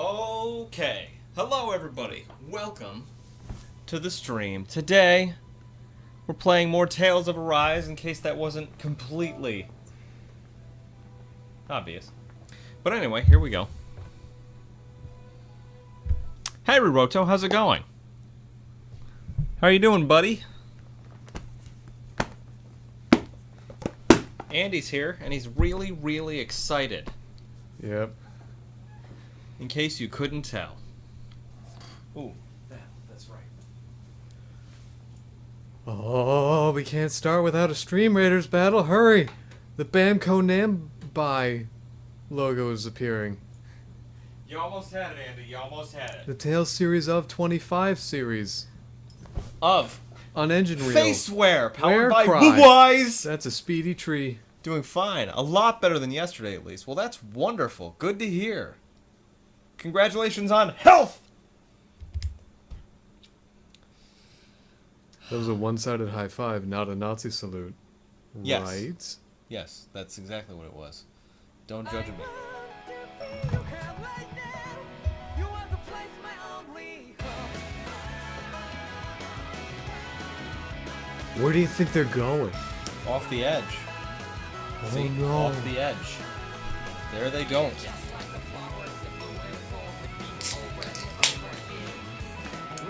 Okay. Hello, everybody. Welcome to the stream. Today, we're playing more Tales of Arise, in case that wasn't completely obvious. But anyway, here we go. Hey, Ruroto, how's it going? How are you doing, buddy? Andy's here, and he's really, really excited. Yep. In case you couldn't tell. Ooh, that's right. Oh, we can't start without a Stream Raiders battle. Hurry! The Bamco Nambai logo is appearing. You almost had it, Andy. You almost had it. The Tales series of 25 series. Of On engine reel. Faceware, powered by Cry. Blue Eyes. That's a speedy tree. Doing fine. A lot better than yesterday, at least. Well, that's wonderful. Good to hear. Congratulations on health! That was a one-sided high five, not a Nazi salute. Yes. Right? Yes, that's exactly what it was. Don't judge me. Where do you think they're going? Off the edge. Oh, See? no. Off the edge. There they go.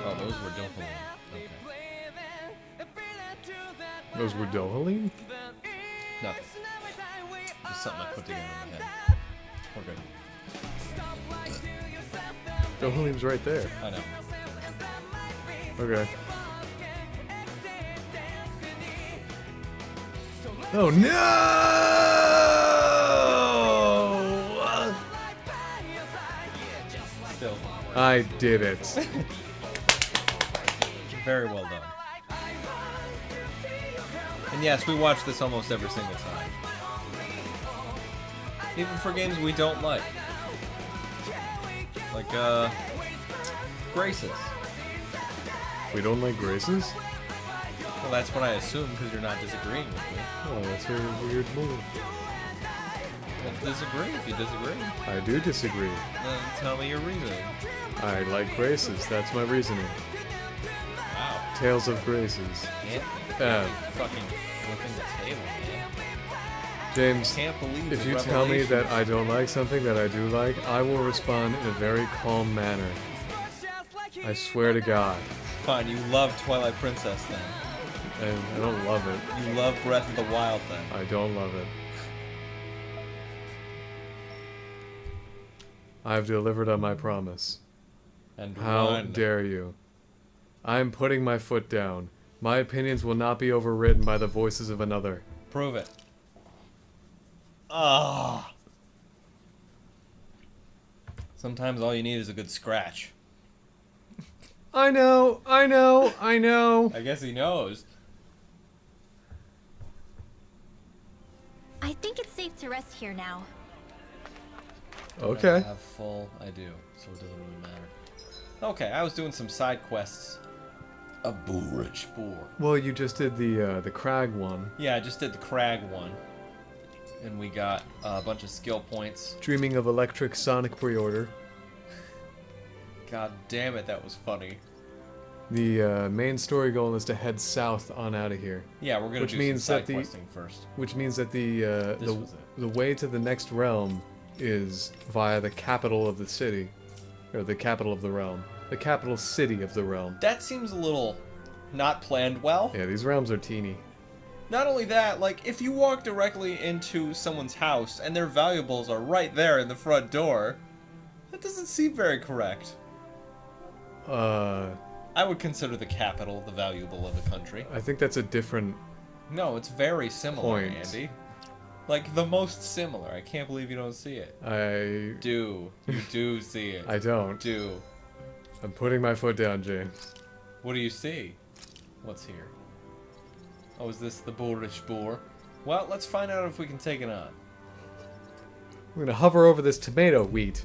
Oh, those were Dopaline. Okay. Those were Dohaline? Nothing. Just something I put together in my head. We're good. Dohaline's right there. I know. Okay. Oh no! Still. I did it. Very well done. And yes, we watch this almost every single time. Even for games we don't like. Like, Graces. We don't like Graces? Well, that's what I assume, because you're not disagreeing with me. Oh, that's a weird move. Well, disagree if you disagree. I do disagree. Then tell me your reasoning. I like Graces, that's my reasoning. Wow. Tales of Graces. Fucking flipping the table, man. James, Can't believe if the you tell me revelations. that I don't like something that I do like, I will respond in a very calm manner. I swear to God. Fine, you love Twilight Princess then. And I don't love it. You love Breath of the Wild then. I don't love it. I've delivered on my promise. And How run. dare you? I am putting my foot down. My opinions will not be overridden by the voices of another. Prove it. Ah. Sometimes all you need is a good scratch. I know, I know, I know. I guess he knows. I think it's safe to rest here now. Okay. I have full. I do, so it doesn't really matter. Okay, I was doing some side quests. A boorish boar. Well, you just did the crag one. Yeah, I just did the crag one, and we got a bunch of skill points. Dreaming of Electric Sonic pre-order. God damn it, that was funny. The main story goal is to head south on out of here. Yeah, we're gonna Which do means some that side the- questing first. Which means that the This was it. the way to the next realm is via the capital of the city, or the capital of the realm, the capital city of the realm. That seems a little not planned well. Yeah, these realms are teeny. Not only that, like, if you walk directly into someone's house and their valuables are right there in the front door, that doesn't seem very correct. I would consider the capital the valuable of the country. I think that's a different. No, it's very similar, Point. Andy. Like, the most similar. I can't believe you don't see it. You do see it. I don't. Do. I'm putting my foot down, James. What do you see? What's here? Oh, is this the boorish boar? Well, let's find out if we can take it on. We're gonna hover over this tomato wheat.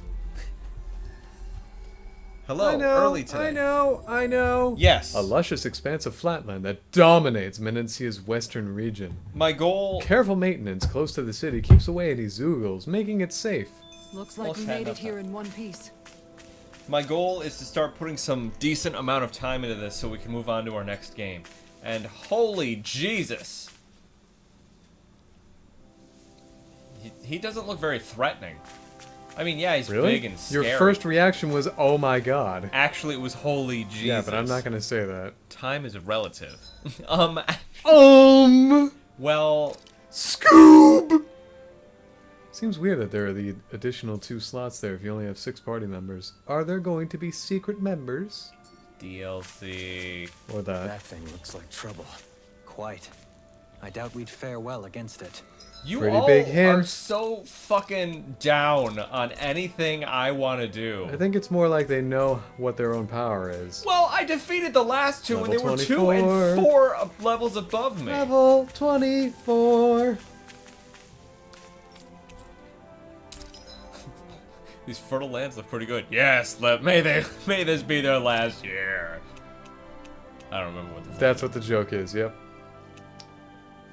Hello, I know, early today. I know, I know. Yes. A luscious expanse of flatland that dominates Menencia's western region. My goal... Careful maintenance close to the city keeps away any Zoogles, making it safe. Looks like Almost we had made it enough here time. in one piece. My goal is to start putting some decent amount of time into this so we can move on to our next game. And holy Jesus! He doesn't look very threatening. I mean, yeah, he's Really? big and scary. Your first reaction was, oh my god. Actually, it was holy Jesus. Yeah, but I'm not gonna say that. Time is relative. Well... Scoob! Seems weird that there are the additional 2 slots there if you only have 6 party members. Are there going to be secret members? DLC... Or that? That thing looks like trouble. Quite. I doubt we'd fare well against it. You Pretty all big are hint. so fucking down on anything I want to do. I think it's more like they know what their own power is. Well, I defeated the last 2 and they Level were 2 24. and 4 levels above me. Level 24. These fertile lands look pretty good. Yes, may this be their last year. I don't remember what the That's what the joke is, yep.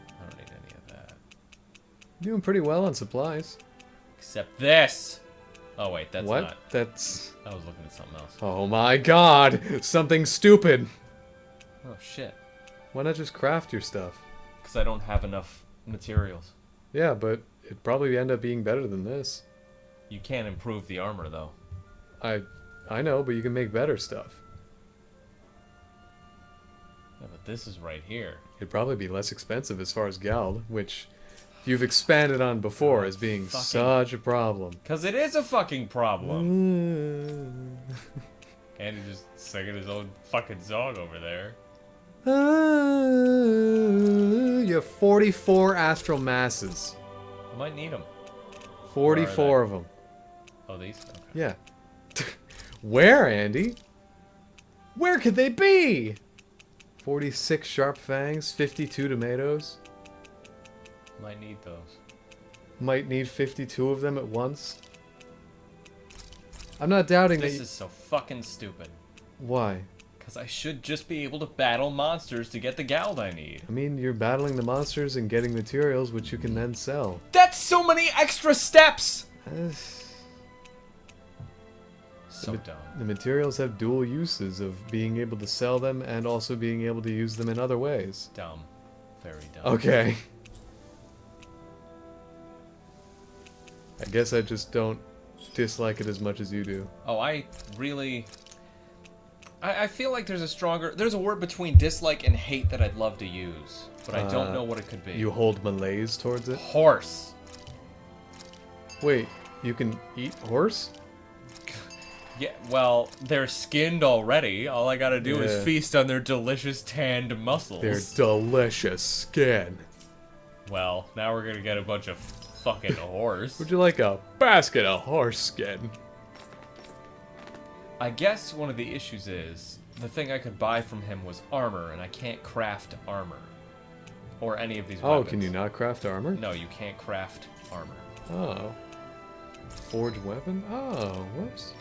I don't need any of that. Doing pretty well on supplies. Except this. Oh wait, that's What? not. That's... I was looking at something else. Oh my god! Something stupid! Oh shit. Why not just craft your stuff? Because I don't have enough materials. Yeah, but it'd probably end up being better than this. You can't improve the armor though. I know, but you can make better stuff. Yeah, but this is right here. It'd probably be less expensive as far as Gald, which you've expanded on before as being fucking- such a problem. Because it is a fucking problem. Mm. And he's just singing his own fucking song over there. You have 44 astral masses. I might need them. 44 of them. Oh, these? Okay. Yeah. Where, Andy? Where could they be? 46 sharp fangs, 52 tomatoes. Might need those. Might need 52 of them at once. I'm not doubting This that. is so fucking stupid. Why? Because I should just be able to battle monsters to get the Gald I need. I mean, you're battling the monsters and getting materials, which you can then sell. That's so many extra steps! So dumb. The materials have dual uses of being able to sell them and also being able to use them in other ways. Dumb. Very dumb. Okay. I guess I just don't dislike it as much as you do. Oh, I really... I feel like there's a word between dislike and hate that I'd love to use, but I don't know what it could be. You hold malaise towards it? Horse. Wait, you can eat horse? Yeah, well, they're skinned already. All I gotta do Yeah. is feast on their delicious tanned muscles. Their delicious skin. Well, now we're gonna get a bunch of fucking horse. Would you like a basket of horse skin? I guess one of the issues is, the thing I could buy from him was armor, and I can't craft armor. Or any of these weapons. Oh, can you not craft armor? No, you can't craft armor. Oh. Forge weapon? Oh, whoops.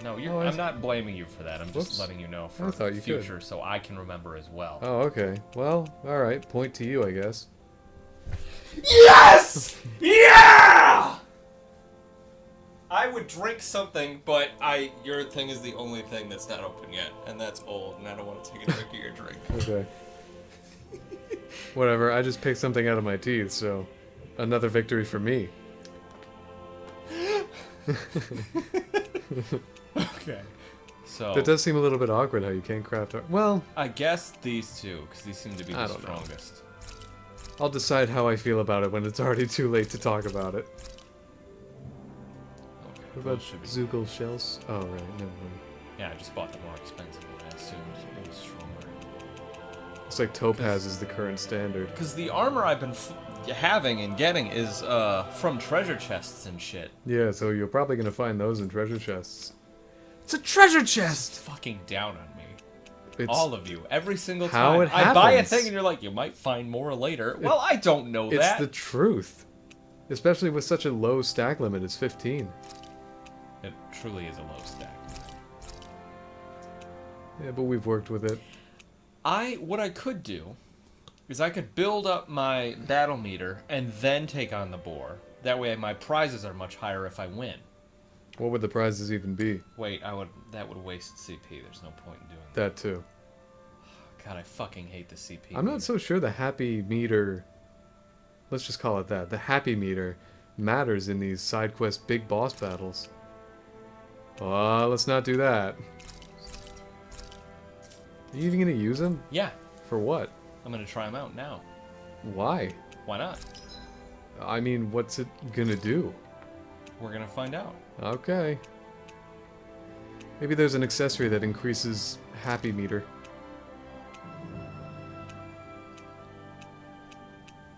No, Oh, I'm not blaming you for that. I'm just Whoops. letting you know I for thought you could. future so I can remember as well. Oh, okay. Well, alright. Point to you, I guess. Yes! Yeah! I would drink something, but your thing is the only thing that's not open yet, and that's old, and I don't want to take a drink of your drink. Okay. Whatever, I just picked something out of my teeth, so another victory for me. Okay. So That does seem a little bit awkward how you can't craft art. Well, I guess these two, because these seem to be I the don't know. strongest. I'll decide how I feel about it when it's already too late to talk about it. Okay. What those about should be- Zoogle shells? Oh, right, never mind. Yeah, I just bought the more expensive one. I assumed it was stronger. Looks like Topaz is the current standard. Because the armor I've been having and getting is from treasure chests and shit. Yeah, so you're probably gonna find those in treasure chests. It's a treasure chest! Fucking down on me. It's, All of you. Every single how time. it I buy a happens. thing and you're like, you might find more later. Well, I don't know it's that. the truth. Especially with such a low stack limit as 15. It truly is a low stack. Yeah, but we've worked with it. What I could do is I could build up my battle meter and then take on the boar. That way my prizes are much higher if I win. What would the prizes even be? Wait, that would waste CP. There's no point in doing that. That too. God, I fucking hate the CP. I'm not so sure the happy meter, let's just call it that, the happy meter matters in these side quest big boss battles. Let's not do that. Are you even gonna use them? Yeah, For what? I'm gonna try them out now. Why? Why not? I mean, what's it gonna do? We're gonna find out. Okay. Maybe there's an accessory that increases happy meter.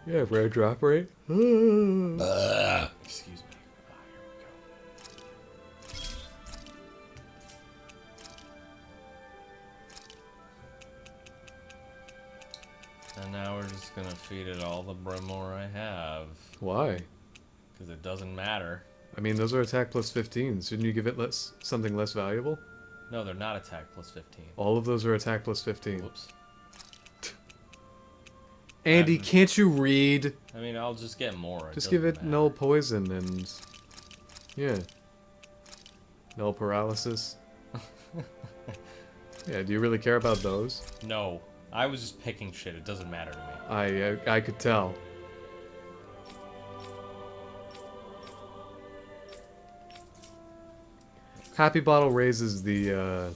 Yeah, rare drop rate. Excuse me. Here we go. And now we're just gonna feed it all the Brimore I have. Why? Because it doesn't matter. I mean, those are attack plus 15. Shouldn't you give it something less valuable? No, they're not attack plus 15. All of those are attack plus 15. Whoops. Andy, can't you read? I mean, I'll just get more. Just give it null poison and... yeah. Null paralysis. Yeah, do you really care about those? No. I was just picking shit. It doesn't matter to me. I could tell. Happy Bottle raises the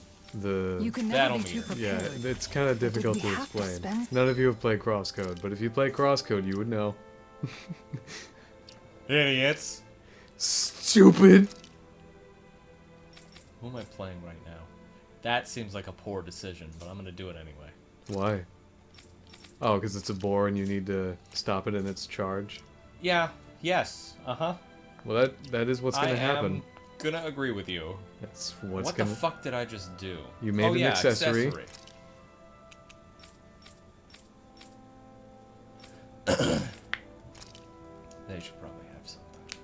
You can That'll never be too mean yeah, prepared. it's kind of difficult we to have to explain. spend- None of you have played Crosscode, but if you play Crosscode, you would know. Idiots! Stupid! Who am I playing right now? That seems like a poor decision, but I'm gonna do it anyway. Why? Oh, because it's a boar and you need to stop it in its charge. Yeah. Yes. Uh-huh. Well, that is what's gonna happen. I'm gonna agree with you. That's what's What gonna. the fuck did I just do? You made an yeah, accessory. They should probably have something.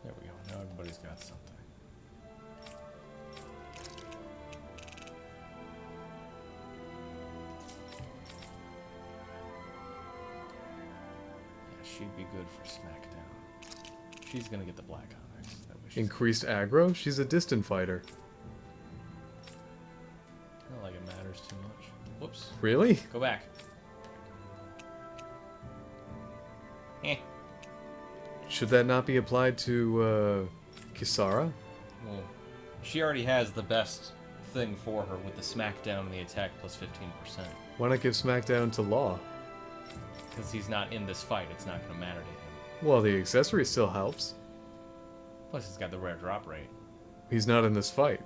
There we go. Now everybody's got something. Yeah, she'd be good for SmackDown. She's gonna get the black onyx. That way she's Increased aggro? She's a distant fighter. I don't like it matters too much. Whoops. Really? Go back. Eh. Should that not be applied to Kisara? Well, she already has the best thing for her with the smackdown and the attack plus 15%. Why not give SmackDown to Law? Because he's not in this fight, it's not going to matter to him. Well, the accessory still helps. Plus, he's got the rare drop rate. He's not in this fight.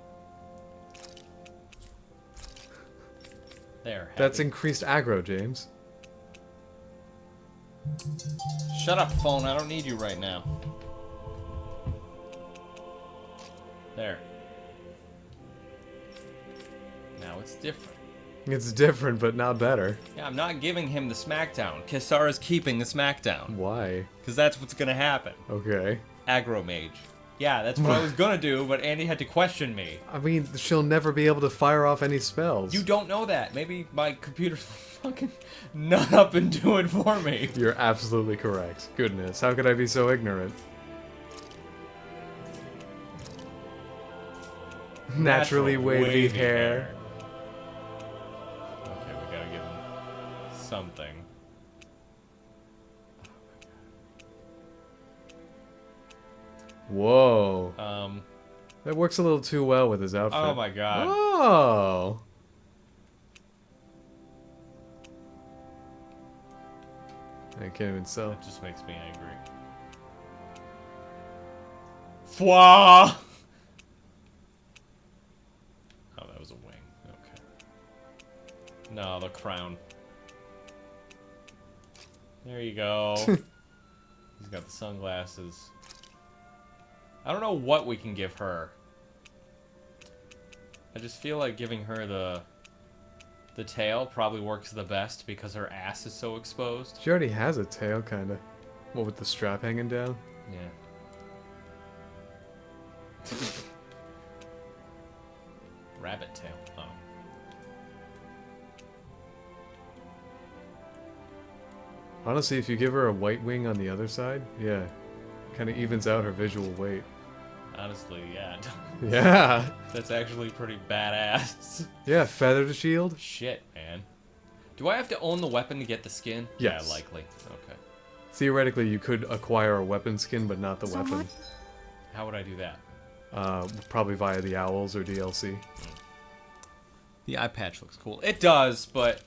There. That's happy. increased aggro, James. Shut up, phone. I don't need you right now. There. Now it's different. It's different, but not better. Yeah, I'm not giving him the smackdown. Kisara's keeping the smackdown. Why? Because that's what's going to happen. Okay. Aggro mage. Yeah, that's what I was going to do, but Andy had to question me. I mean, she'll never be able to fire off any spells. You don't know that. Maybe my computer's fucking nut up and do it for me. You're absolutely correct. Goodness, how could I be so ignorant? Naturally wavy hair. Okay, we gotta give him something. Whoa. That works a little too well with his outfit. Oh my god. Oh. I can't even sell. That just makes me angry. Fwa! Oh, that was a wing. Okay. No, the crown. There you go. He's got the sunglasses. I don't know what we can give her. I just feel like giving her the tail probably works the best because her ass is so exposed. She already has a tail, kinda. What, with the strap hanging down? Yeah. Rabbit tail. Oh. Honestly, if you give her a white wing on the other side, yeah, kind of evens out her visual weight. Honestly, yeah. Yeah. That's actually pretty badass. Yeah, feathered shield. Shit, man. Do I have to own the weapon to get the skin? Yes. Yeah, likely. Okay. Theoretically, you could acquire a weapon skin, but not the weapon. How would I do that? Probably via the Owls or DLC. The eye patch looks cool. It does, but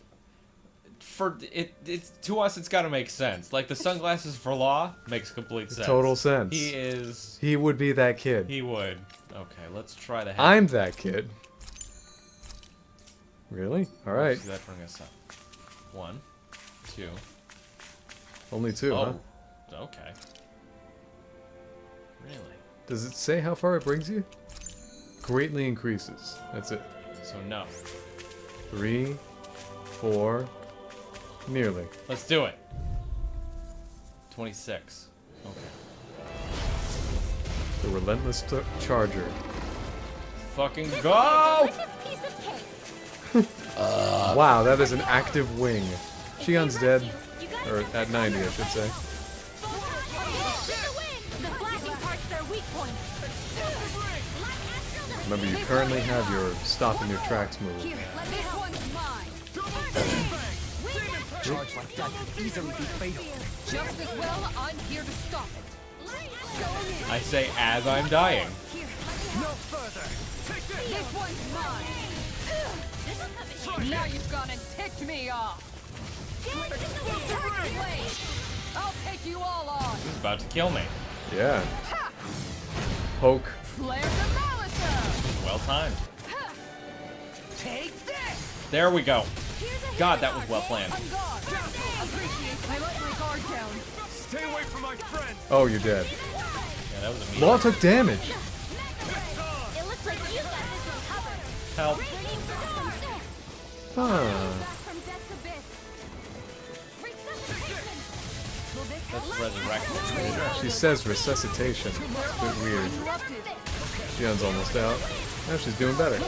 for it's to us, it's got to make sense. Like the sunglasses for Law makes complete sense. Total sense. He would be that kid. He would. Okay, let's try the. I'm that kid. Really? All right. Does that bring us up? 1, 2. Only 2, huh? Okay. Really? Does it say how far it brings you? Greatly increases. That's it. So no. 3, 4, nearly. Let's do it. 26. Okay. The relentless charger. Fucking go! Wow, that is an active wing. Shion's dead. Or at 90, I should say. Remember, you currently have your stop in your tracks move. Charge like that could easily be fatal. Just as well, I'm here to stop it. I say as I'm dying. No further. This one's mine. Now you've gone and ticked me off. I'll take you all on. He's about to kill me. Yeah. Poke. Flare the Malisa. Well timed. Take this. There we go. God, that was well planned. On guard. I let my guard down. Stay away from my friend. Oh, you're dead. Yeah, that was a mean. Law took damage. It looks like you got this one covered. Help. Huh. From death's abyss. Resuscitation. Let's resurrect. She says resuscitation. It's a bit weird. Shion's almost out. Now she's doing better.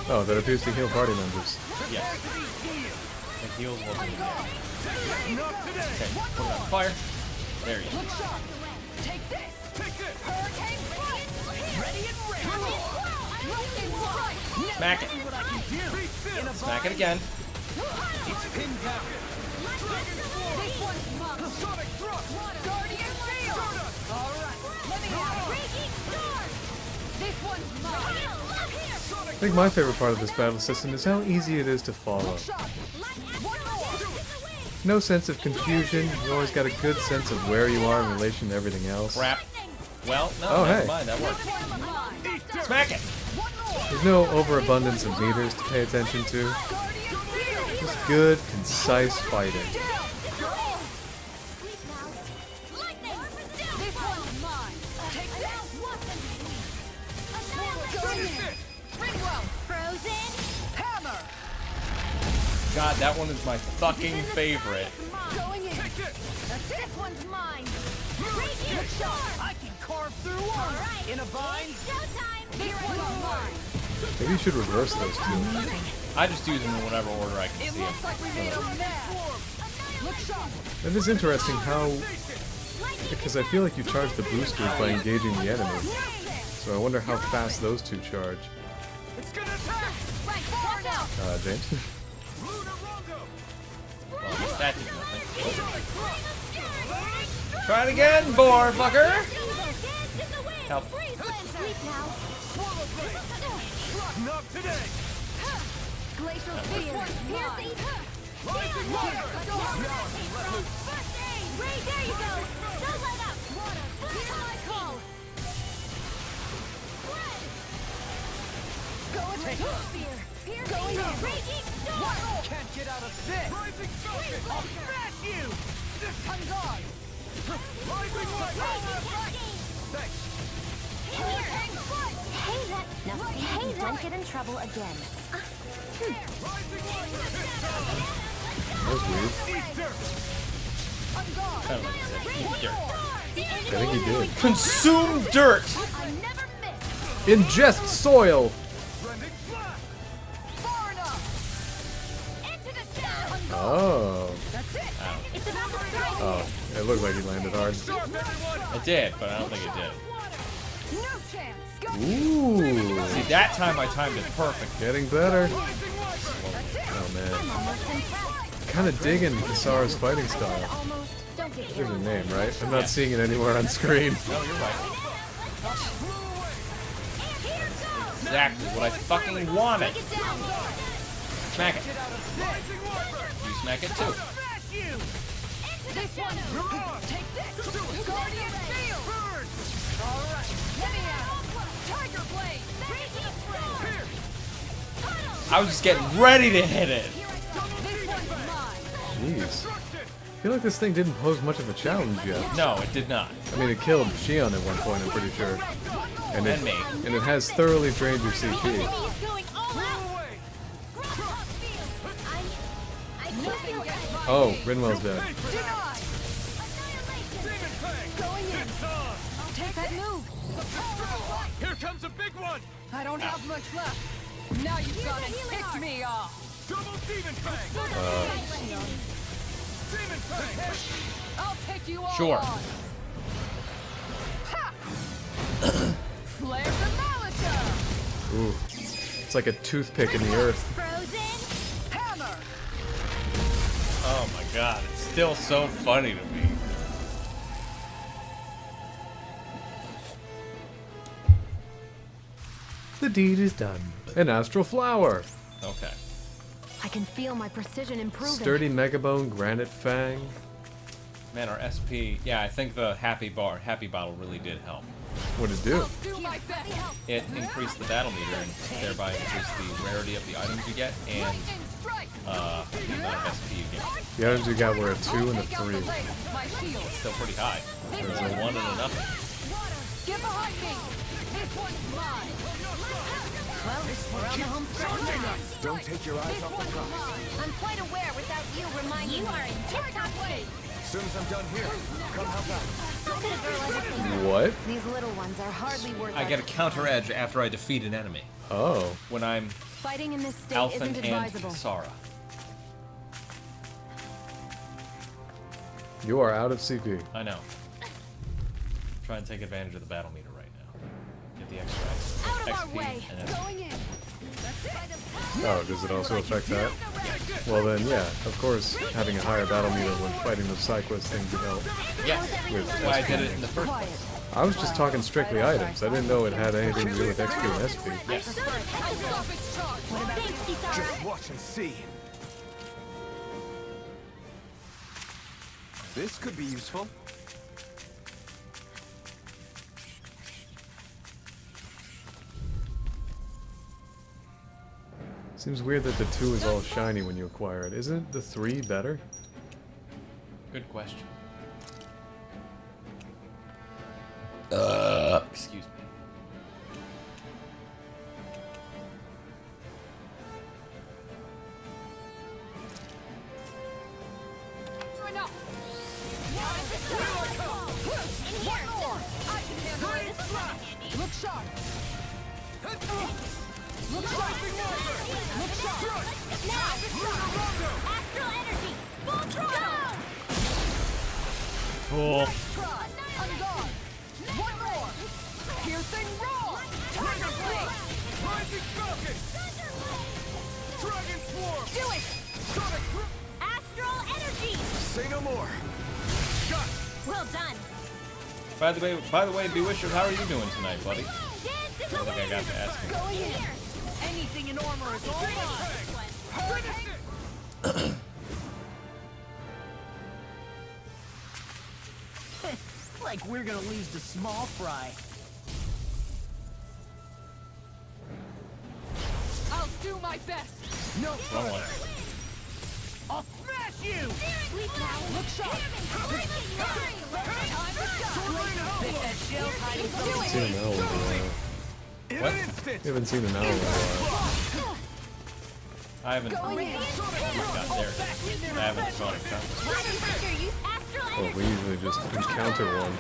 Oh, that appears to heal party members. Yeah. The heals will be dead. Okay, put it on fire. There you go. Take this. Hurricane strike. Ready and ready. Smack it. Smack it again. This one's mine. Guardian shield. All right. Let me have it. This one's mine. I think my favorite part of this battle system is how easy it is to follow. No sense of confusion, you always got a good sense of where you are in relation to everything else. Crap. Well, no, Oh, never hey. mind. That worked. Smack it. There's no overabundance of meters to pay attention to. Just good, concise fighting. This one's mine. Take this. Ringwell. Frozen. Hammer. God, that one is my fucking favorite. Going in. This one's mine. Good shot. I can carve through one. Alright. In a vine. Showtime. This one's mine. Maybe you should reverse those two. I just use them in whatever order I can It see them. looks like we made a mess. Look sharp. It is interesting how... Because I feel like you charge the boosters by engaging the enemy. So I wonder how fast those two charge. It's gonna attack. Right, far now. James? Well, at least that did nothing. Try it again, boar fucker! Help. Not today. Glacial spear. Rising Ray, there you go. Don't let up. Here's my call. Go and take spear. Going in. Breaking storm. Can't get out of this. Rising falcon. I'll smash you. On guard. Rising lightning. Thanks. Hurricane strike. Hey, don't get in trouble again. Rising lightning. That was weird. Eat dirt. On guard. Kind of like I said, eat dirt. I think he did. Consume dirt! I never miss. Ingest soil! Rending flash. Oh. That's it. It's about to strike. Oh. It looked like he landed hard. Sharp, everyone! It did, but I don't think it did. No chance. Go. Ooh. See, that time I timed it perfect. Getting better. Rising Wiper! Oh man. Almost intact. Kind of digging Kisara's fighting style. Almost. Don't get There's a carried. name, right? I'm not seeing it anywhere on screen. No, you're right. Here goes. Exactly what I fucking wanted. Take it down. Smack it. Rising Wiper! You smack it too. Smash you! This one. Mirage! Take this. Guardian Shield. Burn! All right. Let me out. Tiger Blade. Here! I was just getting ready to hit it. This one's mine. Jeez. Destruction! I feel like this thing didn't pose much of a challenge yet. No, it did not. I mean, it killed Shion at one point, I'm pretty sure. And And me. And it has thoroughly drained your CP. Enemy is going all Blow out. away! I feel it. Oh, Rinwell's dead. Pay for that! Denied. Demon Fang! Going in. It's on! Take that move. Here comes a big one! I don't have much left. Now you've gone and pissed me off. Double Demon Fang! Demon Fang! I'll take you all Sure. on. Ha! Flare the Malika. Ooh. It's like a toothpick in the earth. Frozen. Hammer. Oh my god, it's still so funny to me. The deed is done. An astral flower. Okay. I can feel my precision improving. Sturdy megabone granite fang. Man, our SP, yeah, I think the happy bottle really did help. What'd it do? Do my best. It increased the battle meter and thereby increased the rarity of the items you get and Lightning strike. the amount of SP you get. The items you got were a 2 and a Take out the 3. lake. My shield. Still pretty high. There's a 1 and a nothing. Get behind me. This one's mine. Well, we're on the home stretch. Don't take your eyes This off the one's prize. mine. I'm quite aware without you reminding you are in tip-top shape. As soon as I'm done here, come help out. How could a girl ever think What? these little ones are hardly worth I our get a counter edge after I defeat an enemy. Oh. When I'm Fighting in this state Alphen isn't and advisable. Kisara. You are out of CP. I know. Try and take advantage of the battle meter right now. Get the extra Out of our XP way. and then Going in. That's it. Oh, does it also affect that? Well then, yeah, of course, having a higher battle meter when fighting the side quest things would help. yes, With that's why I did SP. it in the first Quiet. place. I was just talking strictly items. I didn't know it had anything to do with XP and SP. Yes. I'll stop its charge. Thanks, Kisara. Just watch and see. This could be useful. Seems weird that the 2 is all shiny when you acquire it. Isn't the 3 better? Good question. Excuse me. Enough. In One here. more. I can handle it. Look sharp. Look sharp. Look sharp. Now. Astral energy. Full throttle. Cool. Try. On guard. One more. Piercing roar. Tiger blade. Rising Falcon! Dragon Swarm! Do it. Sonic Group! Astral energy. Say no more! Shot! Well done. By the way, Bewishers, how are you doing tonight, buddy? I don't think I got to ask you. Going in. Anything in armor is all mine. Finish it! Like we're gonna lose to small fry. I'll do my best. No, Wrong one. I'll smash you! Look sharp. Time to shine. Pick that shell hiding from Do the it. Seen an owl in a while. In What? an instant! We haven't seen an owl in a while. I haven't got Going in. there. I haven't gone encounter. Use astral Well, energy. we usually just encounter one.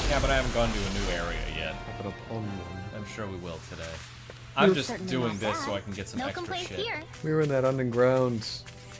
Yeah, but I haven't gone to a new area yet. Happen upon one. I'm sure we will today. I'm just Certainly doing not this bad. so I can get some No extra complaints shit. here. We were in that underground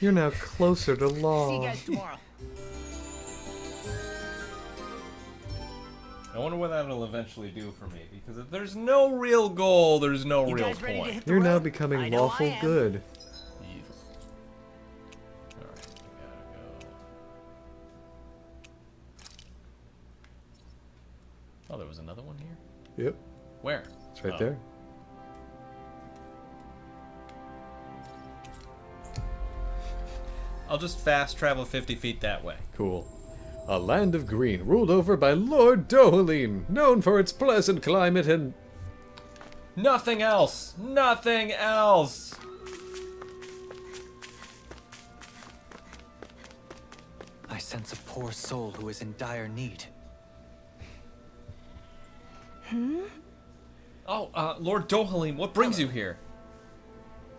You're now closer to law. See you guys tomorrow. I wonder what that'll eventually do for me, because if there's no real goal, there's no You real guys ready to point. hit the You're now road? becoming I know lawful I am. good. Evil. Alright, we gotta go. Oh, there was another one here? Yep, Where? it's right Oh. there. I'll just fast travel 50 feet that way. Cool. A land of green ruled over by Lord Dohalim, known for its pleasant climate and... Nothing else! Nothing else! I sense a poor soul who is in dire need. Oh, Lord Dohalim, what brings you here?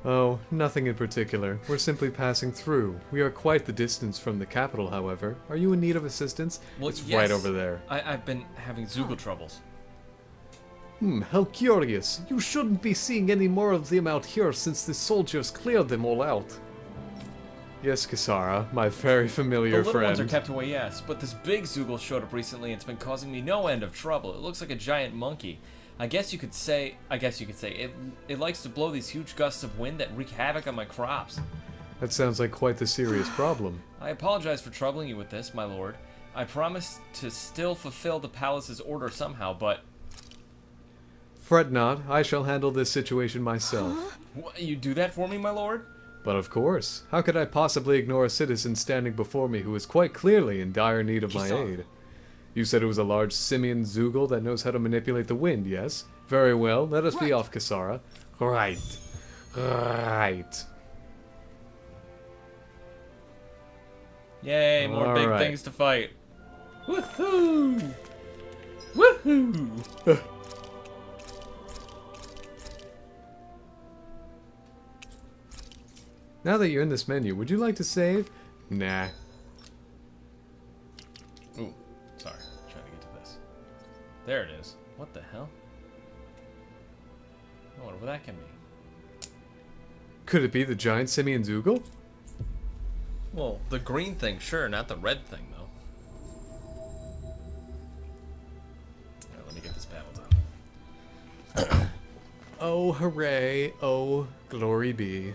Oh, nothing in particular. We're simply passing through. We are quite the distance from the capital, however. Are you in need of assistance? Well, It's yes. right over there. I've been having Zoogle troubles. How curious. You shouldn't be seeing any more of them out here since the soldiers cleared them all out. Yes, Kisara, my very familiar The little ones are friend. kept away, yes, but this big Zoogle showed up recently and it's been causing me no end of trouble. It looks like a giant monkey. I guess you could say it likes to blow these huge gusts of wind that wreak havoc on my crops. That sounds like quite the serious problem. I apologize for troubling you with this, my lord. I promise to still fulfill the palace's order somehow, but... Fret not, I shall handle this situation myself. What, you do that for me, my lord? But of course, how could I possibly ignore a citizen standing before me who is quite clearly in dire need of my Kisara. aid? You said it was a large simian Zoogle that knows how to manipulate the wind, yes? Very well, let us be off, Kisara. Right. Right. Yay, more big Alright. things to fight. Woohoo! Woohoo! Now that you're in this menu, would you like to save? Nah. Ooh, sorry. Trying to get to this. There it is. What the hell? I wonder what that can be. Could it be the giant simian Zoogle? Well, the green thing, sure, not the red thing, though. Alright, let me get this battle done. Oh, hooray. Oh, glory be.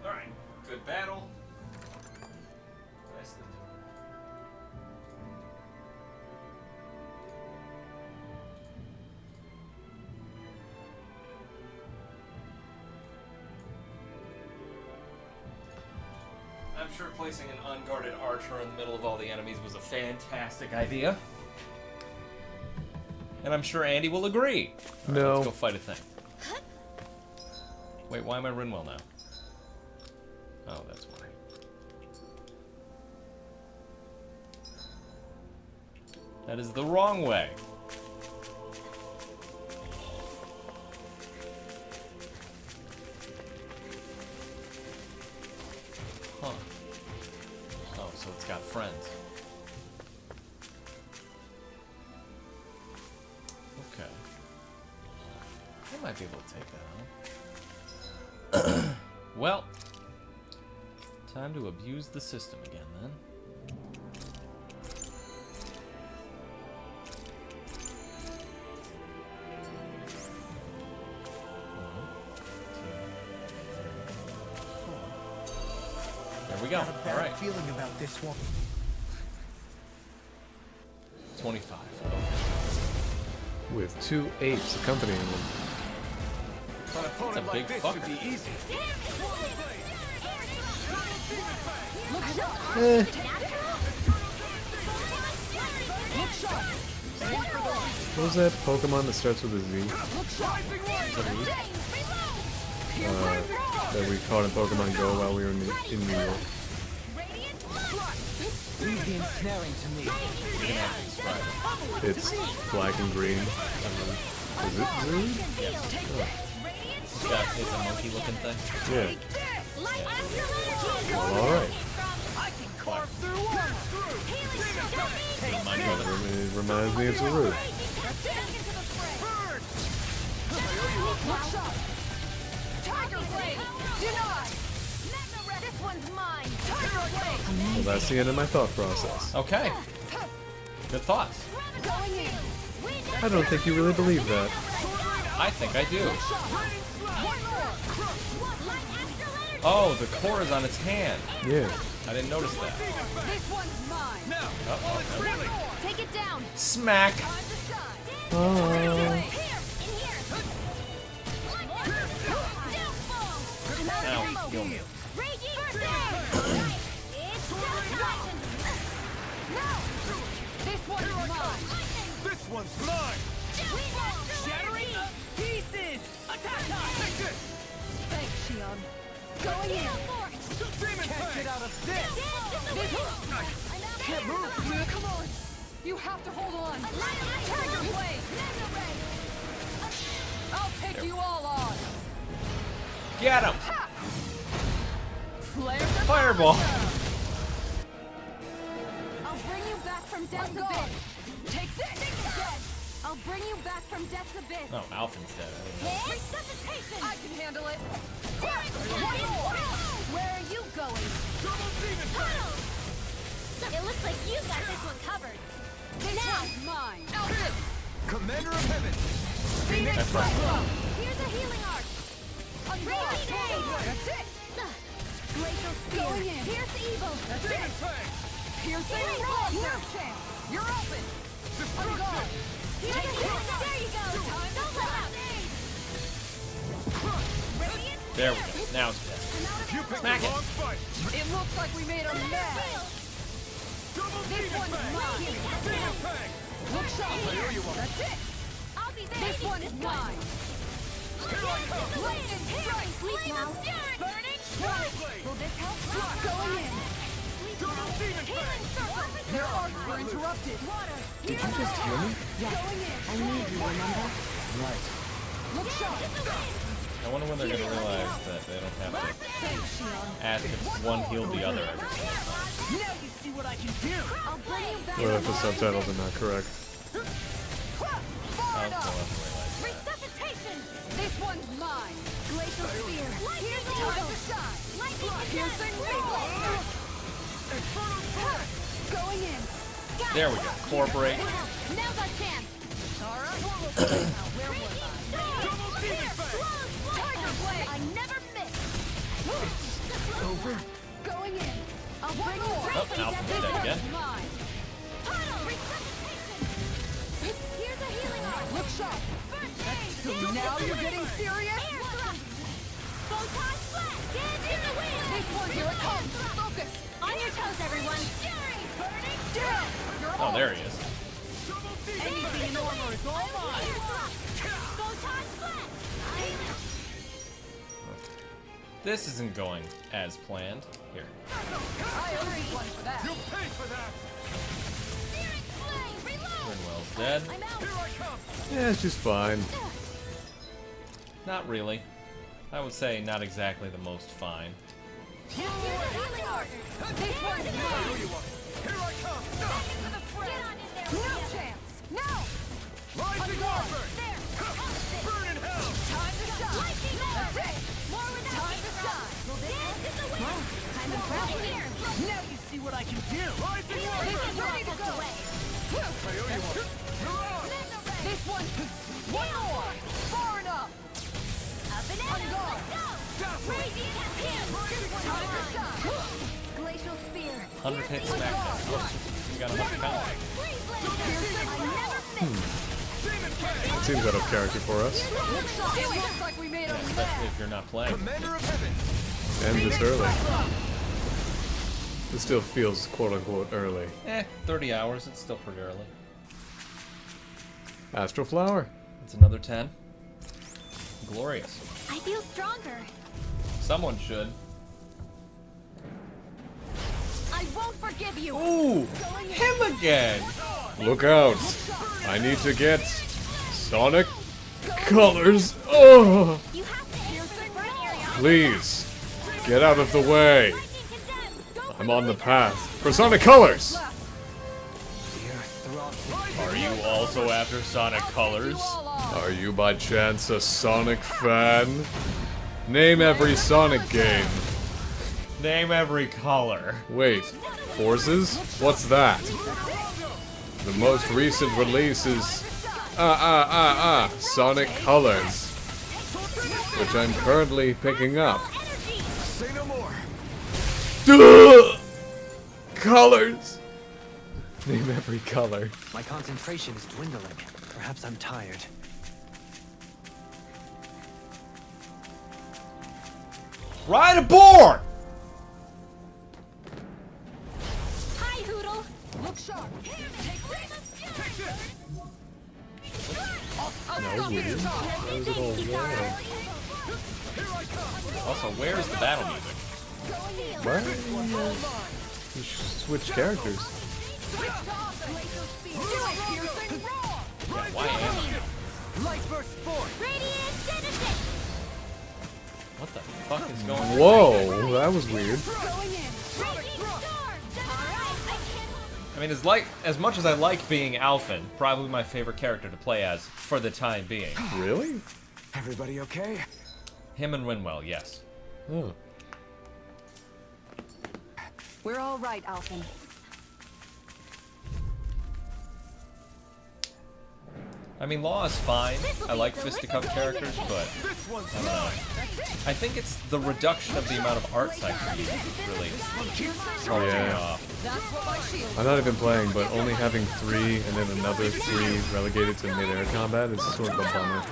Alright, good battle. Rested. I'm sure placing an unguarded archer in the middle of all the enemies was a fantastic idea. And I'm sure Andy will agree. All right, No. let's go fight a thing. Wait, why am I Rinwell now? Oh, that's why. That is the wrong way. Huh. Oh, so it's got friends. Okay. I might be able to take that on. Well, time to abuse the system again, then. There we go. All right. Feeling about this one. 25. With 2 apes accompanying them. An opponent That's a like big this should fucker. be easy. What was that Pokemon that starts with a Z? That we caught in Pokemon Go while we were in New York. Easy ensnaring to me. It's black and green. Is it Zoom? It's a monkey looking thing. Yeah. Well, alright. It reminds me of Zaru. Well, that's the end of my thought process. Okay. Good thoughts. I don't think you really believe that. I think I do. Oh, the core is on its hand. Yeah. I didn't notice that. This one's mine. Oh, okay. Take it down. Smack. Oh. Ow. Kill me. This one's mine. This one's mine! Shattering to pieces. Attack time. Thanks, Shion. Going in. Can't get out of this! Can't move. Come on. You have to hold on. Tiger blade. I'll take you all on. Get him. Flare the Fireball. I'll bring you back from death's Go. abyss. Take this. I'll bring you back from death's abyss. Oh, Alphin's dead. Resuscitation. I can handle it. Where are you going? It looks like you got this one covered. This one's mine. Out it. Commander of Heaven! That's right. Here's a healing arc. That's it. Glacial spear. Going in. Here's evil. That's it. Piercing Wait, rock. wait. No chance. You're open. On guard. Here's a healing. There you go. Don't let up. There we go. Now it's dead. You picked Smack the it. wrong fight! It looks like we made a mess. Double This demon one's fang! mine. Demon fang! Look sharp. That's it. I'll be there. This one's mine. Here I come! Lightning strike. Sleep now. Burning strike. Will this help? Going in. Double demon fang! Their arcs were interrupted. Did you just hear me? Going in. I need you, remember? Right. Look sharp. I wonder when they're going to realize that they don't have to Thanks, Shion. ask if one healed the other every single time. Now you see what I can do. I'll bring you back. What if the subtitles are not correct? I'll realize that. Resuscitation. This one's mine. Glacial spear. Here's Time evil. to shine. Lightning Piercing attack. rock. Going in. There we go. Core break. Now's our chance. Where was Tiger blade. I never miss. Over. Going in. I'll bring you back Oh, from Alpha's death's dead abyss. again. Mine. Resuscitation. Here's a healing arc. Look sharp. First aid. So now you're getting serious? Air thrust. Photon flash. Get in the wind. This one, here it comes. Focus. On your toes, everyone. Burning down. You're Oh, on. there he is. Anything in armor is all mine. Air thrust. Photon flash. This isn't going as planned. Here. I owe you one for that. You pay for that! Searing flame. Reload. Brinwell's dead. I'm out. Here I come! Yeah, it's just fine. Not really. I would say not exactly the most fine. Here's a healing arc. This one's mine. Here I come! Into the fray. Get on in there. No Leah. chance. No. Rising Warfare! There. Burn in hell! Time to shine. Lightning That's arc. it. More without Time to shine. Dance in the wind. Time to grab here. Now you see what I can do. Rising This Warfare! is ready to go. I owe you one! You're on! This one. One more. Far enough. Up and at 'em. guard. Let's go. Radiant him. Time to shine. Glacial spear. 100 hit smack. You got 100 count. Freeze blade. I never miss. Demon fang! It seems out of character for us. It looks like we made a Especially mess. if you're not playing. Commander of Heaven! And this early. This still feels quote unquote early. 30 hours. It's still pretty early. Astral Flower. It's another 10. Glorious. I feel stronger. Someone should. I won't forgive you. Ooh! Him again! Look out! I need to get Sonic Colors. Oh! You have to enter the front area. Please, get out of the way. Lightning condemned. I'm on the path for Sonic Colors. Are you also after Sonic Colors? Are you by chance a Sonic fan? Name every Sonic game. Name every color. Wait, Forces? What's that? The most recent release is Sonic Colors, which I'm currently picking up. Say no more. Duh! Colors. Name every color. My concentration is dwindling. Perhaps I'm tired. Ride aboard! Hi, Hoodle. Look sharp. That was weird. That was a little loud. Also, where's the battle music? What? You switch characters. Yeah, why am I? Light burst forth. Radiant citizen. What the fuck is going on? Whoa, that was weird. Raging storm. Alright, I can. I mean, as much as I like being Alphen, probably my favorite character to play as for the time being. Really? Everybody okay? Him and Winwell, yes. Oh. We're all right, Alphen. I mean, Law is fine. I like fisticuff characters, but I don't know. I think it's the reduction of the amount of arts I can use is really throwing me Yeah. off. That's what my shield. I'm not even playing, but only having 3 and then another 3 relegated to mid-air combat is sort of a bummer.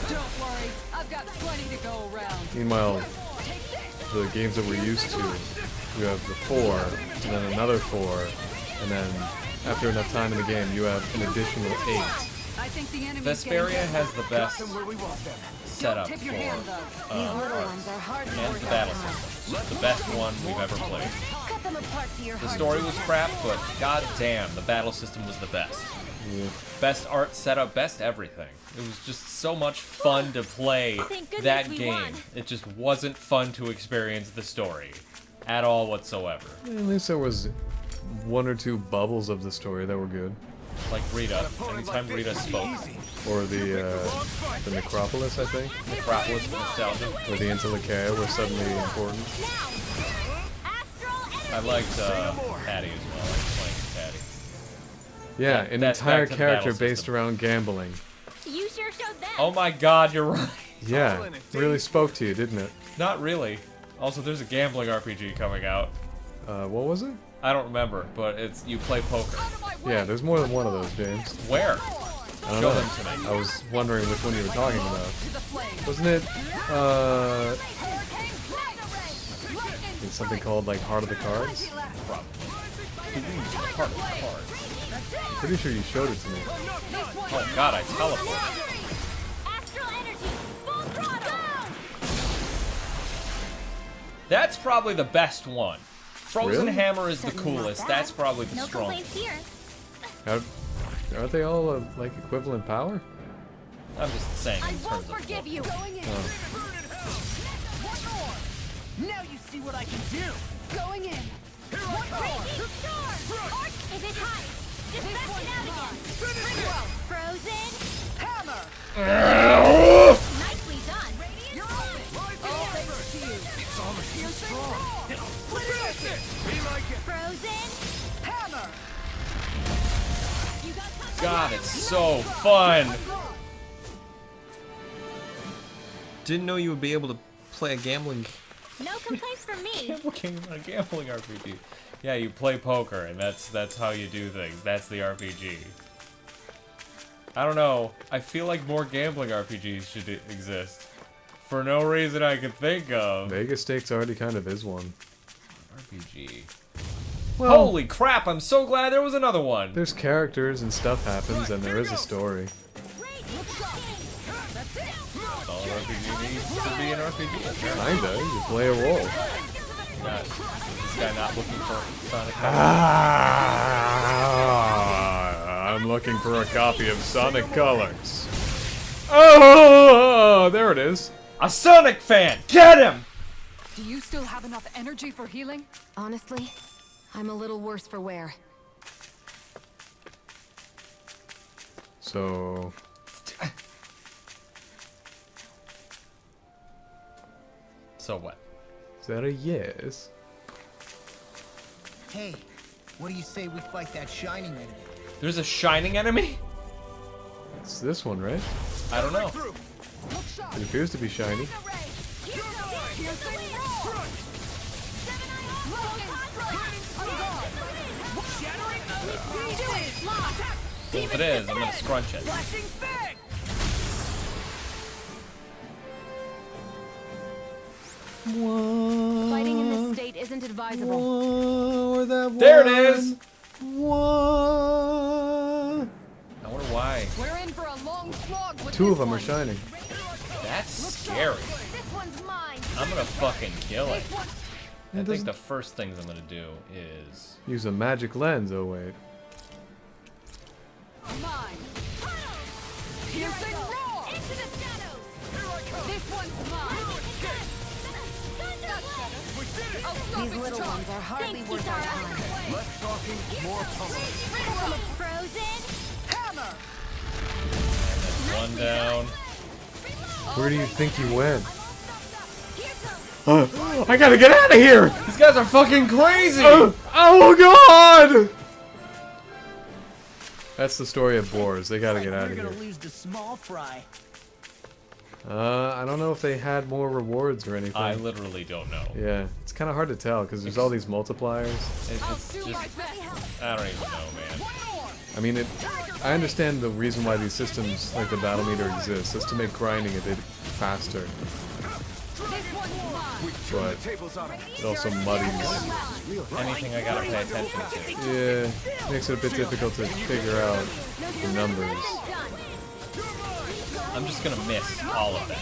Don't worry, I've got plenty to go around. Meanwhile, the games that we're used to, you have the 4, and then another 4, and then after enough time in the game, you have an additional 8. I think the enemy's Vesperia has the best Where we want them. setup Tip for your hand, though. arts. And the battle system. It's the best one we've ever played. Cut them apart to your The heart. story was crap, but god damn, the battle system was the best. Best art setup, best everything. It was just so much fun to play Thank goodness that we game. won. It just wasn't fun to experience the story at all whatsoever. At least there was 1 or 2 bubbles of the story that were good. Like Rita, anytime Rita spoke, Or the Necropolis, I think, Necropolis, Nostalgia. or the Intellikaea were suddenly important. Astral energy. I liked Patty as well. I liked playing as Patty. Yeah, an That's entire back to the character battle based system. around gambling. You sure showed that. Oh my god, you're right. Yeah, really spoke to you, didn't it? Not really. Also, there's a gambling RPG coming out. What was it? I don't remember, but it's you play poker. Yeah, there's more than one of those, James. Where? I don't Show know. them to me. I was wondering which one you were talking about. To the flame. Wasn't it, Hurricane lightning. it's something called, like, Heart of the Cards? Probably. Part of the cards. Pretty sure you showed it to me. Oh god, I teleported. Astral energy. Full throttle. That's probably the best one. Frozen Really? Hammer is the coolest. That's probably the No strongest. complaints here. Aren't they all, like, equivalent power? I'm just saying I in won't terms of forgive look. you. Going in. Now you see what I can do. Going in. Raging storm. If it's hot, just This back one's it out again. mine. Frozen. Hammer. Nicely done. You're open. All thanks to you. It's almost too strong. Finish it. Be like it. Frozen. Hammer. You got something. God, it's so fun. Didn't know you would be able to play a gambling No complaints from me. a gambling RPG. Yeah, you play poker, and that's how you do things. That's the RPG. I don't know. I feel like more gambling RPGs should exist. For no reason I can think of. Vegas Stakes already kind of is one. RPG. Well, Holy crap, I'm so glad there was another one. there's characters and stuff happens, and there is a story. All RPG needs to be an RPG. apparently. Kinda, you play a role. Not, this guy not looking for Sonic. I'm looking for a copy of Sonic Colors. Oh, there it is. A Sonic fan! Get him! Do you still have enough energy for healing? Honestly, I'm a little worse for wear. So, So what? is that a yes? Hey, what do you say we fight that shining enemy? There's a shining enemy? It's this one, right? I don't know. It appears to be shiny. Well, if it is, I'm gonna scrunch it. Fighting in this state isn't advisable. There it is! One. I wonder why. We're in for a long slog with Two this of them are one. shining. That's scary. This one's mine. I'm gonna fucking kill it. This one- I think the first things I'm gonna do is... Use a magic lens. Oh wait. Mine. Piercing roar. Into the shadows. This one's mine. These little ones are hardly worth our time. Less talking, more pummeling. Frozen. Hammer. One down. Where do you think you went? I gotta get out of here! These guys are fucking crazy! Oh god! That's the story of boars. They gotta get out of We're here. gonna lose the small fry. I don't know if they had more rewards or anything. I literally don't know. Yeah, it's kind of hard to tell because there's all these multipliers. It's Do my just... best. I don't even know, man. I mean, I understand the reason why these systems, like the battle meter, exists. Is to make grinding a bit faster. This one's mine. But Tables on it. it also muddies. Anything I gotta pay attention to. Yeah, makes it a bit difficult to figure out the numbers. I'm just gonna miss all of that.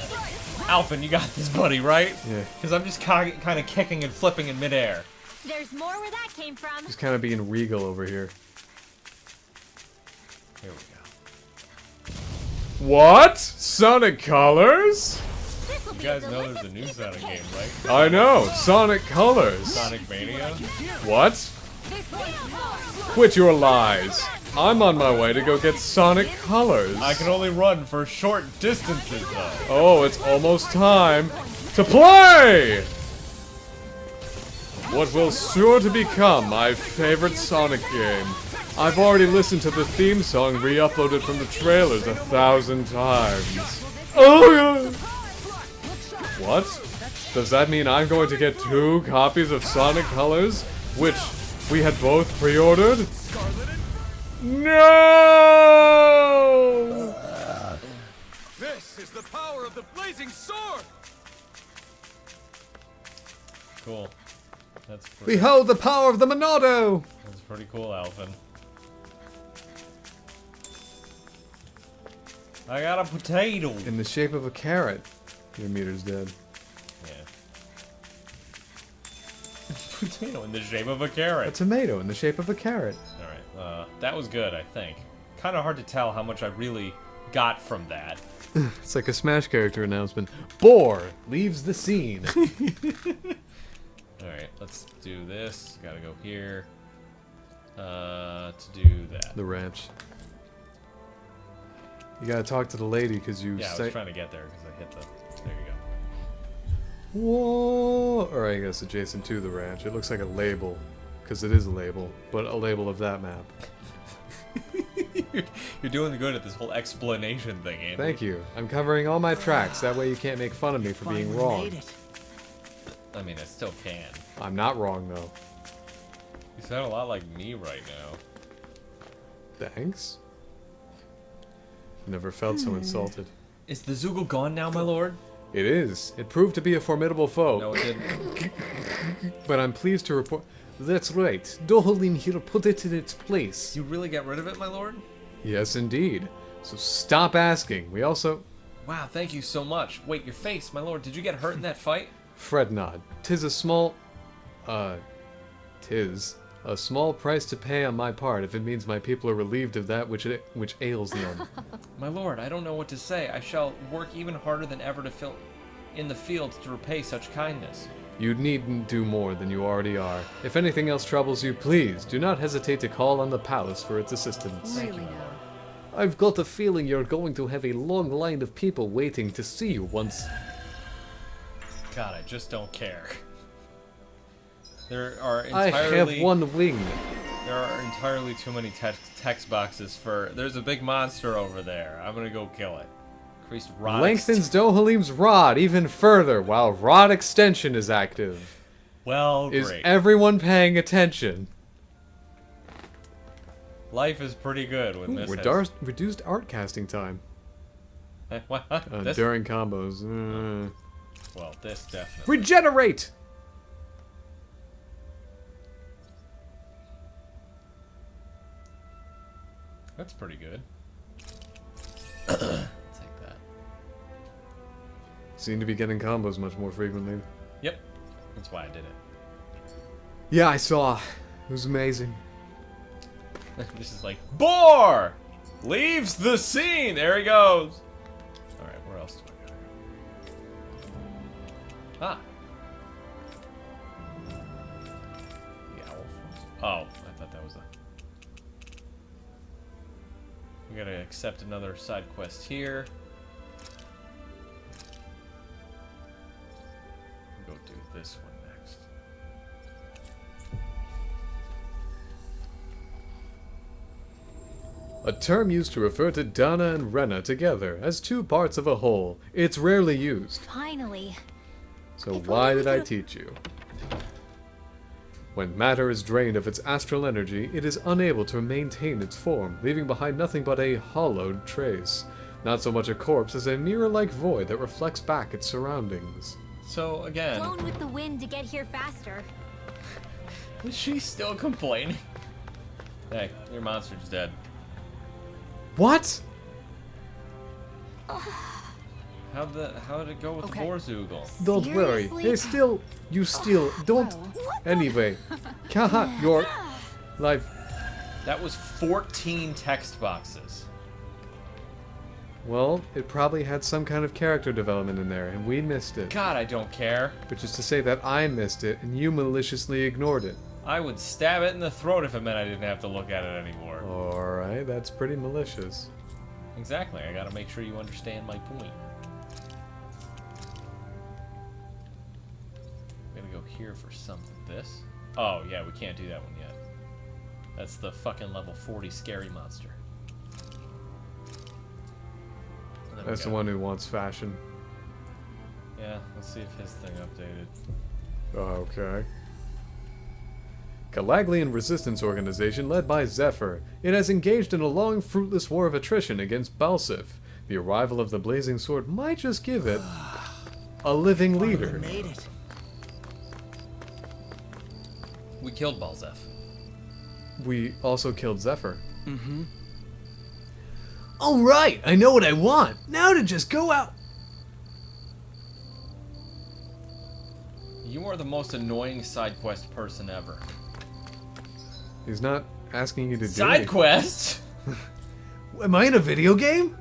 Alphen, you got this, buddy, right? Yeah. Because I'm just kind of kicking and flipping in midair. There's more where that came from. Just kind of being regal over here. Here we go. What? Sonic Colors? This'll You be guys a know there's a delicious new Sonic game, right? I know, Sonic Colors. Sonic Mania? What? This one's mine. Quit your lies. I'm on my way to go get Sonic Colors. I can only run for short distances, though. Oh, it's almost time to play! What will sure to become my favorite Sonic game. I've already listened to the theme song re-uploaded from the trailers 1,000 times. Oh yeah! What? Does that mean I'm going to get 2 copies of Sonic Colors, which we had both pre-ordered? No! This is the power of the blazing sword. Cool. That's pretty, Behold the power of the Monado! that's pretty cool, Alphen. I got a potato. In the shape of a carrot. Your meter's dead. Yeah. Potato in the shape of a A carrot. tomato in the shape of a carrot. Alright, that was good, I think. Kind of hard to tell how much I really got from that. It's like a Smash character announcement. Boar leaves the scene. Alright, let's do this. Gotta go here. To do that. The ranch. You gotta talk to the lady because you Yeah, I say. was trying to get there because I hit the... There you go. Whoa! Or I guess adjacent to the ranch. It looks like a label, because it is a label, but a label of that map. You're doing good at this whole explanation thing, Andy. Thank you. I'm covering all my tracks. That way you can't make fun of me for being Finally wrong. made it. I mean, I still can. I'm not wrong though. You sound a lot like me right now. Thanks. Never felt so insulted. Is the Zoogle gone now, my lord? It is. It proved to be a formidable foe. No, it didn't. But I'm pleased to report. That's right. Dohalim here put it in its place. You really got rid of it, my lord? Yes, indeed. So stop asking. We also... Wow, thank you so much. Wait, your face, my lord. Did you get hurt in that fight? Fret not. Tis a small... tis a small price to pay on my part if it means my people are relieved of that which ails them. My lord, I don't know what to say. I shall work even harder than ever to fill in the fields to repay such kindness. You needn't do more than you already are. If anything else troubles you, please do not hesitate to call on the palace for its assistance. Really now. I've got a feeling you're going to have a long line of people waiting to see you once. God, I just don't care. There are I entirely... have one wing. There are entirely too many text boxes for... There's a big monster over there. I'm gonna go kill it. Increased rod... Lengthens Dohalim's rod even further while rod extension is active. Well, Is great. everyone paying attention? Life is pretty good when this Reduced art casting time. What? Huh? This? During combos. Well, this definitely... Regenerate! That's pretty good. Take that. Seem to be getting combos much more frequently. Yep. That's why I did it. Yeah, I saw. It was amazing. This is like, Boar! Leaves the scene! There he goes! Alright, where else do I go? Ah. The owl force. Oh, I thought that was a... We gotta accept another side quest here. We'll go do this one next. A term used to refer to Dana and Rena together as two parts of a whole. It's rarely used. Finally. So why did I teach you? When matter is drained of its astral energy, it is unable to maintain its form, leaving behind nothing but a hollowed trace. Not so much a corpse as a mirror-like void that reflects back its surroundings. So, again... Flown with the wind to get here faster. Is she still complaining? Hey, your monster's dead. What? How did it go with the Borzoogle? Don't worry. Seriously? You still don't. Anyway, haha, your life. That was 14 text boxes. Well, it probably had some kind of character development in there, and we missed it. God, I don't care. Which is to say that I missed it, and you maliciously ignored it. I would stab it in the throat if it meant I didn't have to look at it anymore. Alright, that's pretty malicious. Exactly, I gotta make sure you understand my point. I'm gonna go here for something. This? Oh, yeah, we can't do that one yet. That's the fucking level 40 scary monster. And then we That's the got- one who wants fashion. Yeah, let's see if his thing updated. Okay. Galaglian resistance organization led by Zephyr. It has engaged in a long, fruitless war of attrition against Balsif. The arrival of the Blazing Sword might just give it a living leader. Made it. We killed Balzef. We also killed Zephyr. Mm-hmm. Alright, I know what I want. Now to just go out. You are the most annoying side quest person ever. He's not asking you to do Side anything. quest? Am I in a video game?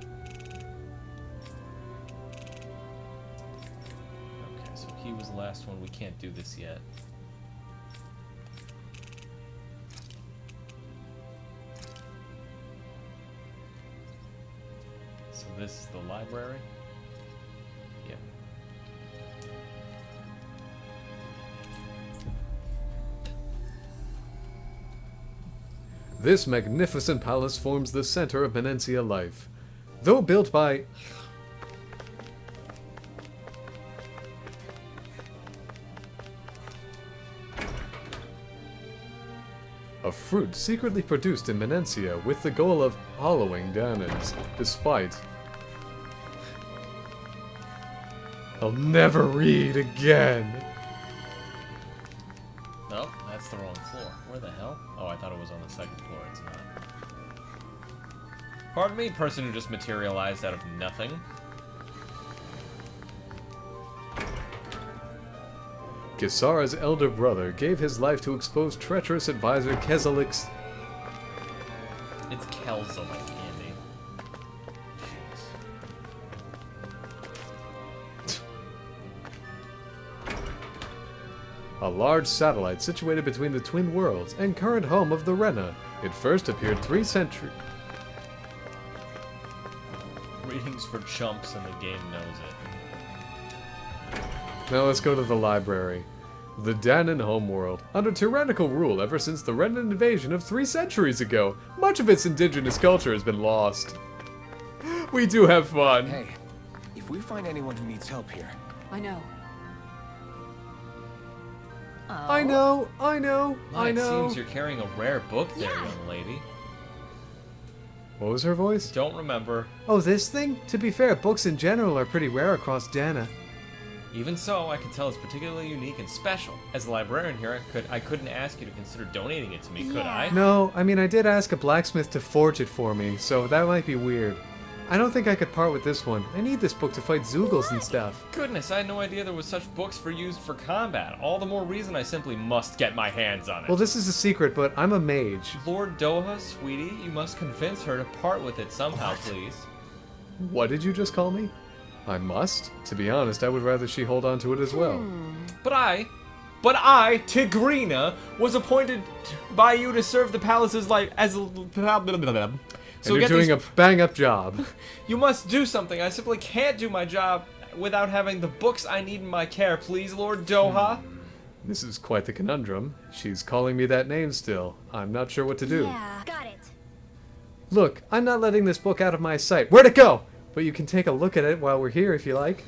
Okay, so he was the last one. We can't do this yet. So this is the library? Yep. This magnificent palace forms the center of Menencia life. Though built by... a fruit secretly produced in Menencia with the goal of hollowing Danans, despite... I'll never read again. Nope, that's the wrong floor. Where the hell? Oh, I thought it was on the second floor. It's not. Pardon me, person who just materialized out of nothing. Kisara's elder brother gave his life to expose treacherous advisor Kezelik's... It's Kelsa like candy. Jeez. A large satellite situated between the twin worlds and current home of the Rena. It first appeared 3 centuries... Readings for chumps and the game knows it. Now let's go to the library. The Danon homeworld, under tyrannical rule ever since the Renan invasion of 3 centuries ago. Much of its indigenous culture has been lost. We do have fun. Hey, if we find anyone who needs help here, I know. I know, I know, Well, I it know. seems you're carrying a rare book there, young lady. What was her voice? Don't remember. Oh, this thing? To be fair, books in general are pretty rare across Dana. Even so, I can tell it's particularly unique and special. As a librarian here, I couldn't ask you to consider donating it to me, could I? No, I mean, I did ask a blacksmith to forge it for me, so that might be weird. I don't think I could part with this one. I need this book to fight Zoogles and stuff. Goodness, I had no idea there was such books for used for combat. All the more reason I simply must get my hands on it. Well, this is a secret, but I'm a mage. Lord Doha, sweetie, you must convince her to part with it somehow, please. What did you just call me? I must? To be honest, I would rather she hold on to it as well. But I, Tigrina, was appointed by you to serve the palace's life as a... So you're doing a bang-up job. You must do something. I simply can't do my job without having the books I need in my care, please, Lord Doha. This is quite the conundrum. She's calling me that name still. I'm not sure what to do. Yeah, got it. Look, I'm not letting this book out of my sight. Where'd it go? But you can take a look at it while we're here if you like.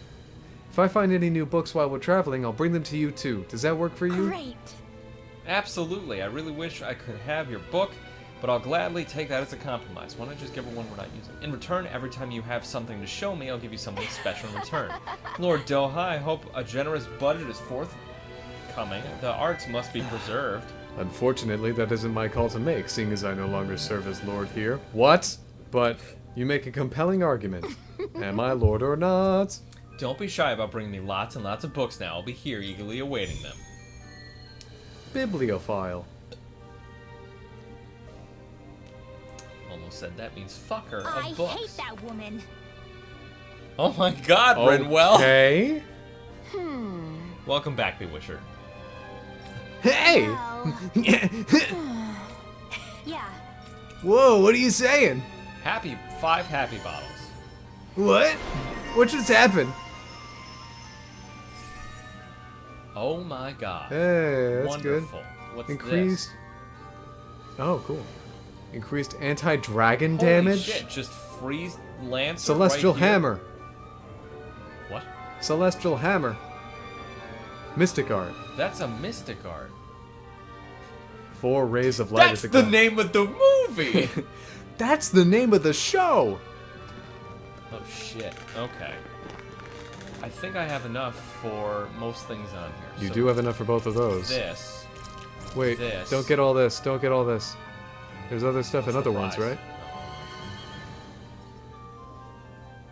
If I find any new books while we're traveling, I'll bring them to you too. Does that work for you? Great. Absolutely. I really wish I could have your book, but I'll gladly take that as a compromise. Why don't I just give her one we're not using? In return, every time you have something to show me, I'll give you something special in return. Lord Doha, I hope a generous budget is forthcoming. The arts must be preserved. Unfortunately, that isn't my call to make, seeing as I no longer serve as Lord here. What? But you make a compelling argument. Am I Lord or not? Don't be shy about bringing me lots and lots of books now. I'll be here eagerly awaiting them. Bibliophile. Almost said that means fucker I of books. hate that woman. Oh my god, Renwell! Okay. Welcome back, Bewisher. Hey! Well, yeah. Whoa, what are you saying? 5 happy bottles. What? What just happened? Oh my god. Hey, that's Wonderful. good. What's Increased. Oh, cool. Increased anti-dragon this? Holy damage. shit, just freeze Lance. Celestial right here. hammer. What? Celestial hammer. Mystic art. That's a mystic art. 4 rays of light. That's at the gun. name of the movie! That's the name of the show. Oh shit. Okay. I think I have enough for most things on here. You So do have enough for both of those. this. Wait, this. don't get all this. Don't get all this. There's other stuff in What's other the ones, prize? right?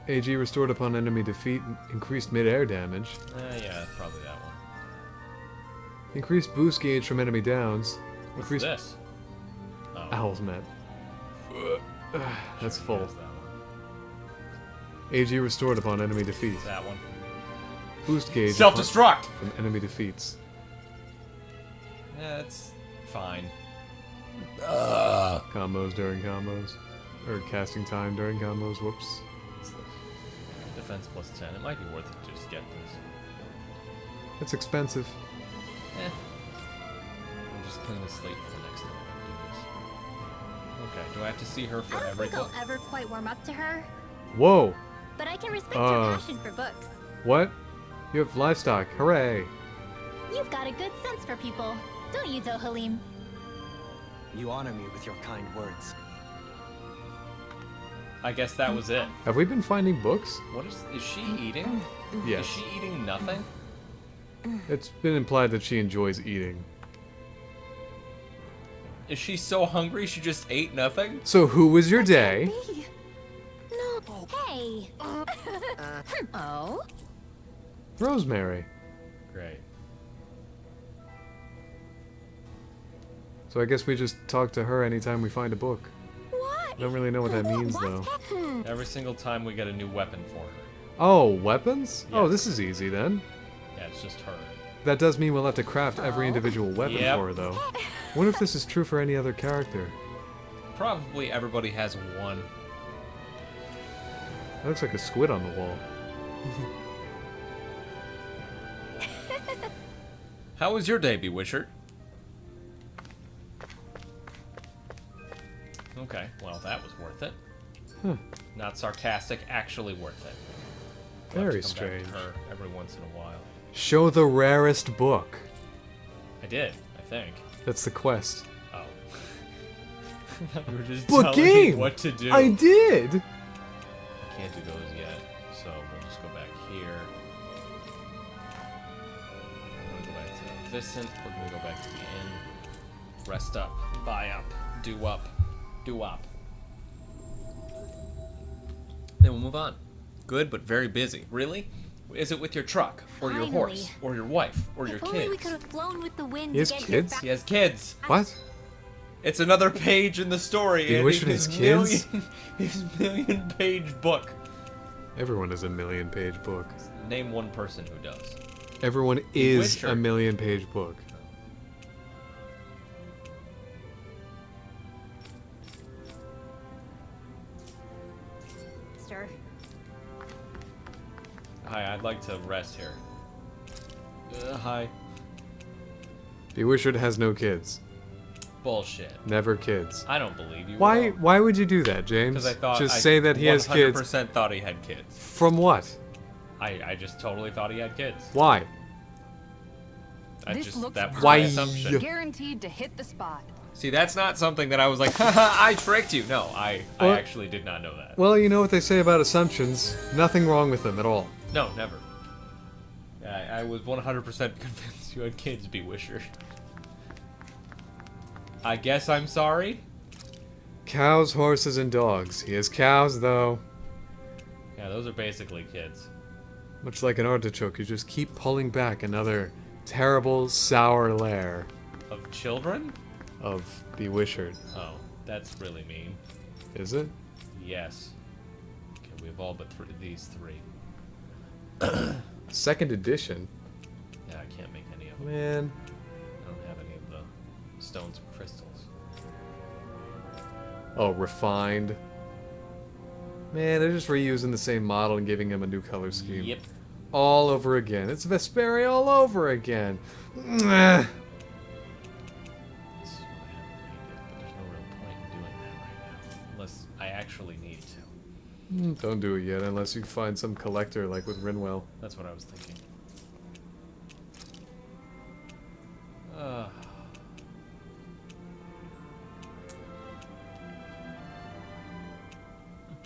AG restored upon enemy defeat. Increased mid-air damage. Yeah, probably that one. Increased boost gauge from enemy downs. What's Increased this? Oh, Owl's Met. That's full. there's that one. AG restored upon enemy defeat. That one. Boost gauge Self-destruct! from enemy defeats. Yeah, that's fine. Combos during combos. Or casting time during combos. Whoops. What's this? Defense plus 10. It might be worth it to just get this. It's expensive. I'll just clean the slate for the next time I do this. Okay, do I have to see her for I don't every think I'll book? ever quite warm up to her, Whoa! but I can respect your Uh. passion for books. What? You have livestock. Hooray! You've got a good sense for people, don't you, Dohalim? You honor me with your kind words. I guess that was it. Have we been finding books? What is she eating? Yes. Is she eating nothing? It's been implied that she enjoys eating. Is she so hungry she just ate nothing? So who was your day? No. Hey. Oh. Rosemary. Great. So I guess we just talk to her anytime we find a book. What? Don't really know what that means though. Every single time we get a new weapon for her. Oh, weapons? Oh, Yes. this is easy then. Yeah, it's just her. That does mean we'll have to craft every individual weapon Yep. for her though. Wonder if this is true for any other character. Probably everybody has one. That looks like a squid on the wall. How was your day, Bewitcher? Okay, well that was worth it. Huh. Not sarcastic, actually worth it. We'll have Very to come back to strange. her every once in a while. Show the rarest book. I did, I think. That's the quest. Oh. You were just Book telling me game! what to do. I did! I can't do those yet, so we'll just go back here. We're gonna go back to Vicent. We're gonna go back to the inn. Rest up, buy up, do up, do up. Then we'll move on. Good, but very busy. Really? Is it with your truck, or your horse, Finally. or your wife, or your If only we kids? could have flown with the wind He has to get kids? here He has kids. What? It's another page in the story. Do you Andy. wish it has kids? His million-page book. Everyone is a million-page book. Name one person who does. Everyone is Witcher. a million-page book. Sir. Hi, I'd like to rest here. Hi. Bewitched has no kids. Bullshit. Never kids. I don't believe you. Why would you do that, James? Because I thought just say that he has kids. 100% thought he had kids. From what? I just totally thought he had kids. Why? This looks that was Why? my assumption. Guaranteed to hit the spot. See, that's not something that I was like, haha, I tricked you. No, I Well- actually did not know that. Well, you know what they say about assumptions. Nothing wrong with them at all. No, never. I was 100% convinced you had kids, Bewisher. I guess I'm sorry? Cows, horses, and dogs. He has cows, though. Yeah, those are basically kids. Much like an artichoke, you just keep pulling back another terrible, sour layer Of children? of Bewitched. Oh, that's really mean. Is it? Yes. Okay, we have all but these three. Second edition? Yeah, I can't make any of them. Man. I don't have any of the stones or crystals. Oh, refined. Man, they're just reusing the same model and giving him a new color scheme. Yep. All over again. It's Vesperi all over again. Mwah. This is what I haven't made yet, but there's no real point in doing that right now. Unless I actually need to. Don't do it yet unless you find some collector like with Rinwell. That's what I was thinking.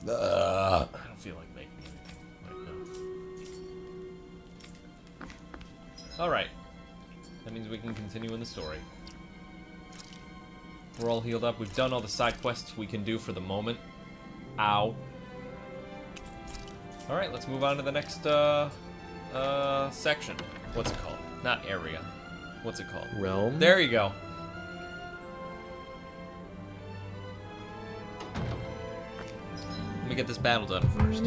I don't feel like making anything right now. Alright. That means we can continue in the story. We're all healed up. We've done all the side quests we can do for the moment. Ow. Alright, let's move on to the next section. What's it called? Not area. What's it called? Realm? There you go. Let me get this battle done first.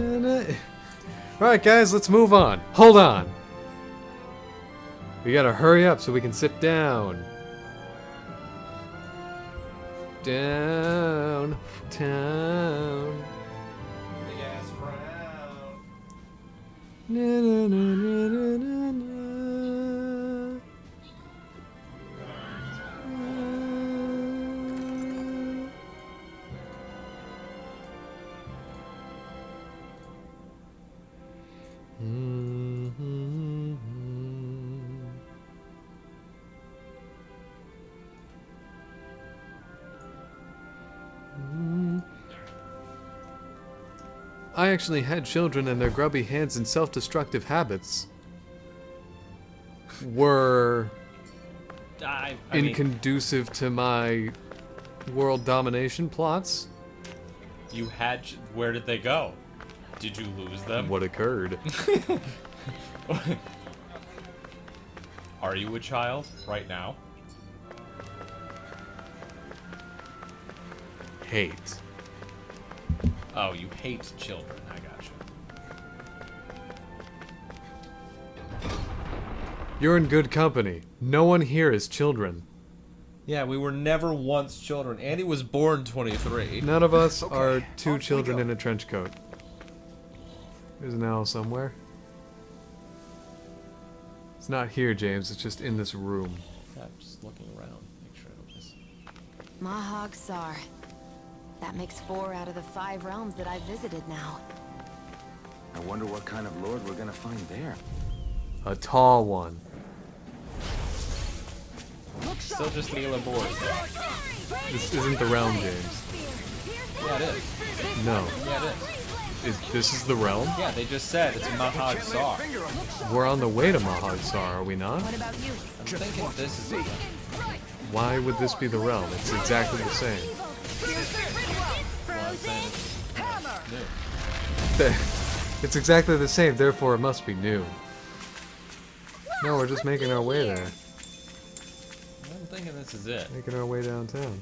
Alright, guys, let's move on. Hold on. We gotta hurry up so we can sit down. Down. Town. Na, na, na, na, na, na, na. I actually had children, and their grubby hands and self-destructive habits were I mean, inconducive to my world domination plots. You had. Where did they go? Did you lose them? What occurred? Are you a child right now? Hate. Oh, you hate children. I got you. You're in good company. No one here is children. Yeah, we were never once children. Andy was born 23. None of us Okay, are off two we children go. in a trench coat. There's an owl somewhere. It's not here, James. It's just in this room. I'm just looking around. Make sure I don't miss. Mahog Sar. That makes 4 out of the 5 realms that I've visited now. I wonder what kind of lord we're gonna find there. A tall one. Still just Neela board. This isn't the realm, James. Yeah, it is. No. Yeah, it This is the realm? is. Yeah, they just said it's Mahog Sar. We're on the way to Mahog Sar, are we not? What about you? I'm thinking this is it. Why would this be the realm? It's exactly the same. Well, I'm saying it's new. It's exactly the same, therefore it must be new. No, we're just making our way there. I'm thinking this is it. Making our way downtown.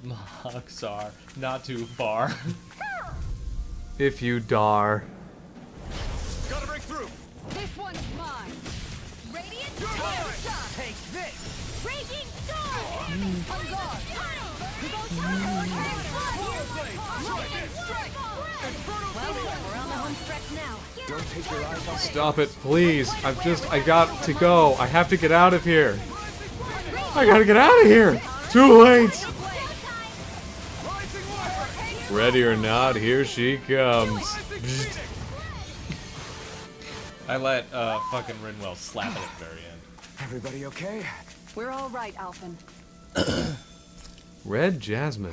Mahog Sar. Not too far. If you dar. Gotta break through. This one's mine. Radiant Take this! Raging Storm! On guard. Well, we're on the home stretch now. Don't take your eyes off. Stop it, please. I got to go. I have to get out of here. I gotta get out of here. Too late. Ready or not, here she comes. I let fucking Rinwell slap it at the very end. Everybody okay? We're all right, Alphen. Red jasmine.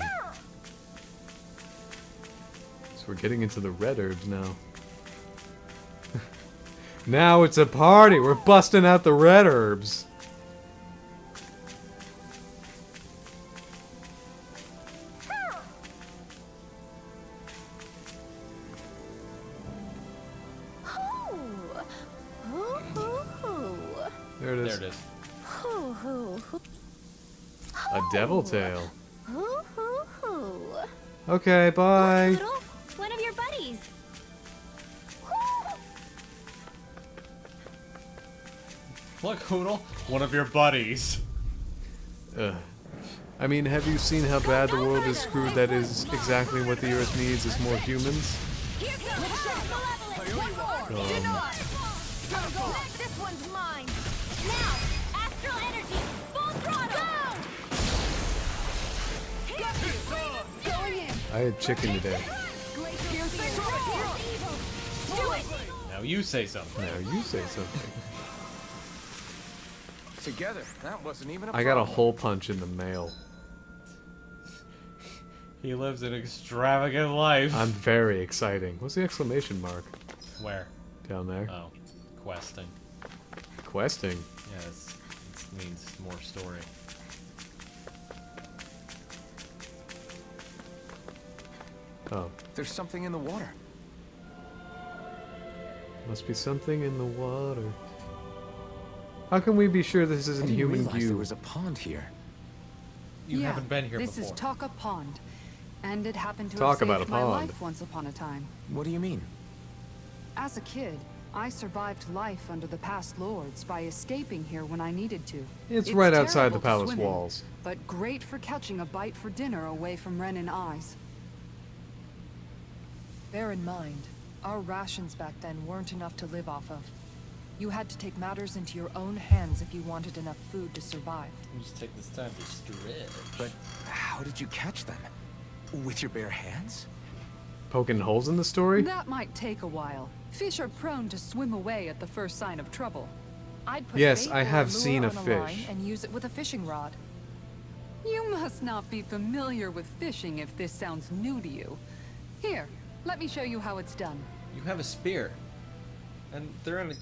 So we're getting into the red herbs now. Now it's a party. We're busting out the red herbs. There it There is. it is. A devil tail. Okay, bye. One of your buddies. Look, Hoodle, one of your buddies. Ugh. I mean, have you seen how bad the world is screwed? That is exactly what the Earth needs, is more humans. Here comes One more. This one's mine. Now, astral energy, full throttle. Going in. I had chicken today. Do it. Now you say something. Now you say something. Together. That wasn't even a I got a problem. hole punch in the mail. He lives an extravagant life. I'm very exciting. What's the exclamation mark Where? down there? Oh, questing. Questing. Yeah, it means more story. Oh, There's something in the water. must be something in the water. How can we be sure this I isn't didn't human realize there goo? was a pond here. You Yeah, haven't been here this before. is Taka Pond. And it happened to Talk have about saved a my pond. life once upon a time. What do you mean? As a kid, I survived life under the past lords by escaping here when I needed to. It's right outside the terrible to palace swim in, walls. but great for catching a bite for dinner away from Ren and eyes. Bear in mind, our rations back then weren't enough to live off of. You had to take matters into your own hands if you wanted enough food to survive. Just take this time to stretch. But how did you catch them? With your bare hands? Poking holes in the story? That might take a while. Fish are prone to swim away at the first sign of trouble. I'd put Yes, bait I or have lure seen a on line fish. and use it with a fishing rod. You must not be familiar with fishing if this sounds new to you. Here, let me show you how it's done. You have a spear, and they're in a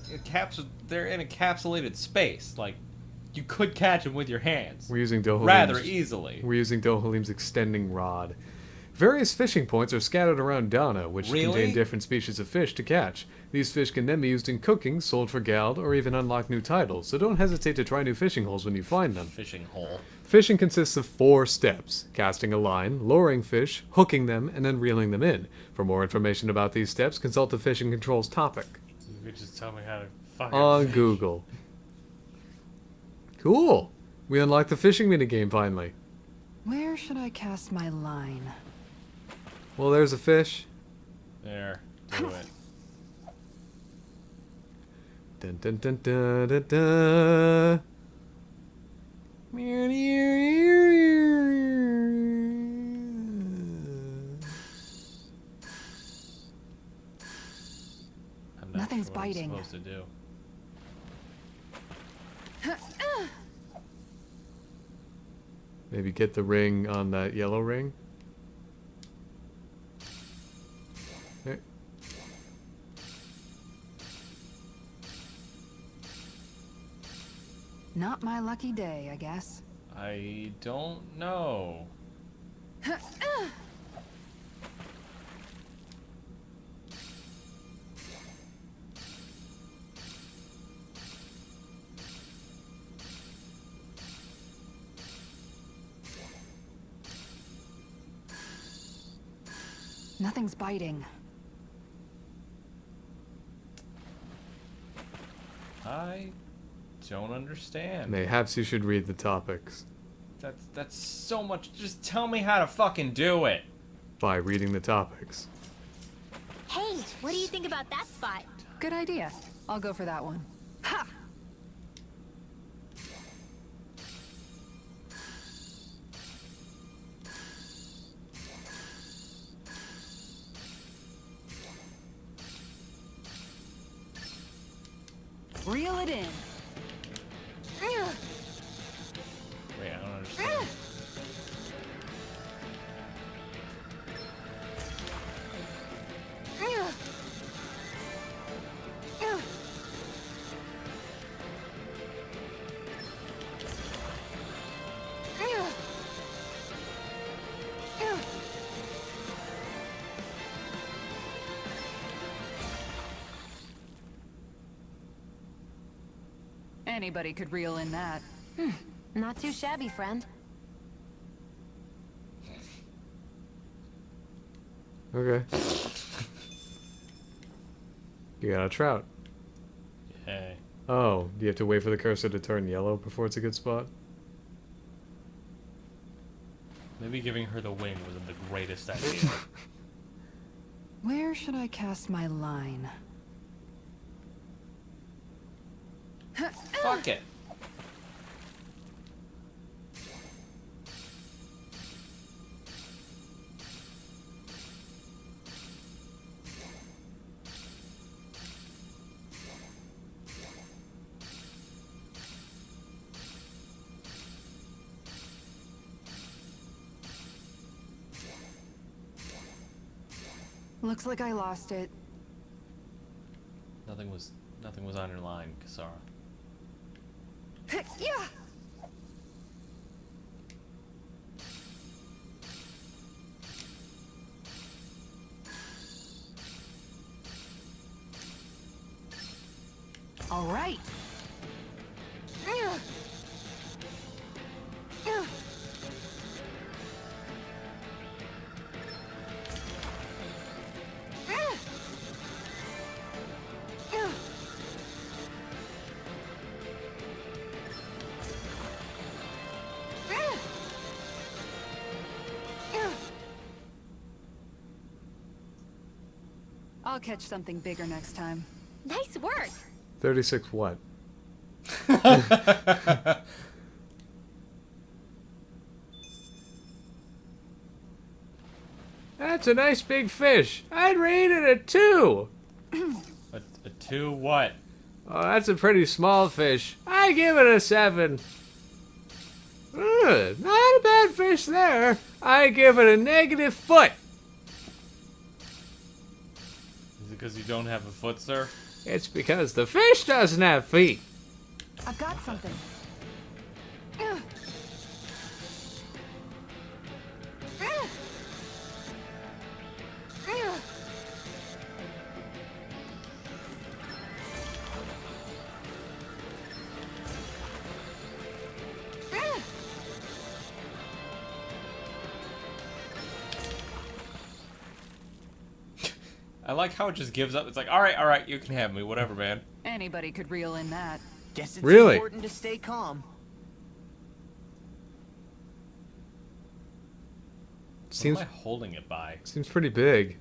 they're in encapsulated space. Like, you could catch them with your hands. We're using Dohalim's, rather easily. We're using Dohalim's extending rod. Various fishing points are scattered around Dana, which contain different species of fish to catch. These fish can then be used in cooking, sold for gald, or even unlock new titles, so don't hesitate to try new fishing holes when you find them. Fishing hole. Fishing consists of 4 steps: casting a line, luring fish, hooking them, and then reeling them in. For more information about these steps, consult the Fishing Controls topic. You could just tell me how to fucking on fish. Google. Cool! We unlocked the fishing minigame finally. Where should I cast my line? Well, there's a fish. There. Do it. Dun dun dun dun dun dun. I'm not Nothing's sure biting. What I'm supposed to do. Maybe get the ring on that yellow ring. Okay. Not my lucky day, I guess. I don't know. Nothing's biting. I don't understand. Mayhaps you should read the topics That's so much. Just tell me how to fucking do it. by reading the topics. Hey, what do you think about that spot? Good idea. I'll go for that one. Ha! Reel it in. Wait, I don't understand. Anybody could reel in that. Not too shabby, friend. Okay. You got a trout. Yay. Oh, do you have to wait for the cursor to turn yellow before it's a good spot? Maybe giving her the wing wasn't the greatest idea. Where should I cast my line? Fuck it. Looks like I lost it. Nothing was on your line, Kasara. Yeah. All right. I'll catch something bigger next time. Nice work. 36 what? That's a nice big fish. I'd rate it a 2. A 2 what? Oh, that's a pretty small fish. I give it a 7. Not a bad fish there. I give it a negative foot. Is it because you don't have a foot, sir? It's because the fish doesn't have feet. I've got something. I like how it just gives up. It's like, all right, you can have me, whatever, man. Anybody could reel in that. Guess it's Really? important to stay calm. What am I holding it by? Seems pretty big.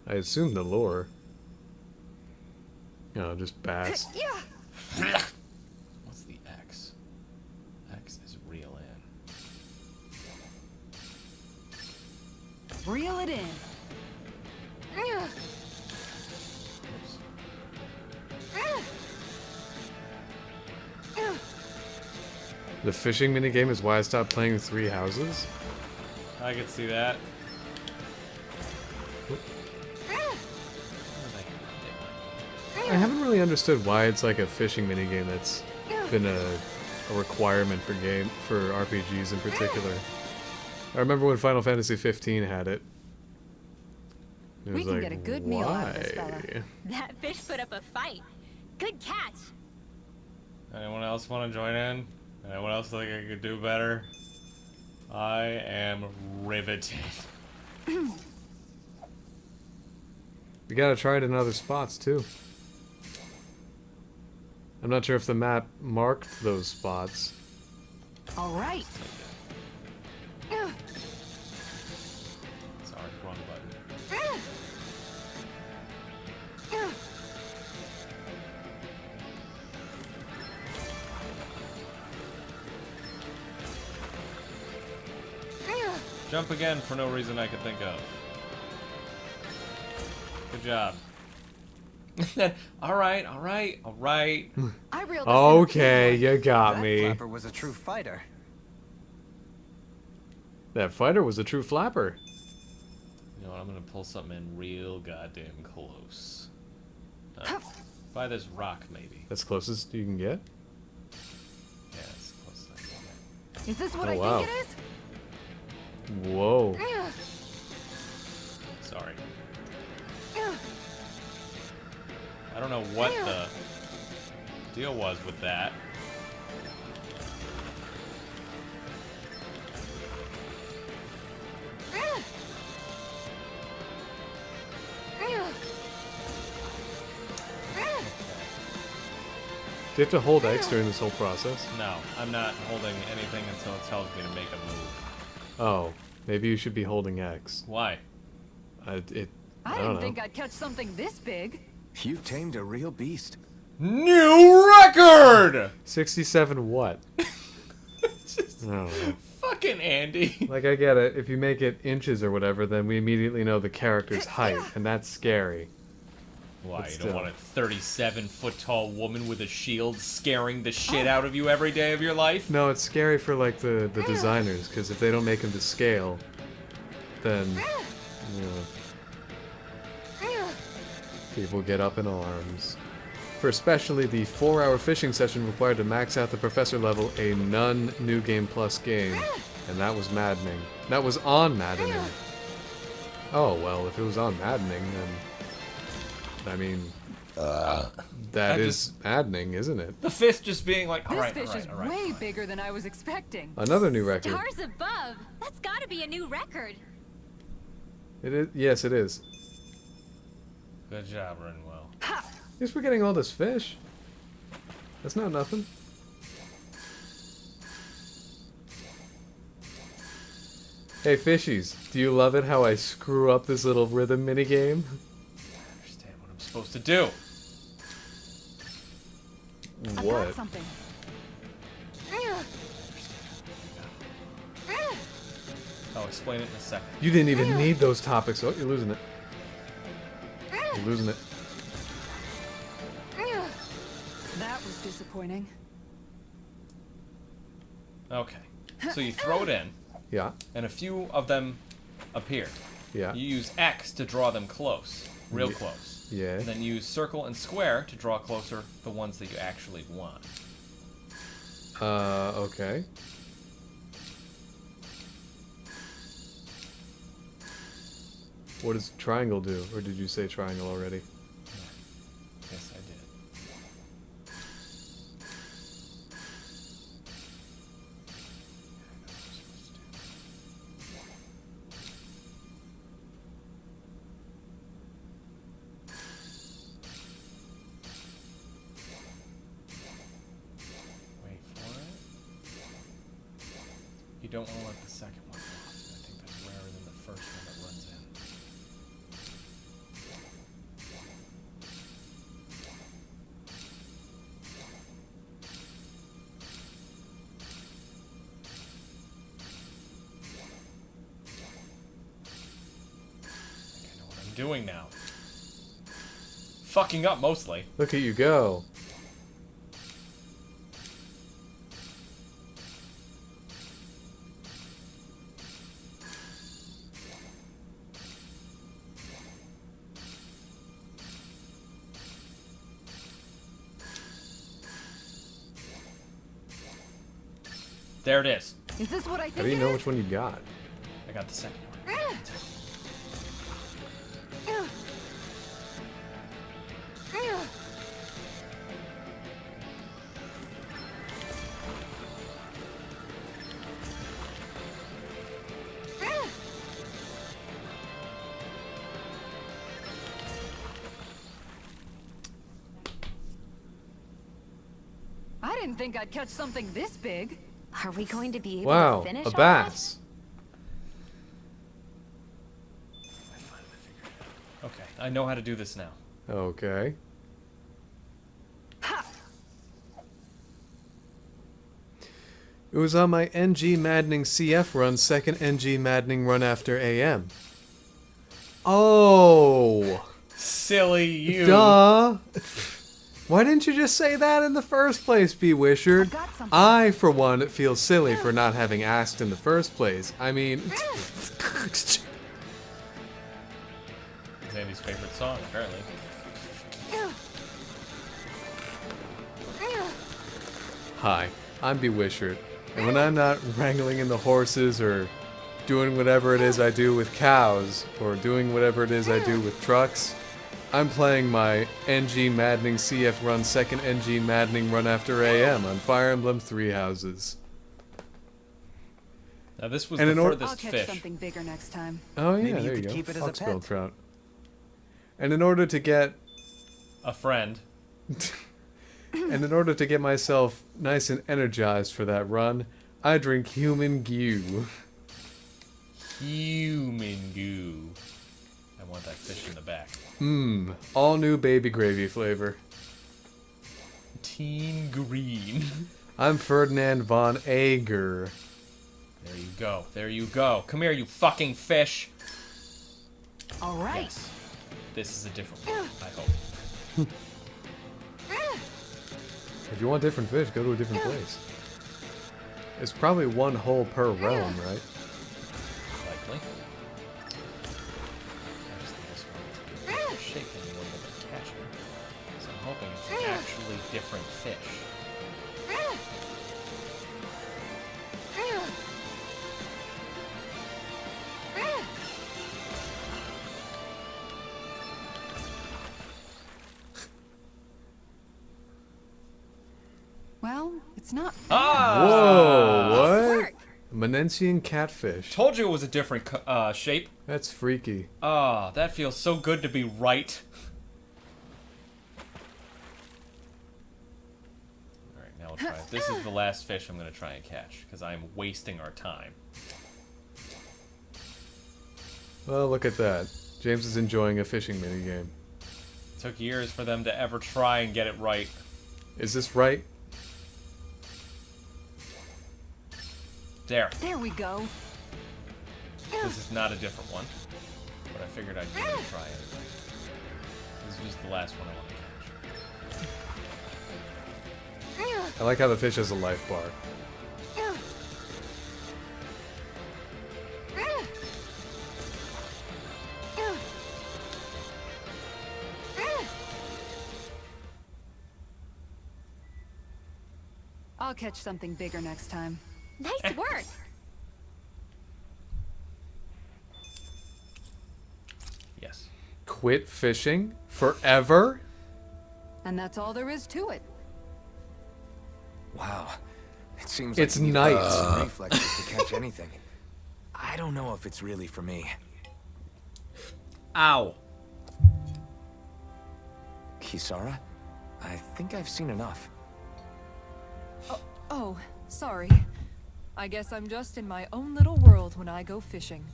I assume the lore. No, just bass. What's the X? X is reel in. Reel it in. Oops. The fishing minigame is why I stopped playing Three Houses? I could see that. I haven't really understood why it's like a fishing minigame that's been a requirement for RPGs in particular. I remember when Final Fantasy 15 had it. It We was can like, get a good meal out of this why? fella. That fish put up a fight. Good catch. Anyone else want to join in? Anyone else think I could do better? I am riveted. We gotta try it in other spots too. I'm not sure if the map marked those spots. All right. Sorry, wrong button. Jump again for no reason I could think of. Good job. Alright. I reeled this in a Okay, few you got That me. flapper was a true fighter. That fighter was a true flapper. You know what, I'm gonna pull something in real goddamn close. By this rock, maybe. That's closest you can get? Yeah, it's close as I can get. Is this what Oh, I wow. think it is? Whoa. Sorry. I don't know what the deal was with that. Do you have to hold X during this whole process? No, I'm not holding anything until it tells me to make a move. Oh, maybe you should be holding X. Why? I I don't didn't know. think I'd catch something this big. You've tamed a real beast. New record! 67 what? I don't know. Fucking Andy. Like, I get it. If you make it inches or whatever, then we immediately know the character's height, and that's scary. Why, But you don't still. want a 37-foot tall woman with a shield scaring the shit out of you every day of your life? No, it's scary for, like, the designers, because if they don't make them to scale, then, you know, people get up in arms. For especially the 4-hour fishing session required to max out the professor level, a non-New Game Plus game. And that was maddening. That was on maddening. Oh, well, if it was on maddening, then... I mean... that is maddening, isn't it? The fifth just being like, This alright, fish alright, is alright. way bigger than I was expecting. Another new record. Stars above. That's gotta be a new record. It is. Yes, it is. Good job, Renwell. Yes, we're getting all this fish. That's not nothing. Hey, fishies, do you love it how I screw up this little rhythm minigame? I understand what I'm supposed to do. I've got What? something. I'll explain it in a second. You didn't even need those topics. Oh, you're losing it. You're losing it. That was disappointing. Okay. So you throw it in, Yeah, and a few of them appear. yeah, You use X to draw them close, real Yeah. close. yeah. And then use circle and square to draw closer the ones that you actually want. Okay. What does triangle do? Or did you say triangle already? Yes, I did. don't want to let the second one off. I think that's rarer than the first one that runs in. I think I know what I'm doing now. Fucking up mostly. Look at you go. There it is. Is this what I think How do you it know is? which one you got? I got the second one. I didn't think I'd catch something this big. Are we going to be able Wow, to finish a all bass. I finally figured it out. Okay, I know how to do this now. Okay. It was on my NG Maddening CF run, second NG Maddening run after AM. Oh! Silly you. Duh! Why didn't you just say that in the first place, B. Wishard? I, for one, feel silly for not having asked in the first place. I mean... It's Andy's favorite song, apparently. Hi, I'm B. Wishard, and when I'm not wrangling in the horses or doing whatever it is I do with cows, or doing whatever it is I do with trucks, I'm playing my NG Maddening CF run, second NG Maddening run after AM on Fire Emblem Three Houses. Now this was And the in order- I'll furthest catch fish. something bigger next time. Oh yeah, Maybe you there you could go. keep it as a Foxbill pet. trout. And in order to get A friend. And in order to get myself nice and energized for that run, I drink human goo. Human goo. I want that fish in the back. Mmm, all new baby gravy flavor. Teen green. I'm Ferdinand von Ager. There you go. There you go. Come here, you fucking fish. All right. Yes. This is a different one, I hope. If you want different fish, go to a different place. It's probably one hole per realm, right? Likely. I just need this one to be a different shape than the one that I'm catching. So I'm hoping it's an actually different fish. Well, it's not. Ah! Whoa, what? Menencian catfish. Told you it was a different shape. That's freaky. Ah, that feels so good to be right. Alright, now we'll try it. This is the last fish I'm going to try and catch, because I'm wasting our time. Well, look at that. James is enjoying a fishing minigame. It took years for them to ever try and get it right. Is this right? There. There we go. This is not a different one, but I figured I'd give it a try anyway. This was the last one I want to catch. I like how the fish has a life bar. I'll catch something bigger next time. Nice work. Yes. Quit fishing? Forever? And that's all there is to it. Wow. It seems It's like you need night. some reflexes to catch anything. I don't know if it's really for me. Ow. Kisara? I think I've seen enough. Oh, sorry. I guess I'm just in my own little world when I go fishing.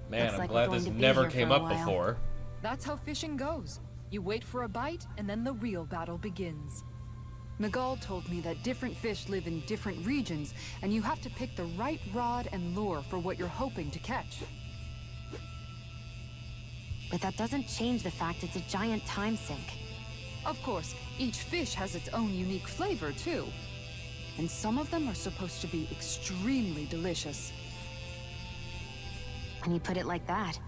Man, Looks I'm like glad we're this going to be never here came for a up while. before. That's how fishing goes. You wait for a bite, and then the real battle begins. Miguel told me that different fish live in different regions, and you have to pick the right rod and lure for what you're hoping to catch. But that doesn't change the fact it's a giant time sink. Of course, each fish has its own unique flavor, too. And some of them are supposed to be extremely delicious. When you put it like that,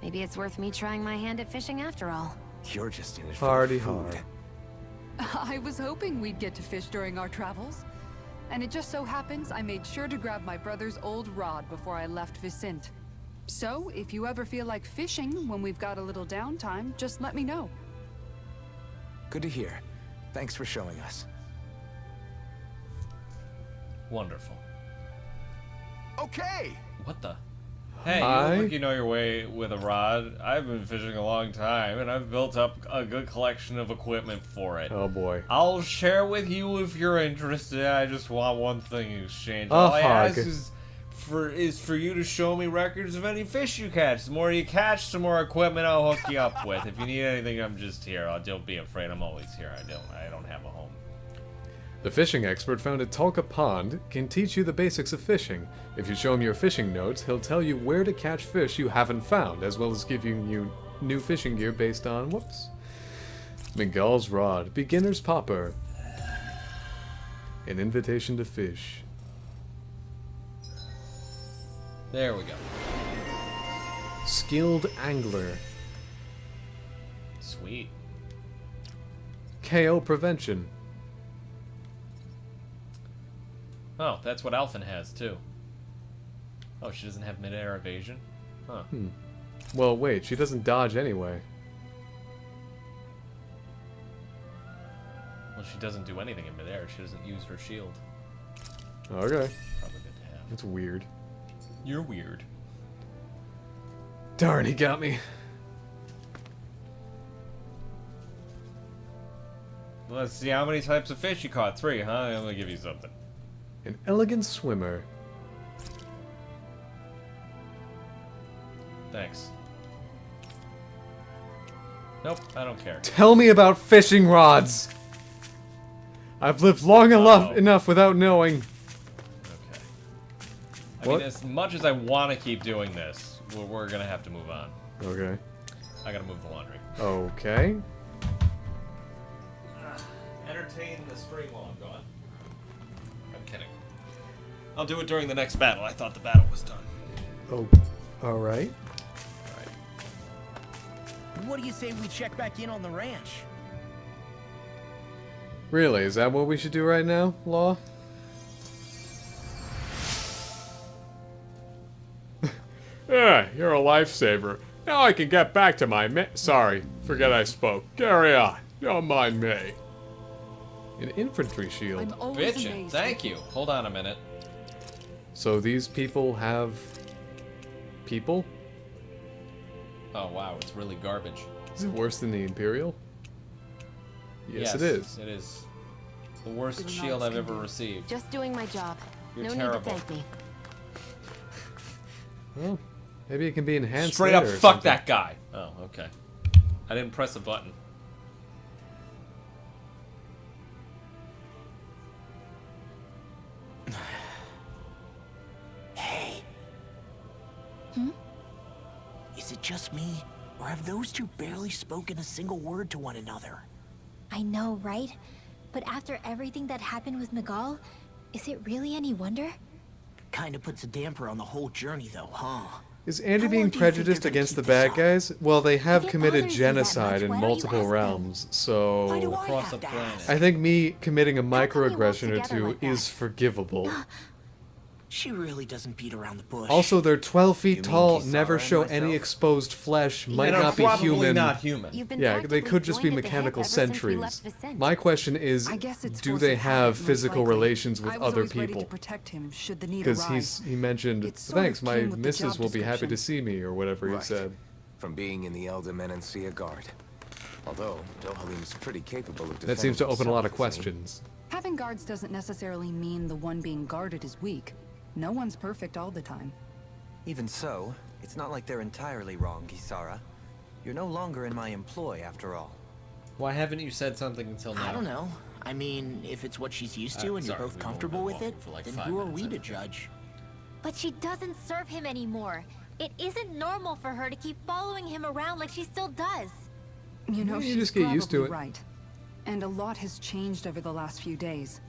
maybe it's worth me trying my hand at fishing after all. You're just in it for Party the food. hard. I was hoping we'd get to fish during our travels. And it just so happens I made sure to grab my brother's old rod before I left Vicente. So, if you ever feel like fishing when we've got a little downtime, just let me know. Good to hear. Thanks for showing us. Wonderful. Okay! What the? Hey, Hi. you look like you know your way with a rod. I've been fishing a long time, and I've built up a good collection of equipment for it. Oh boy. I'll share with you if you're interested. I just want one thing in exchange. A All I hug. ask is for you to show me records of any fish you catch. The more you catch, the more equipment I'll hook you up with. If you need anything, I'm just here. Don't be afraid. I'm always here. I don't have a home. The fishing expert found at Talca Pond can teach you the basics of fishing. If you show him your fishing notes, he'll tell you where to catch fish you haven't found, as well as giving you new fishing gear based on, Miguel's Rod, Beginner's Popper. An invitation to fish. There we go. Skilled Angler. Sweet. KO Prevention. Oh, that's what Alphen has, too. Oh, she doesn't have mid-air evasion? Huh. Well, wait, she doesn't dodge anyway. Well, she doesn't do anything in mid-air. She doesn't use her shield. Okay. Probably good to have. That's weird. You're weird. Darn, he got me. Let's see how many types of fish you caught. 3, huh? I'm gonna give you something. An elegant swimmer. Thanks. Nope, I don't care. Tell me about fishing rods! I've lived long enough without knowing. Okay. I What? mean, as much as I want to keep doing this, we're gonna have to move on. Okay. I gotta move the laundry. Okay. Entertain the stream while I'm gone. I'm kidding. I'll do it during the next battle. I thought the battle was done. Oh, alright. What do you say we check back in on the ranch? Really, is that what we should do right now, Law? Yeah, you're a lifesaver. Now I can get back to my Sorry, forget I spoke. Carry on. Don't mind me. An infantry shield. I'm always Bitchin'. amazed. Thank you. Hold on a minute. So these people have... people? Oh, wow. It's really garbage. Is it worse than the Imperial? Yes, it is. It is. The worst Good shield I've enough, ever can do. received. Just doing my job. You're no terrible. need to thank me. Well, maybe it can be enhanced Straight up, later or fuck something. that guy. Oh, okay. I didn't press a button. Hey. Is it just me, or have those two barely spoken a single word to one another? I know, right? But after everything that happened with Miguel, is it really any wonder? Kinda puts a damper on the whole journey, though, huh? Is Andy How being long do you think prejudiced they're gonna against the keep this bad up? guys? Well, they have If it committed bothers you that genocide much, in why don't you multiple ask them? realms, Why do so... I Across have the to planet. ask? I think me committing a come you walk microaggression or together two like that? is forgivable. She really doesn't beat around the bush. Also, they're 12 feet mean tall, Kisara never and show myself? any exposed flesh, might And I'm not be probably human. not human. You've been Yeah, they practically could just be joined at the hip mechanical ever since we sentries. left Vicente. My question is, I guess it's do force they of have habit, most physical likely. relations with I was other always ready people? to protect him should the need Because arise. he mentioned, It sort of thanks, my came with the missus job will be happy to description. see me, or whatever he Right. said. From being in the Elder Menancia Guard. Although, Dohalim's pretty capable of defending That seems to open a lot of himself, isn't he? questions. Having guards doesn't necessarily mean the one being guarded is weak. No one's perfect all the time. Even so, it's not like they're entirely wrong, Gisara. You're no longer in my employ, after all. Why haven't you said something until now? I don't know. I mean, if it's what she's used to and sorry, you're both we've comfortable only with been it, walking for like then 5 who are minutes, we I to think. judge? But she doesn't serve him anymore. It isn't normal for her to keep following him around like she still does. You know, You she's just get used to probably it. right. And a lot has changed over the last few days.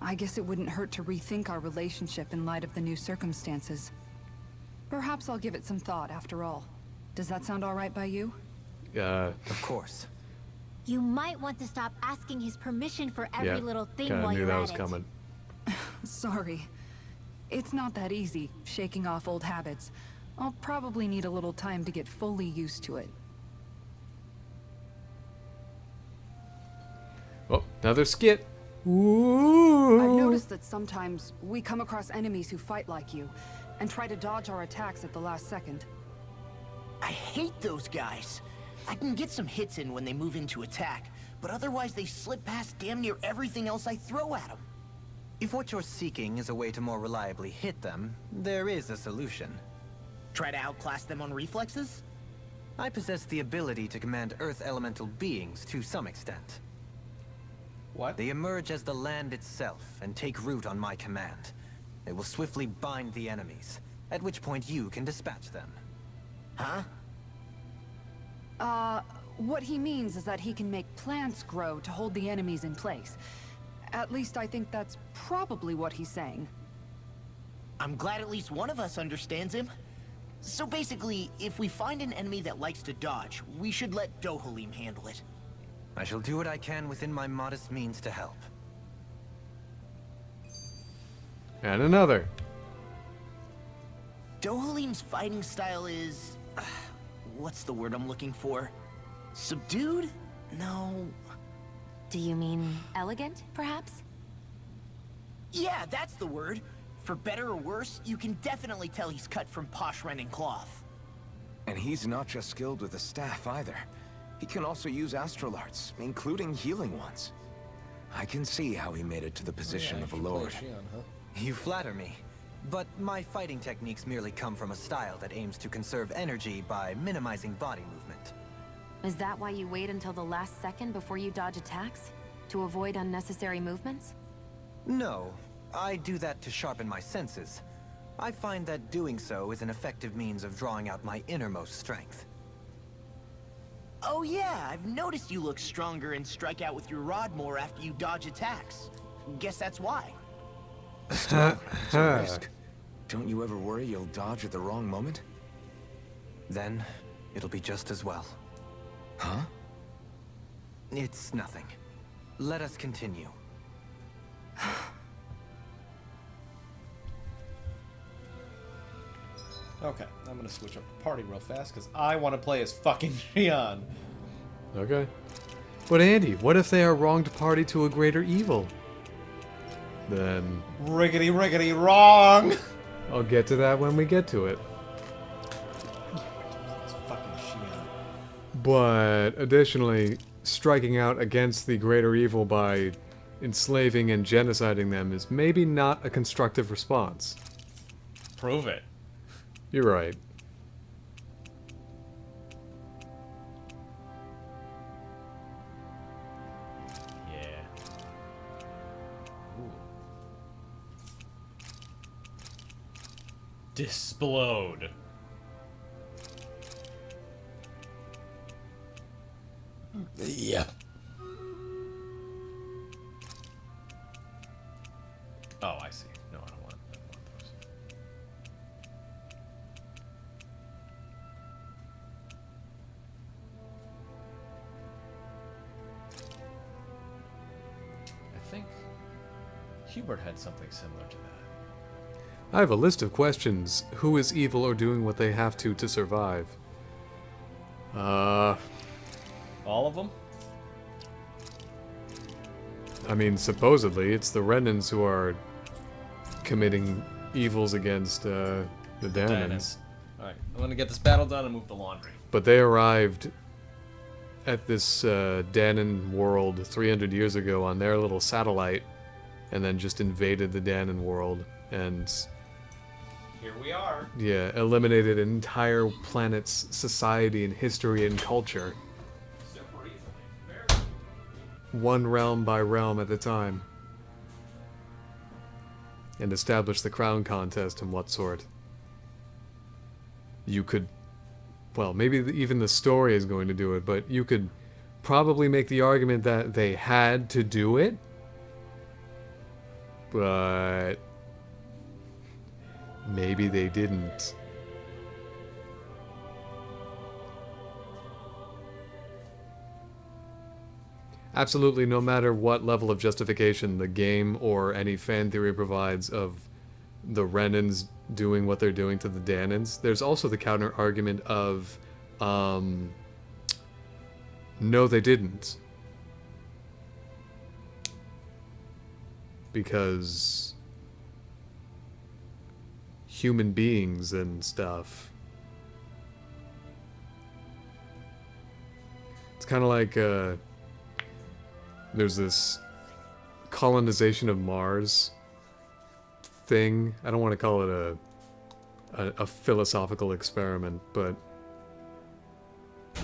I guess it wouldn't hurt to rethink our relationship in light of the new circumstances. Perhaps I'll give it some thought after all. Does that sound all right by you? Of course. You might want to stop asking his permission for every Yeah, little thing kinda while knew you're that at was it. coming. Sorry. It's not that easy, shaking off old habits. I'll probably need a little time to get fully used to it. Oh, another skit. Ooh. I've noticed that sometimes we come across enemies who fight like you, and try to dodge our attacks at the last second. I hate those guys. I can get some hits in when they move into attack, but otherwise they slip past damn near everything else I throw at them. If what you're seeking is a way to more reliably hit them, there is a solution. Try to outclass them on reflexes? I possess the ability to command Earth elemental beings to some extent. What? They emerge as the land itself and take root on my command. They will swiftly bind the enemies, at which point you can dispatch them. Huh? What he means is that he can make plants grow to hold the enemies in place. At least I think that's probably what he's saying. I'm glad at least one of us understands him. So basically, if we find an enemy that likes to dodge, we should let Dohalim handle it. I shall do what I can within my modest means to help. And another. Dohalim's fighting style is... what's the word I'm looking for? Subdued? No... Do you mean elegant, perhaps? Yeah, that's the word. For better or worse, you can definitely tell he's cut from posh Renin cloth. And he's not just skilled with the staff either. He can also use astral arts, including healing ones. I can see how he made it to the position of a lord. You flatter me. But my fighting techniques merely come from a style that aims to conserve energy by minimizing body movement. Is that why you wait until the last second before you dodge attacks? To avoid unnecessary movements? No, I do that to sharpen my senses. I find that doing so is an effective means of drawing out my innermost strength. Oh yeah, I've noticed you look stronger and strike out with your rod more after you dodge attacks. Guess that's why. Still, it's a risk. Don't you ever worry you'll dodge at the wrong moment? Then, it'll be just as well. Huh? It's nothing. Let us continue. Okay, I'm gonna switch up the party real fast because I want to play as fucking Xion. Okay. But Andy, what if they are wrong to party to a greater evil? Then Riggedy riggedy wrong! I'll get to that when we get to it. It's fucking Xion. But additionally, striking out against the greater evil by enslaving and genociding them is maybe not a constructive response. Prove it. You're right. Yeah. Ooh. Displode. Yeah. Oh, I see. No, I don't want those. I think Hubert had something similar to that. I have a list of questions. Who is evil or doing what they have to survive? All of them? I mean, supposedly, it's the Renans who are committing evils against the Danans. Alright, I'm gonna get this battle done and move the laundry. But they arrived at this Danon world 300 years ago on their little satellite, and then just invaded the Danon world, and here we are. Yeah, eliminated an entire planet's society and history and culture. Super easily. One realm by realm at a time. And established the crown contest and what sort. You could... Well, maybe even the story is going to do it, but you could probably make the argument that they had to do it. But... maybe they didn't. Absolutely, no matter what level of justification the game or any fan theory provides of the Renans doing what they're doing to the Danons, there's also the counter argument of, no, they didn't. Because human beings and stuff. It's kind of like, there's this colonization of Mars thing. I don't want to call it a philosophical experiment, but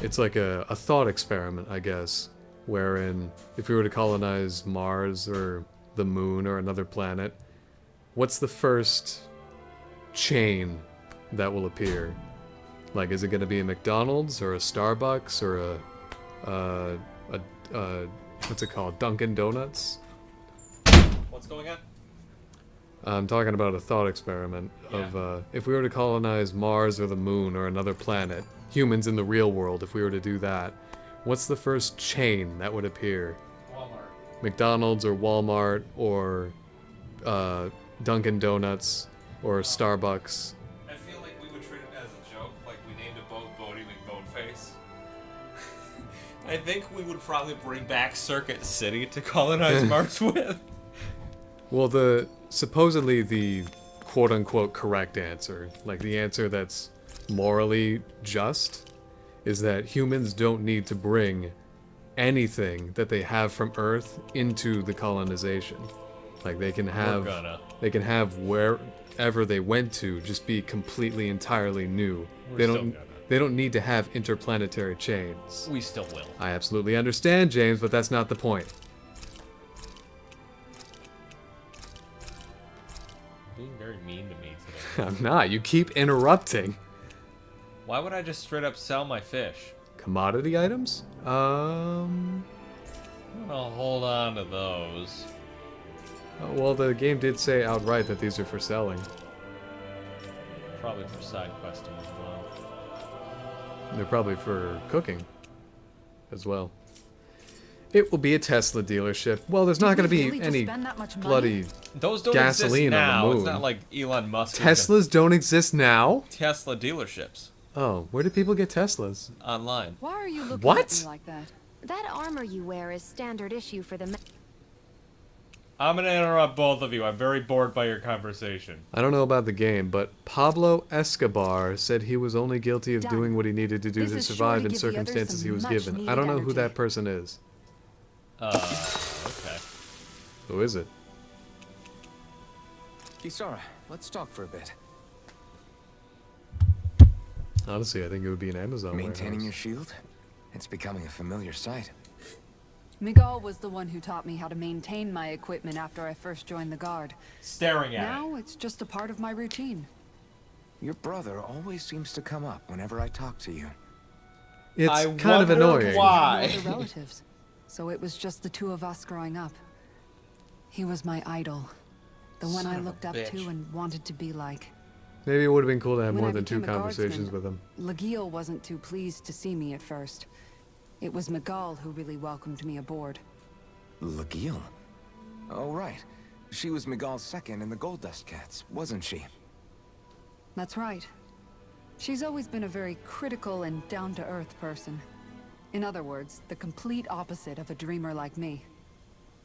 it's like a thought experiment, I guess, wherein if we were to colonize Mars or the moon or another planet, what's the first chain that will appear? Like, is it going to be a McDonald's or a Starbucks or a what's it called? Dunkin' Donuts? What's going on? I'm talking about a thought experiment of if we were to colonize Mars or the moon or another planet, humans in the real world, if we were to do that, what's the first chain that would appear? Walmart. McDonald's or Walmart or Dunkin' Donuts or Starbucks. I feel like we would treat it as a joke, like we named a boat Bodie McBoatface. I think we would probably bring back Circuit City to colonize Mars with. Well, supposedly the quote-unquote correct answer, like the answer that's morally just, is that humans don't need to bring anything that they have from Earth into the colonization. Like they can have wherever they went to just be completely entirely new. They don't need to have interplanetary chains. We still will. I absolutely understand, James, but that's not the point. Being very mean to me today. I'm not. You keep interrupting. Why would I just straight up sell my fish? Commodity items? I'm gonna hold on to those. Well, the game did say outright that these are for selling. Probably for side questing as well. They're probably for cooking as well. It will be a Tesla dealership. Well, there's not going to be any bloody Those don't gasoline exist now. on the moon. It's not like Elon Musk. Teslas don't exist now? Tesla dealerships. Oh, where do people get Teslas? Online. Why are you looking What? at me like that? That armor you wear is standard issue for the... I'm gonna interrupt both of you. I'm very bored by your conversation. I don't know about the game, but Pablo Escobar said he was only guilty of doing what he needed to do to survive in circumstances he was given. I don't know who that person is. Okay. Who is it? Kisara, let's talk for a bit. Honestly, I think it would be an Amazon Maintaining your warehouse. shield? It's becoming a familiar sight. Miguel was the one who taught me how to maintain my equipment after I first joined the Guard. Staring at Now it's just a part of my routine. Your brother always seems to come up whenever I talk to you. It's I kind of wondered annoying. why. We were relatives, so it was just the two of us growing up. He was my idol, the one I looked up to and wanted to be like. Maybe it would have been cool to have When more I than two became a conversations guardsman, with him. Lagiel wasn't too pleased to see me at first. It was Miguel who really welcomed me aboard. Lagiel? Oh, right. She was Miguel's second in the Gold Dust Cats, wasn't she? That's right. She's always been a very critical and down-to-earth person. In other words, the complete opposite of a dreamer like me.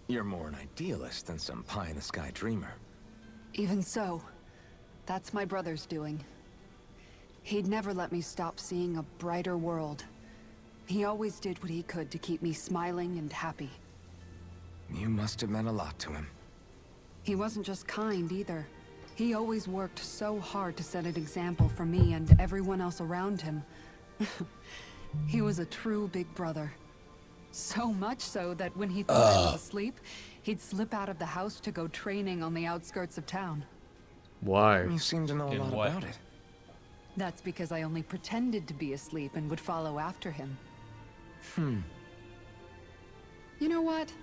You're more an idealist than some pie-in-the-sky dreamer. Even so, that's my brother's doing. He'd never let me stop seeing a brighter world. He always did what he could to keep me smiling and happy. You must have meant a lot to him. He wasn't just kind either. He always worked so hard to set an example for me and everyone else around him. He was a true big brother. So much so that when he thought I was asleep, he'd slip out of the house to go training on the outskirts of town. Why? You seem to know a lot about it. That's because I only pretended to be asleep and would follow after him. You know what?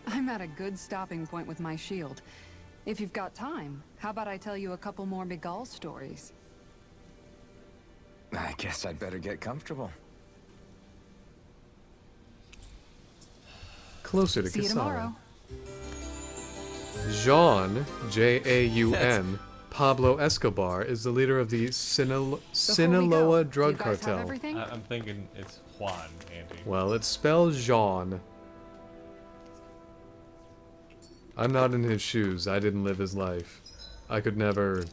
I'm at a good stopping point with my shield. If you've got time, how about I tell you a couple more Miguel stories? I guess I'd better get comfortable. Closer to See you tomorrow. Jaun, Jaun, Pablo Escobar is the leader of the Sinaloa drug cartel. I'm thinking it's Juan, Andy. Well, it's spelled Jaun. I'm not in his shoes. I didn't live his life. I could never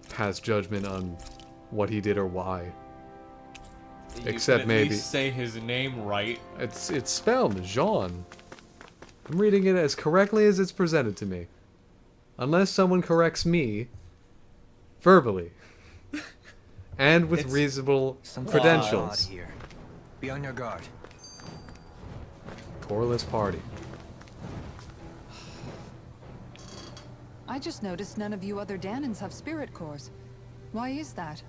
pass judgment on what he did or why. Except maybe at least say his name right. It's spelled Jaun. I'm reading it as correctly as it's presented to me. Unless someone corrects me verbally and with reasonable credentials. Here. Be on your guard. Coreless party. I just noticed none of you other Danans have spirit cores. Why is that?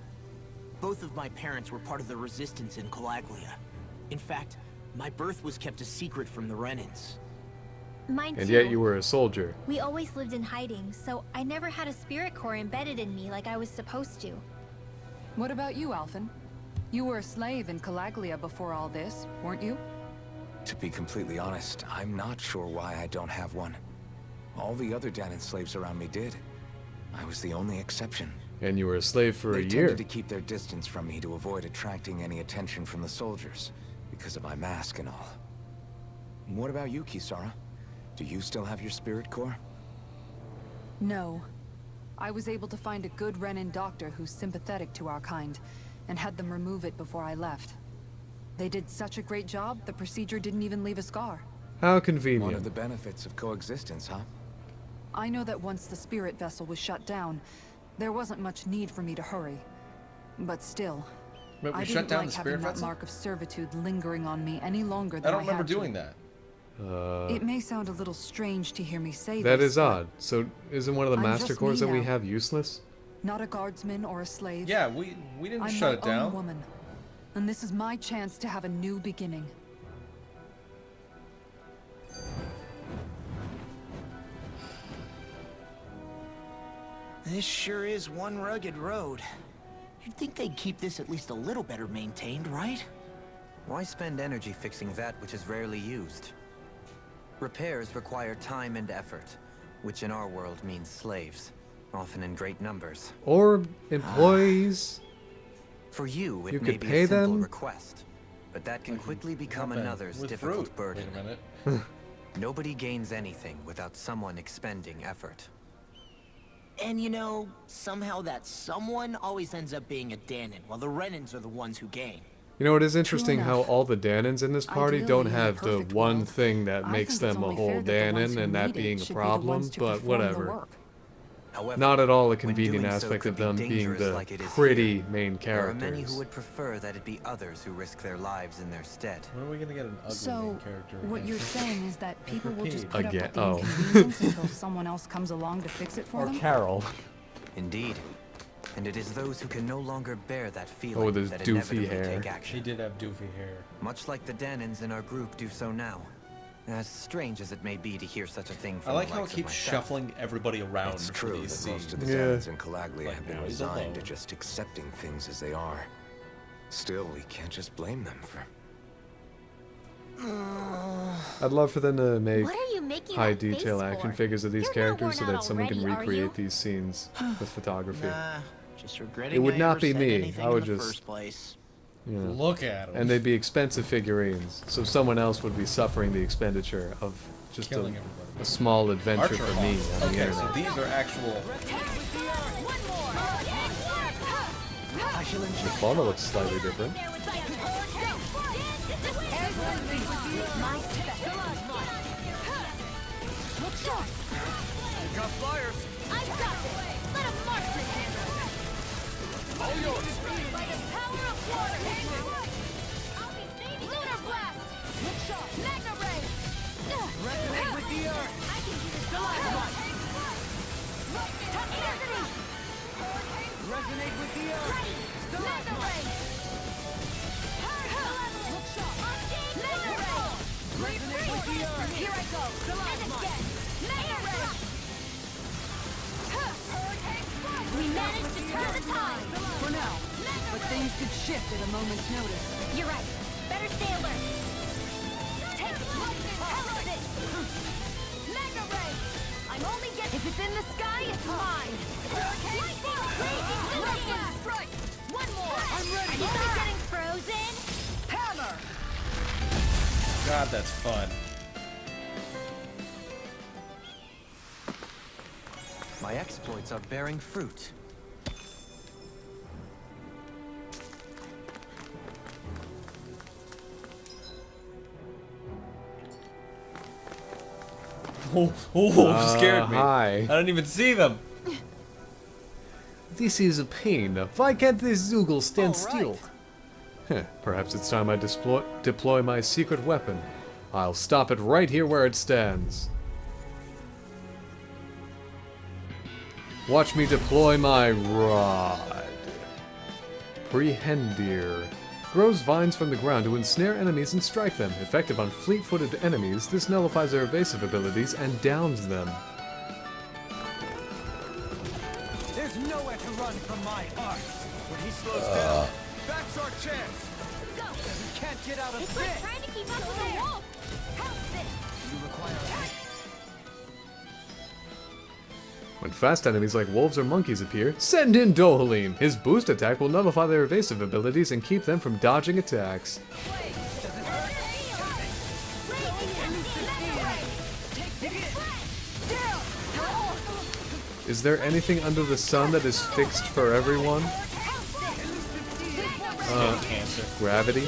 Both of my parents were part of the resistance in Calaglia. In fact, my birth was kept a secret from the Renans. Mine And too. yet you were a soldier. We always lived in hiding, so I never had a spirit core embedded in me like I was supposed to. What about you, Alphen? You were a slave in Calaglia before all this, weren't you? To be completely honest, I'm not sure why I don't have one. All the other Danan slaves around me did. I was the only exception. And you were a slave for a They year. tended to keep their distance from me to avoid attracting any attention from the soldiers, because of my mask and all. What about you, Kisara? Do you still have your spirit core? No. I was able to find a good Renan doctor who's sympathetic to our kind, and had them remove it before I left. They did such a great job, the procedure didn't even leave a scar. How convenient. One of the benefits of coexistence, huh? I know that once the spirit vessel was shut down, there wasn't much need for me to hurry. But still, Wait, we I shut didn't down like the spirit having that vessel? mark of servitude lingering on me any longer than I don't remember had to. doing that. It may sound a little strange to hear me say That this, is odd. So isn't one of the I'm master just cores me that we now. have useless? not a guardsman or a slave. Yeah, we didn't I'm shut it my own down. woman, and this is my chance to have a new beginning. This sure is one rugged road. You'd think they'd keep this at least a little better maintained, right? Why spend energy fixing that which is rarely used? Repairs require time and effort, which in our world means slaves, often in great numbers. Or employees. For you, it You may could be pay a simple them? request, but that can quickly become another's With difficult fruit. burden. Wait a minute. Nobody gains anything without someone expending effort. And you know, somehow that someone always ends up being a Danon, while the Renans are the ones who gain. You know, it is interesting how enough. all the Danons in this party don't Ideally, in a have the perfect one world, thing that I makes think it's them a only whole fair that the ones Danon, who and that need it being a should be the problem, ones to but perform the whatever. work. However, Not at all a when convenient doing so aspect could of be them being dangerous the like it is pretty here, main there are many characters. who would prefer that it be others who risk their lives in their stead. When are we gonna get an ugly So, main character? what again? you're saying is that people will just put Again- up with the oh. inconvenience until someone else comes along to fix it for Or them? Carol. Indeed. And it is those who can no longer bear that feeling Oh, with his that doofy inevitably hair. take He action. did have doofy hair. Much like the Danons in our group do so now. As strange as it may be to hear such a thing I from like the how it likes of keeps myself. shuffling everybody around It's for true these that most scenes. of the Yeah. Danons in Calaglia Like have been now he's resigned alone. to just accepting things as they are. Still, we can't just blame them for... I'd love for them to make What are you making high that face detail action for? figures of these You're not characters so worn that out someone can already, are recreate you? these scenes with photography. Nah, just regretting It would I not ever be said me. anything I would in the just- first place. You know. Look at him. And they'd be expensive figurines, so someone else would be suffering the expenditure of just a, Killing everybody. a small adventure Archer for me Hawk. on the Okay, so internet. these are actual. The fauna looks slightly different. My special. Look sharp. Got flyers. I've got this. Let a marksman handle it. All yours. By the power of water. I'll be saving Lunar blast. Look sharp. Magna ray. Resonate with the earth. I can do this. Toxicity. Resonate with the earth. Ready. Magna ray. Look sharp. Magna ray. Resonate with the earth. Here I go. And again. Magna ray. We managed to turn the tide. For now. But things could shift at a moment's notice. You're right. Better stay alert. Take lightning. Hell it. Magna ray. I'm only getting. If it's in the sky, it's mine. Lightning. Raging. Strike. One more. I'm ready. Are you only getting frozen? Hammer. God, that's fun. My exploits are bearing fruit. Scared me. Hi. I didn't even see them. This is a pain. Why can't this Zoogle stand still? Perhaps it's time I deploy my secret weapon. I'll stop it right here where it stands. Watch me deploy my rod. Prehendir. Grows vines from the ground to ensnare enemies and strike them. Effective on fleet-footed enemies, this nullifies their evasive abilities and downs them. There's nowhere to run from my art. When he slows down, that's our chance. We can't get out of It's this. like trying to keep up with a wolf. How's this? You require When fast enemies like wolves or monkeys appear, send in Dohalim! His boost attack will nullify their evasive abilities and keep them from dodging attacks. Is there anything under the sun that is fixed for everyone? Cancer. Gravity?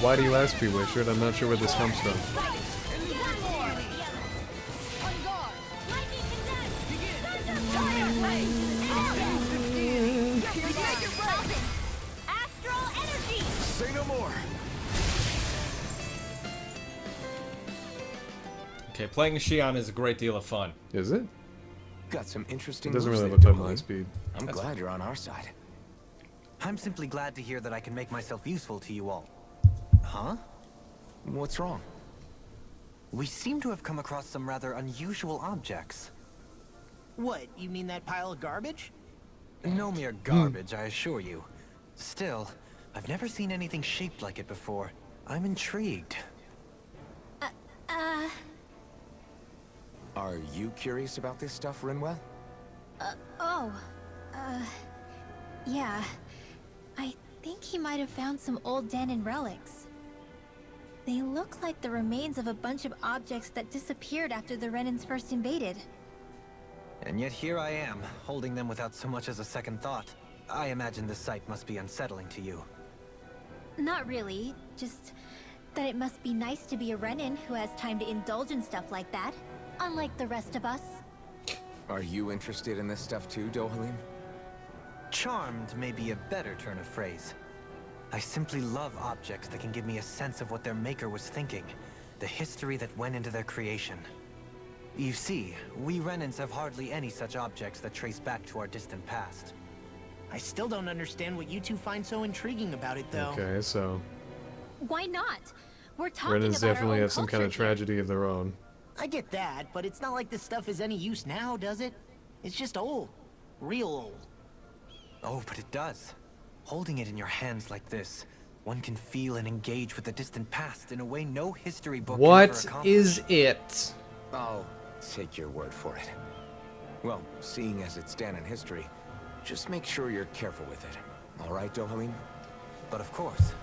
Why do you ask, Wishard? I'm not sure where this comes from. Astral energy. Say no more. Okay, playing Shion is a great deal of fun. Is it? Got some interesting It doesn't moves really there, have a top Dohalim. line speed. I'm glad you're on our side. I'm simply glad to hear that I can make myself useful to you all. Huh? What's wrong? We seem to have come across some rather unusual objects. What? You mean that pile of garbage? No mere garbage, I assure you. Still, I've never seen anything shaped like it before. I'm intrigued. Are you curious about this stuff, Rinwell? Yeah. I think he might have found some old Danon relics. They look like the remains of a bunch of objects that disappeared after the Renans first invaded. And yet here I am, holding them without so much as a second thought. I imagine this sight must be unsettling to you. Not really, just that it must be nice to be a Renan who has time to indulge in stuff like that, unlike the rest of us. Are you interested in this stuff too, Dohalim? Charmed may be a better turn of phrase. I simply love objects that can give me a sense of what their maker was thinking, the history that went into their creation. You see, we Renans have hardly any such objects that trace back to our distant past. I still don't understand what you two find so intriguing about it, though. Okay, so Why not? We're talking Renans about our definitely own have some kind of culture here. tragedy of their own. I get that, but it's not like this stuff is any use now, does it? It's just old. Real old. Oh, but it does. Holding it in your hands like this, one can feel and engage with the distant past in a way no history book can ever What accomplish. is it? I'll take your word for it. Well, seeing as it's Danon history, just make sure you're careful with it. All right, Dohalim? But of course.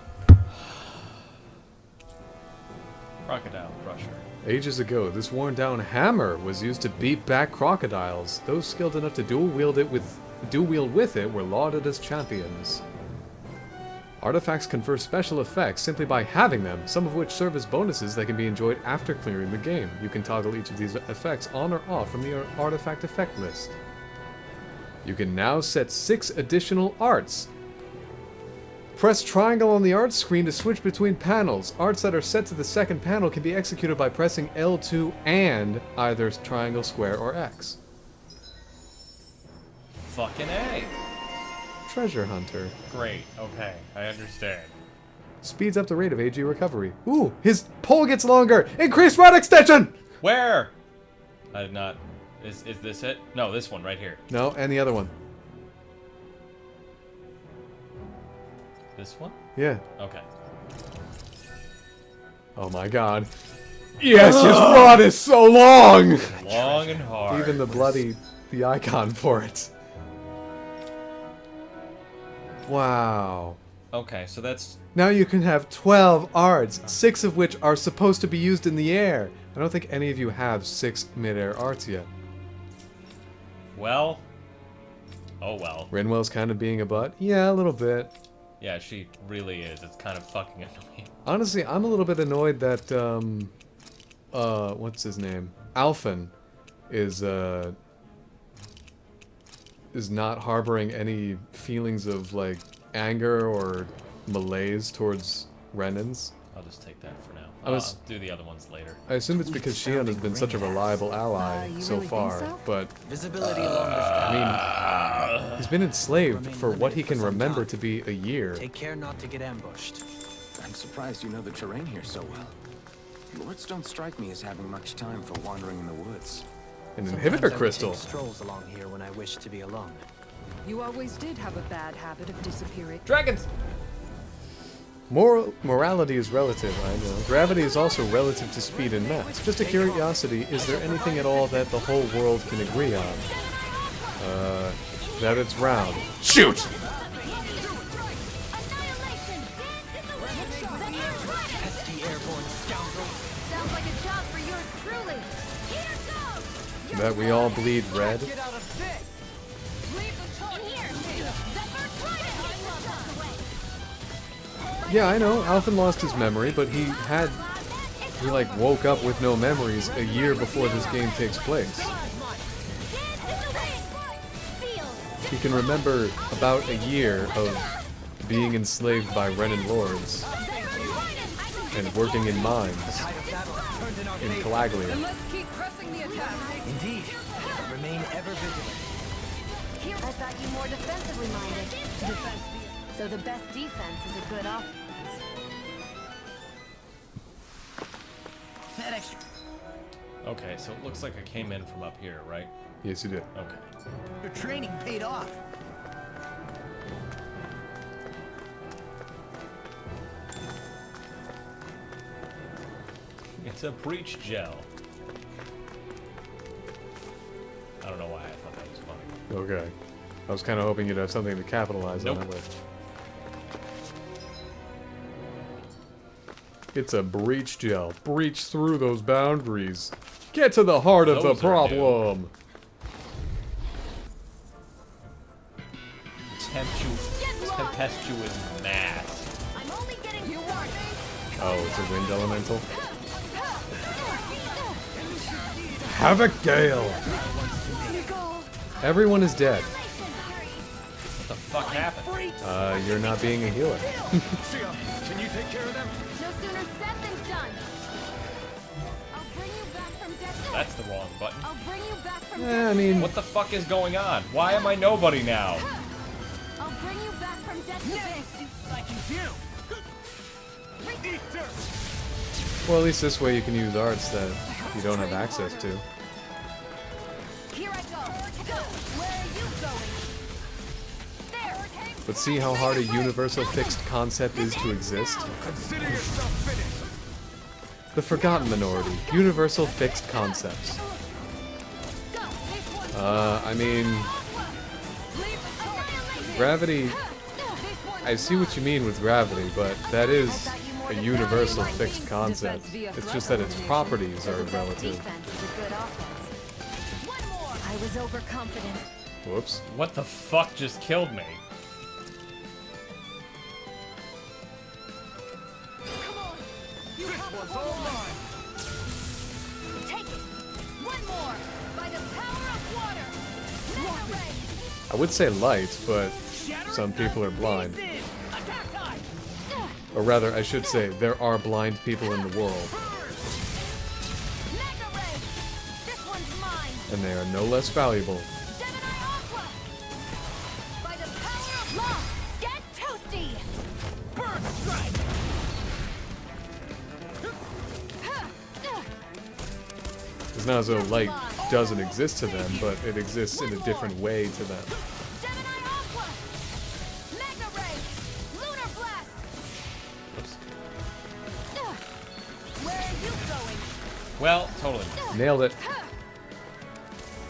Crocodile Crusher. Ages ago, this worn-down hammer was used to beat back crocodiles. Those skilled enough to dual-wield it with do wield with it were lauded as champions. Artifacts confer special effects simply by having them, some of which serve as bonuses that can be enjoyed after clearing the game. You can toggle each of these effects on or off from the artifact effect list. You can now set 6 additional arts. Press triangle on the art screen to switch between panels. Arts that are set to the second panel can be executed by pressing L2 and either triangle, square, or X. Fucking A. Treasure Hunter. Great. Okay, I understand. Speeds up the rate of AG recovery. Ooh, his pole gets longer! Increased rod extension! Where? I did not... Is this it? No, this one right here. No, and the other one. This one? Yeah. Okay. Oh my god. Yes, his rod is so long! Long and hard. Even the icon for it. Wow. Okay, so that's... Now you can have 12 arts, 6 of which are supposed to be used in the air. I don't think any of you have 6 mid-air arts yet. Well... Oh well. Rinwell's kind of being a butt? Yeah, a little bit. Yeah, she really is. It's kind of fucking annoying. Honestly, I'm a little bit annoyed that, what's his name? Alphen is not harboring any feelings of, like, anger or malaise towards Renans. I'll just take that for now. I'll I'll do the other ones later. I assume it's because Shion has been such a reliable ally so really far, think so? but Visibility along the I mean, he's been enslaved for what he can remember to be a year. Take care not to get ambushed. I'm surprised you know the terrain here so well. Lords don't strike me as having much time for wandering in the woods. An Sometimes I inhibitor would crystal. take strolls along here when I wish to be alone. You always did have a bad habit of disappearing. Dragons! Morality is relative, I know. Gravity is also relative to speed and mass. Just a curiosity, is there anything at all that the whole world can agree on? That it's round. Shoot! Sounds like a job for yours truly. Here goes. That we all bleed red? Get out of bed. Leave the torch here. Zephyr, try it. Yeah, I know, Alphen lost his memory, but he like woke up with no memories a year before this game takes place. He can remember about a year of being enslaved by Renan lords and working in mines in Calaglia. Then let's keep pressing the attack. Indeed. Remain ever vigilant. I thought you more defensively minded. So the best defense is a good offense. That extra. Okay, so it looks like I came in from up here, right? Yes, you did. Okay. Your training paid off. It's a breach gel. I don't know why I thought that was funny. Okay. I was kind of hoping you'd have something to capitalize on it with. It's a breach gel. Breach through those boundaries. Get to the heart of the Those are new. problem. Tempestuous mass. I'm only getting you one. Oh, it's a wind elemental. Havoc Gale. Everyone is dead. What the fuck happened? You're not being a healer. Sia, can you take care of them? No sooner said than done. I'll bring you back from death. That's the wrong button. I'll bring you back from I mean, What the fuck is going on? Why am I nobody now? I'll bring you back from death to this. Like you do. well, at least this way you can use arts that you don't have access to. Here I go. Go. Where are you going? There. But see how hard a universal fixed concept is to exist? Consider yourself finished. The Forgotten Minority. Universal fixed concepts. I mean... Gravity... I see what you mean with gravity, but that is a universal fixed concept. It's just that its properties are relative. Defense is a good offense. One more. I was overconfident. Whoops. What the fuck just killed me? Come on. You have one's all mine. Take it. One more. By the power of water. Mega ray. I would say light, but some people are blind. Attack time. Or rather, I should say, there are blind people in the world, Mega ray. This one's mine. and they are no less valuable. Gemini Aqua. By the power of law. Get toasty. Burn strike. It's not as though light doesn't exist to them, but it exists in a different way to them. Gemini Aqua. Mega ray. Lunar blast. Where are you going? Well, totally. Nailed it.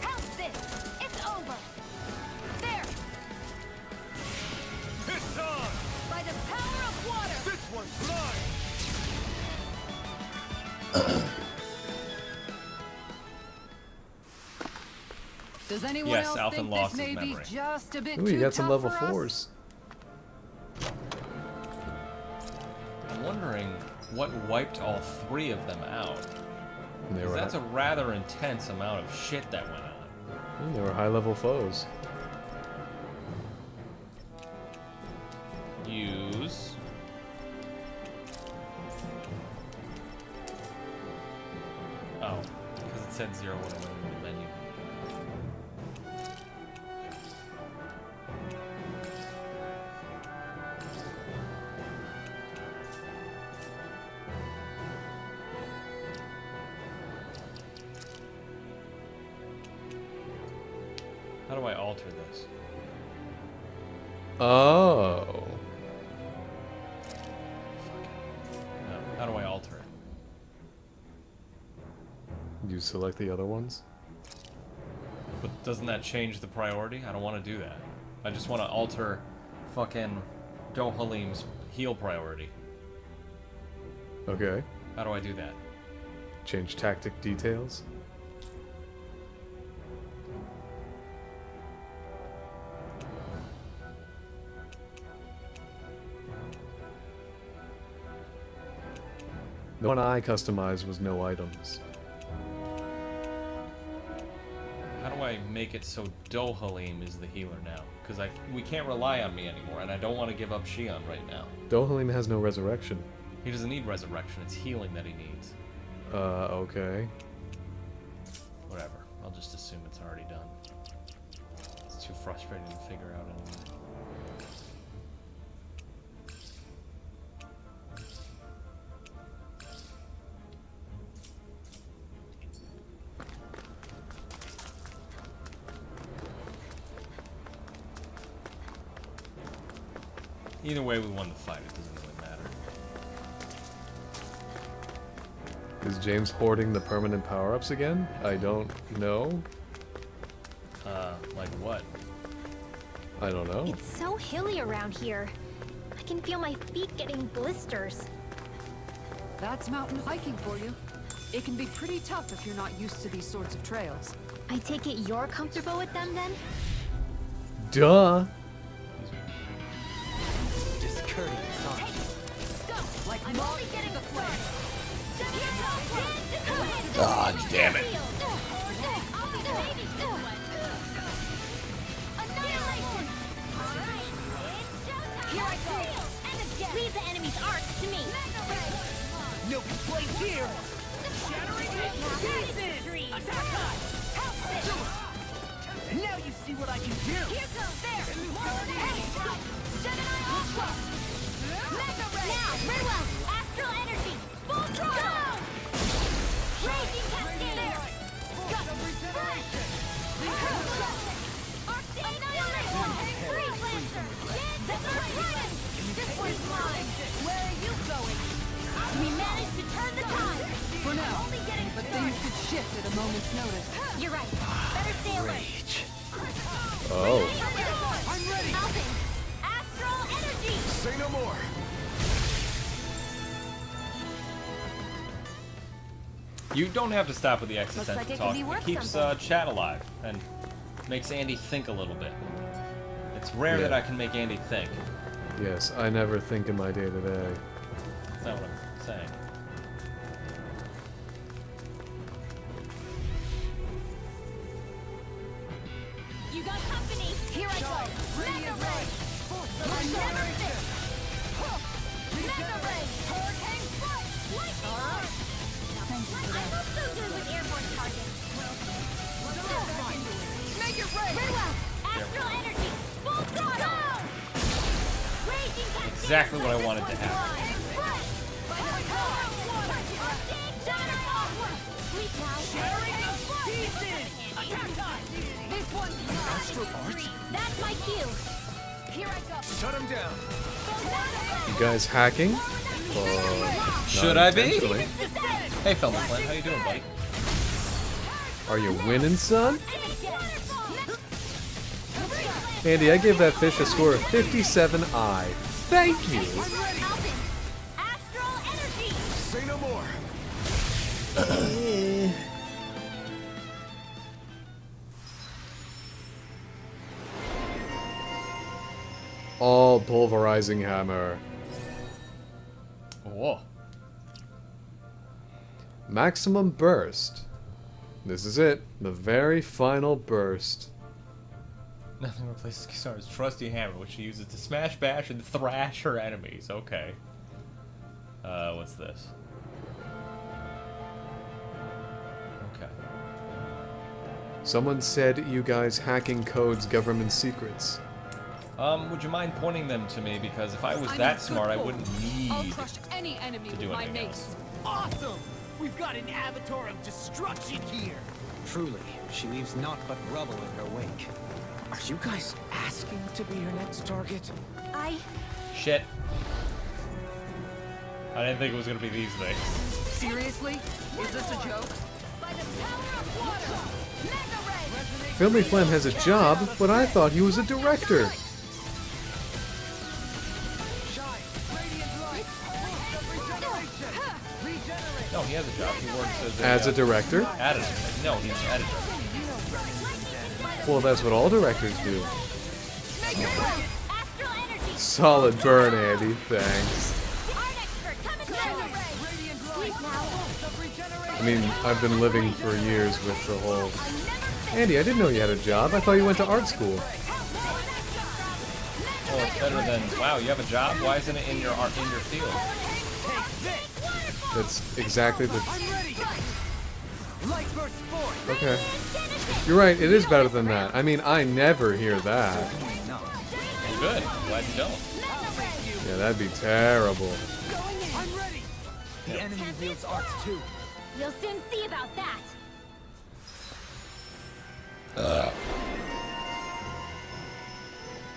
How's this? It's over. There. It's on! By the power of water. This one's mine! Does anyone Yes, else Alphen think lost this his may be memory. just a bit Ooh, too you got some tough level for us? 4s. I'm wondering what wiped all 3 of them out. And they 'Cause were, that's a rather intense amount of shit that went on. they were high-level foes. Use. Oh, because it said 0 when I went into the menu. How do I alter this? Oh. No, how do I alter it? You select the other ones? But doesn't that change the priority? I don't want to do that. I just want to alter fucking Dohalim's heal priority. Okay. How do I do that? Change tactic details. The one I customized was no items. How do I make it so Dohalim is the healer now? Because we can't rely on me anymore, and I don't want to give up Shion right now. Dohalim has no resurrection. He doesn't need resurrection, it's healing that he needs. Okay. Whatever. I'll just assume it's already done. It's too frustrating to figure out anymore. Either way, we won the fight. It doesn't really matter. Is James hoarding the permanent power-ups again? I don't know. Like what? I don't know. It's so hilly around here. I can feel my feet getting blisters. That's mountain hiking for you. It can be pretty tough if you're not used to these sorts of trails. I take it you're comfortable with them then? Duh! Discourteous, huh? Like I'm only getting a flash. God damn it. Annihilation! Here I go! And again! Leave the enemy's arc to me! No complaints here! Shattering pieces! Attack time! Help this! Now you see what I can do! Here goes! There! Hey! Gemini Aqua! Mega Ray! Now! Farewell! Astral Energy! Full throttle! Raging Cascade! There! Gut! Annihilation! Freeze Lancer! Separation! This one's mine! Where are you going? We managed to turn the tide! For now, Only getting but things could shift at a moment's notice. You're right. Better stay alert. Rage. Oh. I'm ready. Nothing. Astral energy. Say no more! You don't have to stop with the Looks existential like it could talk. be It worth keeps something. chat alive, and Makes Andy think a little bit. It's rare that I can make Andy think. Yes, I never think in my day-to-day. That's not what I'm saying. You got company. Here I go. Mega Ray. Never miss. Mega Ray. Hurricane Foot. Lightning Arc. I'm also good with airborne targets. Mega Ray. Very well. Astral energy. Full throttle. Raging Cascade. Exactly what I wanted to happen. Astral Arts? That's my cue. Here I go. Shut him down. You guys hacking? Should I be? Hey, Fellow Flynn, how you doing, buddy? Are you winning, son? Andy, I gave that fish a score of 57i. Thank you. Astral energy. Say no more. All pulverizing hammer. Whoa. Maximum burst. This is it. The very final burst. Nothing replaces Kisara's trusty hammer, which she uses to smash, bash, and thrash her enemies. Okay. What's this? Okay. Someone said you guys hacking codes government secrets. Would you mind pointing them to me? Because if I was that smart, I wouldn't I'll need crush any enemy to with do my anything mace. else. Awesome! We've got an avatar of destruction here! Truly, she leaves naught but rubble in her wake. Are you guys asking to be her next target? Shit. I didn't think it was gonna be these things. Seriously? Is this a joke? By the power of water. Mega Ray. Finley Flem has a job, but I thought he was a director. No, he has a job. He works As a director? editor. No, he's an editor. Well, that's what all directors do. Astral energy. Solid burn, Andy. Thanks. Art expert coming through. Sleep now. I mean, I've been living for years with the whole... Andy, I didn't know you had a job. I thought you went to art school. Oh, it's better than, wow, you have a job? Why isn't it in your field? That's exactly the... Okay. You're right, it is better than that. I mean, I never hear that. Good. Glad you don't. Yeah, that'd be terrible. The enemy wields arts too. You'll soon see about that.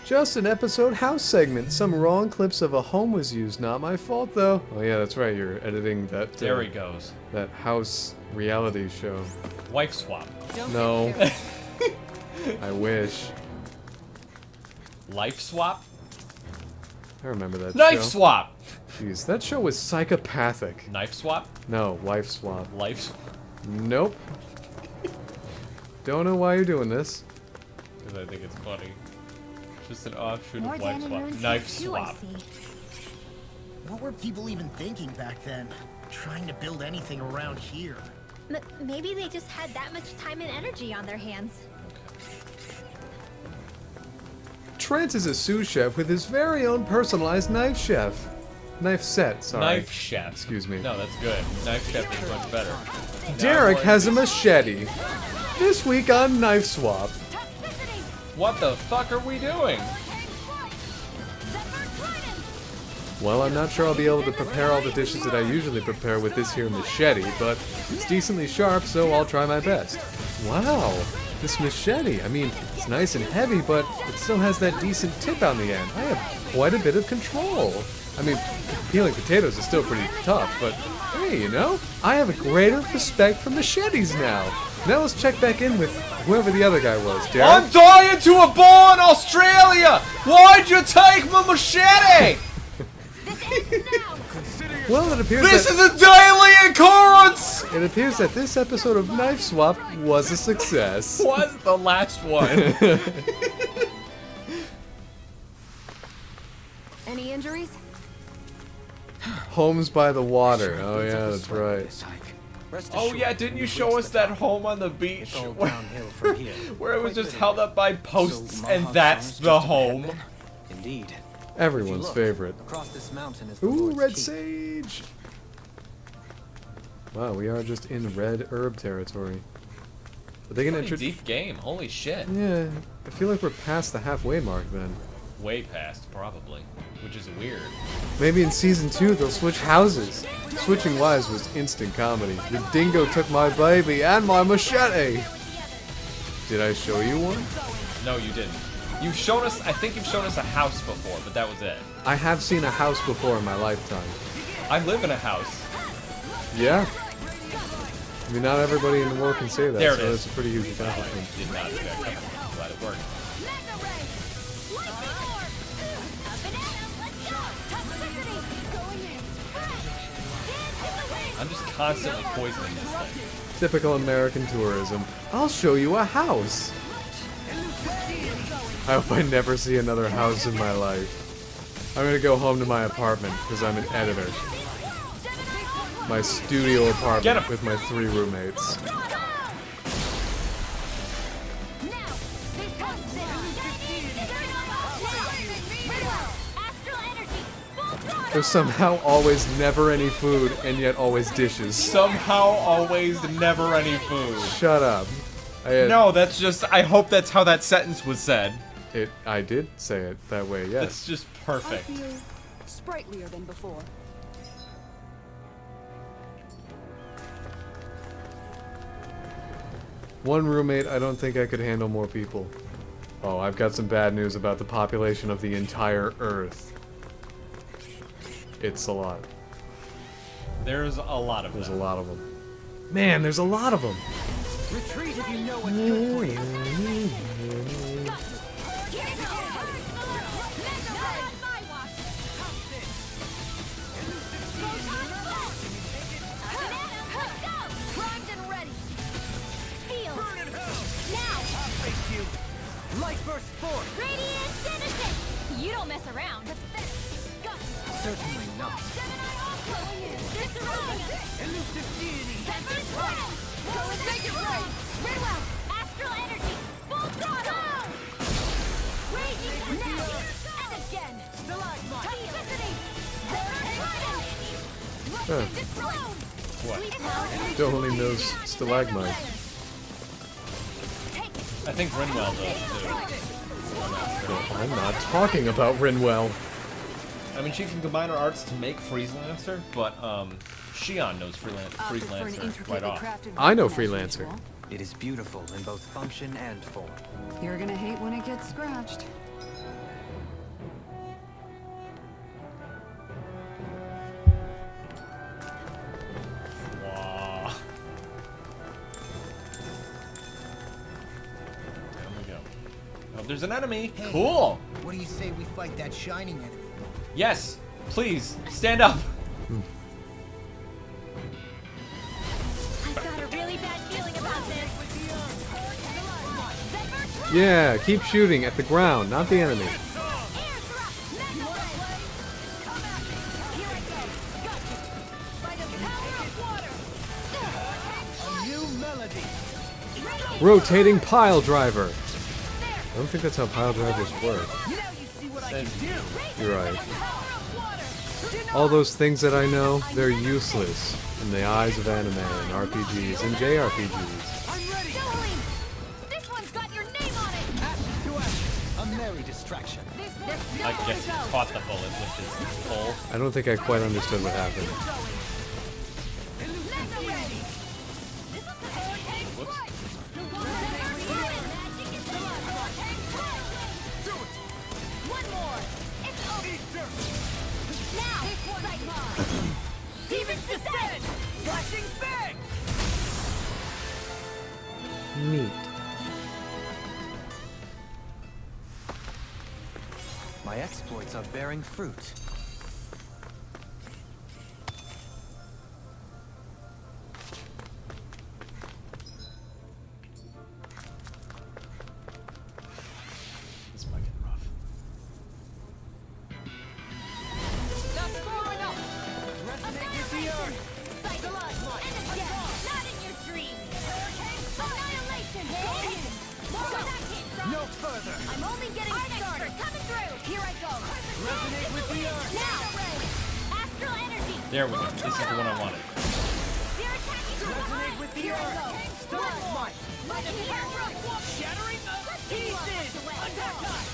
Just an episode house segment. Some wrong clips of a home was used. Not my fault, though. Oh yeah, that's right. You're editing that. There he goes. That house reality show. Wife swap. No. I wish. Life swap? I remember that Knife show. swap! Jeez, that show was psychopathic. Knife swap? No, wife swap. Life swap? Nope. Don't know why you're doing this. Because I think it's funny. Just an offshoot More of wife Dan and swap. Rune's Knife too, I swap. see. What were people even thinking back then? Trying to build anything around here. Maybe they just had that much time and energy on their hands. Trent is a sous chef with his very own personalized knife chef. Knife set, sorry. Knife chef. Excuse me. No, that's good. Knife chef is much better. Derek has a machete. This week on Knife Swap. What the fuck are we doing? Well, I'm not sure I'll be able to prepare all the dishes that I usually prepare with this here machete, but it's decently sharp, so I'll try my best. Wow, this machete, I mean, it's nice and heavy, but it still has that decent tip on the end. I have quite a bit of control. I mean, peeling potatoes is still pretty tough, but hey, you know, I have a greater respect for machetes now. Now let's check back in with whoever the other guy was. Derek? I'm dying to a bar in Australia! Why'd you take my machete? Well, it appears This that is a daily occurrence! It appears that this episode of Knife Swap was a success. Was the last one. Any injuries? Homes by the water. Oh yeah, that's right. Oh yeah, didn't you show us that home on the beach All downhill from here. where it was Quite just literally. held up by posts So and Mohawk that's Farm's the just ahead home? then? Indeed. Everyone's Look, favorite. Across this mountain is the Ooh, Lord's red Keep. sage. Wow, we are just in red herb territory. Are they gonna Pretty introduce? deep game, holy shit. Yeah, I feel like we're past the halfway mark then. Way past, probably. Which is weird. Maybe in season 2 they'll switch houses. Switching wives was instant comedy. The dingo took my baby and my machete. Did I show you one? No, you didn't. You've shown us, I think you've shown us a house before, but that was it. I have seen a house before in my lifetime. I live in a house. Yeah. I mean, not everybody in the world can say that, There it so is. it's a pretty huge accomplishment. I did not see that coming. I'm glad it worked. I'm just constantly poisoning this thing. Typical American tourism. I'll show you a house. I hope I never see another house in my life. I'm gonna go home to my apartment because I'm an editor. My studio Get apartment 'em. with my 3 roommates. There's somehow always never any food and yet always dishes. Somehow, always, never any food. Shut up. No, that's just, I hope that's how that sentence was said. I did say it that way, yes. That's just I perfect. feel sprightlier than before. One roommate, I don't think I could handle more people. Oh, I've got some bad news about the population of the entire Earth. It's a lot. There's a lot of There's a them. lot of them. Man, there's a lot of them. Retreat if you know what's good for you. Light burst forth. Radiant citizen! You don't mess around. Certainly not. Elusive deity. Go and take it right! Redwell! Astral energy! Full throttle! Raging now! And again! Toxicity! Huh. What? Don't only knows stalagmite. I think Rinwell does too. I'm not talking about Rinwell. I mean, she can combine her arts to make Freelancer, but Shion knows Freelancer quite off. I know Freelancer. It is beautiful in both function and form. You're gonna hate when it gets scratched. Wow. There we go. Oh, there's an enemy. Hey. Cool. What do you say we fight that shining enemy? Yes. Please stand up. I've got a really bad feeling about this. Yeah, keep shooting at the ground, not the enemy. A new melody. Rotating pile driver. I don't think that's how pile drivers work. Now you see what I can do. You're right. All those things that I know, they're useless in the eyes of anime and RPGs and JRPGs. I'm ready. This one's got your name on it! Ash to ash. A merry distraction. I guess he caught the bullet with his full. I don't think I quite understood what happened. One more! It's over! Now! Demon's Descent! Flashing bang. Neat. My exploits are bearing fruit. Resonate with the earth. Now, astral energy. There we go. This is the one I wanted. They're attacking from behind. with the earth. Stalagmite. Like an airstrike. Shattering the pieces. Attack us.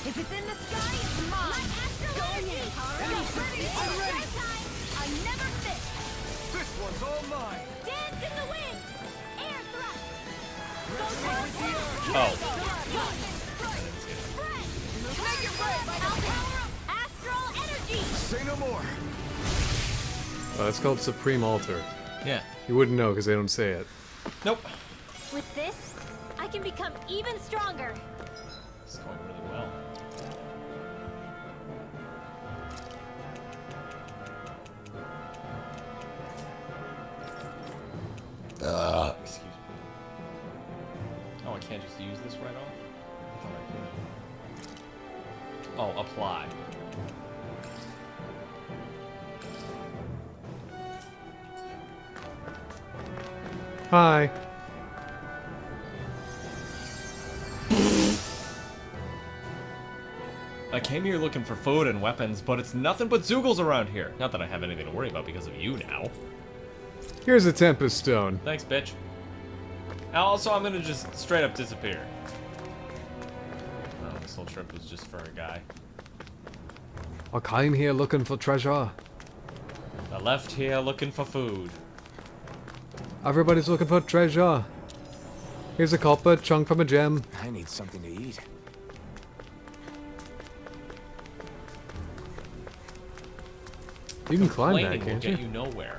If it's in the sky, it's mine. My astral energy. I'm ready. I never miss. This one's all mine. Dance in the wind. Air thrust. Resonate with the earth. Oh. Make it break. I'll power up. Astral energy. Say no more. That's called Supreme Altar. Yeah. You wouldn't know because they don't say it. Nope. With this, I can become even stronger. It's going really well. Excuse me. Oh, I can't just use this right off? I thought I could. Oh, apply. Hi. I came here looking for food and weapons, but it's nothing but Zoogles around here. Not that I have anything to worry about because of you now. Here's a Tempest Stone. Thanks, bitch. Also, I'm gonna just straight up disappear. Oh, this whole trip was just for a guy. I came here looking for treasure. I left here looking for food. Everybody's looking for treasure. Here's a copper chunk from a gem. I need something to eat. You can climb Complaining that, will can't get you? you nowhere.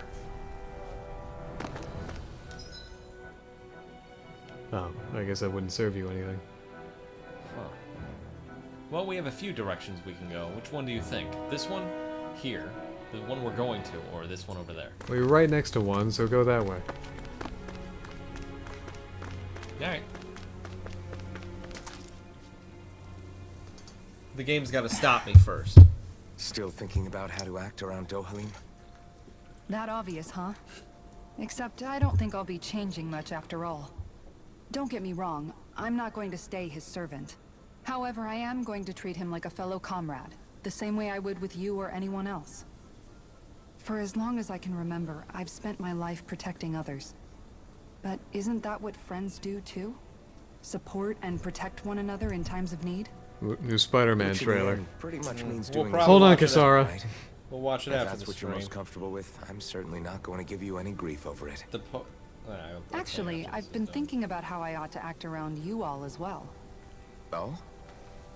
Oh, I guess that wouldn't serve you anything. Huh. Well, we have a few directions we can go. Which one do you think? This one? Here? The one we're going to? Or this one over there? Well, you're right next to one, so go that way. Alright. The game's gotta stop me first. Still thinking about how to act around Dohalim? That obvious, huh? Except I don't think I'll be changing much after all. Don't get me wrong, I'm not going to stay his servant. However, I am going to treat him like a fellow comrade, the same way I would with you or anyone else. For as long as I can remember, I've spent my life protecting others. But isn't that what friends do too? Support and protect one another in times of need? New Spider-Man Which in the trailer. end pretty much means We'll doing probably Hold on, watch it Kisara. right. We'll watch it If after that's the what stream. you're most comfortable with, I'm certainly not going to give you any grief over it. The Actually, I've been thinking about how I ought to act around you all as well. Oh?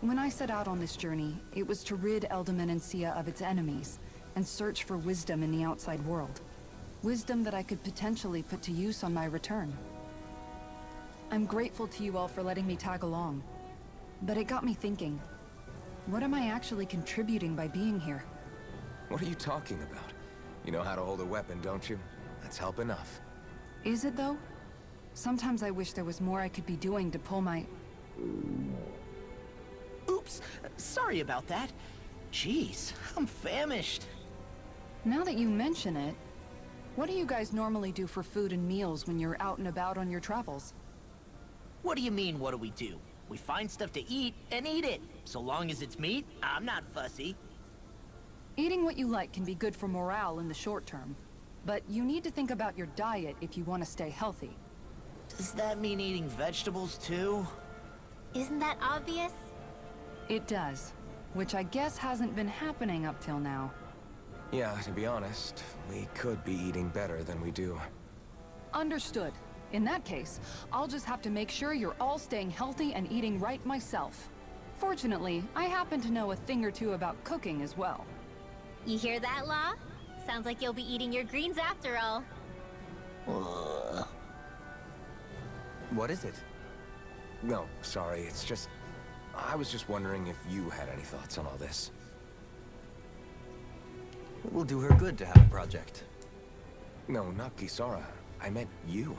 When I set out on this journey, it was to rid Eldaman and Sia of its enemies, and search for wisdom in the outside world. Wisdom that I could potentially put to use on my return. I'm grateful to you all for letting me tag along. But it got me thinking, what am I actually contributing by being here? What are you talking about? You know how to hold a weapon, don't you? That's help enough. Is it though? Sometimes I wish there was more I could be doing to pull my... Oops, sorry about that. Jeez, I'm famished. Now that you mention it, what do you guys normally do for food and meals when you're out and about on your travels? What do you mean, what do we do? We find stuff to eat and eat it. So long as it's meat, I'm not fussy. Eating what you like can be good for morale in the short term, but you need to think about your diet if you want to stay healthy. Does that mean eating vegetables too? Isn't that obvious? It does, which I guess hasn't been happening up till now. Yeah, to be honest, we could be eating better than we do. Understood. In that case, I'll just have to make sure you're all staying healthy and eating right myself. Fortunately, I happen to know a thing or two about cooking as well. You hear that, Law? Sounds like you'll be eating your greens after all. What is it? No, sorry, it's just... I was just wondering if you had any thoughts on all this. It will do her good to have a project. No, not Kisara. I meant you.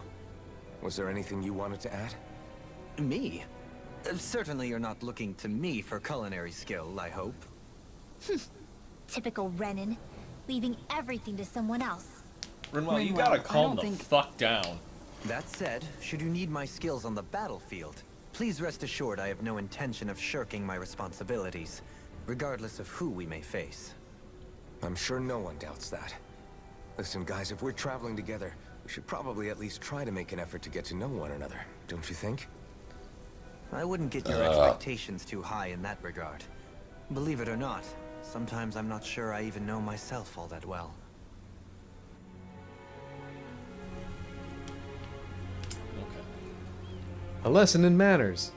Was there anything you wanted to add? Me? Certainly you're not looking to me for culinary skill, I hope. Typical Renan, leaving everything to someone else. Rinwell, you Rinwell, gotta I calm don't the think- fuck down. That said, should you need my skills on the battlefield, Please rest assured I have no intention of shirking my responsibilities, regardless of who we may face. I'm sure no one doubts that. Listen, guys, if we're traveling together, we should probably at least try to make an effort to get to know one another, don't you think? I wouldn't get your expectations too high in that regard. Believe it or not, sometimes I'm not sure I even know myself all that well. A lesson in manners.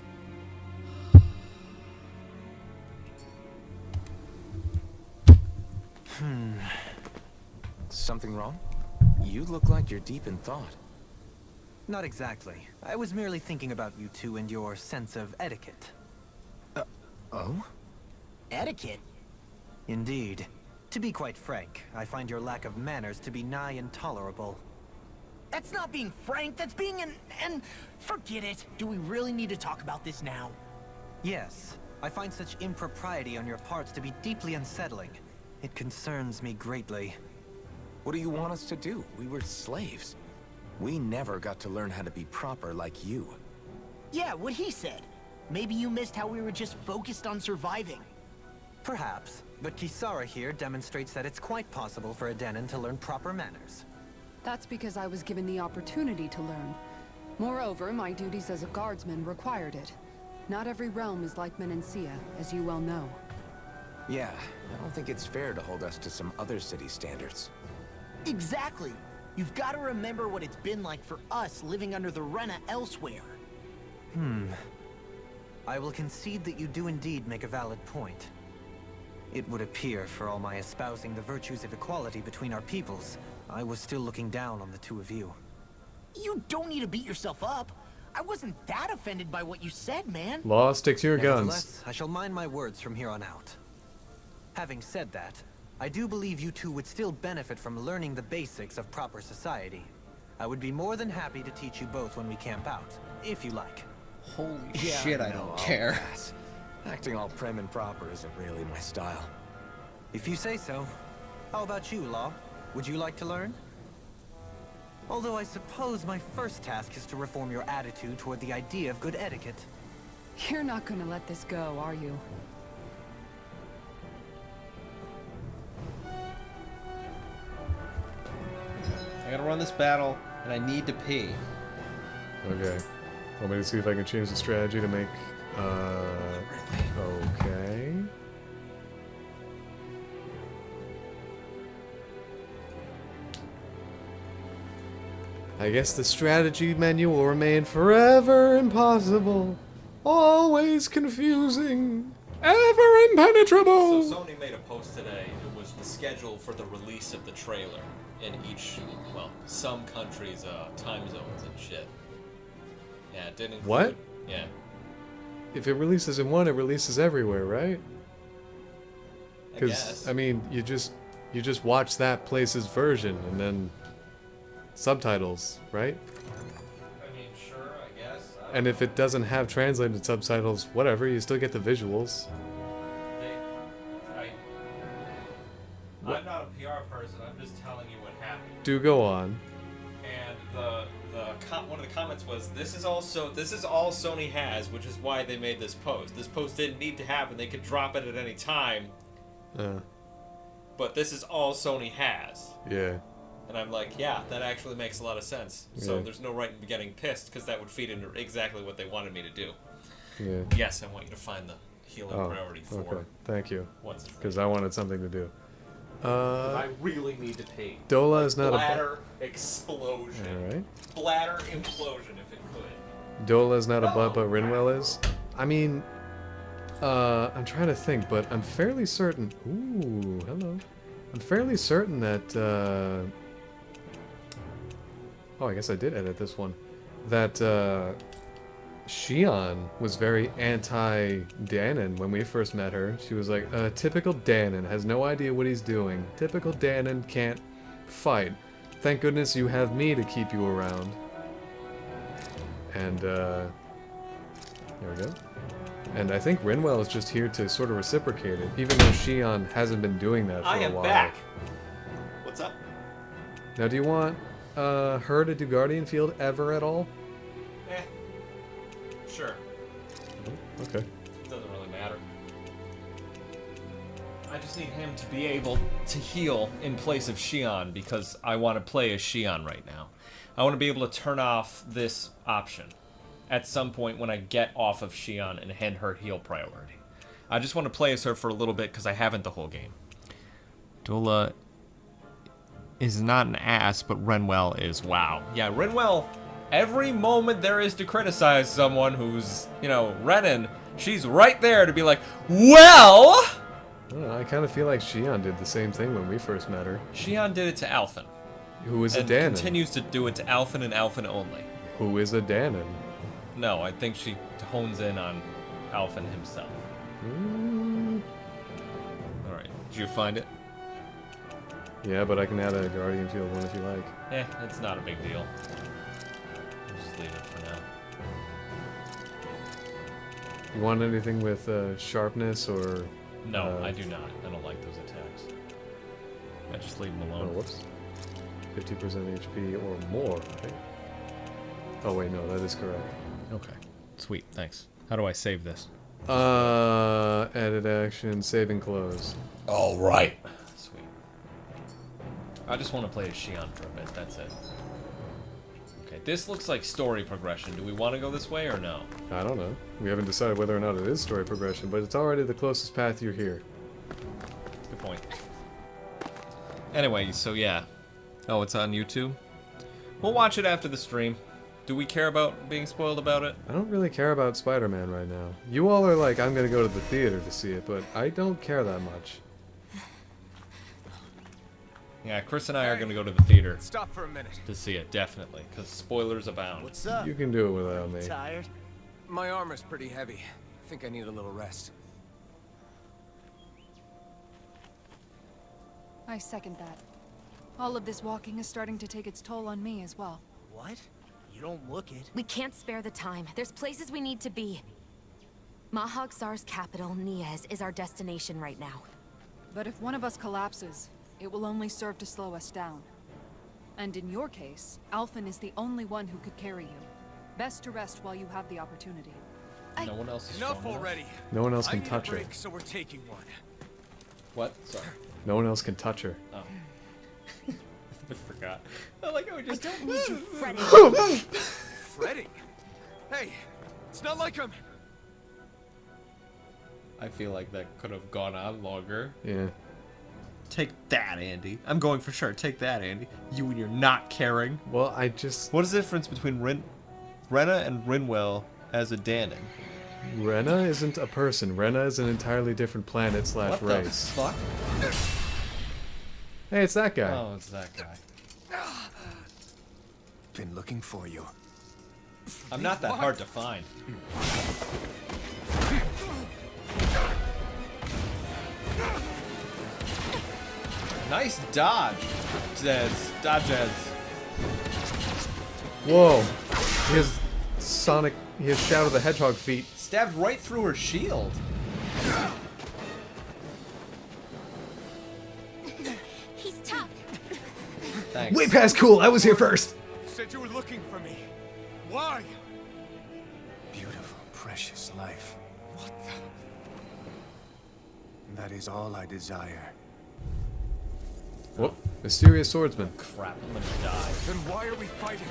Something wrong? You look like you're deep in thought. Not exactly. I was merely thinking about you two and your sense of etiquette. Oh? Etiquette? Indeed. To be quite frank, I find your lack of manners to be nigh intolerable. That's not being frank, that's being an... Forget it. Do we really need to talk about this now? Yes. I find such impropriety on your parts to be deeply unsettling. It concerns me greatly. What do you want us to do? We were slaves. We never got to learn how to be proper like you. Yeah, what he said. Maybe you missed how we were just focused on surviving. Perhaps, but Kisara here demonstrates that it's quite possible for a Denon to learn proper manners. That's because I was given the opportunity to learn. Moreover, my duties as a guardsman required it. Not every realm is like Menancia, as you well know. Yeah, I don't think it's fair to hold us to some other city standards. Exactly. You've got to remember what it's been like for us living under the Rena elsewhere. I will concede that you do indeed make a valid point. It would appear, for all my espousing the virtues of equality between our peoples, I was still looking down on the two of you. You don't need to beat yourself up. I wasn't that offended by what you said, man. Law, stick to your guns. Nevertheless, I shall mind my words from here on out. Having said that, I do believe you two would still benefit from learning the basics of proper society. I would be more than happy to teach you both when we camp out, if you like. Holy shit, I don't care. Acting all prim and proper isn't really my style. If you say so. How about you, Law? Would you like to learn? Although I suppose my first task is to reform your attitude toward the idea of good etiquette. You're not gonna let this go, are you? I gotta run this battle, and I need to pee. Okay. Want me to see if I can change the strategy to make... Okay. I guess the strategy menu will remain forever impossible. Always confusing. Ever impenetrable. So Sony made a post today. It was the schedule for the release of the trailer in each, well, some countries' time zones and shit. Yeah, it didn't include... What? Yeah. If it releases in one, it releases everywhere, right? Because I mean, you just watch that place's version and then subtitles, right? I mean, sure, I guess. And if it doesn't have translated subtitles, whatever, you still get the visuals. I'm not a PR person. I'm just telling you what happened. Do go on. And one of the comments was, "This is all Sony has, which is why they made this post. This post didn't need to happen. They could drop it at any time. But this is all Sony has." Yeah. And I'm like, yeah, that actually makes a lot of sense. So there's no right in getting pissed, because that would feed into exactly what they wanted me to do. Yeah. Yes, I want you to find the healing priority 4. Okay. Thank you. Once it's because I wanted something to do. I really need to pee. Dola is not bladder explosion. Alright. Bladder implosion, if it could. Dola is not a butt, but Rinwell is. I mean, I'm trying to think, but I'm fairly certain. Ooh, hello. I'm fairly certain that. Oh, I guess I did edit this one. That Shion was very anti-Danon when we first met her. She was like, typical Danon, has no idea what he's doing. Typical Danon can't fight. Thank goodness you have me to keep you around. And, there we go. And I think Rinwell is just here to sort of reciprocate it, even though Shion hasn't been doing that for a while. I am back! What's up? Now, do you want her to do Guardian Field ever at all? Sure. Okay. It doesn't really matter. I just need him to be able to heal in place of Xion because I want to play as Xion right now. I want to be able to turn off this option at some point when I get off of Xion and hand her heal priority. I just want to play as her for a little bit because I haven't the whole game. Dola is not an ass, but Renwell is. Wow. Yeah, Renwell, every moment there is to criticize someone who's, you know, Renan, she's right there to be like, well... I don't know, I kind of feel like Xion did the same thing when we first met her. Xion did it to Alphen. Who is a and Danon. Continues to do it to Alphen and Alphen only. Who is a Danon. No, I think she hones in on Alphen himself. Alright, did you find it? Yeah, but I can add a Guardian Field one if you like. It's not a big deal. I'll just leave it for now. You want anything with sharpness or... No, I do not. I don't like those attacks. I just leave them alone. Oh, whoops. 50% HP or more, right? Oh wait, no, that is correct. Okay. Sweet, thanks. How do I save this? Edit action, save and close. All right. Sweet. I just want to play as Xion for a bit, that's it. Okay, this looks like story progression. Do we want to go this way or no? I don't know. We haven't decided whether or not it is story progression, but it's already the closest path you're here. Good point. Anyway, so yeah. Oh, it's on YouTube? We'll watch it after the stream. Do we care about being spoiled about it? I don't really care about Spider-Man right now. You all are like, I'm gonna go to the theater to see it, but I don't care that much. Yeah, Chris and I are gonna go to the theater. Stop for a minute. To see it, definitely, because spoilers abound. What's up? You can do it without me. Tired? My armor's pretty heavy. I think I need a little rest. I second that. All of this walking is starting to take its toll on me as well. What? You don't look it. We can't spare the time. There's places we need to be. Mahag Sar's capital, Niez, is our destination right now. But if one of us collapses, it will only serve to slow us down. And in your case, Alphen is the only one who could carry you. Best to rest while you have the opportunity. No one else is Enough strong already. No one else I can need touch a her. break, so we're taking one. What? Sorry. No one else can touch her. Oh. I forgot. I like how we just... I don't need you fretting. Fretting? Hey, it's not like I'm... I feel like that could have gone on longer. Yeah. Take that, Andy. I'm going for sure. Take that, Andy. You and your not caring. Well, I just... What is the difference between Rena and Rinwell as a Danon? Rena isn't a person. Rena is an entirely different planet slash What the race. fuck? Hey, it's that guy. Oh, it's that guy. Been looking for you. I'm not that hard to find. Nice dodge, Zez. Dodge, Zez. Whoa. He has Sonic... He has Shadow the Hedgehog feet. Stabbed right through her shield. He's tough. Thanks. Way past cool. I was here first. You said you were looking for me. Why? Beautiful, precious life. What the... That is all I desire. Whoop. Mysterious swordsman. Crap, I'm gonna die. Then why are we fighting?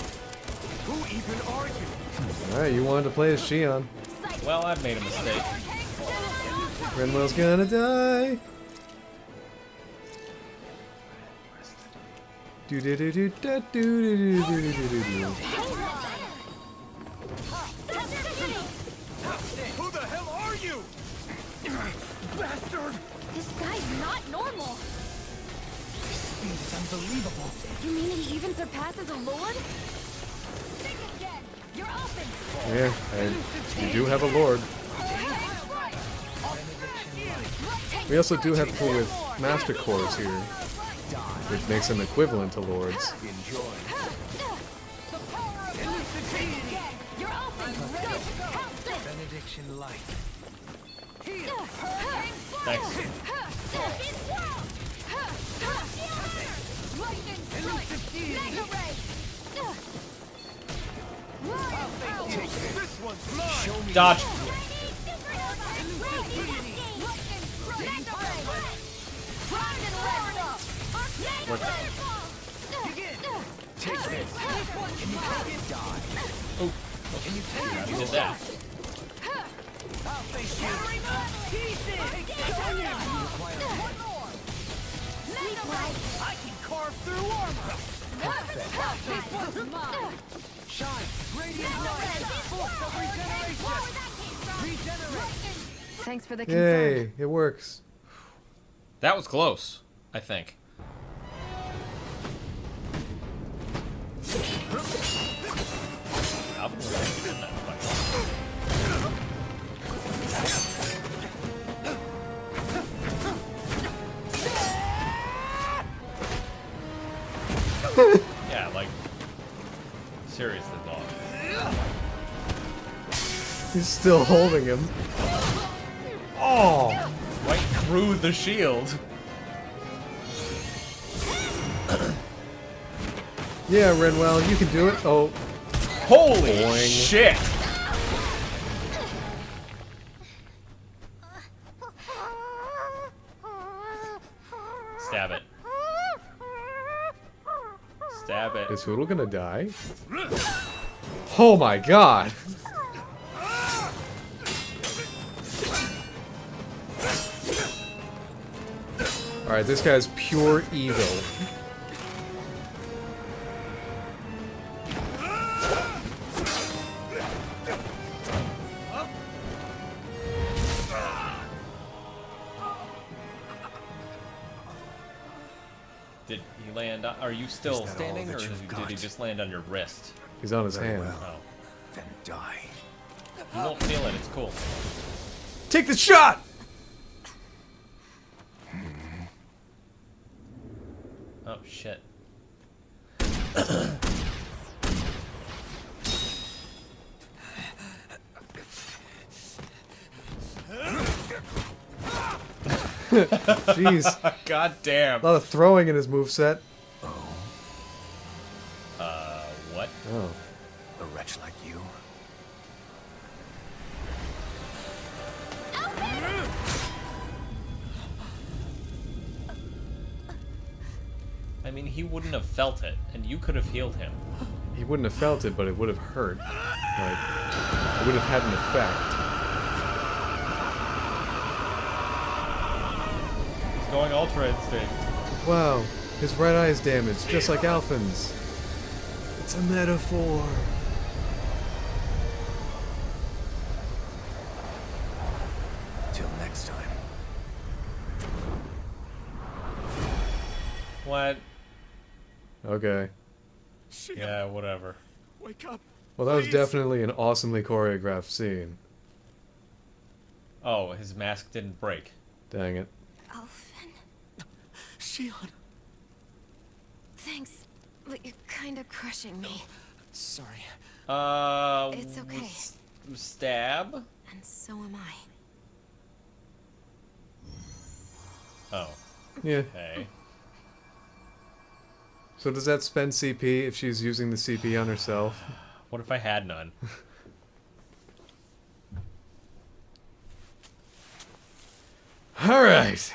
Who even are you? Alright, you wanted to play as Xion. Well, I've made a mistake. Renwell's gonna die. Do do do do do do do do do do do. Who the hell are you? Bastard! This guy's not normal. It's unbelievable. You mean he even surpasses a lord? Think again. You're open. Yeah, and you do have a lord. We also do have people with master cores here, which makes them equivalent to lords. Benediction light. Thanks. Dodge. Worth it. Take this. Can you take it? Die. Oh, Can you take it? you did that. I'll face you. One more. I can carve through armor. This one's mine. Shine. Radiant light. Force of regeneration. Regenerate. Thanks for the concern. Yay, it works. That was close, I think. Alvin was actually in that fight. Yeah, like, seriously, dog. He's still holding him. Oh! Right through the shield. Yeah, Renwell, you can do it. Oh. Holy Boing. shit! Stab it. Stab it. Is Hoodle gonna die? Oh my god! Alright, this guy's pure evil. Did he land on, are you still standing, or did he just land on your wrist? He's on his hand. Oh. Then die. You won't feel it, it's cool. Take the shot! Oh, shit. Jeez. God damn. A lot of throwing in his moveset. What? Oh. A wretch like you. I mean, he wouldn't have felt it, and you could have healed him. He wouldn't have felt it, but it would have hurt. Like, it would have had an effect. He's going Ultra Instinct. Wow, his right eye is damaged, just like Alphin's. It's a metaphor. Till next time. What? Okay. Yeah, whatever. Wake up. Well, that was please. definitely an awesomely choreographed scene. Oh, his mask didn't break. Dang it. Alphin, Shion. thanks, but you're kind of crushing me. Sorry. It's okay. Stab? And so am I. Oh, Yeah. okay. So does that spend CP if she's using the CP on herself? What if I had none? Alright.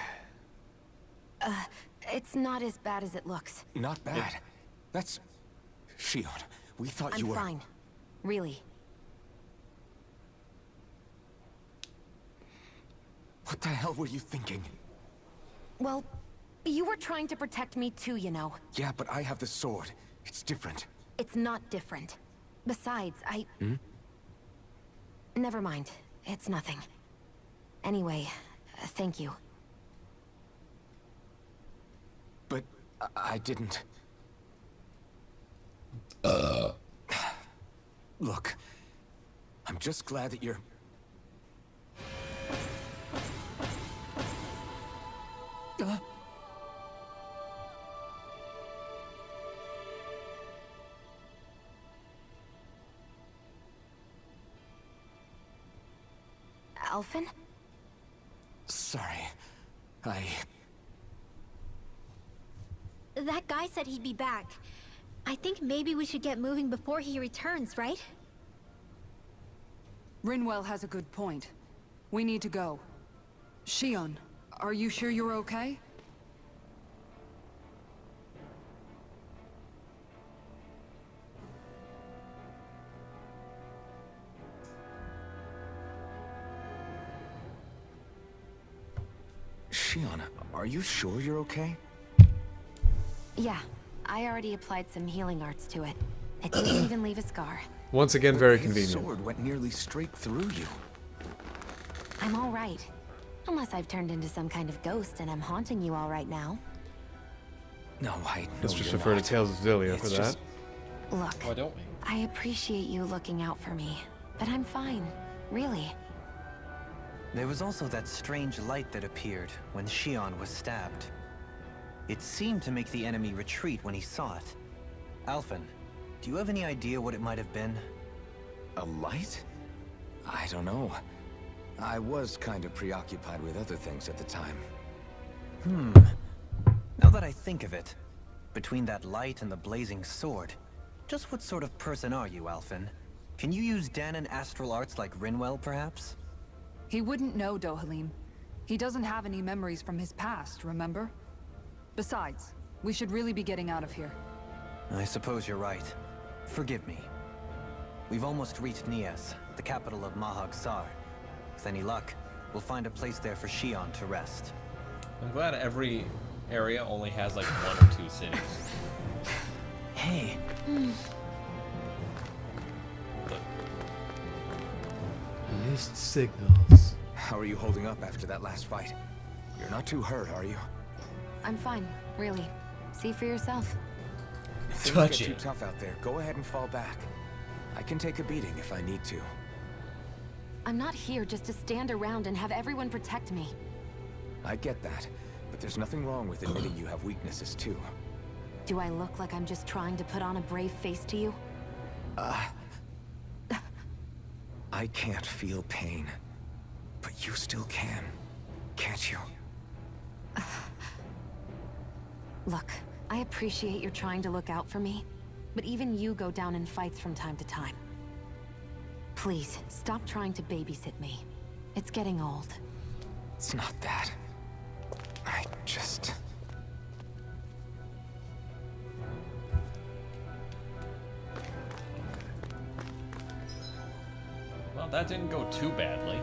It's not as bad as it looks. Not bad. That's... Shion, we thought I'm you were... fine. Really. What the hell were you thinking? Well, you were trying to protect me too, you know. Yeah, but I have the sword. It's different. It's not different. Besides, Never mind. It's nothing. Anyway, thank you. But I didn't... Look, I'm just glad that you're... Alphin? Sorry. That guy said he'd be back. I think maybe we should get moving before he returns, right? Rinwell has a good point. We need to go. Shion, are you sure you're okay? Shion, are you sure you're okay? Yeah, I already applied some healing arts to it. It didn't even leave a scar. Once again, very His convenient. sword went nearly straight through you. I'm all right. Unless I've turned into some kind of ghost and I'm haunting you all right now. No, I know Let's just you're refer not. to Tales of Zillia It's for that. just- Look, Why don't we? I appreciate you looking out for me, but I'm fine. Really. There was also that strange light that appeared when Shion was stabbed. It seemed to make the enemy retreat when he saw it. Alphen, do you have any idea what it might have been? A light? I don't know. I was kind of preoccupied with other things at the time. Now that I think of it, between that light and the blazing sword, just what sort of person are you, Alphen? Can you use Danon astral arts like Rinwell, perhaps? He wouldn't know, Dohalim. He doesn't have any memories from his past, remember? Besides, we should really be getting out of here. I suppose you're right. Forgive me. We've almost reached Nias, the capital of Mahag Sar. With any luck, we'll find a place there for Shion to rest. I'm glad every area only has like 1 or 2 cities. Hey. Missed signals. How are you holding up after that last fight? You're not too hurt, are you? I'm fine, really. See for yourself. If things Touch get it. too tough out there, go ahead and fall back. I can take a beating if I need to. I'm not here just to stand around and have everyone protect me. I get that, but there's nothing wrong with admitting you have weaknesses too. Do I look like I'm just trying to put on a brave face to you? I can't feel pain, but you still can, can't you? Look, I appreciate you're trying to look out for me, but even you go down in fights from time to time. Please, stop trying to babysit me. It's getting old. It's not that. I just... Well, that didn't go too badly.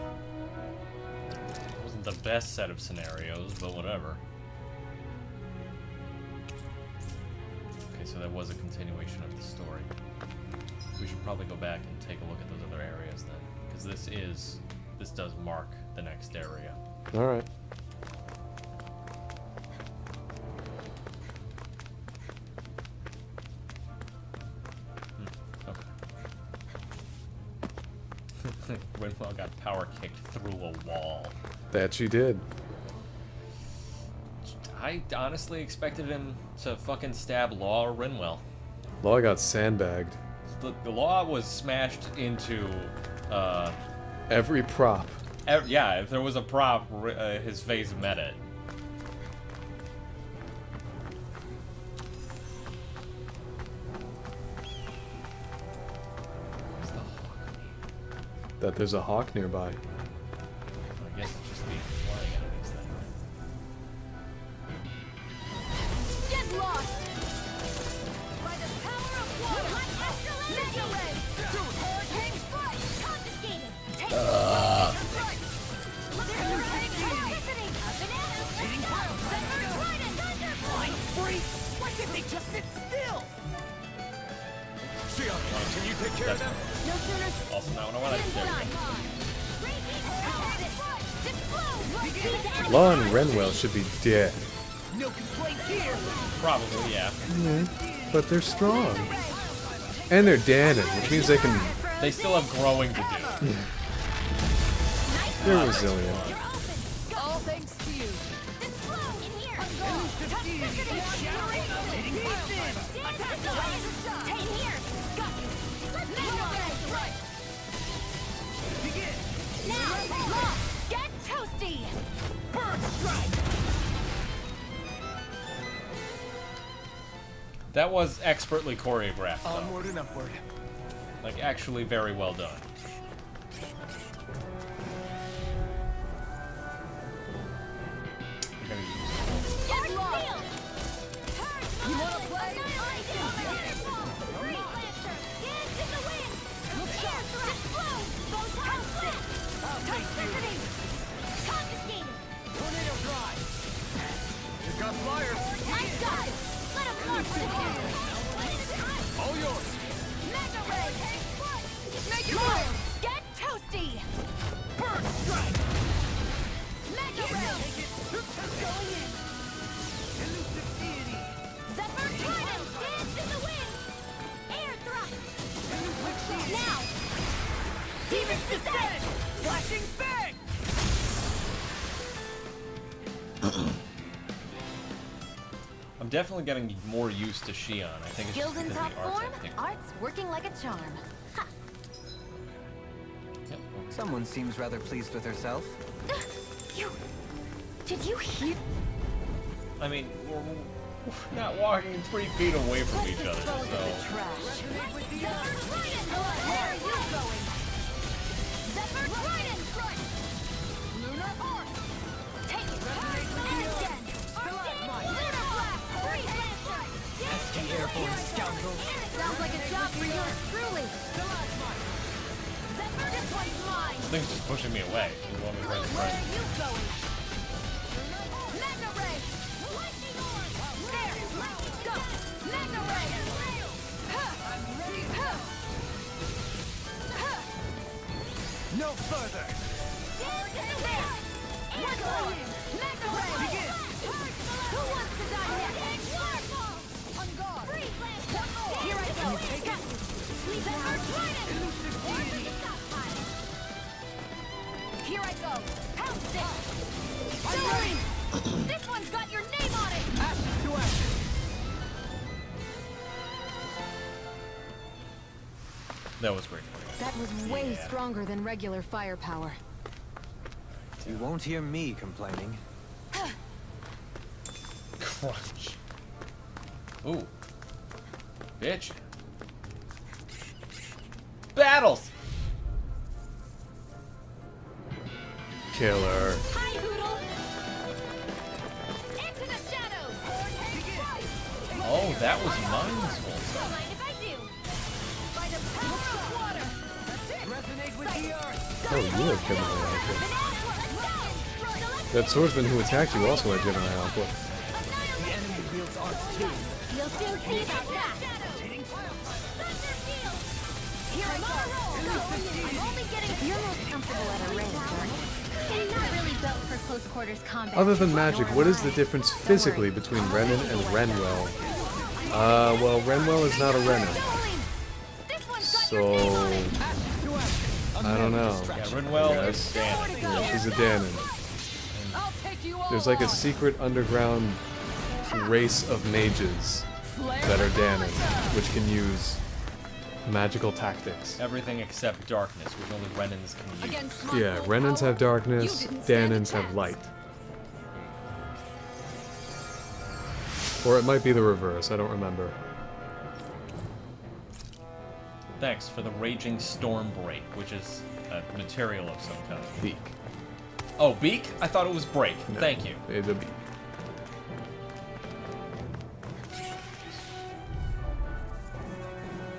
It wasn't the best set of scenarios, but whatever. Okay, so that was a continuation of the story. We should probably go back and take a look at those other areas then, because this does mark the next area. All right. Okay. Winwell got power kicked through a wall. That she did. I honestly expected him to fucking stab Law or Rinwell. Law got sandbagged. The Law was smashed into, Every prop. yeah, if there was a prop, his face met it. What's the hawk mean? That there's a hawk nearby. I guess it's just the flying enemies then. Get lost! By the power of water! Mega ray! Hurricane strike! Confiscated! Take strike! Hurricane toxicity! Banana! Hitting clouds! Thunder trident! Thunder flying freak! Why can't they just sit still? Shion, can you take care of them? No sooner... Also, now I want to Law and Renwell should be dead. No complaints here! Probably, yeah. But they're strong. And they're Danon, which means they can... They still have growing to do. They're resilient. All thanks to you. Get toasty! Bird strike! That was expertly choreographed, though. Onward and upward. Like, actually very well done. I'm gonna use Get lost! You wanna play? Get in the wind! Look sharp! Explode! Toxicity! Confiscated! Tornado drive. got flyers. I got it. Let him march to him. All yours. Mega ray. Make it move. Get toasty. Burst strike. Mega ray. Going in. Elusive deity. Zephyr Trident. Dance in the wind. Air thrust. Now. Demon's descent. Flashing fang. I'm definitely getting more used to Shion. I think it's just Skills in because top of the arts form, I think. art's working like a charm. Ha! Yep. Someone seems rather pleased with herself. Did you hear? I mean, we're not walking 3 feet away from each other, Dispose of the so... trash. Zephyr Trident. Where are you going? Zephyr Trident. Lunar Arc. Take it. And again. Lunar Blast. Free Lancer. SD Airborne scoundrel. Sounds like a job for yours truly. Zephyr, this one's mine. The thing's just pushing me away. You want me to press the Where button? are you going? Mega Ray. Lightning Orb. There. Go. Mega Ray. I'm ready. No further. There. Air Orb. Mega Ray. Begin. Who wants to die next? Waterfall. On guard. Freeze Lance. One more. Here I go. Zephyr Trident. Elusive deity. Here I go. Pounce it. Sorry. This one's got your name on it. Ashes to ashes. That was great. That was way stronger than regular firepower. You won't hear me complaining. Crunch. Ooh. Bitch. Battles! Killer. Hi, Hoodle. Into the shadows. Oh, that was mine's fault. Don't mind if I do. By the power of water. Resonate with the earth. Oh, you have Gemini output. That swordsman who attacked you also had Gemini output. The enemy wields arts too. You'll soon see about that. Here I go. I'm only getting. You're most comfortable at a range, aren't you? It's not really built for close quarters combat. Other than magic, what is the difference physically between Renin and Renwell? Well, Renwell is not a Renin. So... I don't know. Yeah, Rinwell is Yes. Danon. Yeah, she's a Danon. I'll take you all There's like a on. secret underground race of mages that are Danon, which can use magical tactics. Everything except darkness, which only Renins can use. Against my Yeah, willpower, Renins have darkness, you didn't stand a Danons have chance. light. Or it might be the reverse, I don't remember. Thanks for the Raging Storm Break, which is a material of some kind. Beak. Oh, beak? I thought it was break. No, Thank you. It's a beak.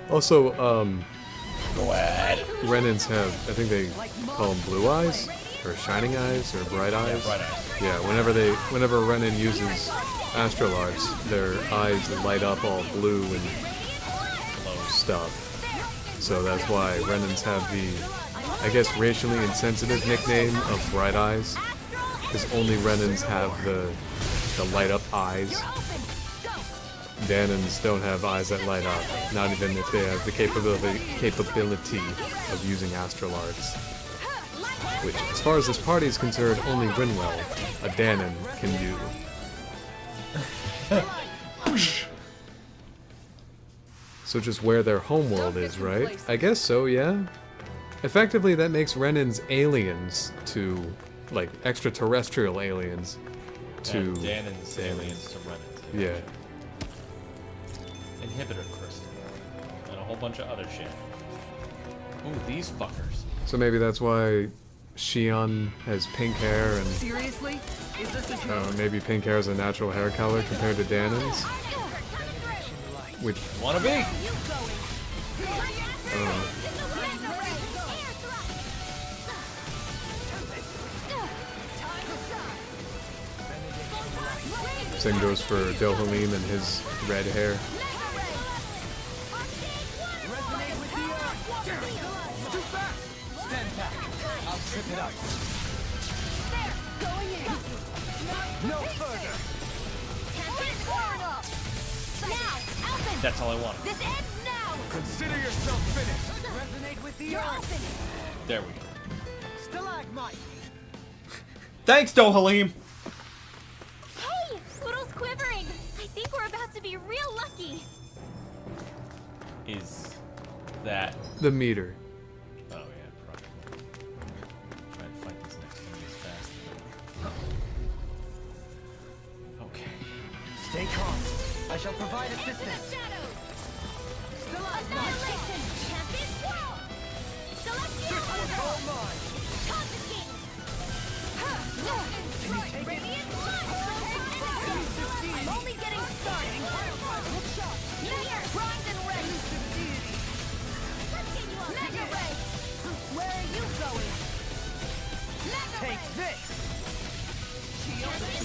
Also, Go ahead. Renins have, I think they call them blue eyes, or shining eyes, or bright eyes. Bright eyes. Yeah, whenever Renin uses astral arts, their eyes light up all blue and stuff. So that's why Renins have the, I guess, racially insensitive nickname of Bright Eyes, because only Renins have the light up eyes. Danons don't have eyes that light up, not even if they have the capability of using astral arts. Which, as far as this party is concerned, only Rinwell, a Danon, can do. So just where their homeworld is, right? I guess so, yeah. Effectively, that makes Renins aliens to, like, extraterrestrial aliens to... And Danon's aliens to Renins. Yeah. Inhibitor crystal. And a whole bunch of other shit. Ooh, these fuckers. So maybe that's why Shion has pink hair and Seriously? Is this a joke? maybe pink hair is a natural hair color compared to Danon's. Which, Wanna be? Same goes for Dohalim and his red hair. Too fast! Stand back. I'll trip it up. There, going in. No further. Can't get it far enough. Now, Alvin. That's all I wanted. This ends now. Consider yourself finished. Resonate with the You're open. There we go. Stalagmite. Thanks, Dohalim! Hey! Poodle's quivering! I think we're about to be real lucky! Is that... The meter. Oh, yeah, probably. Try and fight these next enemies fast. Okay. Stay calm. I shall provide assistance. Annihilation. Champion swirl. Celestial order. Confiscate. Radiant light. I'm only getting started. Here, primed and ready. Mega ray. Where are you going? Mega Take this!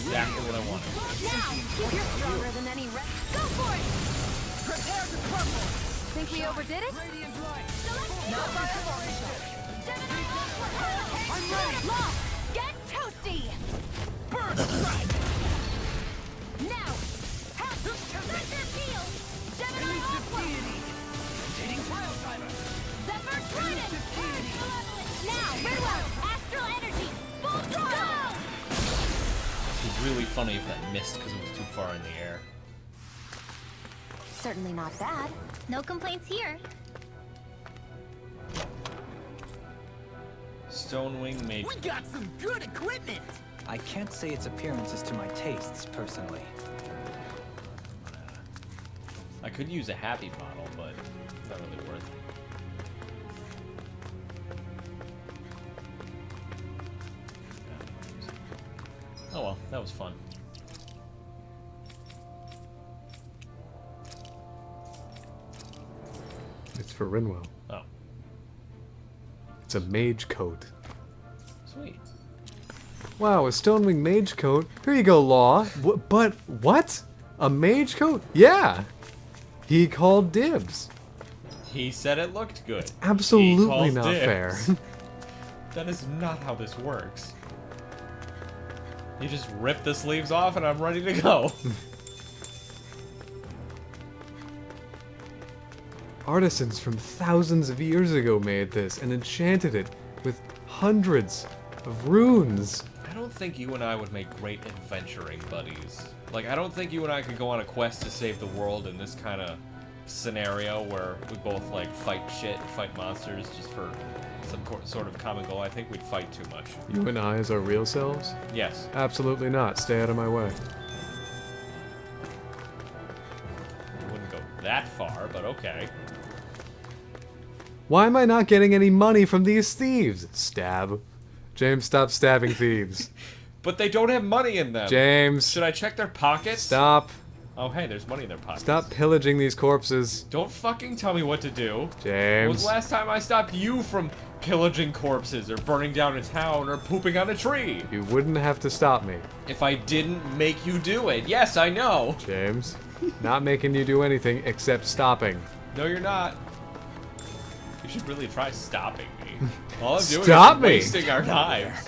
Exactly what I wanted. Now, you're stronger than any red. Go for it. Prepare to crumble. Think we overdid it? Radiant light. Not by I'm ready. Lost. Get toasty. Burn strike. Now. Help. Thunder field. Gemini Aqua. Hitting pile driver. Zephyr Trident. Now, Relive. Astral energy. Full throttle. It would be really funny if that missed because it was too far in the air. Certainly not bad. No complaints here. Stonewing made... We got some good equipment! I can't say its appearance is to my tastes, personally. I could use a happy model, but it's not really worth it. Oh well, that was fun. It's for Rinwell. Oh, It's a mage coat. sweet. Wow, a Stonewing mage coat. Here you go, Law. But what? A mage coat? Yeah. He called dibs. He said it looked good. Absolutely He calls not dibs. fair. That is not how this works. You just rip the sleeves off and I'm ready to go. Artisans from thousands of years ago made this and enchanted it with hundreds of runes. I don't think you and I would make great adventuring buddies. Like, I don't think you and I could go on a quest to save the world in this kind of scenario where we both, like, fight shit, fight monsters just for some sort of common goal. I think we'd fight too much. You and I as our real selves? Yes. Absolutely not. Stay out of my way. I wouldn't go that far, but okay. Why am I not getting any money from these thieves? Stab. James, stop stabbing thieves. But they don't have money in them. James. Should I check their pockets? Stop. Oh, hey, there's money in their pockets. Stop pillaging these corpses. Don't fucking tell me what to do. When was James. the last time I stopped you from pillaging corpses or burning down a town or pooping on a tree? You wouldn't have to stop me. If I didn't make you do it. Yes, I know. James. Not making you do anything except stopping. No, you're not. You should really try stopping me. All I'm doing Stop is me. wasting our knives.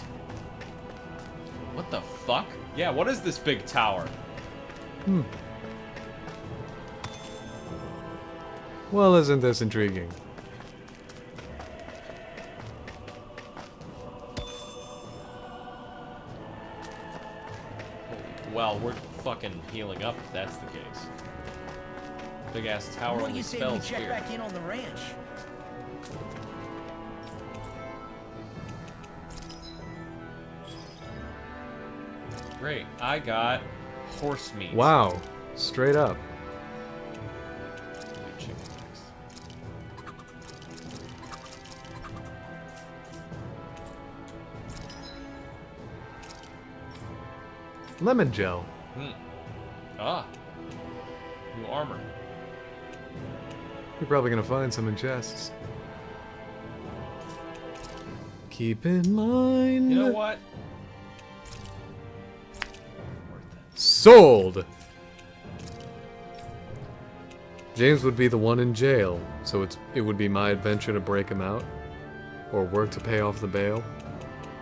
What the fuck? Yeah, what is this big tower? Well, isn't this intriguing? Well, we're fucking healing up if that's the case. Big ass tower What do only you say we spells check fear. back in on the ranch? Great, I got horse meat. Wow. Straight up. Chicken next. Lemon gel. Ah. New armor. You're probably gonna find some in chests. Keep in mind. You know what? Sold! James would be the one in jail, so it would be my adventure to break him out. Or work to pay off the bail.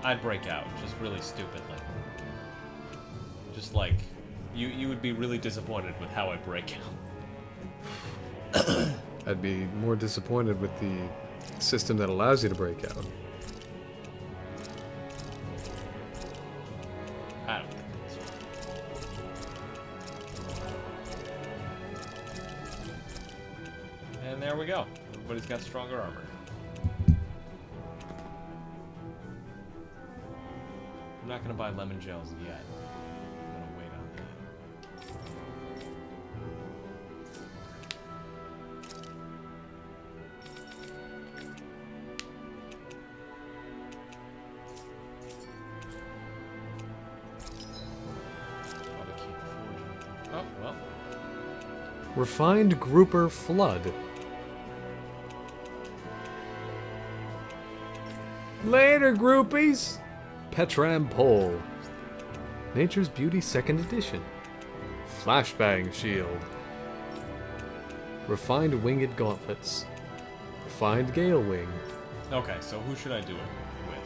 I'd break out, just really stupidly. Just like, you would be really disappointed with how I break out. I'd be more disappointed with the system that allows you to break out. I don't think that's right. And there we go. Everybody's got stronger armor. I'm not gonna buy lemon gels yet. I'm gonna wait on that. Probably keep forging. Oh, well. Refined grouper flood. Later, groupies! Petram Pole. Nature's Beauty 2nd Edition. Flashbang Shield. Refined Winged Gauntlets. Refined Gale Wing. Okay, so who should I do it with?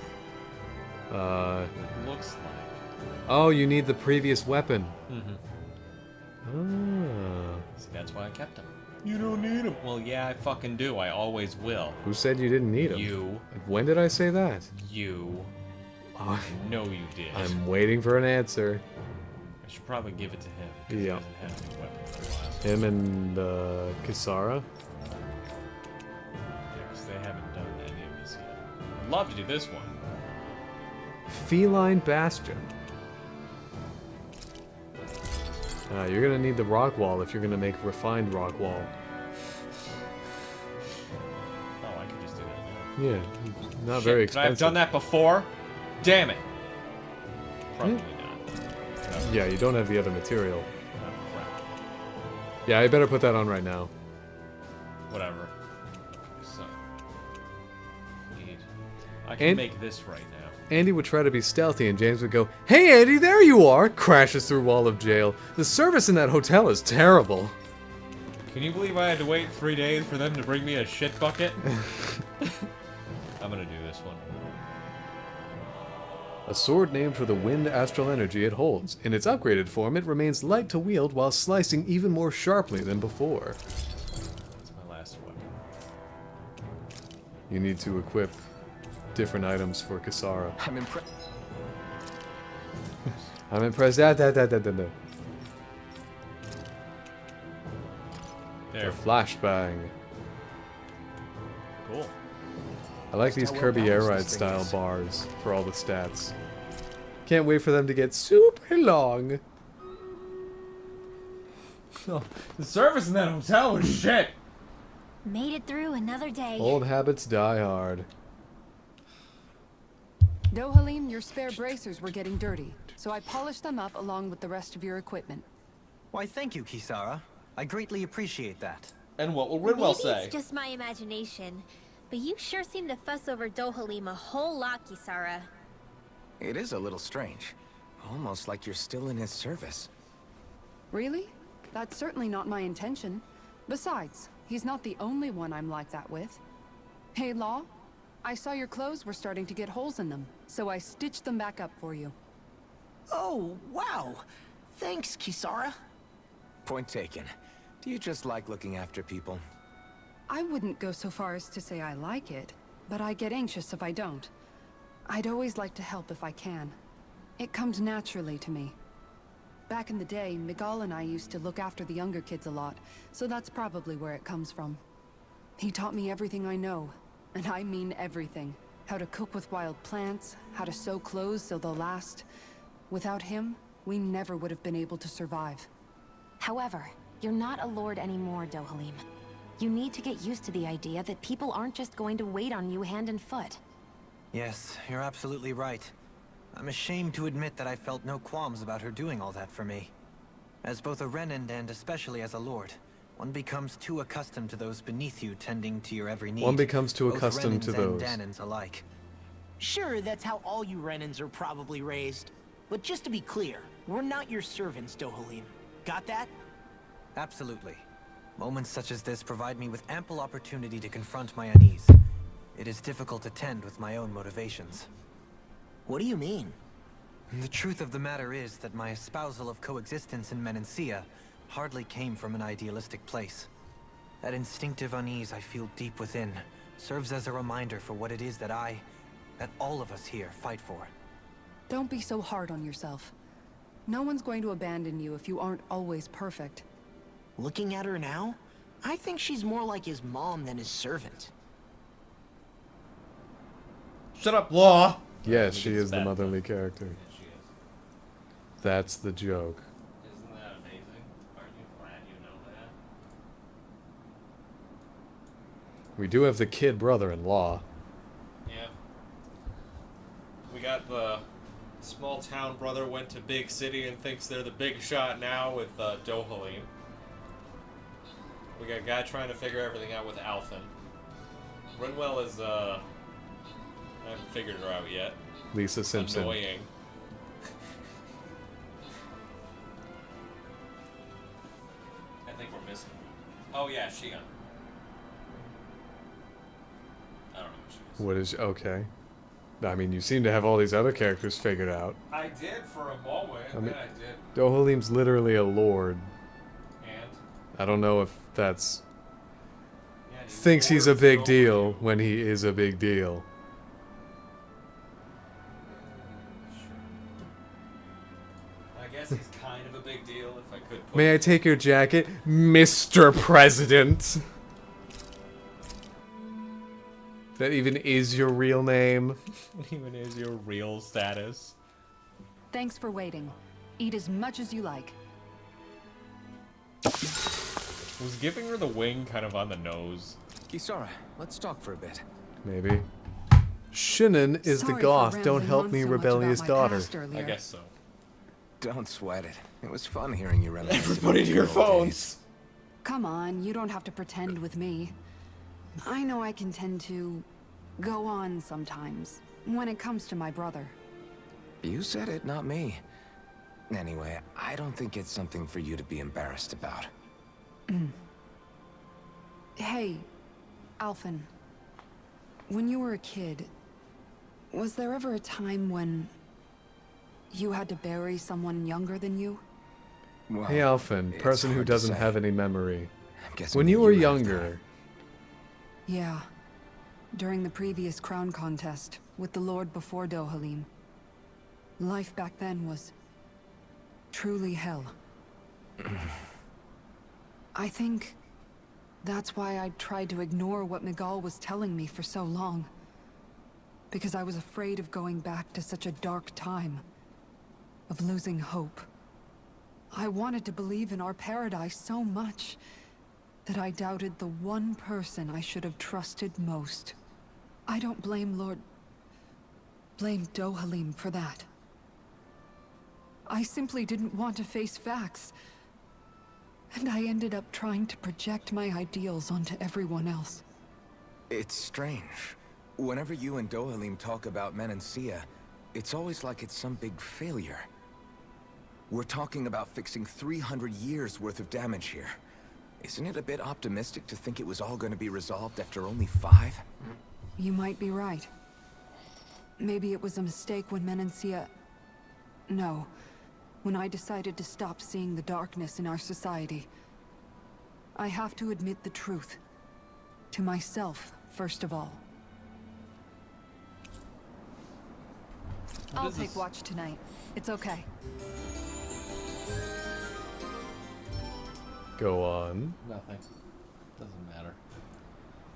It looks like. Oh, you need the previous weapon. Mm-hmm. Ah. See, that's why I kept them. You don't need them. Well, yeah, I fucking do. I always will. Who said you didn't need them? You. When did I say that? You. Oh, I know you did. I'm waiting for an answer. I should probably give it to him. Yeah. He doesn't have any weapon for the last him and Kisara? Yeah, because they haven't done any of this yet. I'd love to do this one. Feline Bastion. You're gonna need the rock wall if you're gonna make refined rock wall. Oh, I could just do that now. Yeah, not very expensive. I've done that before? Damn it. Probably not. Yeah, you don't have the other material. Oh, crap. Yeah, I better put that on right now. Whatever. So. I can make this right now. Andy would try to be stealthy and James would go, "Hey Andy, there you are!" Crashes through wall of jail. The service in that hotel is terrible. Can you believe I had to wait 3 days for them to bring me a shit bucket? I'm gonna do this one. A sword named for the wind astral energy it holds. In its upgraded form, it remains light to wield while slicing even more sharply than before. That's my last weapon. You need to equip different items for Kisara. I'm impressed. I'm impressed. Da. There. A flashbang. Cool. I like these Kirby Air Ride style bars for all the stats. Can't wait for them to get super long. Oh, the service in that hotel was shit. Made it through another day. Old habits die hard. Dohalim, your spare bracers were getting dirty, so I polished them up along with the rest of your equipment. Why, thank you, Kisara. I greatly appreciate that. And what will Ridwell say? Maybe it's just my imagination, but you sure seem to fuss over Dohalim a whole lot, Kisara. It is a little strange. Almost like you're still in his service. Really? That's certainly not my intention. Besides, he's not the only one I'm like that with. Hey, Law, I saw your clothes were starting to get holes in them, so I stitched them back up for you. Oh, wow. Thanks, Kisara. Point taken. Do you just like looking after people? I wouldn't go so far as to say I like it, but I get anxious if I don't. I'd always like to help if I can. It comes naturally to me. Back in the day, Miguel and I used to look after the younger kids a lot, so that's probably where it comes from. He taught me everything I know, and I mean everything. How to cook with wild plants, how to sew clothes so they'll last. Without him, we never would have been able to survive. However, you're not a lord anymore, Dohalim. You need to get used to the idea that people aren't just going to wait on you hand and foot. Yes, you're absolutely right. I'm ashamed to admit that I felt no qualms about her doing all that for me. As both a Renan and especially as a lord, one becomes too accustomed to those beneath you tending to your every need. One becomes too both accustomed to Renans those. and Danans alike. Sure, that's how all you Renans are probably raised. But just to be clear, We're not your servants, Dohalim. Got that? Absolutely. Moments such as this provide me with ample opportunity to confront my unease. It is difficult to tend with my own motivations. What do you mean? The truth of the matter is that my espousal of coexistence in Menancia hardly came from an idealistic place. That instinctive unease I feel deep within serves as a reminder for what it is that all of us here fight for. Don't be so hard on yourself. No one's going to abandon you if you aren't always perfect. Looking at her now, I think she's more like his mom than his servant. Shut up, Law! Yes, she is the motherly character. That's the joke. Isn't that amazing? Aren't you glad you know that? We do have the kid brother-in-law. Yeah. We got the small town brother went to big city and thinks they're the big shot now with Dohalim. We got a guy trying to figure everything out with Alphen. Rinwell is, I haven't figured her out yet. Lisa Simpson. Annoying. I think we're missing. Oh yeah, Shion. I don't know who she is. What is... Okay. I mean, you seem to have all these other characters figured out. I did for a moment, I mean, then I did. Dohalim's literally a lord. And? I don't know if that's... Yeah, thinks he's a big deal when he is a big deal. I guess he's kind of a big deal, if I could put May I take your jacket, Mr. President? That even is your real name? even is your real status. Thanks for waiting. Eat as much as you like. Was giving her the wing kind of on the nose? Kisara, let's talk for a bit. Maybe. Shinnon is the goth, don't help me, rebellious daughter. I guess so. Don't sweat it. It was fun hearing you reminisce. Everybody to your phones. Come on, you don't have to pretend with me. I know I can tend to go on sometimes when it comes to my brother. You said it, not me. Anyway, I don't think it's something for you to be embarrassed about. Hey, Alphen. When you were a kid, was there ever a time when you had to bury someone younger than you? Well, Hey Alphen, it's person who hard to doesn't say. have any memory. I'm guessing When that you were have younger, Yeah. During the previous crown contest with the Lord before Dohalim. Life back then was truly hell. I think that's why I tried to ignore what Miguel was telling me for so long. Because I was afraid of going back to such a dark time. Of losing hope. I wanted to believe in our paradise so much that I doubted the one person I should have trusted most. I don't blame blame Dohalim for that. I simply didn't want to face facts. And I ended up trying to project my ideals onto everyone else. It's strange. Whenever you and Dohalim talk about Menancia, it's always like it's some big failure. We're talking about fixing 300 years worth of damage here. Isn't it a bit optimistic to think it was all going to be resolved after only 5? You might be right. Maybe it was a mistake when Menancia... No. When I decided to stop seeing the darkness in our society. I have to admit the truth. To myself, first of all. I'll take watch tonight. It's okay. go on. Nothing. Doesn't matter.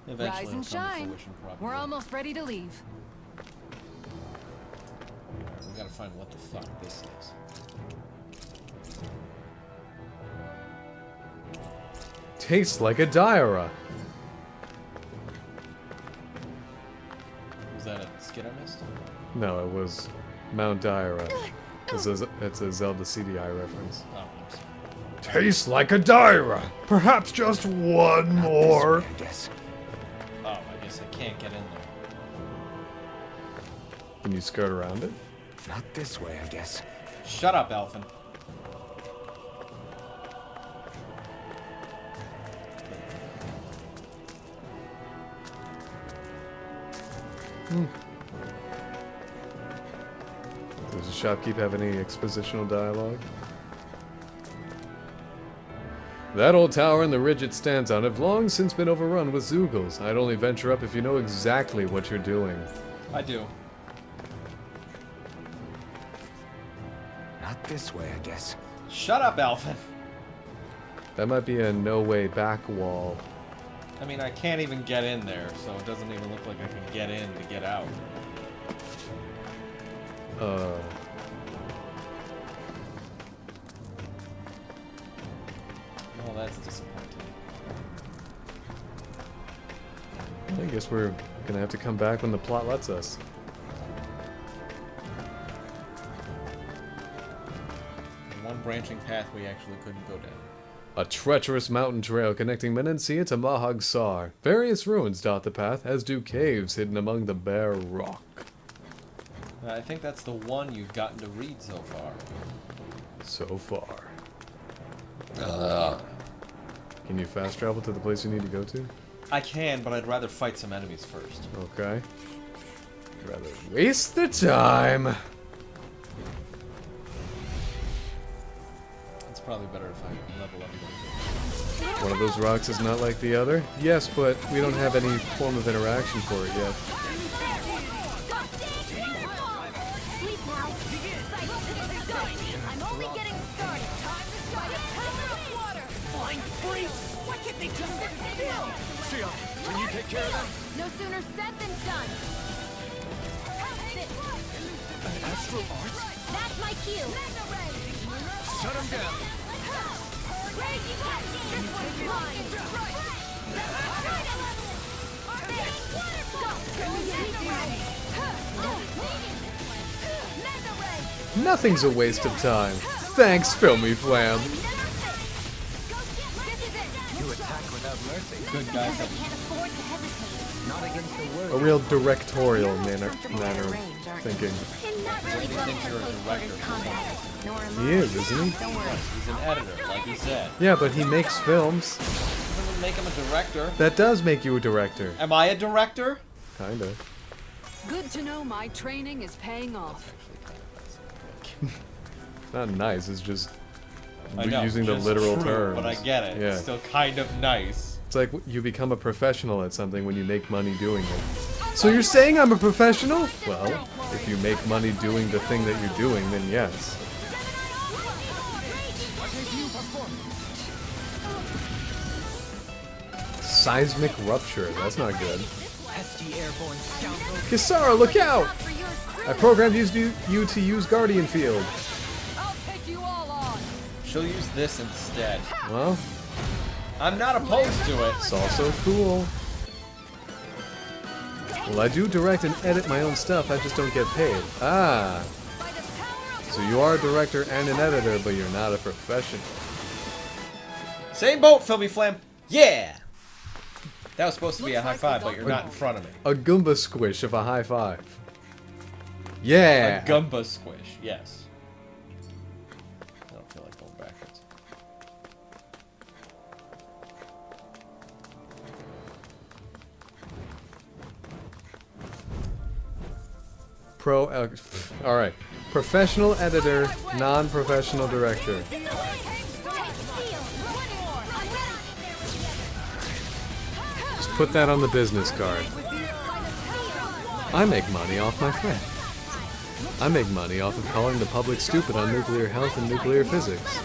Rise and shine. We're almost ready to leave. Alright, we gotta find what the fuck this is. Tastes like a Diora. Was that a skid I missed? No, it was Mount Diora. It's a Zelda CDI reference. Oh, I'm sorry. Tastes like a Diora. Perhaps just one more. I guess. Oh, I guess I can't get in there. Can you skirt around it? Not this way, I guess. Shut up, Alphen. Does the shopkeep have any expositional dialogue? That old tower and the ridge it stands on have long since been overrun with Zeugles. I'd only venture up if you know exactly what you're doing. I do. Not this way, I guess. Shut up, Alvin. That might be a no-way back wall. I mean, I can't even get in there, so it doesn't even look like I can get in to get out. Well, that's disappointing. I guess we're gonna have to come back when the plot lets us. One branching path we actually couldn't go down. A treacherous mountain trail connecting Menancia to Mahag Sar. Various ruins dot the path, as do caves hidden among the bare rock. I think that's the one you've gotten to read so far. So far. Can you fast travel to the place you need to go to? I can, but I'd rather fight some enemies first. Okay. Rather waste the time. It's probably better if I level up. One of those rocks is not like the other? Yes, but we don't have any form of interaction for it yet. I'm only getting started. By the power of water! Flying free! Why can't they just sit still? Sia, can you take care of them? No sooner said than done. An astral art? That's my cue. Shut him down. Crazy one! This one's mine! Nothing's a waste of time. Thanks, Filmy Flam. You attack without mercy. Good guys. Not against the word. A real directorial manner of thinking. He is, isn't he? He's an editor, like he said. Yeah, but he makes films. Doesn't make him a director. That does make you a director. Am I a director? Kinda. Good to know my training is paying off. Not nice, it's just I know, using the just literal true, terms. but I get it. Yeah. It's still kind of nice. It's like you become a professional at something when you make money doing it. So you're saying I'm a professional? Well, if you make money doing the thing that you're doing, then yes. Seismic rupture, that's not good. Kisara, look out! I programmed you to use Guardian Field. I'll take you all on. She'll use this instead. Well, I'm not opposed to it. it's also cool. Well, I do direct and edit my own stuff, I just don't get paid. Ah. So you are a director and an editor, but you're not a professional. Same boat, Filmy Flam. Yeah! That was supposed to be a high five, but you're not in front of me. A Goomba squish of a high five. Yeah! A Goomba squish, yes. I don't feel like going backwards. Alright. Professional editor, non-professional director. Just put that on the business card. I make money off my friend. I make money off of calling the public stupid on nuclear health and nuclear physics.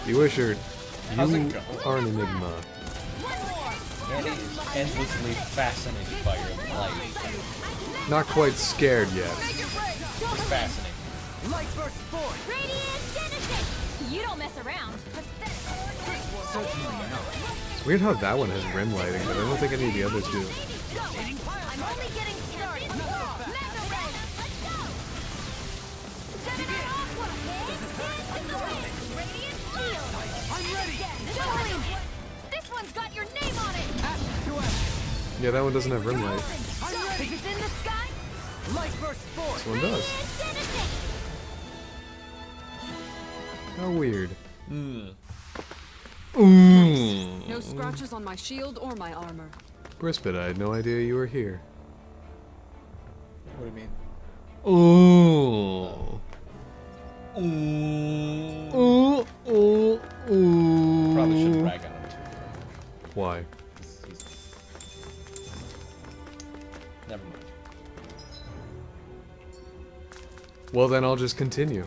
You wish you are an enigma. Andy is endlessly fascinated by your life. Not quite scared yet. It's fascinating. You don't mess around. It's weird how that one has rim lighting, but I don't think any of the others do. I'm only getting started. I'm ready. This one's got your name on it. Yeah, that one doesn't have rim light. If it's in the sky, This one does. How weird. No scratches on my shield or my armor. Brispet, I had no idea you were here. What do you mean? Ooh. Ooh. Probably shouldn't brag on him too. Why? Never mind. Well, then I'll just continue.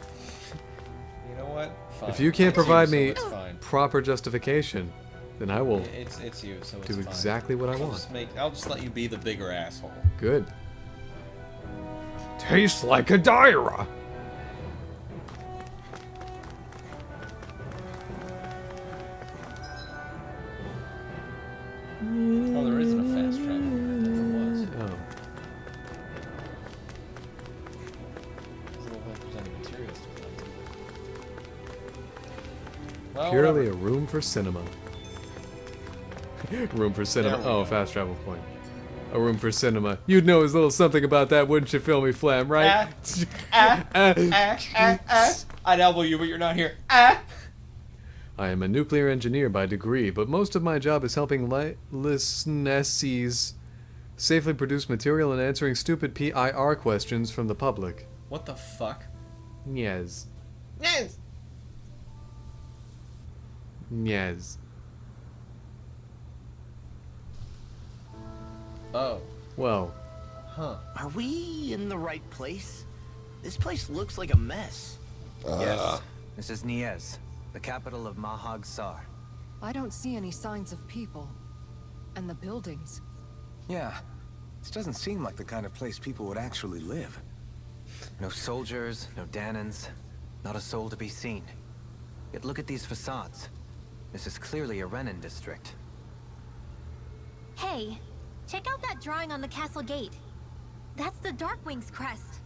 You know what? Fine. If you can't It's provide you, so me it's fine. proper justification, then I will It's you, so it's do fine. exactly what I want. I'll just let you be the bigger asshole. Good. Tastes like a Dyra. Oh, there isn't a fast travel. There was. Oh. There's a little represented materials to collect. Well, Purely whatever. a room for cinema. Room for cinema. There we Oh, go. fast travel point. A room for cinema. You'd know a little something about that, wouldn't you, Filmy Flam, right? I'd elbow you, but you're not here. I am a nuclear engineer by degree, but most of my job is helping listeners safely produce material and answering stupid PIR questions from the public. What the fuck? Yes. Yes. Yes. Oh. Well. Huh. Are we in the right place? This place looks like a mess. Yes. This is Niez, the capital of Mahag Sar. I don't see any signs of people. And the buildings. Yeah. This doesn't seem like the kind of place people would actually live. No soldiers, no Danans, not a soul to be seen. Yet look at these facades. This is clearly a Renin district. Hey, check out that drawing on the castle gate. That's the Darkwing's crest.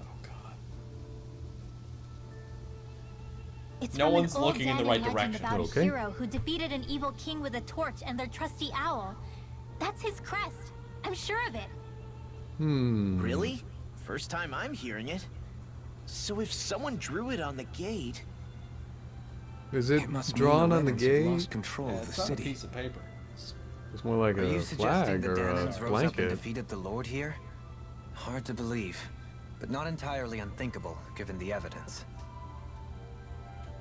Oh god. It's No from one's an old looking in the Danon right legend direction. about Okay. a hero who defeated an evil king with a torch and their trusty owl. That's his crest. I'm sure of it. Really? First time I'm hearing it. So if someone drew it on the gate... Is it must mean drawn the on the Renans have gate? lost control Yeah, of the it's on a city. piece of paper. It's more like Are you a suggesting flag the or Danans a rose up and blanket. defeated the Lord here? Hard to believe, but not entirely unthinkable, given the evidence.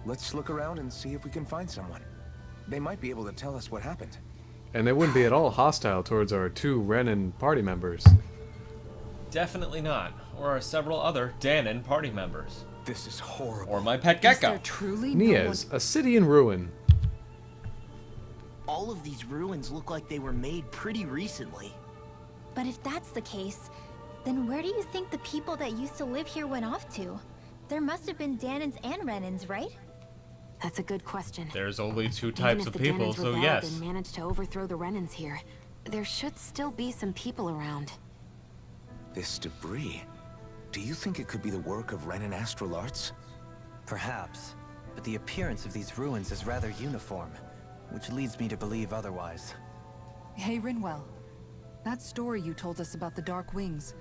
Let's look around and see if we can find someone. They might be able to tell us what happened. And they wouldn't be at all hostile towards our 2 Renin party members. Definitely not. Or are several other Danon party members. This is horrible. Or my pet Is gecko. there truly no one... Niez, a city in ruin. All of these ruins look like they were made pretty recently. But if that's the case, then where do you think the people that used to live here went off to? There must have been Danons and Renins, right? That's a good question. There's only 2 Even types if of the people, Danons so rebelled yes. and managed to overthrow the Renins here, there should still be some people around. This debris. Do you think it could be the work of Renin astral arts? Perhaps, but the appearance of these ruins is rather uniform, which leads me to believe otherwise. Hey, Rinwell. That story you told us about the Dark Wings.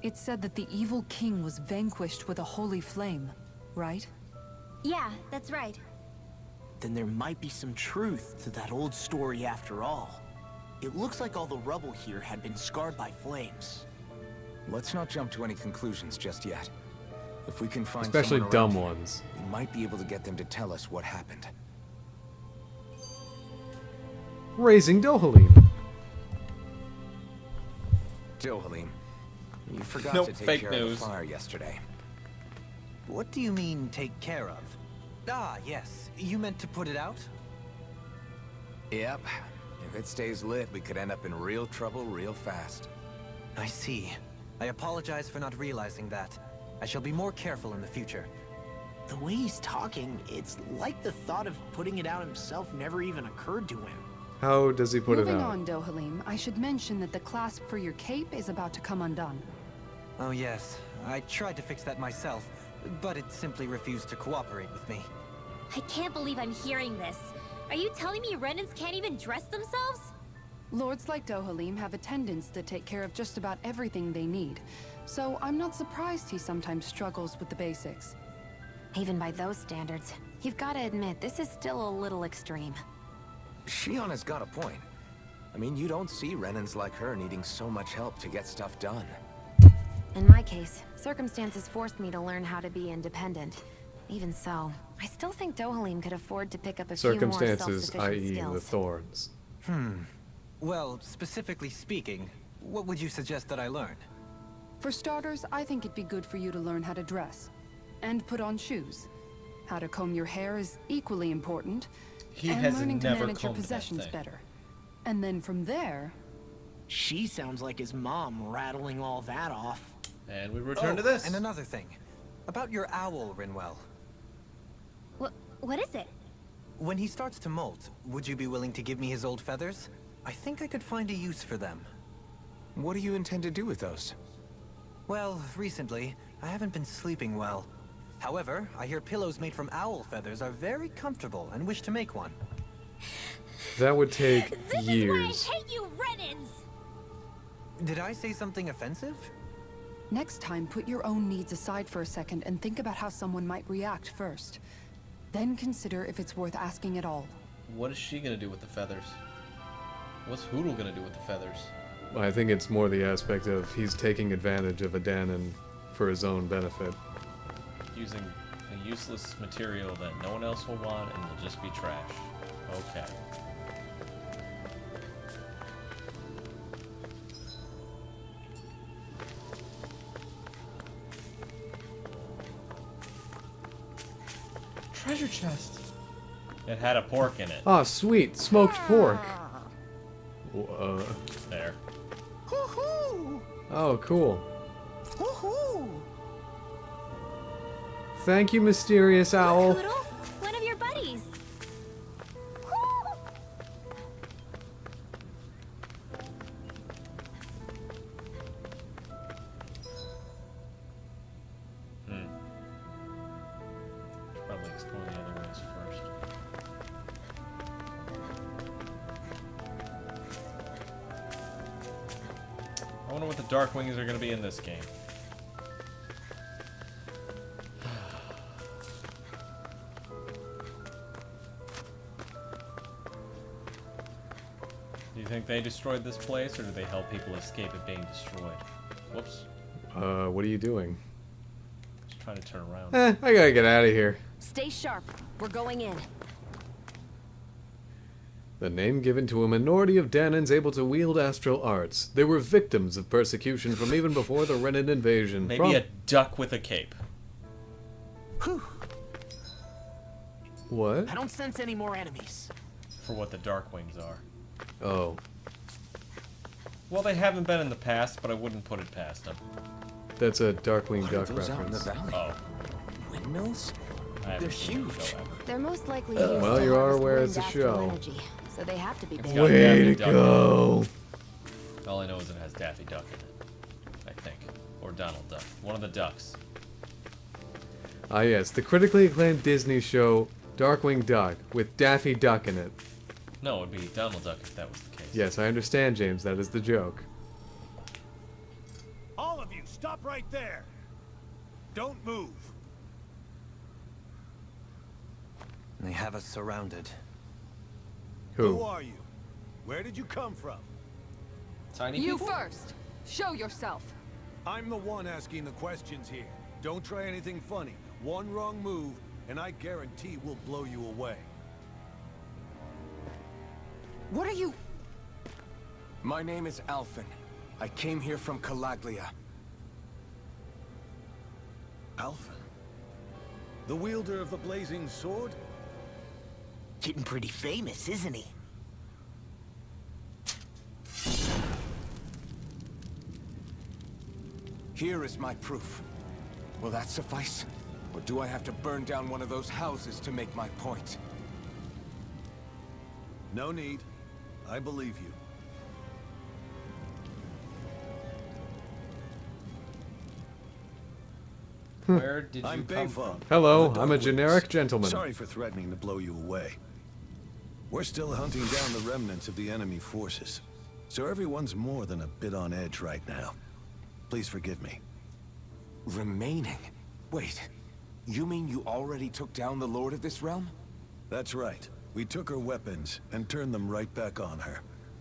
It said that the evil king was vanquished with a holy flame, right? Yeah, that's right. Then there might be some truth to that old story after all. It looks like all the rubble here had been scarred by flames. Let's not jump to any conclusions just yet. If we can find Especially someone dumb around here, ones. we might be able to get them to tell us what happened. Raising Dohalim. Dohalim, you forgot Nope, to take fake care news. of the fire yesterday. What do you mean, take care of? Ah, yes. You meant to put it out? Yep. If it stays lit, we could end up in real trouble real fast. I see. I apologize for not realizing that. I shall be more careful in the future. The way he's talking, it's like the thought of putting it out himself never even occurred to him. How does he put Moving it out? on, Dohalim, I should mention that the clasp for your cape is about to come undone. Oh yes, I tried to fix that myself, but it simply refused to cooperate with me. I can't believe I'm hearing this. Are you telling me Renins can't even dress themselves? Lords like Dohalim have attendants that take care of just about everything they need, so I'm not surprised he sometimes struggles with the basics. Even by those standards, you've got to admit this is still a little extreme. Shion has got a point. I mean, you don't see Renans like her needing so much help to get stuff done. In my case, circumstances forced me to learn how to be independent. Even so, I still think Dohalim could afford to pick up a few more Circumstances, self-sufficient i.e. skills. the thorns. Well, specifically speaking, what would you suggest that I learn? For starters, I think it'd be good for you to learn how to dress. And put on shoes. How to comb your hair is equally important. He and has learning to never manage your combed that possessions thing. better. And then from there... She sounds like his mom rattling all that off. And we return to this. And another thing. About your owl, Rinwell. What is it? When he starts to molt, would you be willing to give me his old feathers? I think I could find a use for them. What do you intend to do with those? Well, recently, I haven't been sleeping well. However, I hear pillows made from owl feathers are very comfortable and wish to make one. That would take This years. is why I hate you, Renans! Did I say something offensive? Next time, put your own needs aside for a second and think about how someone might react first. Then consider if it's worth asking at all. What is she gonna do with the feathers? What's Hoodle gonna do with the feathers? I think it's more the aspect of he's taking advantage of a Danon for his own benefit. Using a useless material that no one else will want and will just be trash. Okay. Treasure chest. It had a pork in it. Ah, sweet, smoked pork. There. Hoo-hoo! Oh, cool. Hoo-hoo! Thank you, mysterious owl. Poodle? One of your buddies. Probably explore the other ways first. I wonder what the Dark Wings are going to be in this game. Do you think they destroyed this place, or do they help people escape it being destroyed? Whoops. What are you doing? Just trying to turn around. I gotta get out of here. Stay sharp. We're going in. The name given to a minority of Danons able to wield astral arts. They were victims of persecution from even before the Renan invasion. Maybe a duck with a cape. Whew. What? I don't sense any more enemies. For what the Dark Wings are. Oh. Well, they haven't been in the past, but I wouldn't put it past them. That's a Darkwing What are Duck those out in the reference. valley? Oh. Windmills? I haven't They're seen the huge. show ever. They're most likely Well, used to you are harvest aware wind it's a astral show. energy, so they have to be big. got Way Daffy to Duck go! All I know is it has Daffy Duck in it. I think. Or Donald Duck. One of the ducks. Ah yes, the critically acclaimed Disney show Darkwing Duck with Daffy Duck in it. No, it would be Donald Duck if that was the case. Yes, I understand, James. That is the joke. All of you, stop right there. Don't move. They have us surrounded. Who are you? Where did you come from? Tiny You people? first! Show yourself! I'm the one asking the questions here. Don't try anything funny. One wrong move, and I guarantee we'll blow you away. What are you... My name is Alphen. I came here from Calaglia. Alphen? The wielder of the blazing sword? Getting pretty famous, isn't he? Here is my proof. Will that suffice? Or do I have to burn down one of those houses to make my point? No need. I believe you. Where did you I'm come from? Bayfog. Hello, of the I'm a Darkwings. generic gentleman. Sorry for threatening to blow you away. We're still hunting down the remnants of the enemy forces. So everyone's more than a bit on edge right now. Please forgive me. Remaining? Wait, you mean you already took down the Lord of this realm? That's right. We took her weapons and turned them right back on her.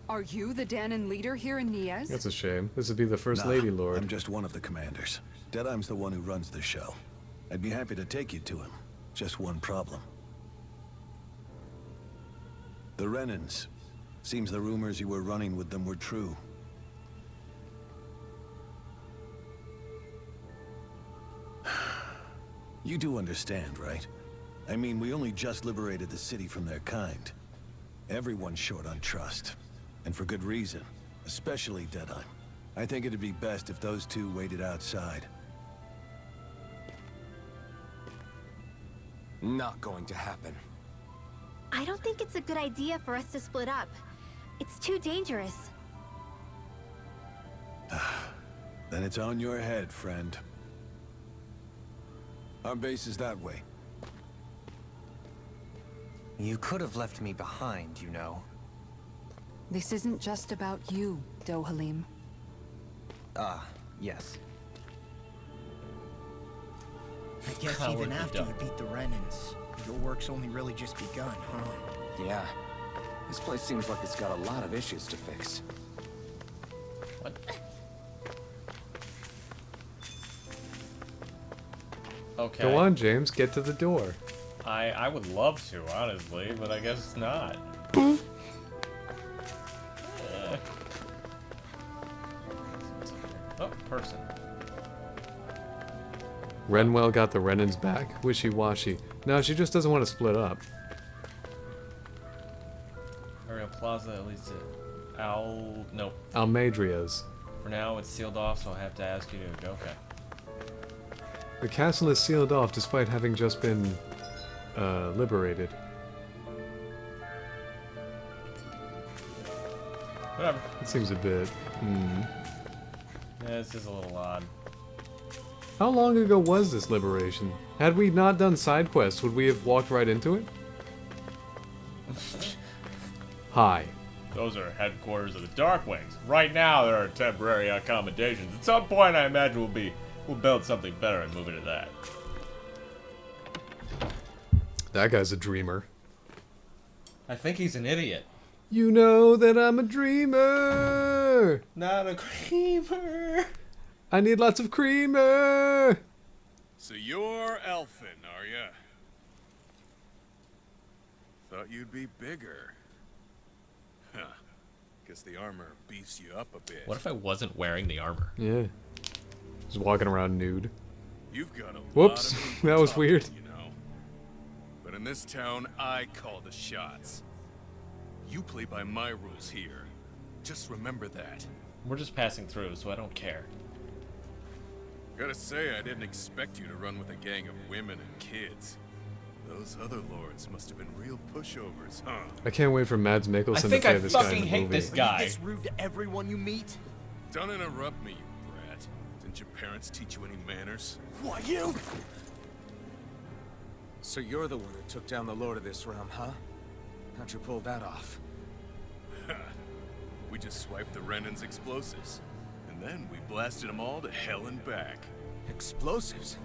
Are you the Danon leader here in Niez? That's a shame. This would be the First Lady Lord. I'm just one of the commanders. Deadheim's the one who runs the show. I'd be happy to take you to him. Just one problem. The Renans. Seems the rumors you were running with them were true. You do understand, right? I mean, we only just liberated the city from their kind. Everyone's short on trust. And for good reason. Especially Deadheim. I think it'd be best if those two waited outside. Not going to happen. I don't think it's a good idea for us to split up. It's too dangerous. Then it's on your head, friend. Our base is that way. You could have left me behind, you know. This isn't just about you, Dohalim. Yes. I guess How even would we after do? you beat the Renans, your work's only really just begun, huh? Yeah. This place seems like it's got a lot of issues to fix. What? Okay. Go on, James. Get to the door. I would love to, honestly, but I guess not. Oh, person. Renwell got the Renans back. Wishy-washy. No, she just doesn't want to split up. Ariel Plaza, at least nope. Almadria's. For now, it's sealed off, so I have to ask you to go. Okay. The castle is sealed off despite having just been liberated. Whatever. It seems a bit. Yeah, this is a little odd. How long ago was this liberation? Had we not done side quests, would we have walked right into it? Hi. Those are headquarters of the Darkwings. Right now, there are temporary accommodations. At some point, I imagine we'll build something better and move into that. That guy's a dreamer. I think he's an idiot. You know that I'm a dreamer! Not a creamer. I need lots of creamer! So you're elfin, are ya? Thought you'd be bigger. Huh. Guess the armor beefs you up a bit. What if I wasn't wearing the armor? Yeah. Just walking around nude. You've got a Whoops, lot of people that was talking, weird. You know. But in this town, I call the shots. You play by my rules here. Just remember that. We're just passing through, so I don't care. Gotta say, I didn't expect you to run with a gang of women and kids. Those other lords must have been real pushovers, huh? I can't wait for Mads Mikkelsen to play this guy in the movie. this guy. Are you this rude to everyone you meet? Don't interrupt me, you brat. Didn't your parents teach you any manners? Why, you? So you're the one who took down the Lord of this realm, huh? How'd you pull that off? We just swiped the Renan's explosives. And then we blasted them all to hell and back. Explosives?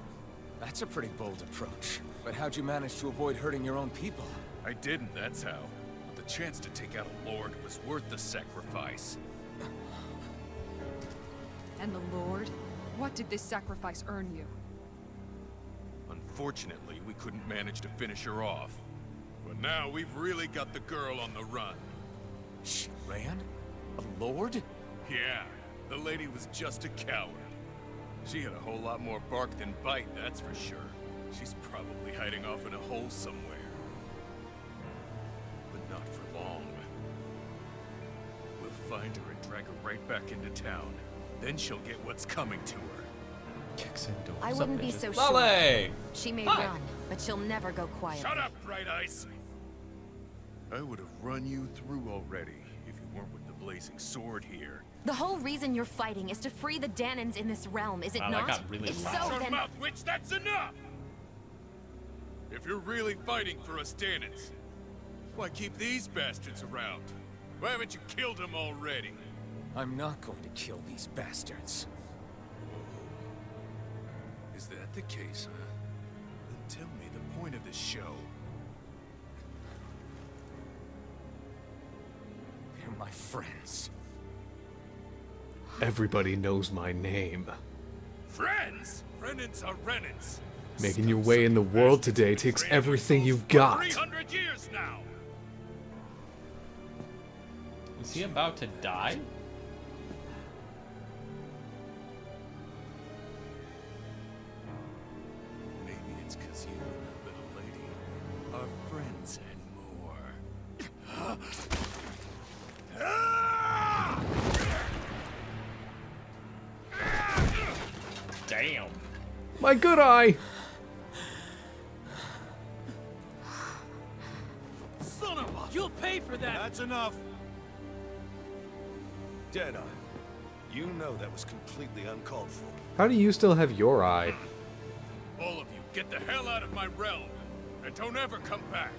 That's a pretty bold approach. But how'd you manage to avoid hurting your own people? I didn't, that's how. But the chance to take out a lord was worth the sacrifice. And the Lord? What did this sacrifice earn you? Unfortunately, we couldn't manage to finish her off. But now we've really got the girl on the run. She ran? A lord? Yeah, the lady was just a coward. She had a whole lot more bark than bite, that's for sure. She's probably hiding off in a hole somewhere. But not for long. We'll find her and drag her right back into town. Then she'll get what's coming to her. Kicks into I What's wouldn't up, be bitches? so Lolly! sure. She may Hi. run, but she'll never go quiet. Shut up, Bright Eyes! I would have run you through already if you weren't with the blazing sword here. The whole reason you're fighting is to free the Danons in this realm, is it Wow, not? that got really if loud. so, Shut then mouth, witch, that's enough! If you're really fighting for us Danons, why keep these bastards around? Why haven't you killed them already? I'm not going to kill these bastards. Is that the case, huh? Then tell me the point of this show. They're my friends. Everybody knows my name. Friends? Renans are Renans. Making your way in the world today takes everything you've got. 300 years now. Is he about to die? Maybe it's because you, little lady, are friends and more. Damn. My good eye! Son of a... You'll pay for that! That's enough! Deadeye, you know that was completely uncalled for. How do you still have your eye? All of you, get the hell out of my realm! And don't ever come back!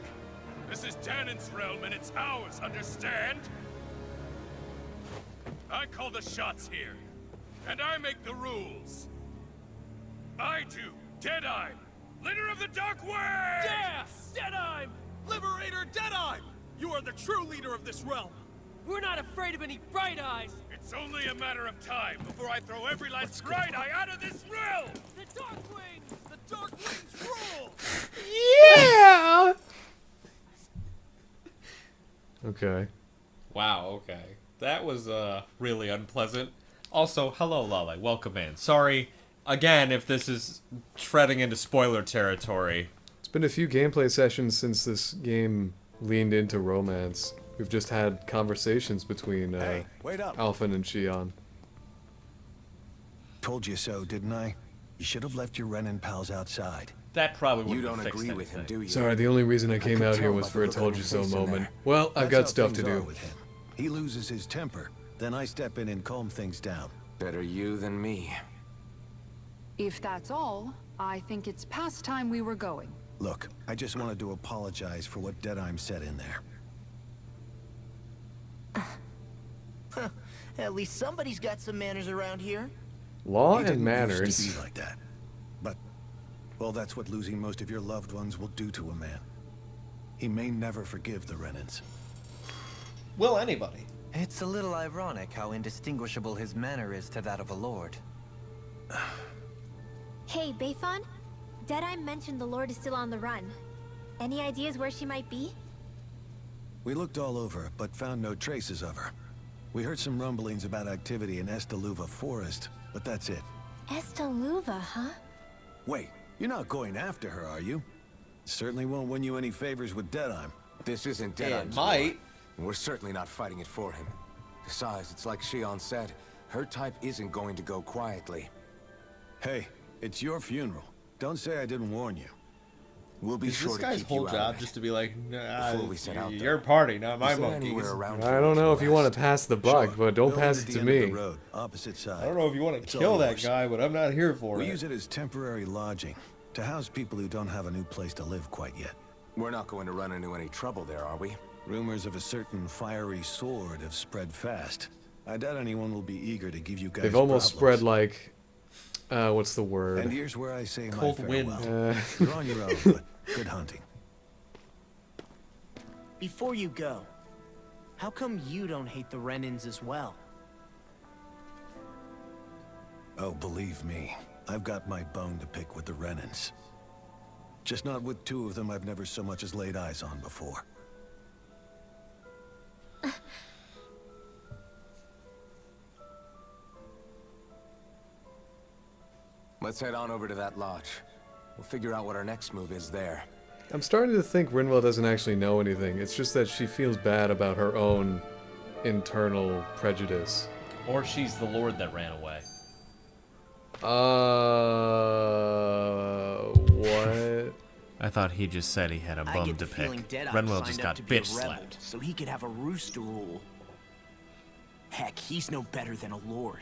This is Danon's realm and it's ours, understand? I call the shots here. And I make the rules. I do, Deadeye, leader of the Dark Way! Yeah! Deadeye! Liberator Deadeye! You are the true leader of this realm! We're not afraid of any bright eyes! It's only a matter of time before I throw every last bright eye out of this realm! The Dark Wings! The Dark Wings rule! Yeah! Okay. Wow, okay. That was really unpleasant. Also, hello, Lale. Welcome in. Sorry, again, if this is treading into spoiler territory. It's been a few gameplay sessions since this game leaned into romance. We've just had conversations between Hey, wait up. Alphen and Shion. Told you so, didn't I? You should have left your Renin pals outside. That probably wouldn't You don't have fixed agree with him, anything. do you? Sorry, the only reason I came could out here tell was by for the a look told on you your so face in moment. there. Well, I've That's got how stuff to things are do. with him. He loses his temper. Then I step in and calm things down. Better you than me. If that's all, I think it's past time we were going. Look, I just wanted to apologize for what Deadeye said in there. At least somebody's got some manners around here. Law He and didn't manners. used to be like that. But, well, that's what losing most of your loved ones will do to a man. He may never forgive the Renans. Will anybody? It's a little ironic how indistinguishable his manner is to that of a lord. Hey, Bayfon? Deadeye mentioned the Lord is still on the run. Any ideas where she might be? We looked all over, but found no traces of her. We heard some rumblings about activity in Estaluva Forest, but that's it. Estaluva, huh? Wait, you're not going after her, are you? Certainly won't win you any favors with Deadeye. This isn't Deadeye's It might. war, and we're certainly not fighting it for him. Besides, it's like Shion said, her type isn't going to go quietly. Hey, it's your funeral. Don't say I didn't warn you. We'll be Is sure this to guy's keep whole you out job of just it. to be like, nah, Before we set out, your though, party, not my is there monkeys. anywhere around I here don't we know can if you want rest? to pass the buck, but don't Building pass at it the to end of the me. road, opposite side. I don't know if you want to It's all kill that yours. guy, but I'm not here for We it. use it as temporary lodging, to house people who don't have a new place to live quite yet. We're not going to run into any trouble there, are we? Rumors of a certain fiery sword have spread fast. I doubt anyone will be eager to give you guys They've almost problems. spread like, what's the And word? here's where I say Cold my wind. farewell. You're on your own, but good hunting. Before you go, how come you don't hate the Renans as well? Oh, believe me, I've got my bone to pick with the Renans. Just not with two of them I've never so much as laid eyes on before. Let's head on over to that lodge. We'll figure out what our next move is there. I'm starting to think Rinwell doesn't actually know anything. It's just that she feels bad about her own internal prejudice. Or she's the lord that ran away. What? I thought he just said he had a I bum get to the feeling pick. Deadeye Renwell signed just up got to be a bitch rebel, slapped. so he could have a roost to rule. Heck, he's no better than a lord.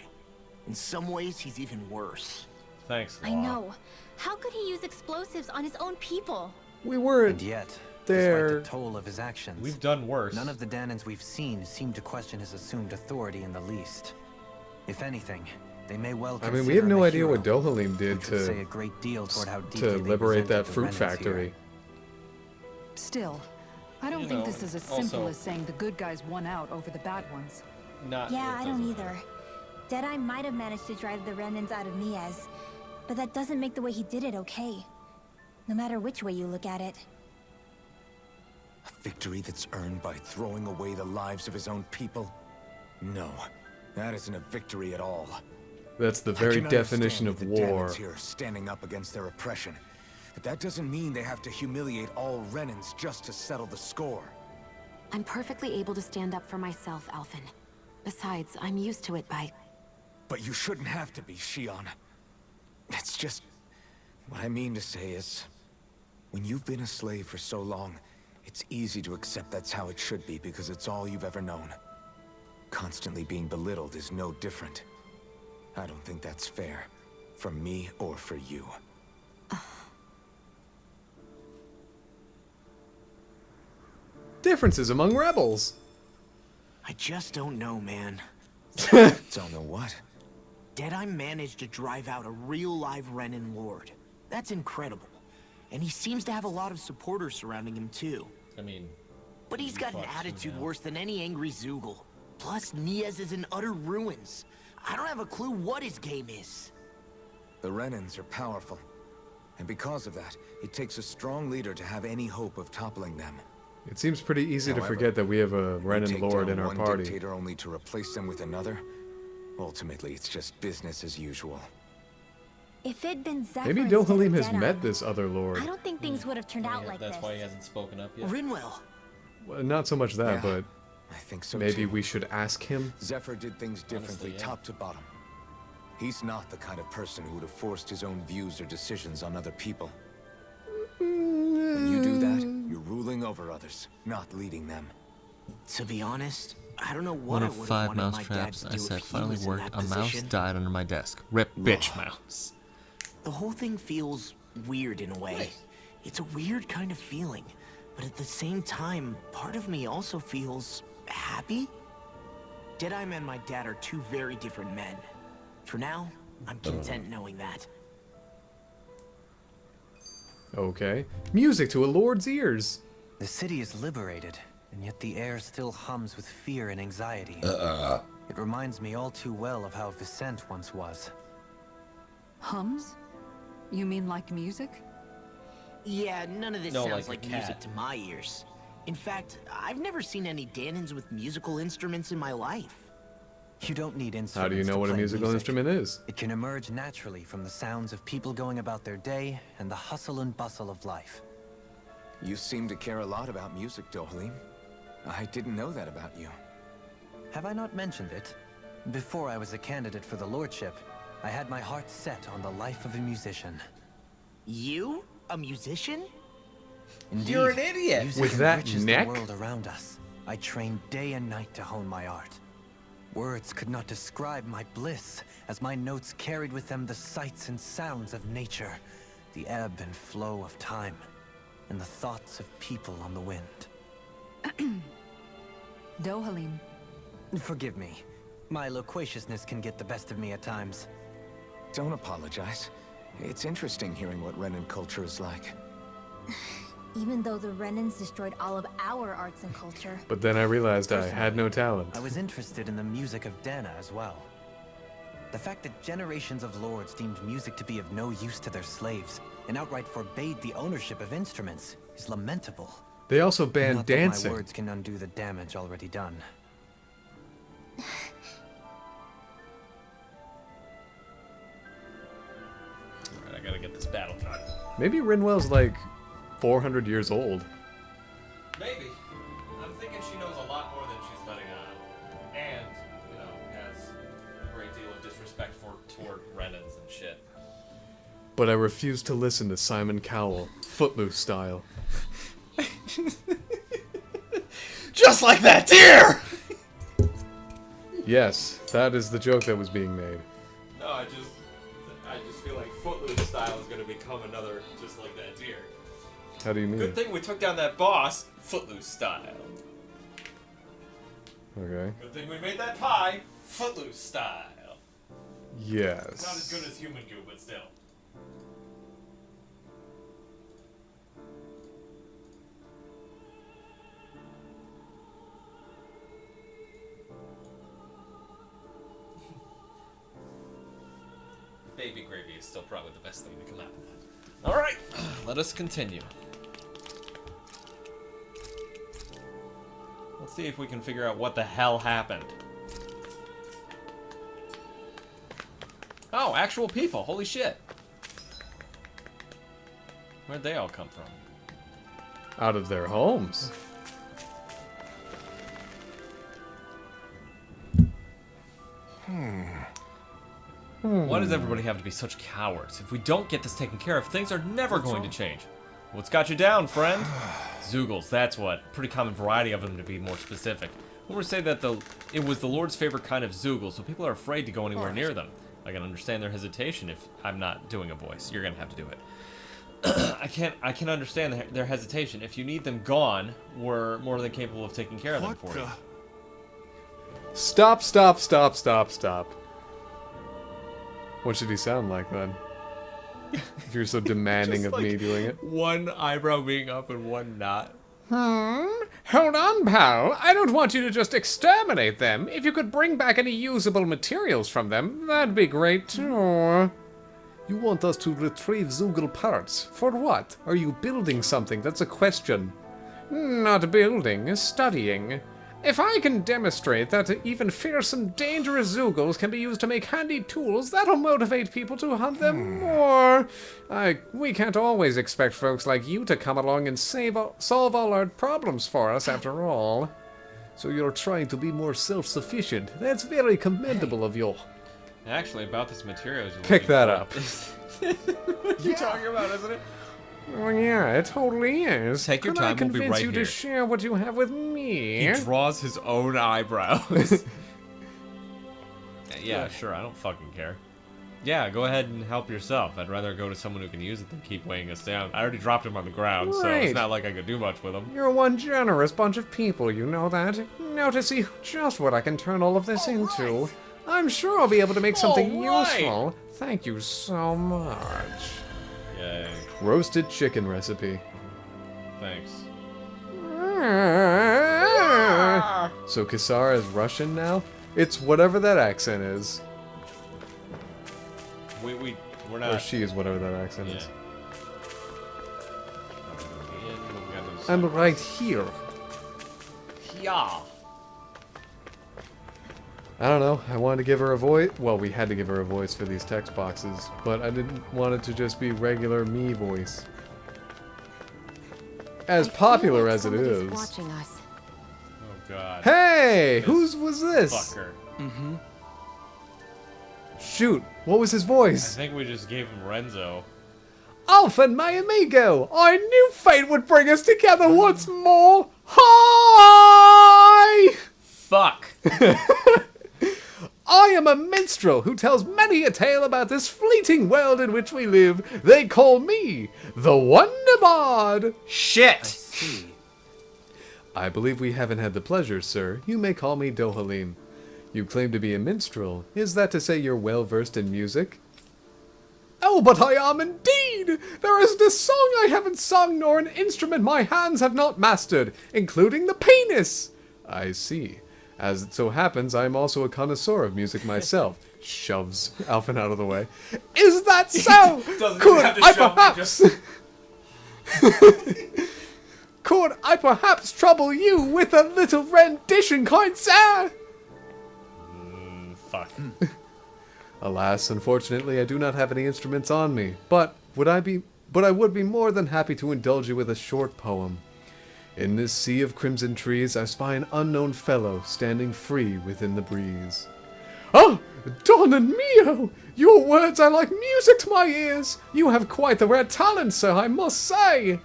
In some ways, he's even worse. Thanks, I know. How could he use explosives on his own people? We weren't And yet, there. despite the toll of his actions, We've done worse. none of the Danans we've seen seem to question his assumed authority in the least. If anything, they may well I consider mean, we have him no a idea what hero, Dohalim did which would say a to great deal toward how deeply to they liberate resented that the fruit Renans factory. here. Still, I don't You think know, this is as also- simple as saying the good guys won out over the bad ones. Not. Yeah, it I don't doesn't. either. Deadeye might have managed to drive the remnants out of Niaz, but that doesn't make the way he did it okay. No matter which way you look at it. A victory that's earned by throwing away the lives of his own people? No, that isn't a victory at all. That's the I very can definition understand of that the war. Daemons here standing up against their oppression, but that doesn't mean they have to humiliate all Renans just to settle the score. I'm perfectly able to stand up for myself, Alphen. Besides, I'm used to it by... But you shouldn't have to be, Shion. It's just... What I mean to say is... When you've been a slave for so long, it's easy to accept that's how it should be because it's all you've ever known. Constantly being belittled is no different. I don't think that's fair. For me or for you. Differences among rebels. I just don't know, man. Don't know what? Deadeye managed to drive out a real live Renan Lord. That's incredible. And he seems to have a lot of supporters surrounding him too. I mean... But he's got an attitude worse than any angry Zoogle. Plus, Niaz is in utter ruins. I don't have a clue what his game is. The Renans are powerful. And because of that, it takes a strong leader to have any hope of toppling them. It seems pretty easy to However, forget that we have a You Renan take Lord down in our one party. dictator only to replace them with another. Ultimately, it's just business as usual. If it'd been Zephyr Maybe instead of Dohalim has Deadeye, met this other Lord. I don't think things would have turned out like That's this. why he hasn't spoken up yet. Rinwell. Well, not so much that, Yeah, but I think so maybe too. we should ask him. Zephyr did things differently, Honestly, yeah. top to bottom. He's not the kind of person who would have forced his own views or decisions on other people. When you do that, you're ruling over others, not leading them. To be honest, I don't know what One I of would 5 have wanted mouse my dad traps to I do said if he finally was in worked. that A mouse position. died under my desk. Rip, bitch mouse. The whole thing feels weird in a way. It's a weird kind of feeling, but at the same time, part of me also feels happy. Deadeye and my dad are two very different men. For now, I'm content knowing that. Okay. Music to a Lord's ears. The city is liberated, and yet the air still hums with fear and anxiety. It reminds me all too well of how Vicent once was. Hums? You mean like music? Yeah, none of this No, sounds like like a music cat. to my ears. In fact, I've never seen any Danans with musical instruments in my life. You don't need instruments. How do you know to what a play musical music. instrument is? It can emerge naturally from the sounds of people going about their day and the hustle and bustle of life. You seem to care a lot about music, Dohalim. I didn't know that about you. Have I not mentioned it? Before I was a candidate for the lordship, I had my heart set on the life of a musician. You? A musician? Indeed, You're an idiot. music With that enriches neck? the world around us. I trained day and night to hone my art. Words could not describe my bliss, as my notes carried with them the sights and sounds of nature, the ebb and flow of time, and the thoughts of people on the wind. Dohalim. Forgive me. My loquaciousness can get the best of me at times. Don't apologize. It's interesting hearing what Renan culture is like. Even though the Renans destroyed all of our arts and culture. But then I realized I had no talent. I was interested in the music of Dana as well. The fact that generations of lords deemed music to be of no use to their slaves and outright forbade the ownership of instruments is lamentable. They also banned Not that dancing. my words can undo the damage already done. Alright, I gotta get this battle card. Maybe Rinwell's like 400 years old. Maybe. I'm thinking she knows a lot more than she's letting on. And, you know, has a great deal of disrespect toward Renans and shit. But I refuse to listen to Simon Cowell, Footloose style. Just like that deer! Yes, that is the joke that was being made. No, I just feel like Footloose style is gonna become another just like that deer. How do you mean? Good thing we took down that boss, Footloose style. Okay. Good thing we made that pie, Footloose style. Yes. It's not as good as human goo, but still. baby gravy is still probably the best thing to come out of that. Alright, let us continue. Let's see if we can figure out what the hell happened. Oh, actual people. Holy shit. Where'd they all come from? Out of their homes. Why does everybody have to be such cowards? If we don't get this taken care of, things are never going to change. What's got you down, friend? Zoogles, that's what. Pretty common variety of them, to be more specific. Rumors say that it was the Lord's favorite kind of Zoogle, so people are afraid to go anywhere near them. I can understand their hesitation if I'm not doing a voice. You're gonna have to do it. I can understand their hesitation. If you need them gone, we're more than capable of taking care of them for you. Stop, stop, stop, stop, stop. What should he sound like then? If you're so demanding of me doing it. One eyebrow being up and one not. Hold on, pal. I don't want you to just exterminate them. If you could bring back any usable materials from them, that'd be great too. You want us to retrieve Zoogle parts? For what? Are you building something? That's a question. Not building, studying. If I can demonstrate that even fearsome, dangerous Zoogles can be used to make handy tools, that'll motivate people to hunt them more. We can't always expect folks like you to come along and solve all our problems for us, after all. So you're trying to be more self-sufficient. That's very commendable of you. Actually, about this material... Pick that up. What you talking about, isn't it? Well, yeah, it totally is. Take your time, Could I we'll be convince right you here. to share what you have with me? He draws his own eyebrows. Yeah, sure, I don't fucking care. Yeah, go ahead and help yourself. I'd rather go to someone who can use it than keep weighing us down. I already dropped him on the ground, so it's Right. not like I could do much with him. You're one generous bunch of people, you know that? Now to see just what I can turn all of this into. I'm sure I'll be able to make something useful. Thank you so much. Yay. Roasted chicken recipe. Thanks. So Kisara is Russian now? It's whatever that accent is. We're not... Or she is whatever that accent is. Yeah. I'm right here. Yeah. I don't know, I wanted to give her a voice. Well, we had to give her a voice for these text boxes, but I didn't want it to just be regular me voice. As popular as it is. Watching us. Oh god. Hey! Whose was this? Fucker. Mm-hmm. Shoot, what was his I voice? think we just gave him Renzo. Alpha and my amigo! I knew fate would bring us together once more! Hi! Fuck! I am a minstrel who tells many a tale about this fleeting world in which we live. They call me the Wonder Bard. Shit! I believe we haven't had the pleasure, sir. You may call me Dohalim. You claim to be a minstrel. Is that to say you're well versed in music? Oh, but I am indeed! There isn't a song I haven't sung nor an instrument my hands have not mastered, including the penis. I see. As it so happens, I am also a connoisseur of music myself. Shoves Alphen out of the way. Is that so? Could I perhaps... Could I perhaps trouble you with a little rendition, kind sir? Fuck. Alas, unfortunately, I do not have any instruments on me. But I would be more than happy to indulge you with a short poem. In this sea of crimson trees, I spy an unknown fellow standing free within the breeze. Oh, Don and Mio! Your words are like music to my ears! You have quite the rare talent, sir, I must say!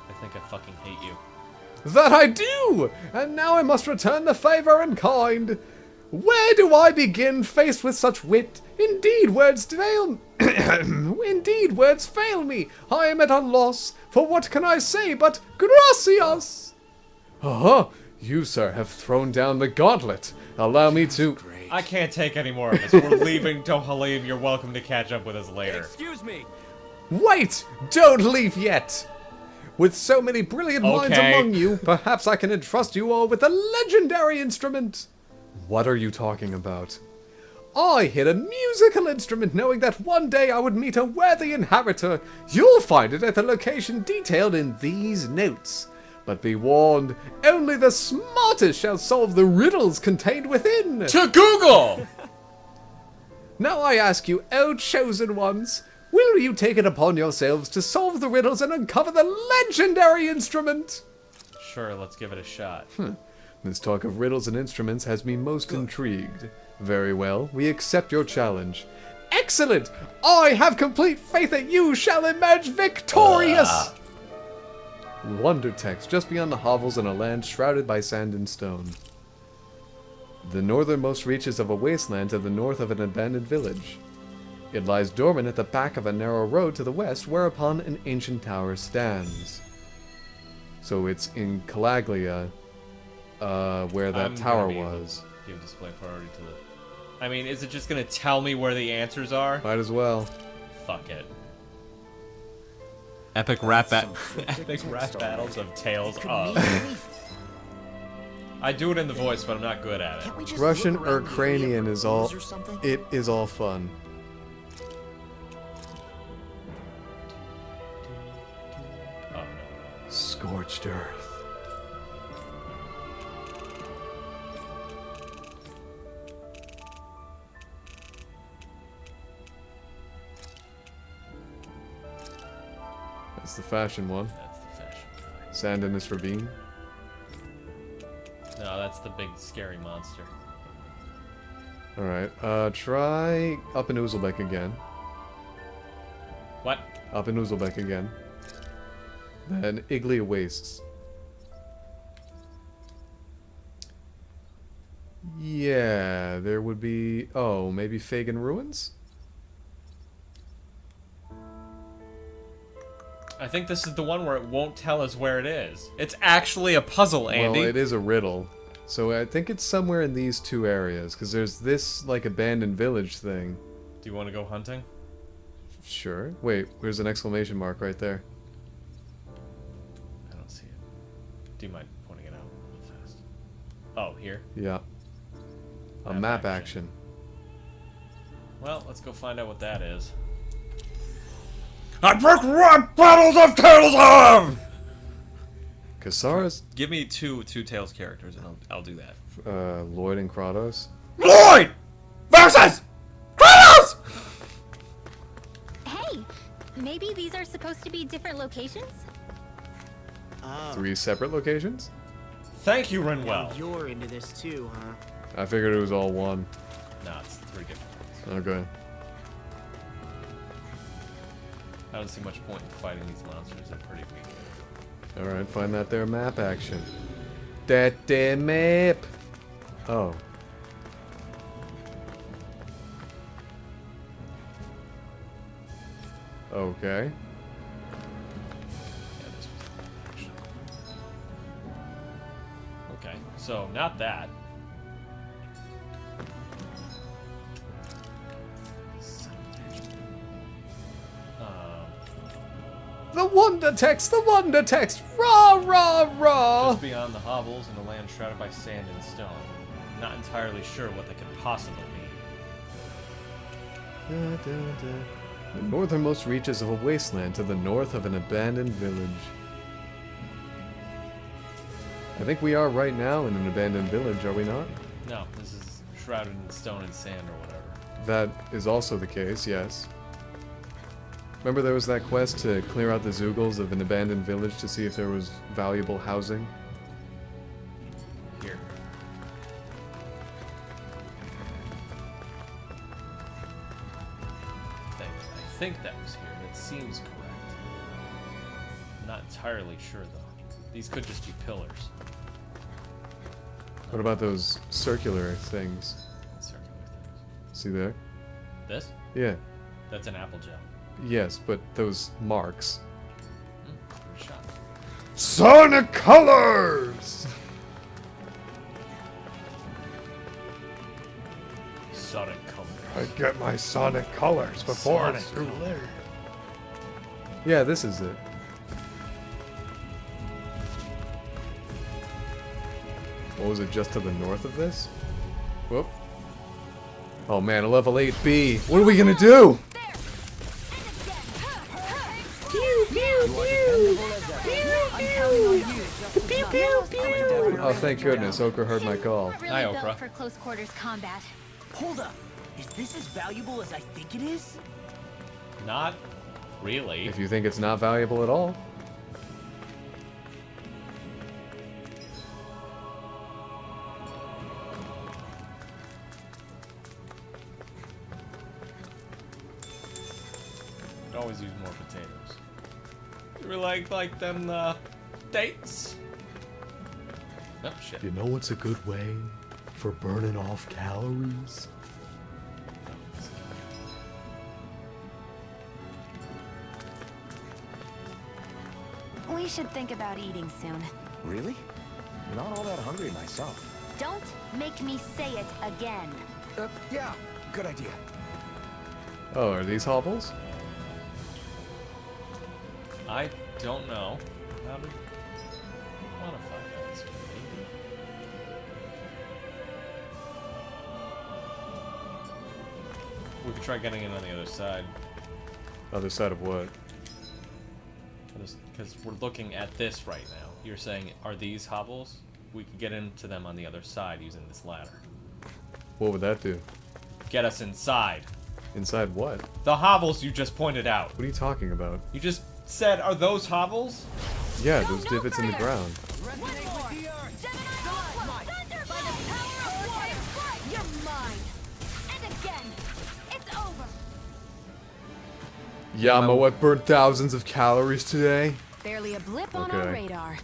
I think I fucking hate you. That I do! And now I must return the favor in kind. Where do I begin faced with such wit? Indeed, words fail Indeed, words fail me. I am at a loss. For what can I say but gracias? You, sir, have thrown down the gauntlet. Allow me to... I can't take any more of this. We're leaving Dohalim. You're welcome to catch up with us later. Excuse me. Wait! Don't leave yet! With so many brilliant minds among you, perhaps I can entrust you all with a legendary instrument. What are you talking about? I hit a musical instrument knowing that one day I would meet a worthy inheritor. You'll find it at the location detailed in these notes. But be warned, only the smartest shall solve the riddles contained within. To Google! Now I ask you, O chosen ones, will you take it upon yourselves to solve the riddles and uncover the legendary instrument? Sure, let's give it a shot. This talk of riddles and instruments has me most intrigued. Very well, we accept your challenge. Excellent! I have complete faith that you shall emerge victorious! Wonder text just beyond the hovels in a land shrouded by sand and stone. The northernmost reaches of a wasteland to the north of an abandoned village. It lies dormant at the back of a narrow road to the west, whereupon an ancient tower stands. So it's in Calaglia, where that tower was. Give display priority to the... I mean, is it just gonna tell me where the answers are? Might as well. Fuck it. Epic rap battles of Tales of. I do it in the voice, but I'm not good at it. Russian or Ukrainian is all... It is all fun. Oh, no. Scorched Earth. That's the fashion one. That's the fashion one. Sand in this ravine. No, that's the big scary monster. Alright, try up in Uzbek again. What? Up in Uzbek again. Then Iglia Wastes. Yeah, there would be... Oh, maybe Fagan Ruins? I think this is the one where it won't tell us where it is. It's actually a puzzle, Andy. Well, it is a riddle. So I think it's somewhere in these two areas, because there's this, like, abandoned village thing. Do you want to go hunting? Sure. Wait, there's an exclamation mark right there. I don't see it. Do you mind pointing it out real fast? Oh, here? Yeah. A map action. Well, let's go find out what that is. I pick rap battles of Tales of! Kasara's... Give me two Tails characters and I'll do that. Lloyd and Kratos. Lloyd! Versus Kratos! Hey, maybe these are supposed to be different locations? 3 separate locations? Thank you, Renwell. You're into this too, huh? I figured it was all one. No, it's 3 different ones. Okay. I don't see much point in fighting these monsters. They're pretty weak. Alright, find that there map action. That there map! Oh. Okay. Yeah, this was the action. Okay, so not that. The wonder text! The wonder text! Rah, rah, rah! Just beyond the hovels and a land shrouded by sand and stone. Not entirely sure what they could possibly mean. The northernmost reaches of a wasteland to the north of an abandoned village. I think we are right now in an abandoned village, are we not? No, this is shrouded in stone and sand or whatever. That is also the case, yes. Remember there was that quest to clear out the Zoogles of an abandoned village to see if there was valuable housing? Here. I think that was here. That seems correct. I'm not entirely sure though. These could just be pillars. What about those circular things? Circular things. See there? This? Yeah. That's an apple gel. Yes, but those marks. Good shot. Sonic colors! Sonic colors. I get my Sonic colors before it's too late. Yeah, this is it. What was it, just to the north of this? Whoop. Oh man, a level 8B. What are we gonna do? Oh, thank goodness, Okra heard my call. Really Hi, built Okra. for close quarters combat. Hold up. Is this as valuable as I think it is? Not really. If you think it's not valuable at all. Could always use more potatoes. You like them dates? Oh shit. You know what's a good way for burning off calories? We should think about eating soon. Really? Not all that hungry myself. Don't make me say it again. Yeah, good idea. Oh, are these I don't know. How to quantify that? Maybe. We could try getting in on the other side. Other side of what? Because we're looking at this right now. You're saying, are these hovels? We could get into them on the other side using this ladder. What would that do? Get us inside. Inside what? The hovels you just pointed out. What are you talking about? You just said, are those hovels? Yeah, those divots in the ground. You're mine. And again, it's over. Yama, what burned thousands of calories today? Barely a blip on our radar.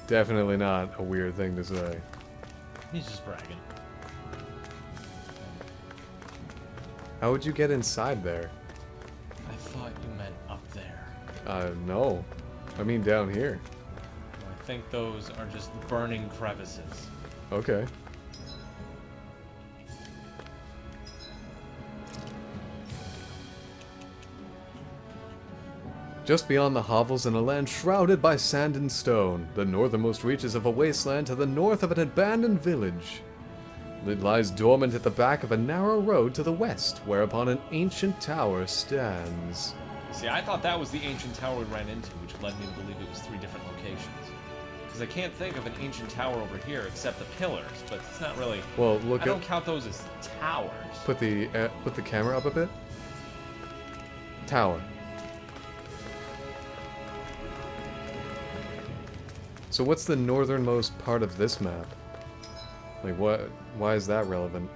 Definitely not a weird thing to say. He's just bragging. How would you get inside there? I thought you meant up there. No. I mean down here. I think those are just burning crevices. Okay. Just beyond the hovels in a land shrouded by sand and stone, the northernmost reaches of a wasteland to the north of an abandoned village. It lies dormant at the back of a narrow road to the west, whereupon an ancient tower stands. See, I thought that was the ancient tower we ran into, which led me to believe it was 3 different locations. Because I can't think of an ancient tower over here except the pillars, but it's not really... Well, look I don't count those as towers. Put the camera up a bit. Tower. So what's the northernmost part of this map? Like what? Why is that relevant?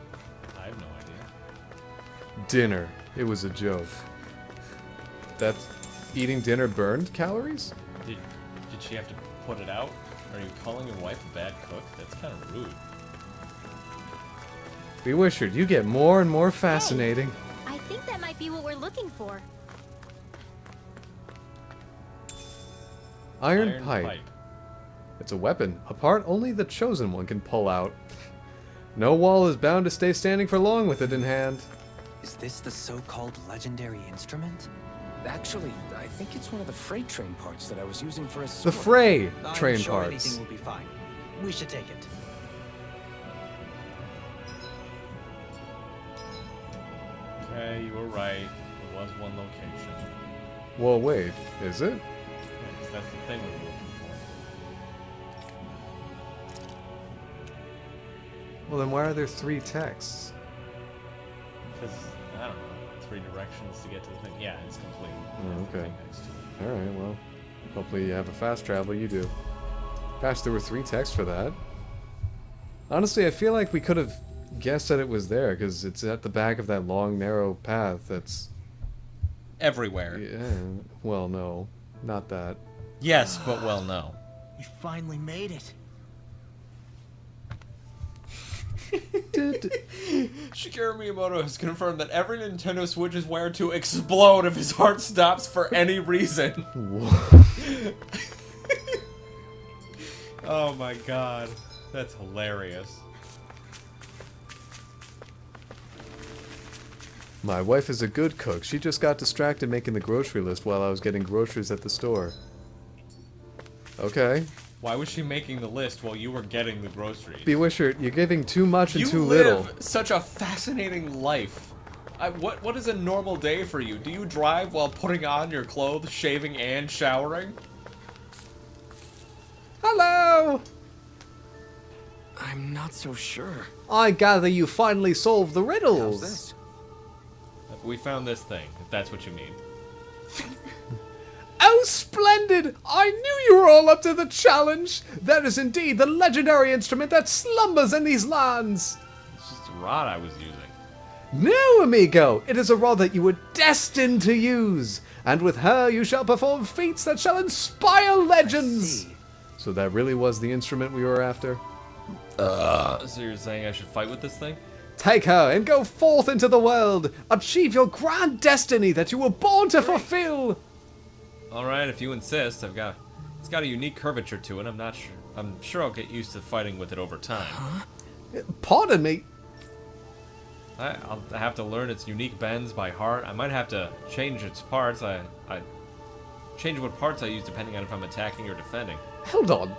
I have no idea. Dinner. It was a joke. That's eating dinner burned calories? Did she have to put it out? Are you calling your wife a bad cook? That's kind of rude. Bewishard, you get more and more fascinating. Hey, I think that might be what we're looking for. Iron pipe. It's a weapon, a part only the Chosen One can pull out. No wall is bound to stay standing for long with it in hand. Is this the so-called legendary instrument? Actually, I think it's one of the freight train parts that I was using for a The sword. Fray I'm train sure parts. anything will be fine. We should take it. Okay, you were right. It was one location. Well, wait, is it? Yeah, 'cause that's the thing we were looking Well, then why are there 3 texts? for. Because, I don't know, 3 directions to get to the thing. Yeah, it's complete. Oh, That's the okay. thing next to it. Alright, well, hopefully you have a fast travel, you do. Gosh, there were 3 texts for that. Honestly, I feel like we could have guessed that it was there, because it's at the back of that long, narrow path that's... Everywhere. Yeah, well, no, not that. Yes, but well, no. We finally made it. Shigeru Miyamoto has confirmed that every Nintendo Switch is wired to explode if his heart stops for any reason. Oh my god. That's hilarious. My wife is a good cook. She just got distracted making the grocery list while I was getting groceries at the store. Okay. Why was she making the list while you were getting the groceries? Bewishert, you're giving too much and You too little. live such a fascinating life. What is a normal day for you? Do you drive while putting on your clothes, shaving, and showering? Hello! I'm not so sure. I gather you finally solved the riddles. How's this? We found this thing, if that's what you mean. Oh, splendid! I knew you were all up to the challenge! That is indeed the legendary instrument that slumbers in these lands! It's just a rod I was using. No, amigo! It is a rod that you were destined to use! And with her you shall perform feats that shall inspire legends! So that really was the instrument we were after? So you're saying I should fight with this thing? Take her and go forth into the world! Achieve your grand destiny that you were born to fulfill! Alright, if you insist. It's got a unique curvature to it. I'm sure I'll get used to fighting with it over time. Pardon me? I'll have to learn its unique bends by heart. I might have to change its parts. I change what parts I use depending on if I'm attacking or defending. Hold on.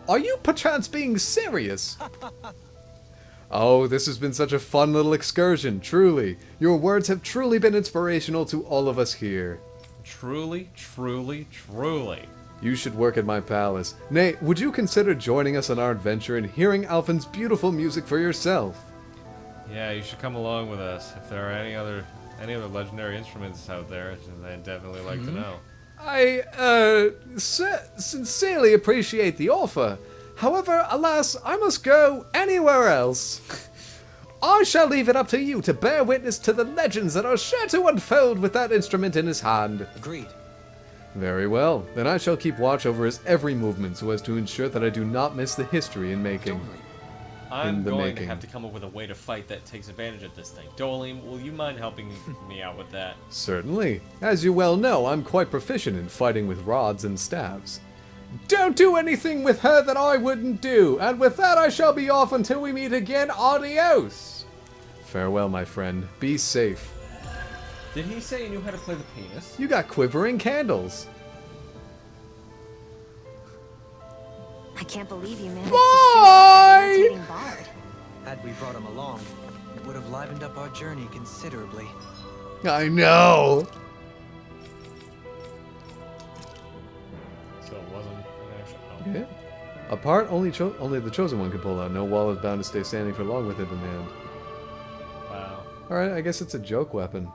Are you perchance being serious? Oh, this has been such a fun little excursion, truly. Your words have truly been inspirational to all of us here. Truly, truly, truly. You should work at my palace. Nay, would you consider joining us on our adventure and hearing Alphen's beautiful music for yourself? Yeah, you should come along with us. If there are any other legendary instruments out there, I'd definitely like to know. I, sincerely appreciate the offer. However, alas, I must go anywhere else. I shall leave it up to you to bear witness to the legends that are sure to unfold with that instrument in his hand. Agreed. Very well. Then I shall keep watch over his every movement so as to ensure that I do not miss the history in making. I'm going to have to come up with a way to fight that takes advantage of this thing. Dolim, will you mind helping me out with that? Certainly. As you well know, I'm quite proficient in fighting with rods and staves. Don't do anything with her that I wouldn't do, and with that I shall be off until we meet again. Adios! Farewell, my friend. Be safe. Did he say he knew how to play the penis? You got quivering candles. I can't believe you managed Bye! to shoot an irritating bard. Had we brought him along, it would have livened up our journey considerably. I know! So it wasn't an actual... Yeah. A part only the chosen one can pull out. No wall is bound to stay standing for long with it in hand. Wow. Alright, I guess it's a joke weapon.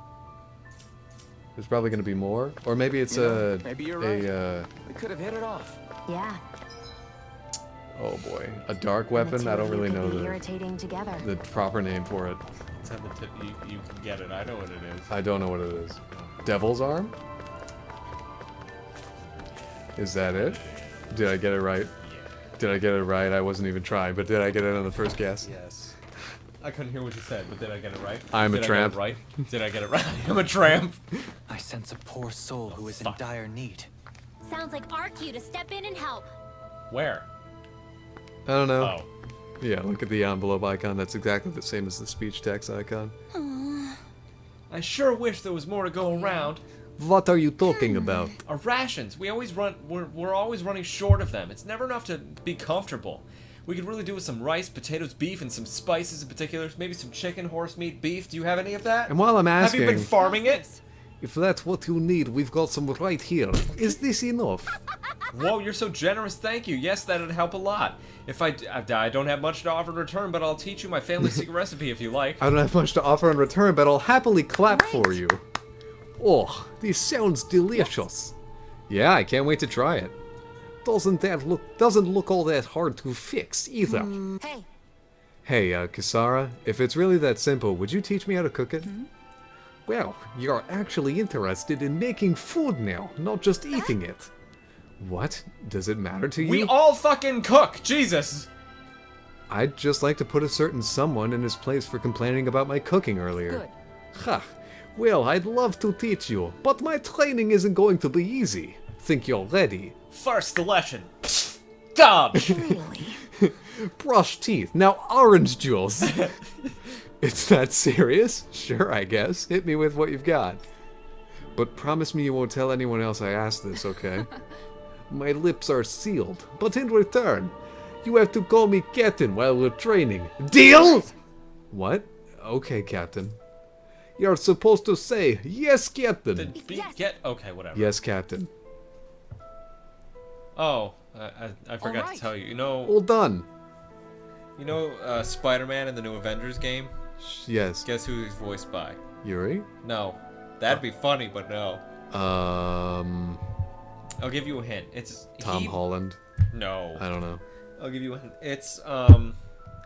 There's probably going to be more. Or maybe it's maybe you're right. We could have hit it off. Yeah. Oh boy. A dark weapon? I don't really know irritating together. the proper name for it. It's on the tip. You can get it. I know what it is. I don't know what it is. Devil's Arm? Is that it? Did I get it right? Yeah. Did I get it right? I wasn't even trying, but did I get it on the first guess? Yes. I couldn't hear what you said, but did I get it right? I'm a tramp. Did I get it right? Did I get it right? I'm a tramp. I sense a poor soul who is in dire need. Sounds like our cue to step in and help. Where? I don't know. Oh. Yeah, look at the envelope icon. That's exactly the same as the speech text icon. I sure wish there was more to go around. What are you talking about? Our rations. We're always running short of them. It's never enough to be comfortable. We could really do with some rice, potatoes, beef, and some spices in particular. Maybe some chicken, horse meat, beef. Do you have any of that? And while I'm asking... Have you been farming it? If that's what you need, we've got some right here. Is this enough? Whoa, you're so generous. Thank you. Yes, that'd help a lot. If I don't have much to offer in return, but I'll teach you my family secret recipe if you like. I don't have much to offer in return, but I'll happily clap for you. Oh, this sounds delicious. Yeah, I can't wait to try it. Doesn't look all that hard to fix either. Hey. Hey, Kisara, if it's really that simple, would you teach me how to cook it? Well, you're actually interested in making food now, not just eating it. What? Does it matter to you? We all fucking cook! Jesus! I'd just like to put a certain someone in his place for complaining about my cooking earlier. Good. Ha! Well, I'd love to teach you, but my training isn't going to be easy. Think you're ready? First lesson. Dodge! Really? Brush teeth, now orange juice! It's that serious? Sure, I guess. Hit me with what you've got. But promise me you won't tell anyone else I asked this, okay? My lips are sealed, but in return, you have to call me Captain while we're training. Deal? What? Okay, Captain. You're supposed to say, yes, Captain. Okay, whatever. Yes, Captain. Oh, I forgot to tell you. You know... All done. You know Spider-Man in the new Avengers game? Yes. Guess who he's voiced by? Yuri? No. That'd be funny, but no. I'll give you a hint. It's Tom Holland? No. I don't know. I'll give you a hint. It's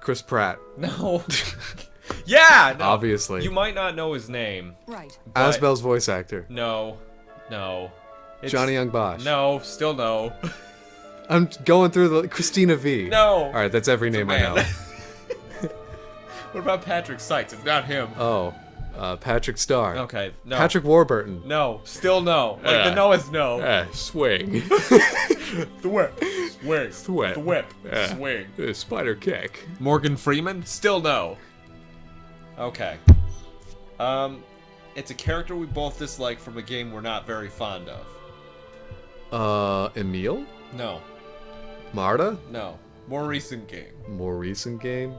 Chris Pratt. No. Yeah. No. Obviously. You might not know his name. Right. Asbel's voice actor. No. No. It's, Johnny Young Bosch. No. Still no. I'm going through the Christina V. No. All right, that's every name I know. What about Patrick Seitz? It's not him. Oh, Patrick Starr. Okay. No. Patrick Warburton. No. Still no. Like the no is no. Swing. The whip. Swing. Sweat. The whip. Swing. Spider kick. Morgan Freeman? Still no. Okay. It's a character we both dislike from a game we're not very fond of. Emil? No. Marta? No. More recent game. More recent game?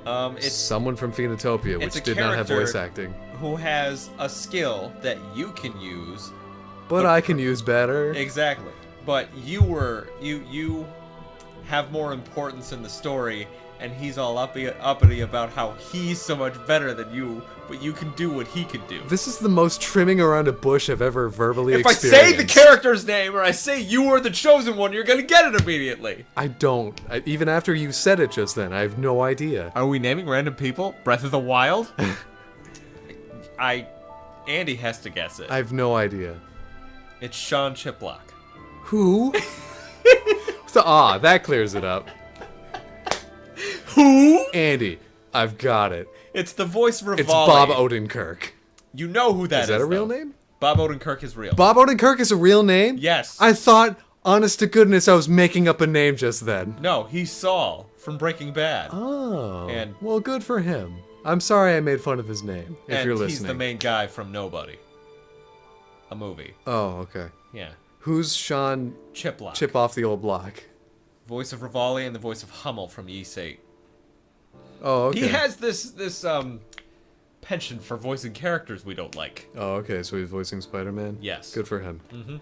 It's someone from Phoenotopia, which did not have voice acting. Who has a skill that you can use. But I can use better. Exactly. But you have more importance in the story, and he's all uppity about how he's so much better than you, but you can do what he can do. This is the most trimming around a bush I've ever verbally experienced. If I say the character's name, or I say you are the chosen one, you're gonna get it immediately. I don't. Even after you said it just then, I have no idea. Are we naming random people? Breath of the Wild? Andy has to guess it. I have no idea. It's Sean Chiplock. Who? That clears it up. Who? Andy, I've got it. It's the voice of Rivali. It's Bob Odenkirk. You know who that is. Is that a real name? Bob Odenkirk is real. Bob Odenkirk is a real name? Yes. I thought, honest to goodness, I was making up a name just then. No, he's Saul from Breaking Bad. Oh. And well, good for him. I'm sorry I made fun of his name, if you're listening. He's the main guy from Nobody. A movie. Oh, okay. Yeah. Who's Sean Chiplock? Chip off the old block. Voice of Rivali and the voice of Hummel from Ys 8. Oh, okay. He has this penchant for voicing characters we don't like. Oh, okay, so he's voicing Spider-Man? Yes. Good for him. Mm-hmm.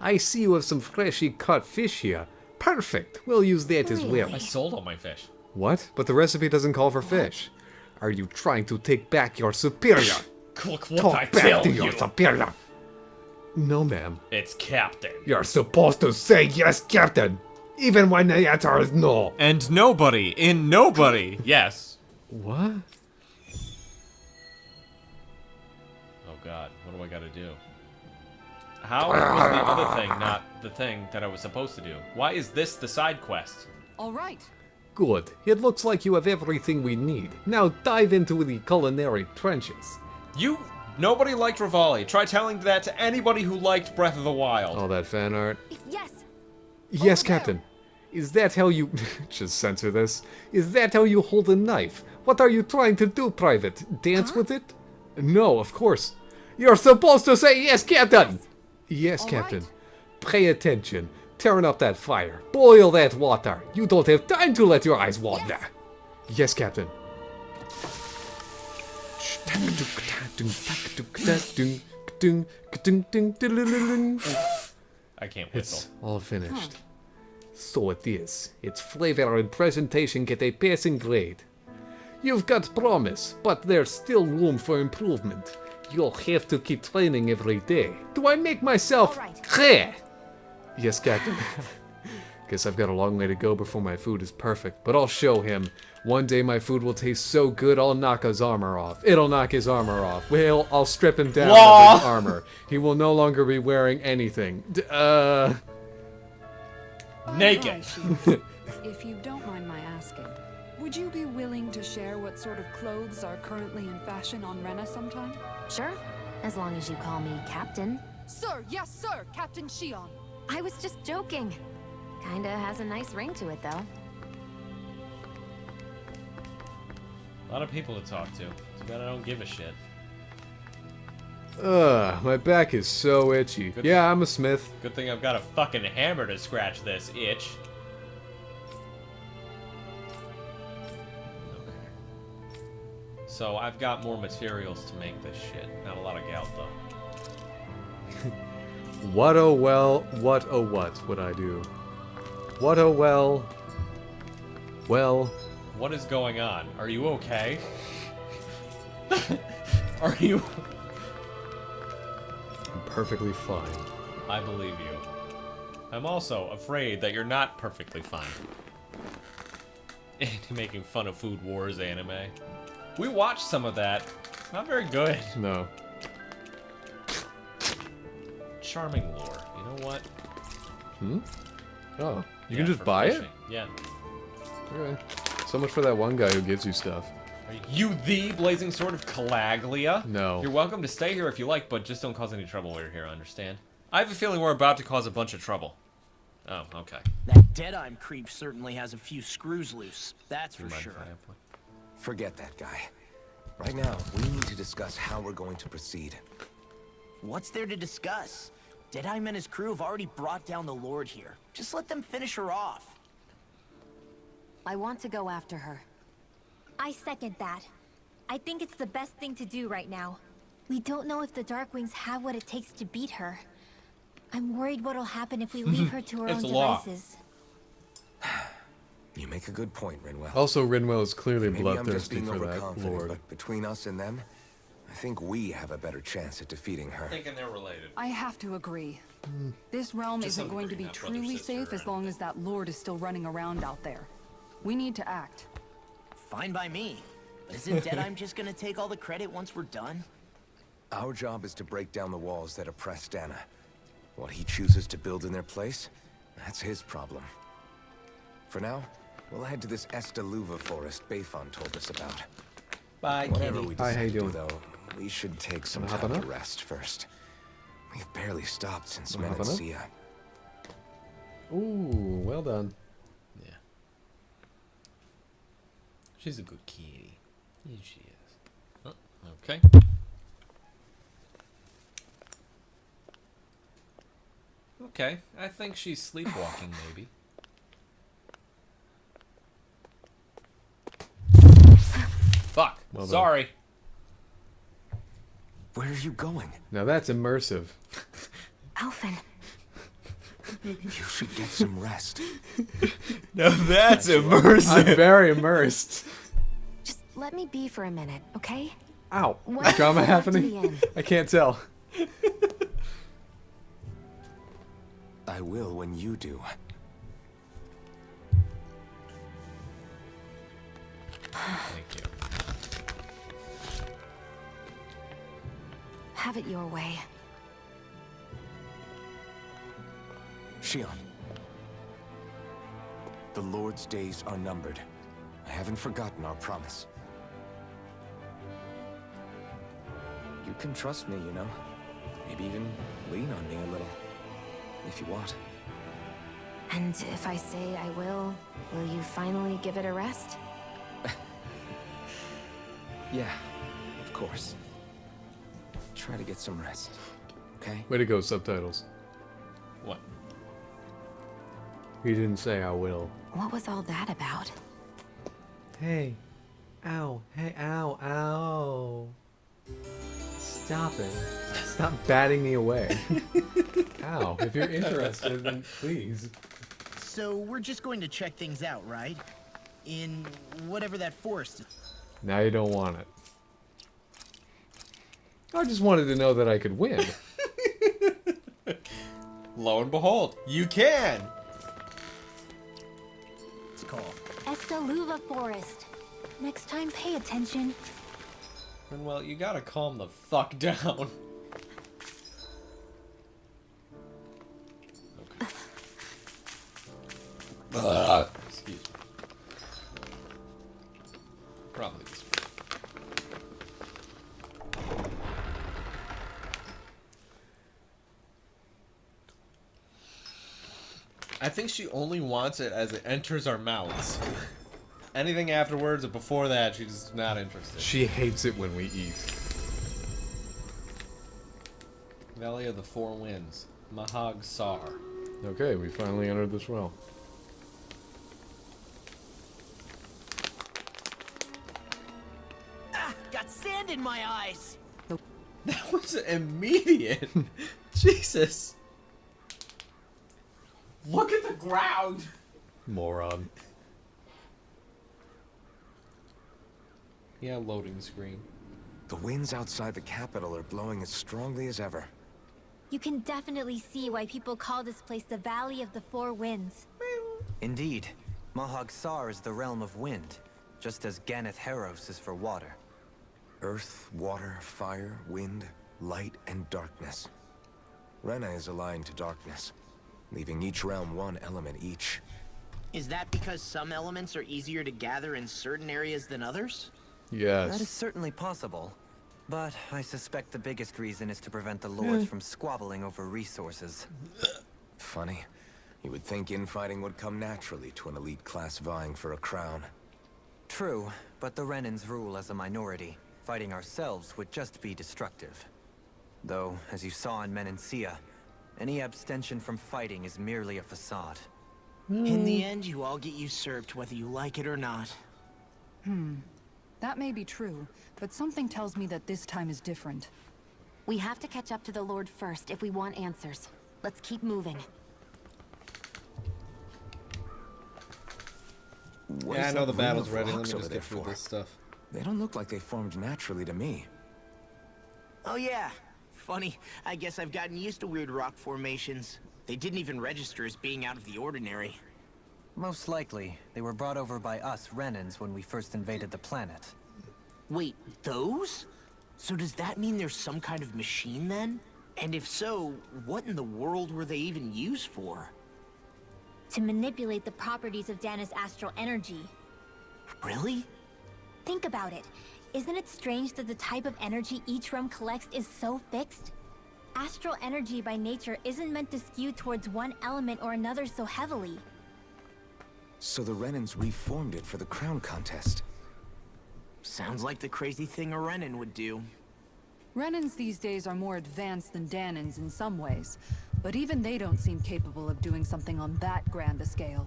I see you have some freshly caught fish here. Perfect. We'll use that as well. I sold all my fish. What? But the recipe doesn't call for fish. Are you trying to take back your superior? Look what Talk I back tell to you. your superior. No, ma'am. It's Captain. You're supposed to say yes, Captain, even when the answer is no. And nobody in Nobody. Yes. What? Oh God, what do I gotta do? How was the other thing not the thing that I was supposed to do? Why is this the side quest? All right. Good. It looks like you have everything we need. Now dive into the culinary trenches. Nobody liked Rivali. Try telling that to anybody who liked Breath of the Wild. All that fan art. Yes. Yes, Captain. Is that how you... Just censor this. Is that how you hold a knife? What are you trying to do, Private? Dance with it? No, of course. You're supposed to say yes, Captain! Yes, Captain. Right. Pay attention. Turn up that fire. Boil that water. You don't have time to let your eyes wander. Yes, Captain. I can't whistle. It's all finished. So it is. Its flavor and presentation get a passing grade. You've got promise, but there's still room for improvement. You'll have to keep training every day. Do I make myself clear? Yes, Captain. Guess I've got a long way to go before my food is perfect, but I'll show him. One day my food will taste so good I'll knock his armor off. It'll knock his armor off. Well, I'll strip him down of his armor. He will no longer be wearing anything. Naked. If you don't mind my asking, would you be willing to share what sort of clothes are currently in fashion on Rena sometime? Sure, as long as you call me Captain. Sir, yes, sir, Captain Shion. I was just joking. Kinda has a nice ring to it, though. A lot of people to talk to. Too bad I don't give a shit. Ugh, my back is so itchy. Yeah, I'm a smith. Good thing I've got a fucking hammer to scratch this itch. Okay. So I've got more materials to make this shit. Not a lot of gout though. What oh well, what oh what would I do? What oh well. Well. What is going on? Are you okay? Are you... I'm perfectly fine. I believe you. I'm also afraid that you're not perfectly fine. Making fun of Food Wars anime. We watched some of that. Not very good. No. Charming lore. You know what? Hmm? Oh, you Yeah, can just for buy fishing. it? Yeah. Okay. So much for that one guy who gives you stuff. Are you the Blazing Sword of Calaglia? No. You're welcome to stay here if you like, but just don't cause any trouble while you're here, understand? I have a feeling we're about to cause a bunch of trouble. Oh, okay. That Deadeye creep certainly has a few screws loose, that's for sure. Forget that guy. Right now, we need to discuss how we're going to proceed. What's there to discuss? Deadeye and his crew have already brought down the Lord here. Just let them finish her off. I want to go after her. I second that. I think it's the best thing to do right now. We don't know if the Darkwings have what it takes to beat her. I'm worried what'll happen if we leave her to her own devices. You make a good point, Rinwell. Also, Rinwell is clearly Maybe I'm just bloodthirsty being for that overconfident, lord. but between us and them, I think we have a better chance at defeating her. Thinking they're related. I have to agree. This realm Just isn't going to be not brother, truly sister, safe as long as that Lord is still running around out there. We need to act. Fine by me. But isn't Deadeye just gonna take all the credit once we're done? Our job is to break down the walls that oppress Dana. What he chooses to build in their place, that's his problem. For now, we'll head to this Estaluva forest Bayfon told us about. Bye, Whatever kitty. we Hi, how decide you to do, doing? though, we should take some Wanna hop time on to up? rest first. We've barely stopped since Wanna hop on up? Menancia. Ooh, well done. Yeah. She's a good kitty. Yeah, she is. Oh, okay. Okay, I think she's sleepwalking, maybe. Fuck. Well done. Sorry. Where are you going? Now that's immersive. Alphen. You should get some rest. Now that's immersive. I'm very immersed. Just let me be for a minute, okay? Ow. What Drama is left to happening? be in? I can't tell. I will when you do. Thank you. Have it your way. Shion. The Lord's days are numbered. I haven't forgotten our promise. You can trust me, you know. Maybe even lean on me a little. If you want. And if I say I will you finally give it a rest? Yeah, of course. Try to get some rest, okay? Way to go, subtitles. What? He didn't say I will. What was all that about? Hey. Ow. Hey, ow, ow. Stop it. Stop batting me away. Ow. If you're interested, then please. So we're just going to check things out, right? In whatever that forest is. Now you don't want it. I just wanted to know that I could win. Lo and behold, you can! It's called Estaluva Forest. Next time, pay attention. Well, you gotta calm the fuck down. Excuse me. Probably this way. I think she only wants it as it enters our mouths. Anything afterwards or before that, she's not interested. She hates it when we eat. Valley of the Four Winds. Mahag Sar. Okay, we finally entered this well. Ah, got sand in my eyes. That was immediate. Jesus. Look at the ground. Moron. Yeah, loading screen. The winds outside the capital are blowing as strongly as ever. You can definitely see why people call this place the Valley of the Four Winds. Indeed. Mahag Sar is the realm of wind, just as Ganeth Heros is for water. Earth, water, fire, wind, light, and darkness. Rena is aligned to darkness, leaving each realm one element each. Is that because some elements are easier to gather in certain areas than others? Yes. That is certainly possible. But I suspect the biggest reason is to prevent the lords from squabbling over resources. Funny. You would think infighting would come naturally to an elite class vying for a crown. True, but the Renans rule as a minority. Fighting ourselves would just be destructive. Though, as you saw in Menancia, any abstention from fighting is merely a facade. In the end, you all get usurped whether you like it or not. That may be true, but something tells me that this time is different. We have to catch up to the Lord first if we want answers. Let's keep moving. Yeah, I know the battle's ready. Let me just get through for? this stuff. They don't look like they formed naturally to me. Oh yeah. Funny, I guess I've gotten used to weird rock formations. They didn't even register as being out of the ordinary. Most likely, they were brought over by us Renans when we first invaded the planet. Wait, those? So does that mean there's some kind of machine then? And if so, what in the world were they even used for? To manipulate the properties of Dana's astral energy. Really? Think about it. Isn't it strange that the type of energy each realm collects is so fixed? Astral energy by nature isn't meant to skew towards one element or another so heavily. So the Renans reformed it for the crown contest. Sounds like the crazy thing a Renan would do. Renans these days are more advanced than Danans in some ways, but even they don't seem capable of doing something on that grand a scale.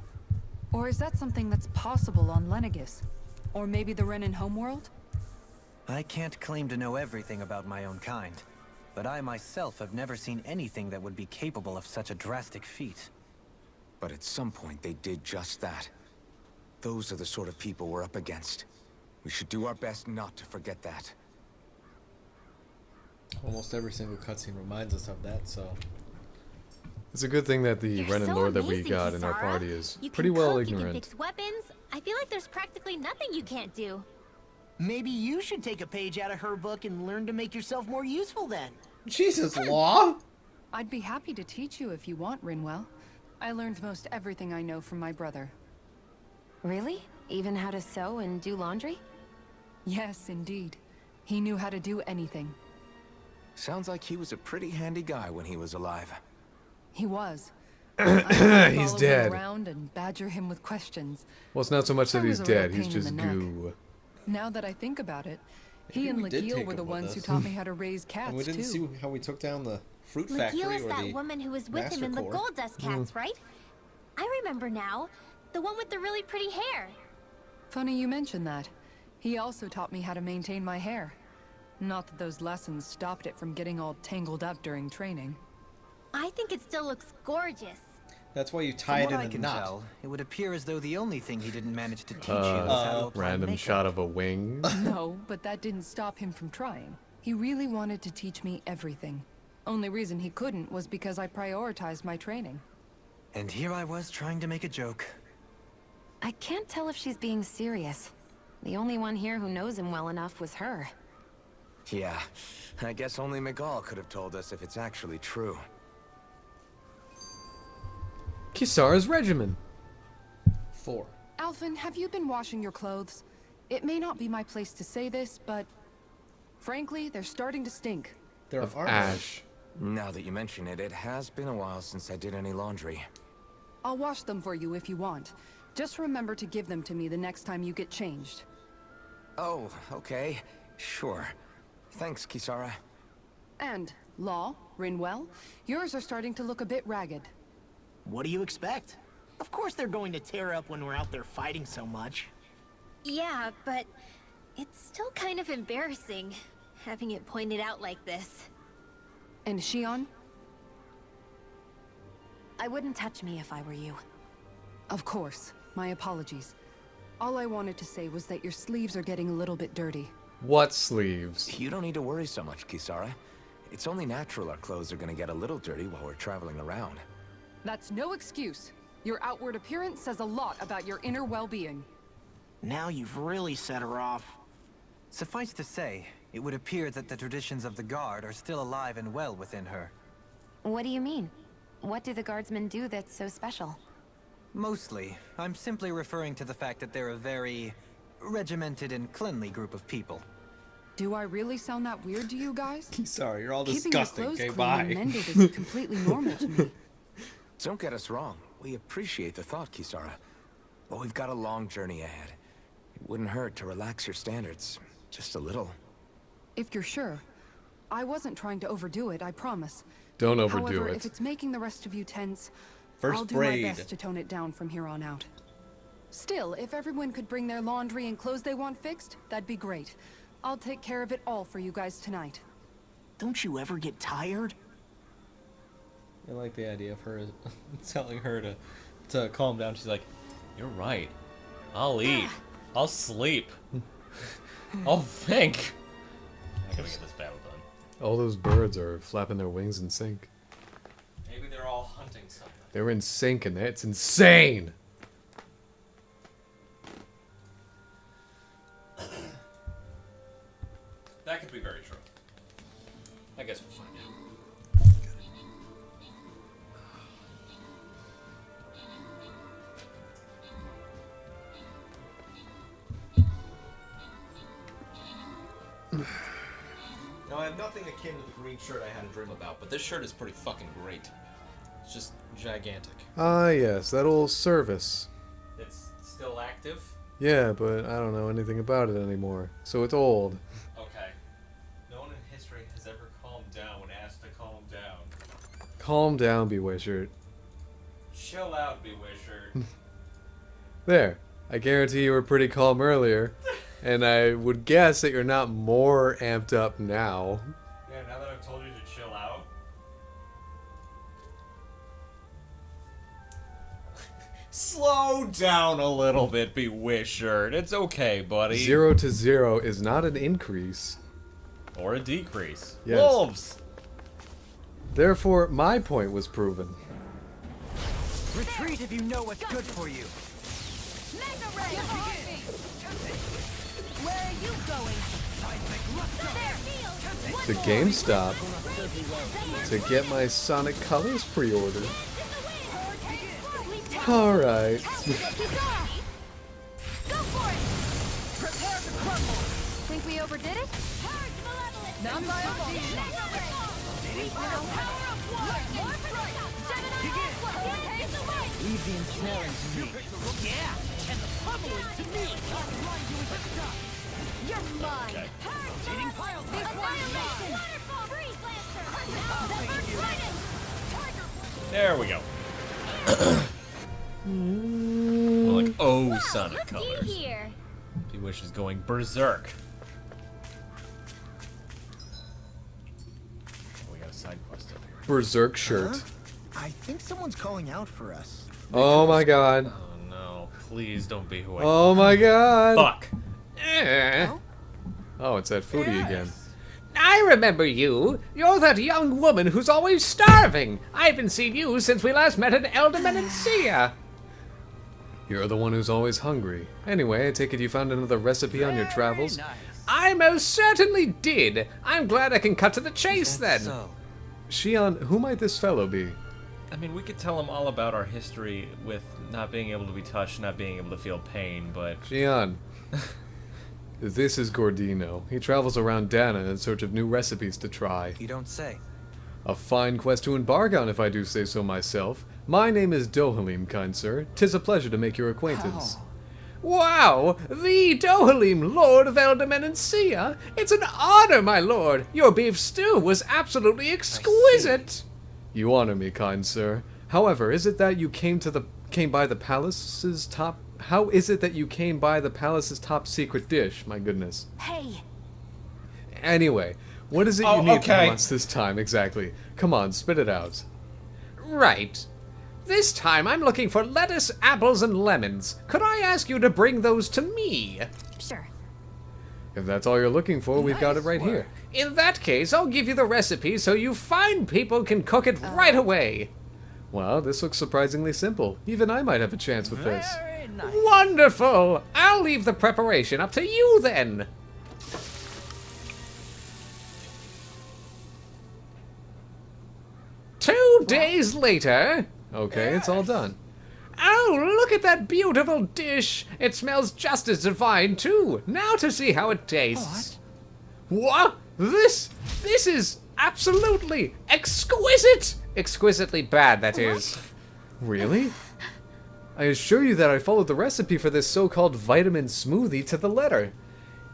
Or is that something that's possible on Lenegis? Or maybe the Renan homeworld? I can't claim to know everything about my own kind, but I myself have never seen anything that would be capable of such a drastic feat. But at some point they did just that. Those are the sort of people we're up against. We should do our best not to forget that. Almost every single cutscene reminds us of that, so... It's a good thing that the You're Renan so Lord that we amazing, got in our Kisara. party is You pretty can well cook, You ignorant. can fix weapons. I feel like there's practically nothing you can't do. Maybe you should take a page out of her book and learn to make yourself more useful then. Jesus, Law! I'd be happy to teach you if you want, Rinwell. I learned most everything I know from my brother. Really? Even how to sew and do laundry? Yes, indeed. He knew how to do anything. Sounds like he was a pretty handy guy when he was alive. He was. He's dead. Around and badger him with questions. Well, it's not so much that I he's was a real dead, he's pain in just the neck. goo. Now that I think about it, he Maybe and we did Lagiel take were the him with ones who us. taught me how to raise cats And we didn't too. see how we took down the fruit factory Lagiel is or that the woman who was with him Master in the Core. Gold Dust Cats, right? I remember now. The one with the really pretty hair. Funny you mention that. He also taught me how to maintain my hair. Not that those lessons stopped it from getting all tangled up during training. I think it still looks gorgeous. That's why you tie From it what in I a can knot. tell, it would appear as though the only thing he didn't manage to teach you is how to apply Random makeup. shot of a wing. No, but that didn't stop him from trying. He really wanted to teach me everything. Only reason he couldn't was because I prioritized my training. And here I was trying to make a joke. I can't tell if she's being serious. The only one here who knows him well enough was her. Yeah, I guess only Miguel could have told us if it's actually true. Kisara's regimen. 4. Alphen, have you been washing your clothes? It may not be my place to say this, but... frankly, they're starting to stink. There Of are ash. Now that you mention it, it has been a while since I did any laundry. I'll wash them for you if you want. Just remember to give them to me the next time you get changed. Oh, okay. Sure. Thanks, Kisara. And, Law, Rinwell, yours are starting to look a bit ragged. What do you expect? Of course they're going to tear up when we're out there fighting so much. Yeah, but it's still kind of embarrassing having it pointed out like this. And Shion? I wouldn't touch me if I were you. Of course. My apologies. All I wanted to say was that your sleeves are getting a little bit dirty. What sleeves? You don't need to worry so much, Kisara. It's only natural our clothes are gonna get a little dirty while we're traveling around. That's no excuse. Your outward appearance says a lot about your inner well-being. Now you've really set her off. Suffice to say, it would appear that the traditions of the Guard are still alive and well within her. What do you mean? What do the guardsmen do that's so special? Mostly, I'm simply referring to the fact that they're a very regimented and cleanly group of people. Do I really sound that weird to you guys? Sorry, you're all Keeping disgusting. your Okay, clothes bye. clean and mended is completely normal to me. Don't get us wrong. We appreciate the thought, Kisara. But we've got a long journey ahead. It wouldn't hurt to relax your standards. Just a little. If you're sure. I wasn't trying to overdo it, I promise. Don't overdo However, it. if it's making the rest of you tense, First I'll do braid. my best to tone it down from here on out. Still, if everyone could bring their laundry and clothes they want fixed, that'd be great. I'll take care of it all for you guys tonight. Don't you ever get tired? I like the idea of her telling her to calm down. She's like, "You're right. I'll eat. I'll sleep. I'll think. I gotta get this battle done." All those birds are flapping their wings in sync. Maybe they're all hunting something. They're in sync and it's insane! That could be very true. I guess we'll find out. Now, I have nothing akin to the green shirt I had a dream about, but this shirt is pretty fucking great. It's just gigantic. Ah, yes, that old service. It's still active? Yeah, but I don't know anything about it anymore, so it's old. Okay. No one in history has ever calmed down when asked to calm down. Calm down, Bewishert. Chill out, Bewishert. There. I guarantee you were pretty calm earlier, and I would guess that you're not more amped up now. Yeah, now that I've told you to chill out. Slow down a little bit, Bewishert. It's okay, buddy. 0 to 0 is not an increase. Or a decrease. Yes. Wolves! Therefore, my point was proven. Retreat if you know what's good for you. Mega Ray! Where are you going? To GameStop to get my Sonic Colors pre-order. Alright. Go for it! Prepare to crumble! Think we overdid it? Not by a long shot. Leave the ensnaring to me. Yeah, and the pummeling to me. You're mine. Rotating pile driver. Annihilation! Waterfall! Freeze Lancer! There we go. More like, oh, Sonic colors. Here. Bewish is going berserk. Oh, we got a side quest up here. Berserk shirt. I think someone's calling out for us. Oh my god. Oh no, please don't be who I Oh my god. Fuck. Oh, it's that foodie again. I remember you. You're that young woman who's always starving. I haven't seen you since we last met at Elder Menancia. You're the one who's always hungry. Anyway, I take it you found another recipe on your travels? I most certainly did. I'm glad I can cut to the chase then. So, Shion, who might this fellow be? I mean, we could tell him all about our history with not being able to be touched, not being able to feel pain, but... Shion. This is Gordino. He travels around Dana in search of new recipes to try. you don't say. A fine quest to embark on, if I do say so myself. My name is Dohalim, kind sir. 'Tis a pleasure to make your acquaintance. Wow! The Dohalim, Lord of Eldermenancia! It's an honor, my lord! Your beef stew was absolutely exquisite! You honor me, kind sir. However, is it that you came by the palace's top... How is it that you came by the palace's top secret dish? My goodness. Hey! Anyway, what is it you need from us this time, exactly? Come on, spit it out. Right. This time I'm looking for lettuce, apples, and lemons. Could I ask you to bring those to me? Sure. If that's all you're looking for, we've got it right here. In that case, I'll give you the recipe so you fine people can cook it right away. Wow, this looks surprisingly simple. Even I might have a chance with this. Nice. Wonderful! I'll leave the preparation up to you then. Two days later... Okay, it's all done. Oh, look at that beautiful dish! It smells just as divine, too. Now to see how it tastes. What? This is absolutely exquisite! Exquisitely bad, that is. Really? I assure you that I followed the recipe for this so-called vitamin smoothie to the letter.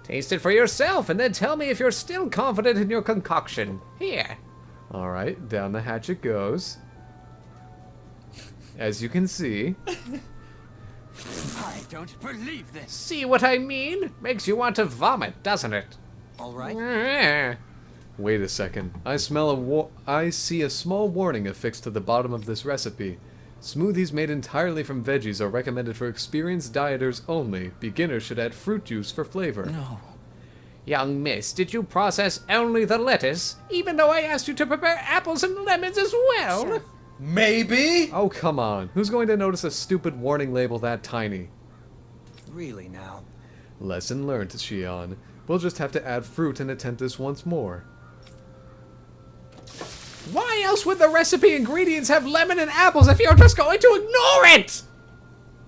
Taste it for yourself and then tell me if you're still confident in your concoction. Here. Alright, down the hatch it goes. As you can see. I don't believe this. See what I mean? Makes you want to vomit, doesn't it? All right. Wait a second. I see a small warning affixed to the bottom of this recipe. Smoothies made entirely from veggies are recommended for experienced dieters only. Beginners should add fruit juice for flavor. No. Young miss, did you process only the lettuce? Even though I asked you to prepare apples and lemons as well? Sure. Maybe? Oh, come on. Who's going to notice a stupid warning label that tiny? Really now. Lesson learned, Shion. We'll just have to add fruit and attempt this once more. Why else would the recipe ingredients have lemon and apples if you're just going to ignore it?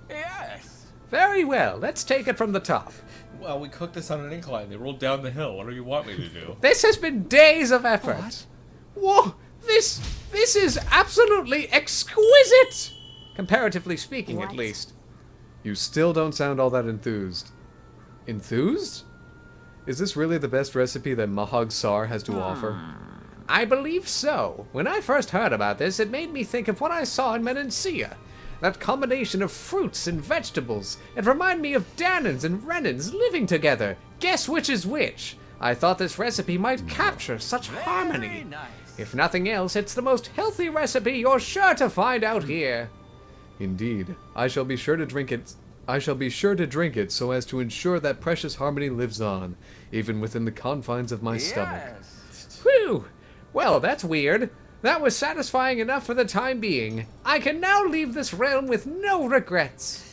Yes. Very well, let's take it from the top. Well, we cooked this on an incline. They rolled down the hill. What do you want me to do? This has been days of effort. What? Whoa, this is absolutely exquisite! Comparatively speaking, at least. You still don't sound all that enthused. Enthused? Is this really the best recipe that Mahag Sar has to offer? I believe so. When I first heard about this, it made me think of what I saw in Menancia. That combination of fruits and vegetables. It reminded me of Danans and Renans living together. Guess which is which? I thought this recipe might capture such harmony. Nice. If nothing else, it's the most healthy recipe you're sure to find out here. Indeed. I shall be sure to drink it so as to ensure that precious harmony lives on, even within the confines of my stomach. Whew! Well, that's weird. That was satisfying enough for the time being. I can now leave this realm with no regrets.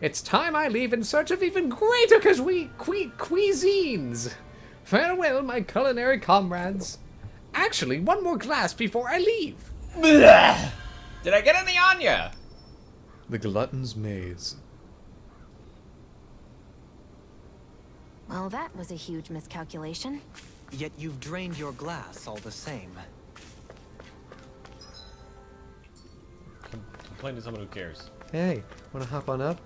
It's time I leave in search of even greater cuisines. Farewell, my culinary comrades. Actually, one more glass before I leave. Did I get any on ya? The Glutton's Maze. Well, that was a huge miscalculation. Yet you've drained your glass all the same. Complain to someone who cares. Hey, wanna hop on up?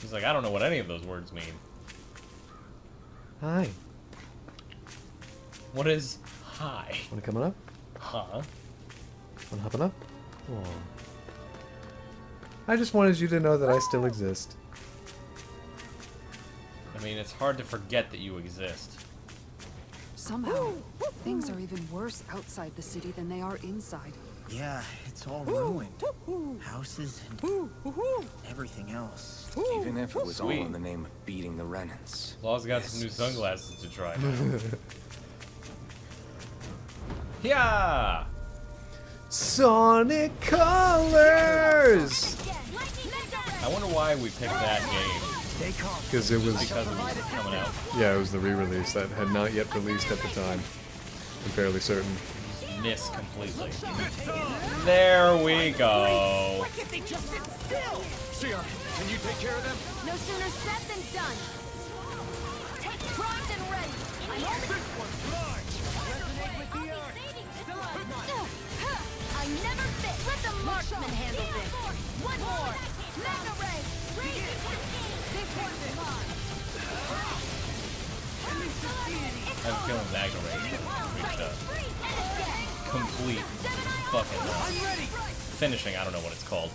She's like, I don't know what any of those words mean. Hi. What is hi? Wanna come on up? Huh? Wanna hop on up? Aw. I just wanted you to know that I still exist. I mean, it's hard to forget that you exist. Somehow, things are even worse outside the city than they are inside. Yeah, it's all ruined. Houses and everything else. Even if it was all in the name of beating the Renans. Law's got some new sunglasses to try now. Yeah! Sonic Colors! I wonder why we picked that game. Because it was... Because it was coming out. Yeah, it was the re-release that had not yet released at the time. I'm fairly certain. Miss completely. There we go. Why can't they just sit still? Sia, can you take care of them? No sooner said than done. Take primed and ready. I'm only... I never fit. Let the marksman handle this. One more. Mega Ray! This one's mine! I have a feeling Mega Ray reached a complete fucking finishing. I don't know what it's called.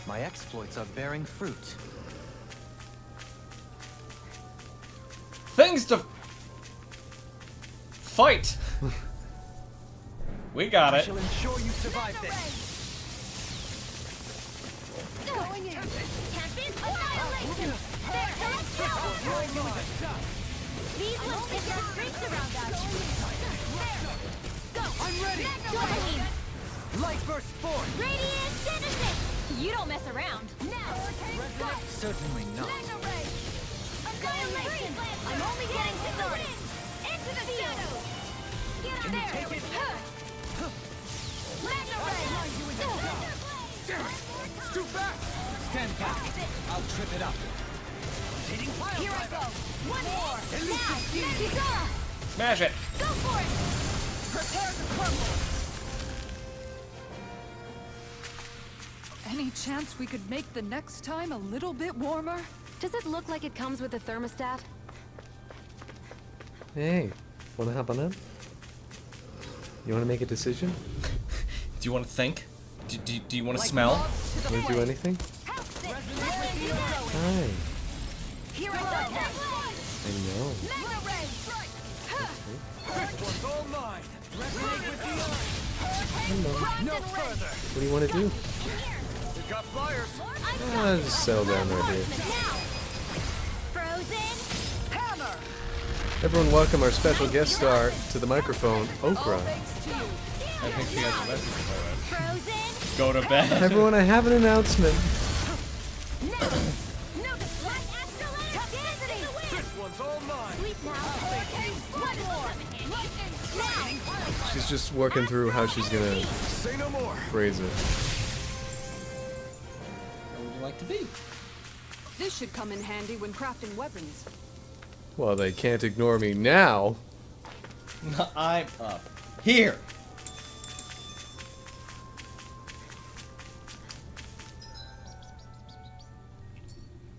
My exploits are bearing fruit. Things to fight. We got I it. shall ensure you survive this. Going in! Tempest annihilation! There! These ones get their strength around us! There! Go! I'm ready! Mega Ray! Light burst forth! Radiant Citizen! You don't mess around! Now! Go! Certainly not. Mega Ray! Annihilation! I'm only getting started! Into the shadows! Get Can you there! take it? Mega Ray! It's too fast! Stand back. I'll trip it up. Here I go! One more! Now! Mega! Smash it. Go for it! Prepare to crumble! Any chance we could make the next time a little bit warmer? Does it look like it comes with a thermostat? Hey, wanna hop on up? You wanna make a decision? Do you want to think? Do you want to smell? Wanna do anything? Hi. Here I go! I know. Mega Ray! This one's all mine. Resonate with the Hello. No further. What do you wanna do? We've got flyers. Just settle down right here. Frozen hammer! Everyone welcome our special guest star to the microphone, Okra. I think she has a message for us. Frozen! Go to bed. Everyone, I have an announcement. This one's all mine. Sleep now. One more. Now. She's just working through how she's gonna Say no more. phrase it. Where would you like to be? This should come in handy when crafting weapons. Well, they can't ignore me now. I'm up here.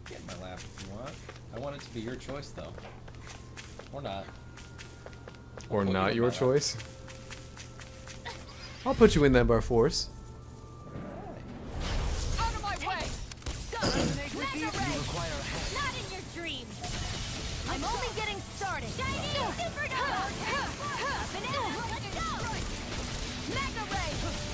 Get in my lap if you want. I want it to be your choice, though. Or not. Or put you not in your my lap. choice. I'll put you in that bar force. Out of my way. Go. Mega Ray. Not in your dreams. I'm only getting started. Shiny supernova. Up and in. Let's go. Mega Ray.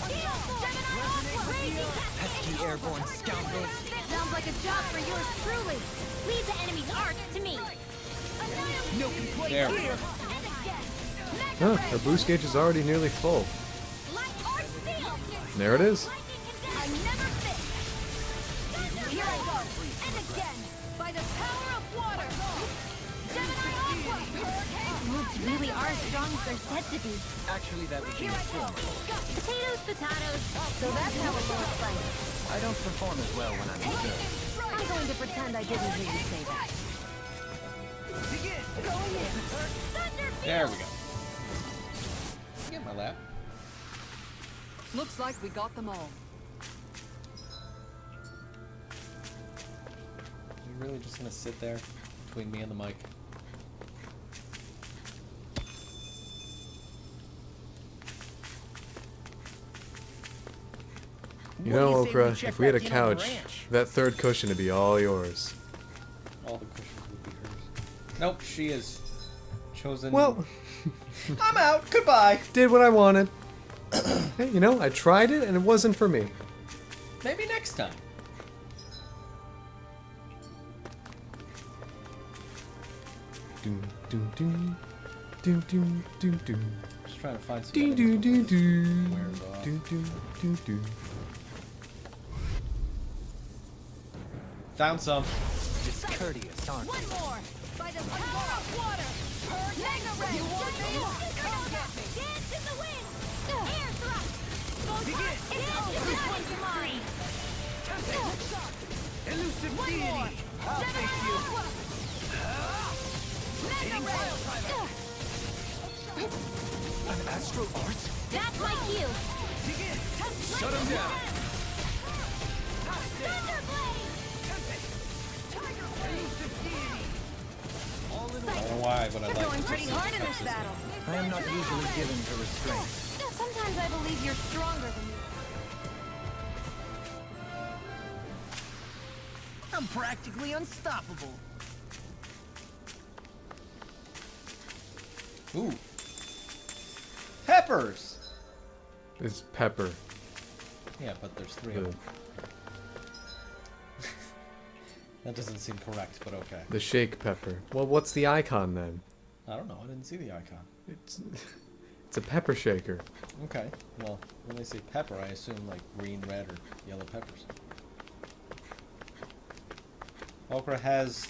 Gemini Aqua. Crazy Pesky airborne scoundrels. Sounds like a job for yours truly. Leave the enemy's arc to me. No complaints There. here. And again. Huh, our boost gauge is already nearly full. Light art seal. There it is. I never fit. Here I go. And again. By the power of water. Gemini Aqua. Moves really are as strong as they're said to be. Actually, that would be Here a I go. form. Potatoes, potatoes. So that's how it looks like. I don't perform as well when I'm reserved. I'm going to pretend I didn't hear you say that. There we go. Get in my lap. Looks like we got them all. You really just gonna sit there between me and the mic? You What do know, you say we Okra, check if we had a back in on the couch, ranch? that third cushion would be all yours. All the cushions would be hers. Nope, she is chosen. Well, I'm out. Goodbye. did what I wanted. Hey, you know, I tried it and it wasn't for me. Maybe next time. Doom, doom, doom. Doom, doom, doom, doom. Just trying to find some. Doo, items doo, doo, before doo. it wears off. Doo, doo, doo, doo. Found some. Discourteous, aren't One more. By the power of water. Mega Ray. You want me? Come get me. Dance in the wind. Air thrust. Begin. It's over. This one's mine. Elusive One deity. more. I'll face you. Mega Ray. An astral art? That's my cue. Shut him down. I don't know why, but I like Going it. pretty hard in this battle. I am not usually given to restraint. Sometimes I believe you're stronger than me. I'm practically unstoppable. Ooh. Peppers! It's pepper. Yeah, but there's 3 of them. That doesn't seem correct, but okay. The shake pepper. Well, what's the icon then? I don't know, I didn't see the icon. It's a pepper shaker. Okay, well, when they say pepper, I assume like green, red, or yellow peppers. Okra has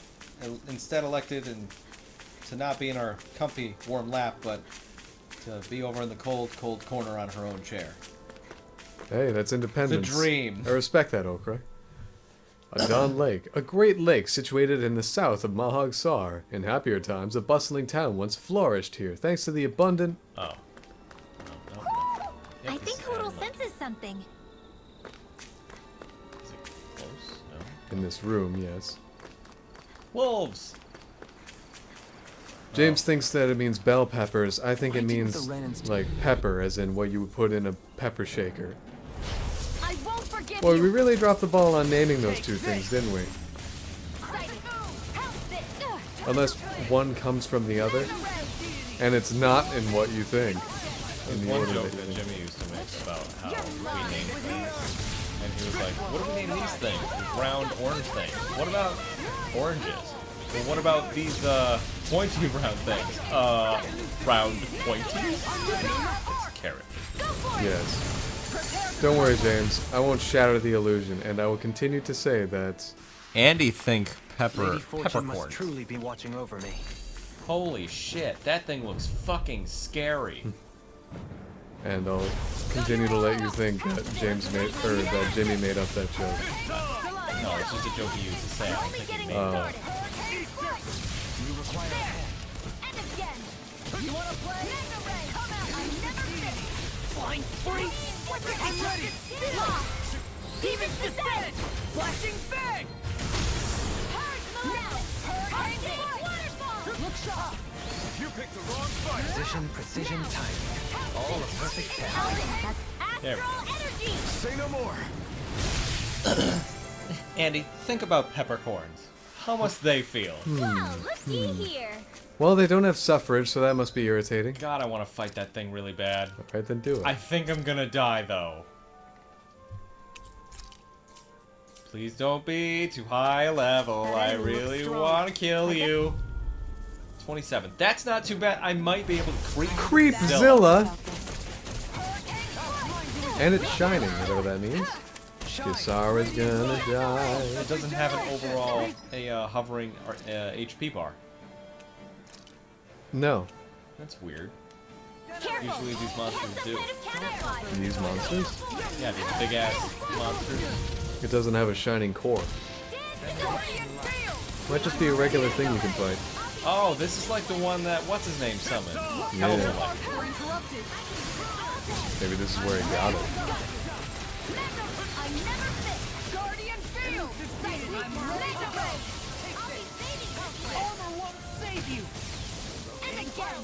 instead elected to not be in our comfy, warm lap, but to be over in the cold, cold corner on her own chair. Hey, that's independence. The dream. I respect that, Okra. Adon Lake, a great lake situated in the south of Mahag Sar. In happier times, a bustling town once flourished here, thanks to the abundant... Oh. No. I think Hoodle senses something. Is it close? No. In this room, yes. Wolves! James thinks that it means bell peppers. I think it means, like, pepper, as in what you would put in a pepper shaker. I won't forgive Boy, you. we really dropped the ball on naming those two things, didn't we? Unless one comes from the other, and it's not in what you think. There's In the one order joke that you that think. Jimmy used to make about how we named things. And he was like, what do we name these things? These round orange things. What about oranges? Well, what about these pointy round things? Round pointies? It's carrot. Yes. Don't worry, James. I won't shatter the illusion, and I will continue to say that... Andy think Lady Fortune must peppercorn. truly be watching over me. Holy shit, that thing looks fucking scary. And I'll continue to let you think that that Jimmy made up that joke. No, it's just a joke he used to say. I don't think he made it up. You require a hand. And again. You wanna play? Mega Ray, come out. I never miss. Flying free. I'm ready. Demon descent. Flashing bang. Look sharp. You picked the wrong fight. Precision, timing. All a perfect path. There we go. Energy. Say no more. Andy, think about peppercorns. How must they feel? Well, looky here. Well, they don't have suffrage, so that must be irritating. God, I want to fight that thing really bad. Alright, then do it. I think I'm gonna die, though. Please don't be too high level. I really want to kill you. 27. That's not too bad. I might be able to creep Creepzilla! And it's shining, whatever that means. Kisara's gonna die. It doesn't have an overall hovering HP bar. No. That's weird. Usually these monsters do. These monsters? Yeah, these big ass monsters. It doesn't have a shining core. Might just be a regular thing you can fight. Oh, this is like the one that what's his name summoned. Yeah. Elfin-like. Maybe this is where he got it. I never miss. Guardian field. I'm Mega Ray. I'll be saving you. Armor won't save you. And again.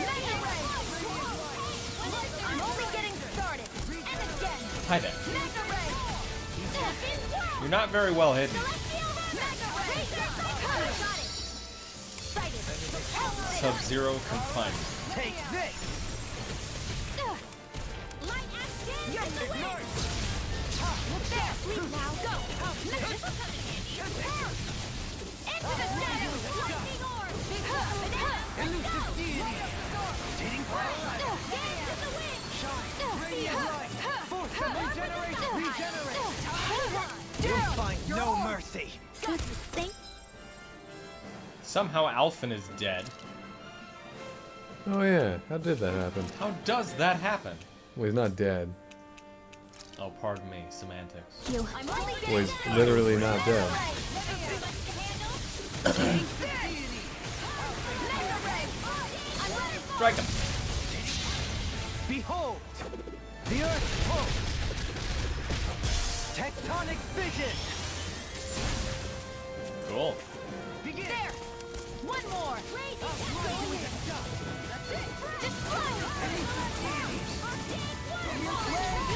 Mega Ray. I'm only getting started. And again. Hi there. Mega Ray. You're not very well hidden. Sub-Zero confinement. Take this. Light action. You're the winner. There, please now go. Into the shadow. Lightning orb. Elusive deity. Rotating fire. Dance in the wind. Shine. Radiant light. Force of regenerate. You'll find no mercy. Somehow Alphen is dead. Oh yeah, how did that happen? How does that happen? Well, he's not dead. Oh, pardon me, semantics. Well, he's literally not dead. Strike him. Behold. The Earth pulse. Tectonic vision. Cool. Begin. There. One more.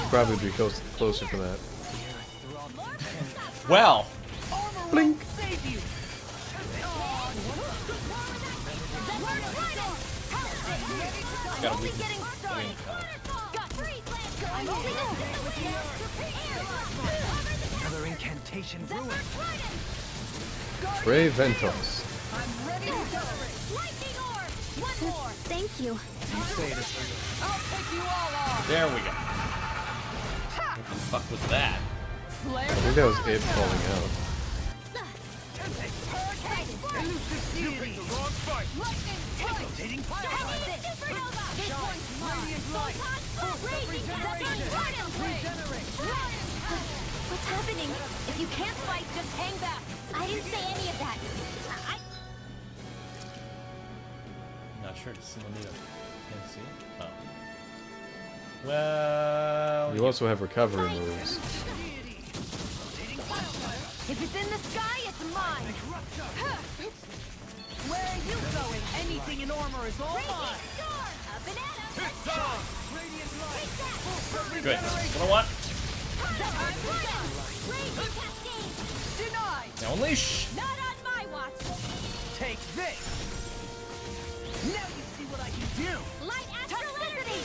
Probably be closer for that. Well. Blink. Got a weak. Another incantation ruined. Ray Ventos. Thank you. There we go. What the fuck was that? I think that was it falling out. You picked the wrong fight! What's happening? If you can't fight, just hang back. I didn't say any of that. Not sure. Does someone need a MC? Oh. Well. You also have recovery moves. If it's in the sky, it's mine. Where are you going? Anything in armor is all mine. Good. You know what? Denied. Now unleash. Not on my watch. Take this. Now you see what I can do. Light astrality.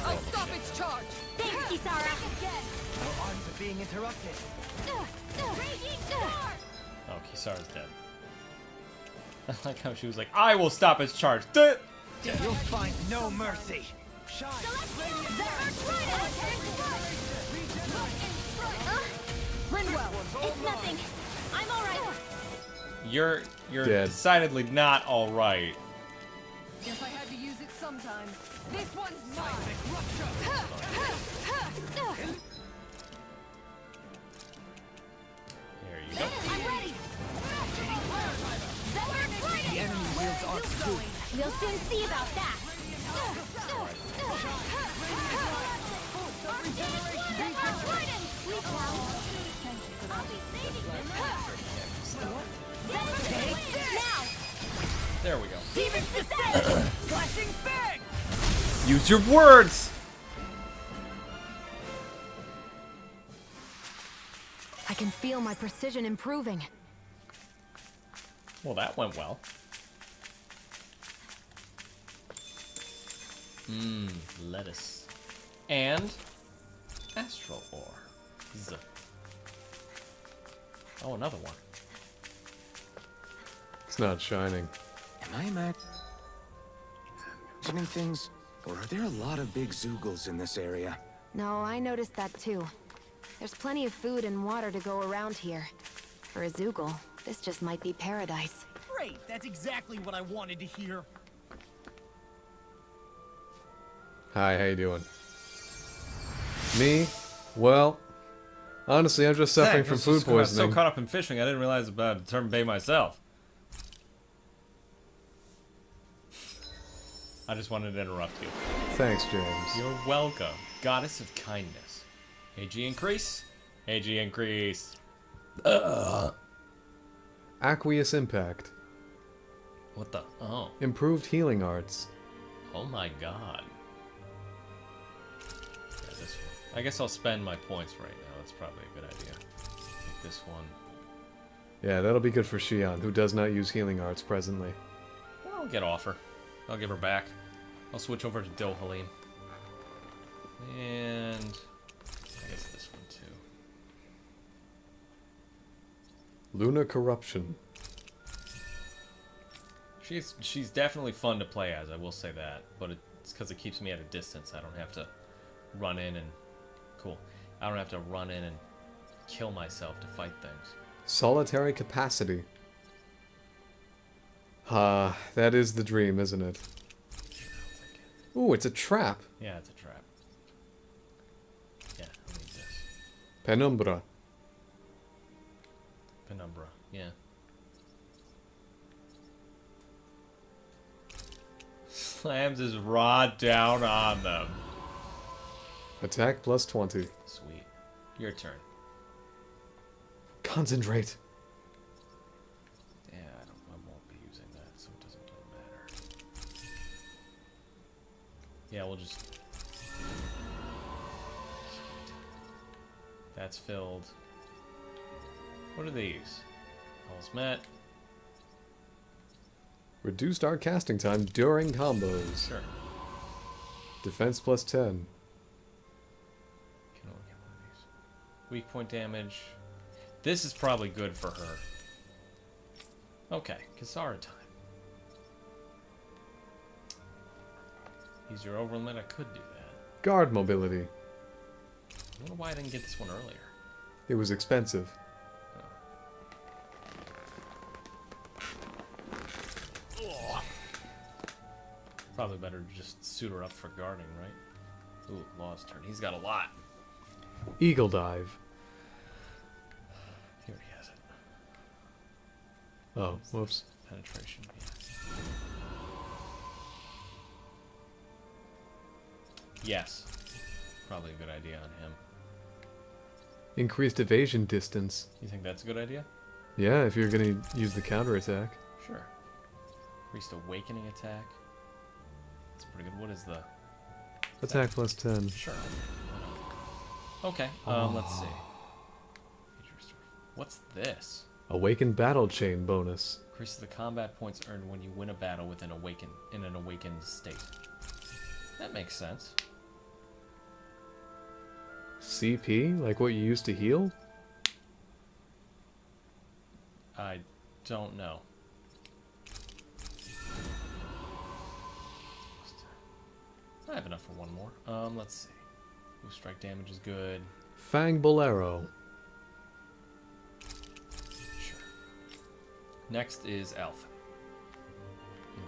I'll stop its charge. Thanks, Kisara. Our arms are being interrupted. Raging sword. Oh, Kisara's dead. I like how she was like, I will stop its charge. Duh! You'll find no mercy. Shine. Rinwell, it's nothing. I'm all right. You're Dead. decidedly not all right. Guess I had to use it sometime. This one's mine. There you go. I'm ready. The enemy wields arc too. We'll soon see about that. There we go. Demons descend! Flashing bang! Use your words! I can feel my precision improving. Well, that went well. Lettuce. And astral ore. Z. Oh, another one. It's not shining. Am I imagining things? Or are there a lot of big Zoogles in this area? No, I noticed that too. There's plenty of food and water to go around here. For a Zoogle, this just might be paradise. Great, that's exactly what I wanted to hear. Hi, how you doing? Me? Well, honestly, I'm just suffering from food I was so poisoning. caught up in fishing, I didn't realize about the term bay myself. I just wanted to interrupt you. Thanks, James. You're welcome. Goddess of kindness. AG increase. AG increase. Aqueous Impact. What the? Oh. Improved healing arts. Oh my god. Yeah, this one. I guess I'll spend my points right now. That's probably a good idea. Take this one. Yeah, that'll be good for Shion, who does not use healing arts presently. I'll get off her. I'll give her back. I'll switch over to Dohalim. And I guess this one too. Lunar Corruption. She's definitely fun to play as, I will say that. But it's because it keeps me at a distance. I don't have to run in and... Cool. I don't have to run in and kill myself to fight things. Solitary Capacity. Ah, that is the dream, isn't it? Ooh, it's a trap. Yeah, it's a trap. Yeah, I need this. Penumbra. Penumbra, yeah. slams his rod down on them. Attack plus 20. Sweet. Your turn. Concentrate. Yeah, I won't be using that, so it doesn't really matter. Yeah, we'll just... That's filled. What are these? All's met. Reduced our casting time during combos. Sure. Defense plus 10. Can only get one of these. Weak point damage. This is probably good for her. Okay, Kisara time. Use your overlimit. I could do that. Guard mobility. I wonder why I didn't get this one earlier. It was expensive. Probably better to just suit her up for guarding, right? Ooh, Law's turn. He's got a lot. Eagle dive. Here he has it. Oh, whoops. Penetration. Yeah. Yes. Probably a good idea on him. Increased evasion distance. You think that's a good idea? Yeah, if you're gonna use the counterattack. Sure. Increased awakening attack. That's pretty good. What is the... Attack plus 10. Sure. Okay, let's see. What's this? Awakened battle chain bonus. Increases the combat points earned when you win a battle with an awakened state. That makes sense. CP? Like what you used to heal? I don't know. I have enough for one more. Let's see. Ooh, strike damage is good. Fang Bolero. Sure. Next is Alpha.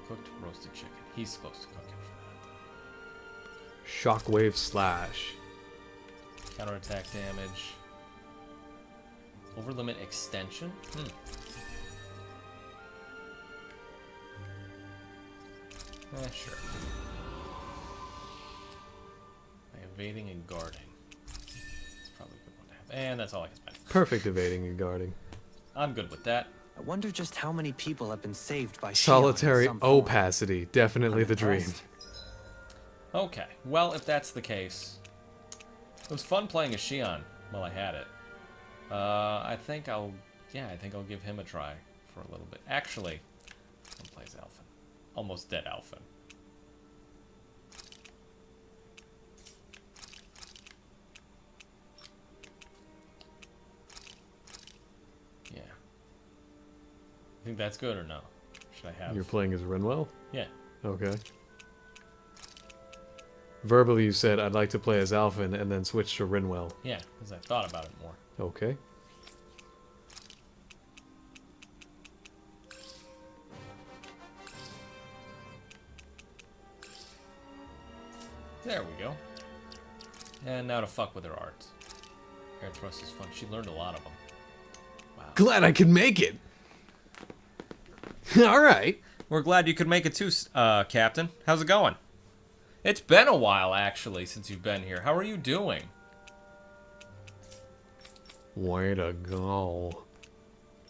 Cooked roasted chicken. He's supposed to cook it for that. Shockwave slash. Counterattack damage. Overlimit extension? Sure. Evading and guarding. It's probably a good one to have. And that's all I can spend. Perfect evading and guarding. I'm good with that. I wonder just how many people have been saved by Solitary Shion in some form. opacity. Definitely the dream. Okay. Well, if that's the case, it was fun playing as Shion while I had it. I think I'll give him a try for a little bit. Actually, I'm plays Alphen. Almost dead Alphen. Yeah. Think that's good or no? Should I have... You're playing as Renwell? Yeah. Okay. Verbally you said, I'd like to play as Alphen, and then switch to Renwell. Yeah, because I thought about it more. Okay. There we go. And now to fuck with her arts. Air thrust is fun. She learned a lot of them. Wow. Glad I could make it! Alright. We're glad you could make it too, Captain. How's it going? It's been a while, actually, since you've been here. How are you doing? Way to go.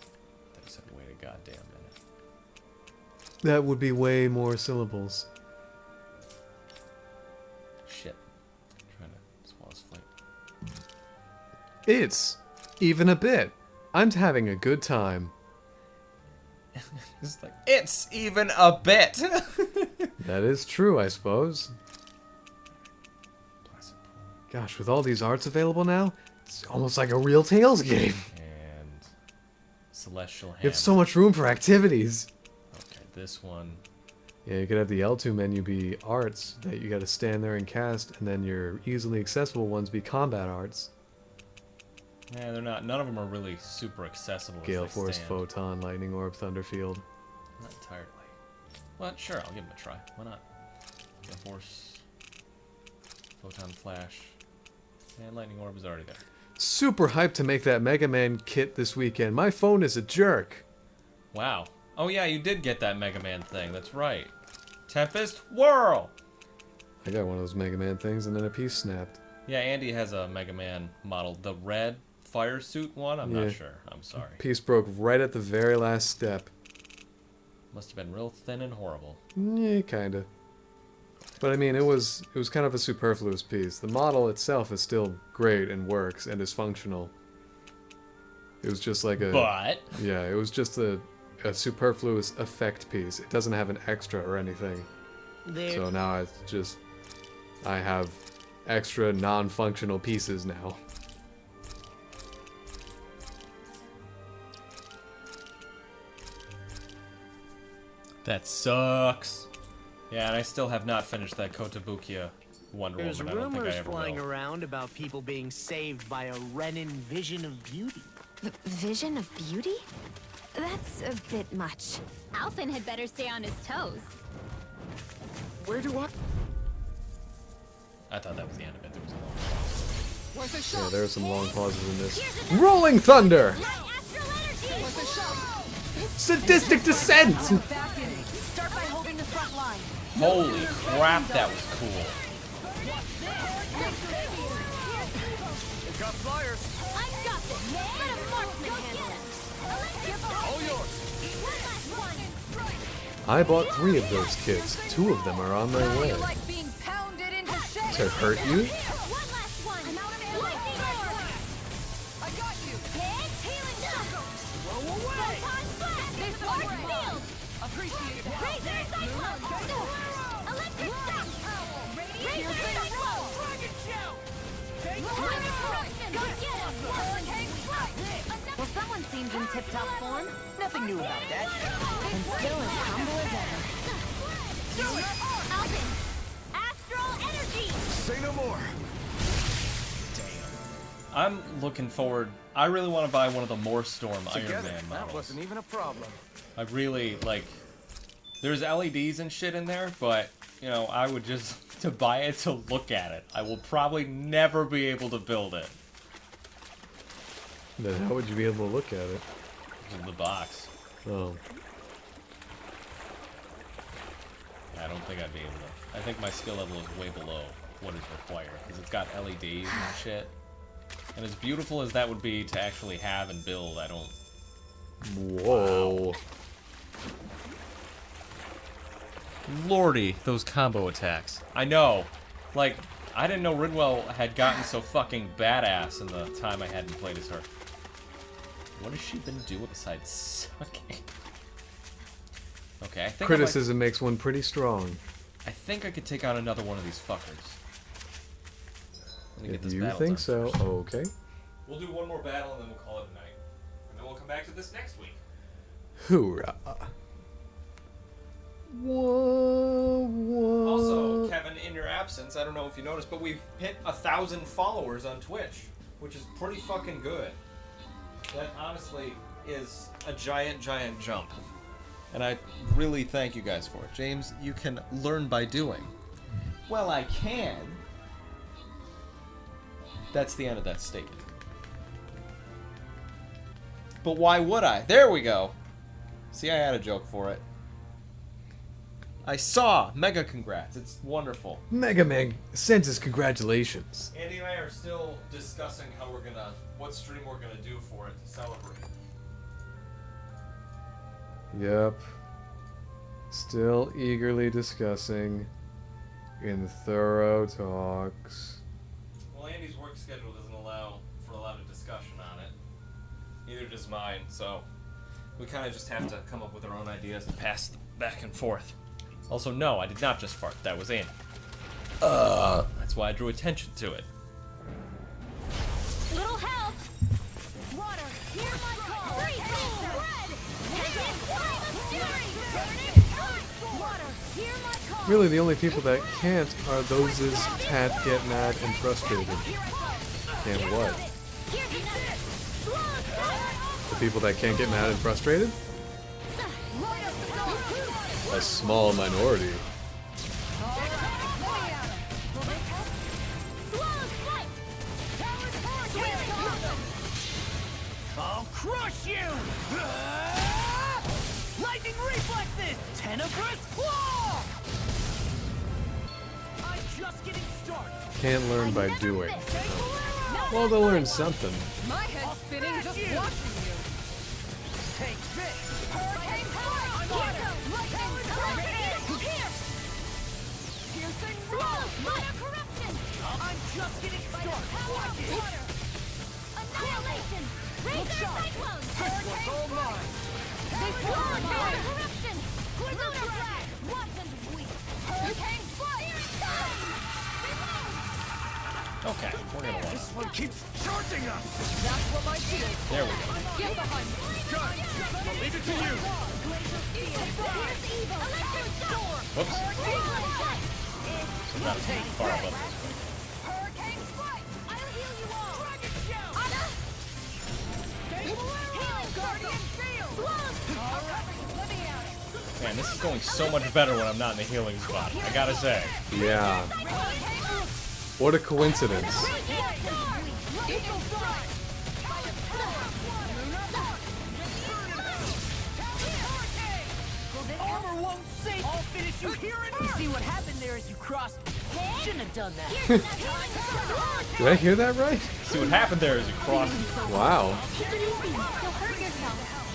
They said wait a goddamn minute. That would be way more syllables. Shit. I'm trying to swallow this flame. It's even a bit. I'm having a good time. It's like, it's even a bit. That is true, I suppose. Gosh, with all these arts available now, it's almost like a real Tales game. And Celestial Hammer. You have so much room for activities. Okay, this one. Yeah, you could have the L2 menu be arts that you gotta stand there and cast, and then your easily accessible ones be combat arts. Yeah, they're not. None of them are really super accessible. Gale Force, Photon, Lightning Orb, Thunderfield. Not entirely. Well, sure, I'll give them a try. Why not? Gale Force, Photon Flash, and Lightning Orb is already there. Super hyped to make that Mega Man kit this weekend. My phone is a jerk. Wow. Oh yeah, you did get that Mega Man thing. That's right. Tempest, whirl! I got one of those Mega Man things and then a piece snapped. Yeah, Andy has a Mega Man model. The red fire suit one? I'm not sure. I'm sorry. Piece broke right at the very last step. Must have been real thin and horrible. Yeah, kinda. But I mean, it was kind of a superfluous piece. The model itself is still great and works and is functional. It was just like a... But... Yeah, it was just a superfluous effect piece. It doesn't have an extra or anything. So now it's just... I have extra non-functional pieces now. That sucks. Yeah, and I still have not finished that Kotobukiya Wonder There's Woman. I don't think I rumors ever flying will. around about people being saved by a Renin vision of beauty. Vision of beauty? That's a bit much. Alphen had better stay on his toes. Where do I... I thought that was the end of it. There was a long pause. Yeah, there are some long pauses in this. Rolling Thunder! Sadistic Descent! Start by holding the front line. Holy crap, that was cool. Got flyers. I've got this. Let a marksman handle it. All yours. I bought 3 of those kits. 2 of them are on their way. Like being pounded into shape. To hurt you? One last one. I'm out of ammo. Lightning orb. I got you. Hit. Healing circle. Throw away. Photon blast. This Arc one field. Appreciate it. Razor cyclone. Electric shock. Razor cyclone. Dragon shell. Go get him. Hurricane strike. Well, someone seems in tip-top form. Nothing new about that. And still as humble as ever. Alvin. Astral energy. Say no more. I'm looking forward. I really want to buy one of the More Storm Iron Together, Man that models. wasn't even a problem. I really, like... There's LEDs and shit in there, but, you know, I would just... To buy it to look at it. I will probably never be able to build it. Then how would you be able to look at it? In the box. Oh. I don't think I'd be able to. I think my skill level is way below what is required, because it's got LEDs and shit. And as beautiful as that would be to actually have and build, I don't... Whoa. Lordy, those combo attacks. I know. Like, I didn't know Ridwell had gotten so fucking badass in the time I hadn't played as her. What has she been doing besides sucking? Okay, I think Criticism makes one pretty strong. I think I could take on another one of these fuckers. Let me get If this you battle think done so, first. okay. We'll do one more battle and then we'll call it a night. And then we'll come back to this next week. Hoorah. Whoa, whoa. Also, Kevin, in your absence, I don't know if you noticed, but we've hit 1,000 followers on Twitch, which is pretty fucking good. That honestly is a giant, giant jump. And I really thank you guys for it. James, you can learn by doing. Well, I can. That's the end of that statement. But why would I? There we go. See, I had a joke for it. I saw. Mega congrats. It's wonderful. Mega Man sends his congratulations. Andy and I are still discussing how we're gonna, what stream we're gonna do for it to celebrate. Yep. Still eagerly discussing in thorough talks. Well, Andy's work schedule doesn't allow for a lot of discussion on it. Neither does mine, so we kind of just have to come up with our own ideas and pass them back and forth. Also, no, I did not just fart. That was Andy. That's why I drew attention to it. Little help. Water, hear my call. Freeze, red. Water, hear my call. Really, the only people that can't are those that get mad and frustrated. Can't what? The people that can't get mad and frustrated? A small minority. I'll crush you! Lightning reflexes! Tenebrous claw! just getting started. Can't learn by doing. Well, they'll learn something. My head's spinning just watching you. Take this. Hurricane power! I'm on it. Here! Piercing blow! Minor corruption! I'm just getting started. Watch it. Water! Annihilation! Razor cyclone! What's all mine? Minor corruption! Lunar flag! Watson's weak! Hurricane flight! Okay, we're gonna want This one keeps charging us. That's what my shield. There we go. Get behind me. Got it. I'll leave it to you. Whoops. So not too far above this one. Hurricane flight! I'll heal you all! Dragon shout. Healing guardian field! All right, let me out. Man, this is going so much better when I'm not in the healing spot. I gotta say. Yeah. What a coincidence. Armor won't save. I'll finish you here and You see what happened there as you crossed me? Shouldn't have done that. Did I hear that right? See what happened there as you crossed. Wow.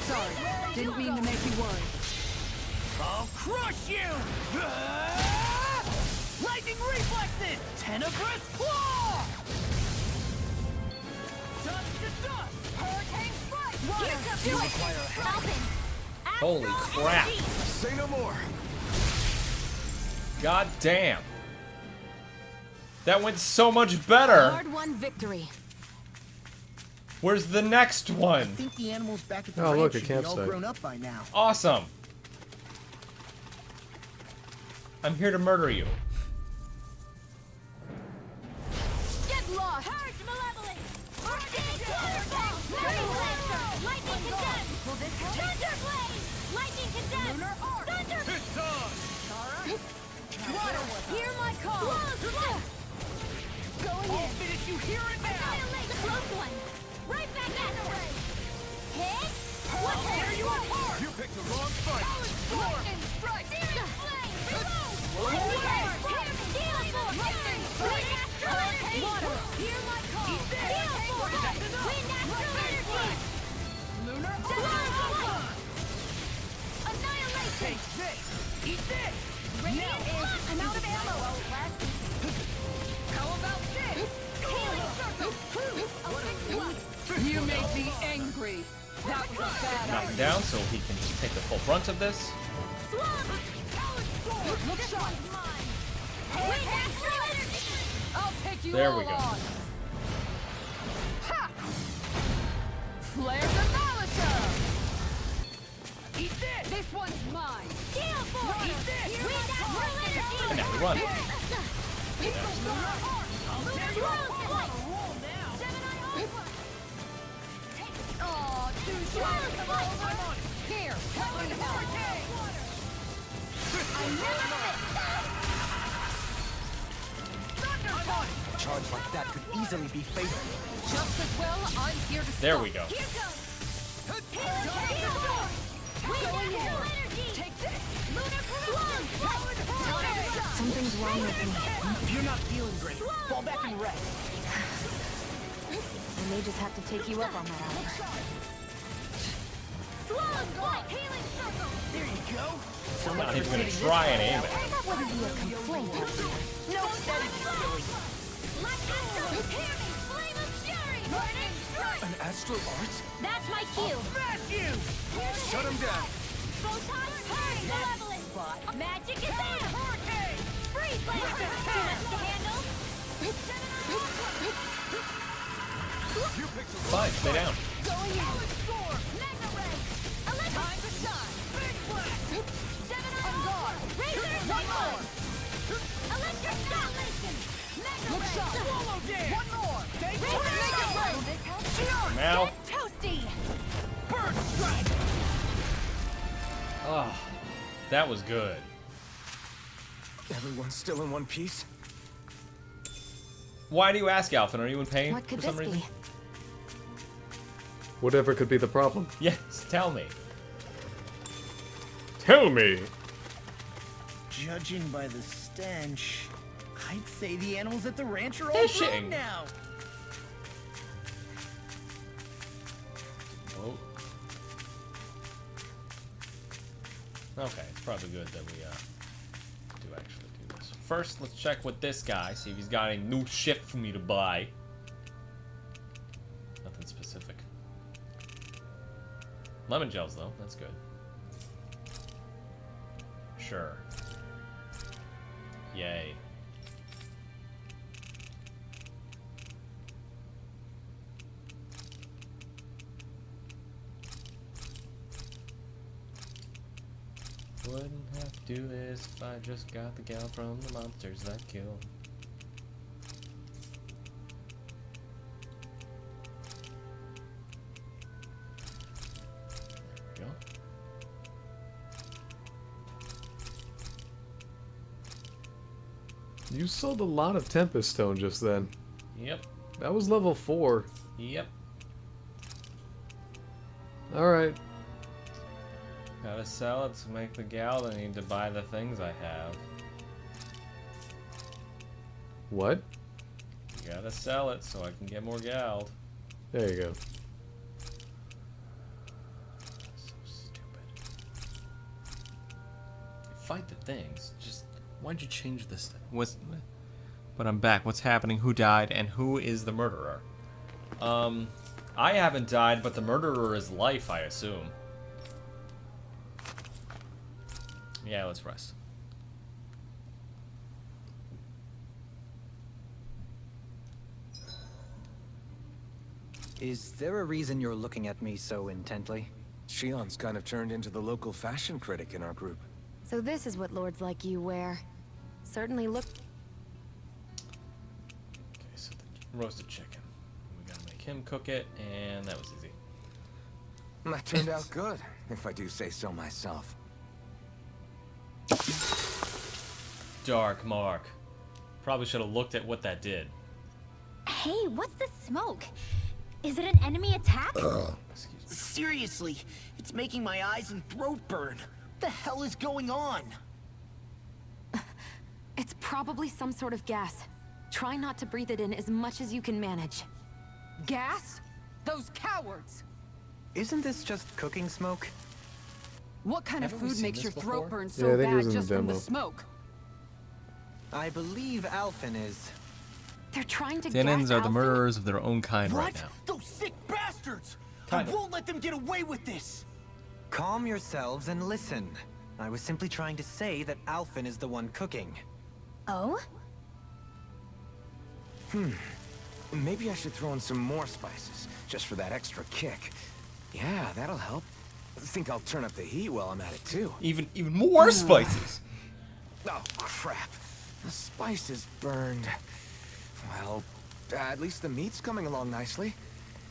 Sorry, didn't mean to make you worry. I'll crush you! Lightning reflexes! Tenebrous claw! Dust to dust! Hurricane flight! You require help. Holy crap. Say no more. God damn. That went so much better. Hard-won victory. Where's the next one? I think the animals back at the Oh, look, ranch a should be all campsite. grown up by now. Awesome. I'm here to murder you. Get lost! Purge malevolence! Hurricane waterfall! Lightning condemned! Thunderblade! Lightning condemned! Lunar arc! Thunder! It's on! Water! Hear my call! Going I'll in! finish you here and now! Annihilate the close one! Right back at the ray! Hit! What? There you are! You picked the wrong fight! Lightning strike! Searing flame! Reload! Steel force! Lightning! Wind astral energy! Water! Hear my call! Steel force! Wind astral energy! Lunar Annihilation! Annihilation! Take this! Eat this! Radiant flux! I'm out of ammo! How about this? Healing circle! I'll fix you up! You made me angry. That was a bad Knock him down so he can take the full brunt of this. Slug! Look sharp! Wind astral energy! I'll take you There all we go. on. Ha! Flare the Malisa! Eat this! This one's mine. Steel force! Eat this! Wind astral energy! And now we run. Oh, too short! Here, Thunderbolt! A charge like that could easily be fatal. just as well, I'm here to There stop. we go. Here goes! Wind astral energy! Take this! Lunar corruption! Something's wrong with me. If you're not feeling great, fall back and rest. I may just have to take you up on that offer. Slug flight! Healing circle! There you go. I'm not even gonna try and aim it. That wouldn't be a complaint, would you? No, that is silly. Light astral! Hear me! Flame of fury! Lightning strike! An astral art? That's my cue! Smash you! Shut him down. Photon hurry! Malevolent! Magic is in! Hurricane! Freeze laser! Too much to handle! You picked the Fine, stay down. Going in! Mega ray! Electric! Time to shine! Big blast! 7 on guard! Razor cyclone! Electric annihilation! Mega Look ray! sharp! Swallow dance! One more! Take Razor cyclone! I'm out. Toasty! Bird strike! Oh, that was good. Everyone's still in one piece? Why do you ask, Alphen? Are you in pain What could for some this reason? be? Whatever could be the problem. Yes, tell me. Tell me. Judging by the stench, I'd say the animals at the ranch are all Fishing. grown now. Oh. Okay, it's probably good that we do actually do this. First, let's check with this guy, see if he's got any new shit for me to buy. Nothing specific. Lemon gels, though. That's good. Sure. Yay. Wouldn't have to do this if I just got the gal from the monsters that kill. There we go. You sold a lot of Tempest Stone just then. Yep. That was level 4. Yep. Alright. Gotta sell it to make the gal that need to buy the things I have. What? You gotta sell it so I can get more galled. There you go. So stupid. Fight the things. Just why'd you change this? But I'm back. What's happening? Who died? And who is the murderer? I haven't died, but the murderer is Life, I assume. Yeah, let's rest. Is there a reason you're looking at me so intently? Shion's kind of turned into the local fashion critic in our group. So this is what lords like you wear. Certainly look... Okay, so the roasted chicken. We gotta make him cook it, and that was easy. That turned out good, if I do say so myself. Dark Mark. Probably should have looked at what that did. Hey, what's the smoke? Is it an enemy attack? Seriously, it's making my eyes and throat burn. What the hell is going on? It's probably some sort of gas. Try not to breathe it in as much as you can manage. Gas? Those cowards! Isn't this just cooking smoke? What kind of Haven't we food seen makes this your throat before? burn Yeah, so I think it was bad in the just from the demo. smoke? I believe Alphen is. They're trying to Denons gas are the Alphen? murderers of their own kind right What? now. Those sick bastards! Kind I of. won't let them get away with this! Calm yourselves and listen. I was simply trying to say that Alphen is the one cooking. Oh? Maybe I should throw in some more spices, just for that extra kick. Yeah, that'll help. Think I'll turn up the heat while I'm at it, too. Even more spices. Oh, crap. The spices burned. Well, at least the meat's coming along nicely.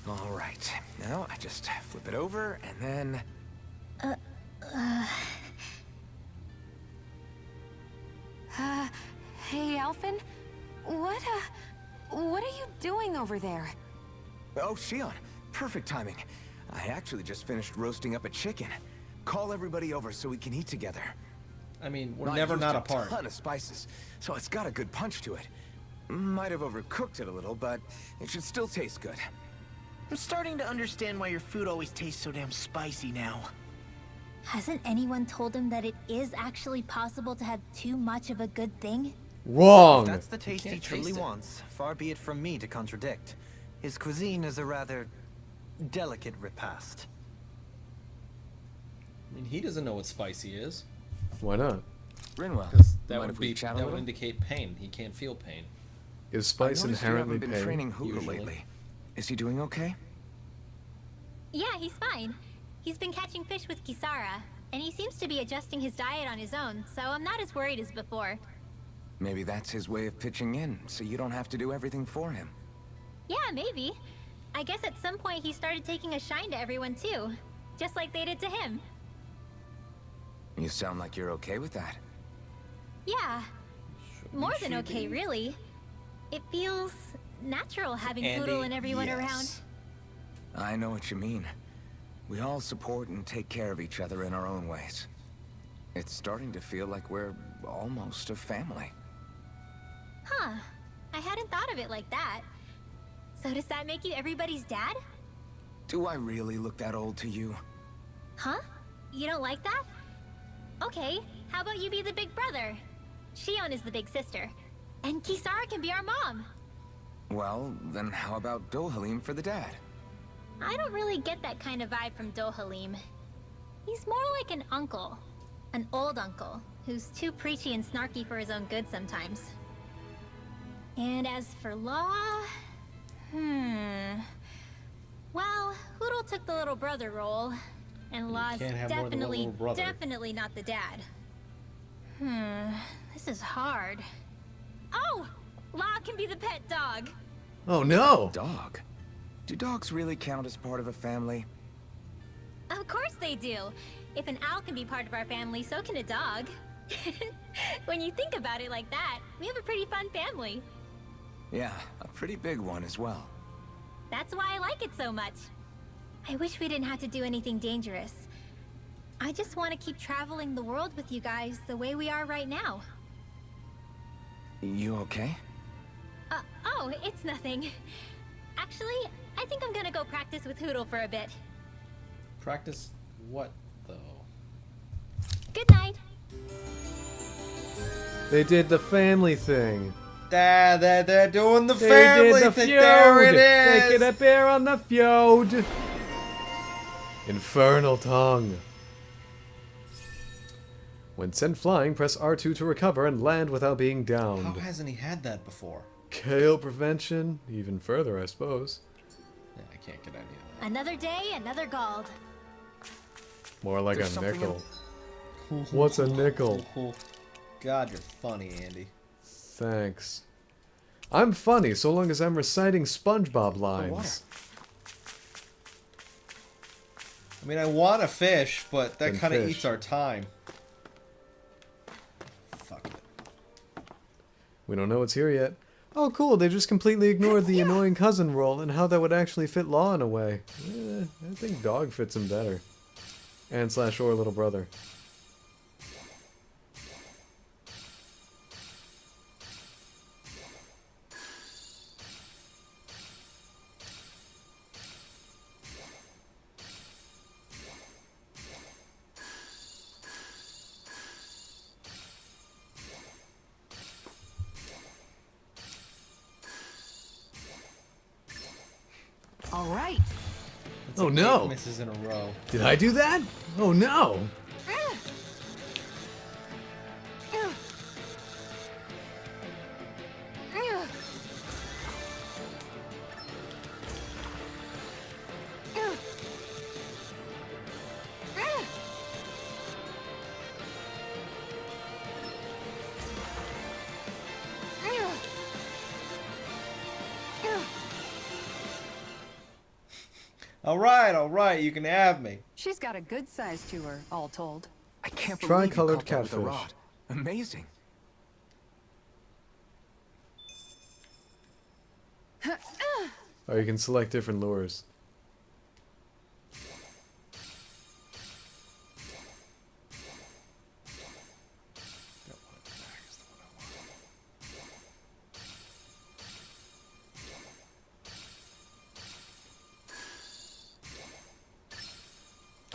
All right. Now I just flip it over, and then... Hey, Alphen? What are you doing over there? Oh, Shion. Perfect timing. I actually just finished roasting up a chicken. Call everybody over so we can eat together. I mean, we're I never used not a apart. ton of spices, so it's got a good punch to it. Might have overcooked it a little, but it should still taste good. I'm starting to understand why your food always tastes so damn spicy now. Hasn't anyone told him that it is actually possible to have too much of a good thing? Wrong! If that's the taste he can't truly taste it. wants, far be it from me to contradict. His cuisine is a rather delicate repast. I mean, he doesn't know what spicy is. Why not? Rinwell, Because that mind would if we be chat a that would little? indicate pain. He can't feel pain. Is I spice noticed you inherently haven't been pain? training Hugo Usually. lately. Is he doing okay? Yeah, he's fine. He's been catching fish with Kisara, and he seems to be adjusting his diet on his own, so I'm not as worried as before. Maybe that's his way of pitching in, so you don't have to do everything for him. Yeah, maybe. I guess at some point he started taking a shine to everyone too, just like they did to him. You sound like you're okay with that. Yeah, more than okay, really. It feels natural having Poodle and everyone around. I know what you mean. We all support and take care of each other in our own ways. It's starting to feel like we're almost a family. Huh. I hadn't thought of it like that. So does that make you everybody's dad? Do I really look that old to you? Huh? You don't like that? Okay, how about you be the big brother? Shion is the big sister. And Kisara can be our mom. Well, then how about Dohalim for the dad? I don't really get that kind of vibe from Dohalim. He's more like an uncle. An old uncle, who's too preachy and snarky for his own good sometimes. And as for Law... Well, Hoodle took the little brother role. And Law's can't have more than one little brother. definitely not the dad. This is hard. Oh! Law can be the pet dog. Oh no! Dog? Do dogs really count as part of a family? Of course they do. If an owl can be part of our family, so can a dog. When you think about it like that, we have a pretty fun family. Yeah, a pretty big one as well. That's why I like it so much. I wish we didn't have to do anything dangerous. I just want to keep traveling the world with you guys the way we are right now. You okay? Oh, it's nothing. Actually, I think I'm gonna go practice with Hoodle for a bit. Practice what, though? Good night. They did the family thing. They're doing the They family did the thing. feud. There it They is. get a bear on the feud. Infernal tongue. When sent flying, press R2 to recover and land without being downed. How hasn't he had that before? KO prevention, even further, I suppose. Yeah, I can't get any of Another day, another Gald. More like There's a something nickel. that. What's a nickel? God, you're funny, Andy. Thanks. I'm funny so long as I'm reciting SpongeBob lines. I mean, I want to fish, but that Then kind of fish. eats our time. Fuck it. We don't know what's here yet. Oh, cool, they just completely ignored the annoying cousin role and how that would actually fit Law in a way. I think Dog fits him better. And slash or little brother. All right. Oh no! 8 misses in a row. Did I do that? Oh no! All right, you can have me. She's got a good size to her, all told. I can't believe you Tricolored caught that with a catfish. rod. Amazing. Oh, you can select different lures.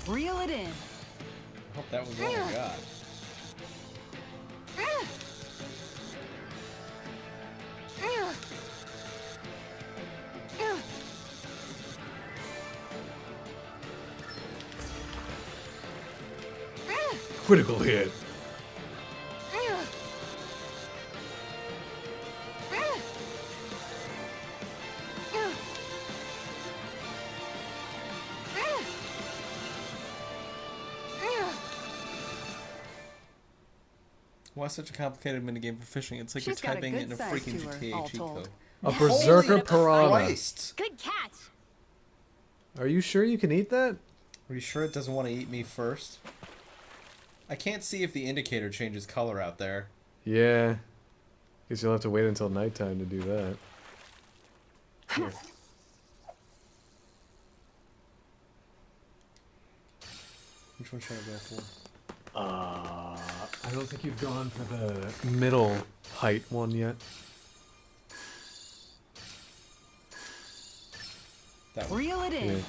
Reel it in. I hope that was all I got. Critical hit. Why such a complicated minigame for fishing? It's like She's got you're a typing good it in a size freaking to her, GTA all cheat told. code. A berserker Holy piranha. Christ! Good catch. Are you sure you can eat that? Are you sure it doesn't want to eat me first? I can't see if the indicator changes color out there. Yeah. Guess you'll have to wait until nighttime to do that. Here. Which one should I go for? I don't think you've gone for the middle height one yet. That Reel it in.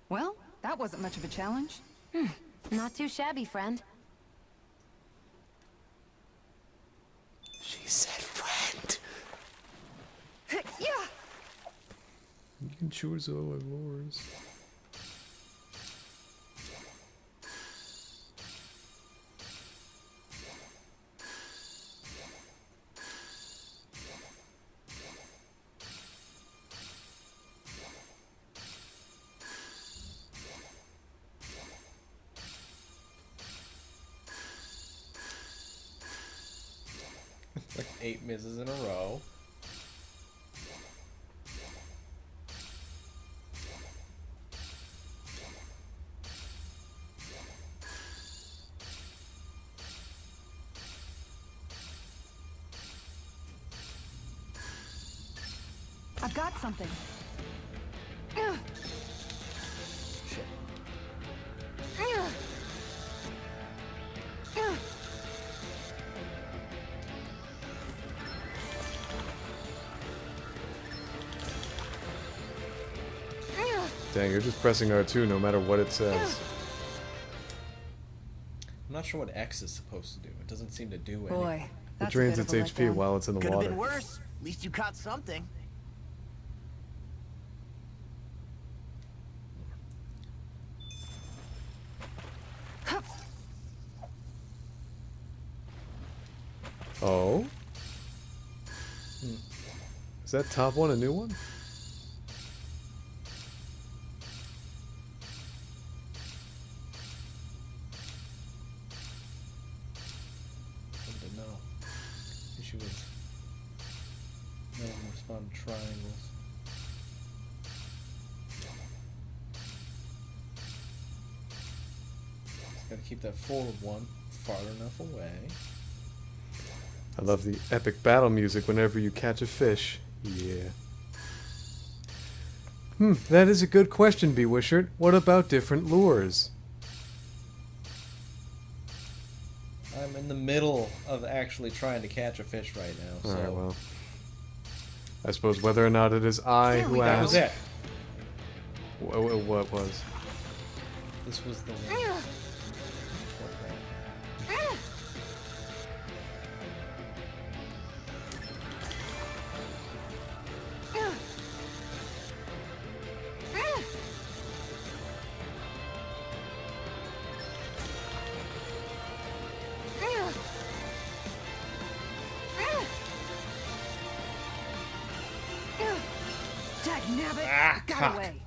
Well, that wasn't much of a challenge. Not too shabby, friend. She said friend. Yeah. You can choose all of yours. Like 8 misses in a row. I've got something. Shit. Dang, you're just pressing R2 no matter what it says. I'm not sure what X is supposed to do. It doesn't seem to do anything. Boy, It that's drains a its bit of a HP letdown. while it's in the Could have water. been worse. At least you caught something. Oh? Is that top one a new one? I don't know. Issue is none of them respond to triangles. Just gotta keep that forward one far enough away. I love the epic battle music whenever you catch a fish. Yeah. That is a good question, Bewishert. What about different lures? I'm in the middle of actually trying to catch a fish right now, so... Alright, well. I suppose whether or not it is I who That asked. was it. What was? This was the one. Dagnabbit! Ah, Got cock. away.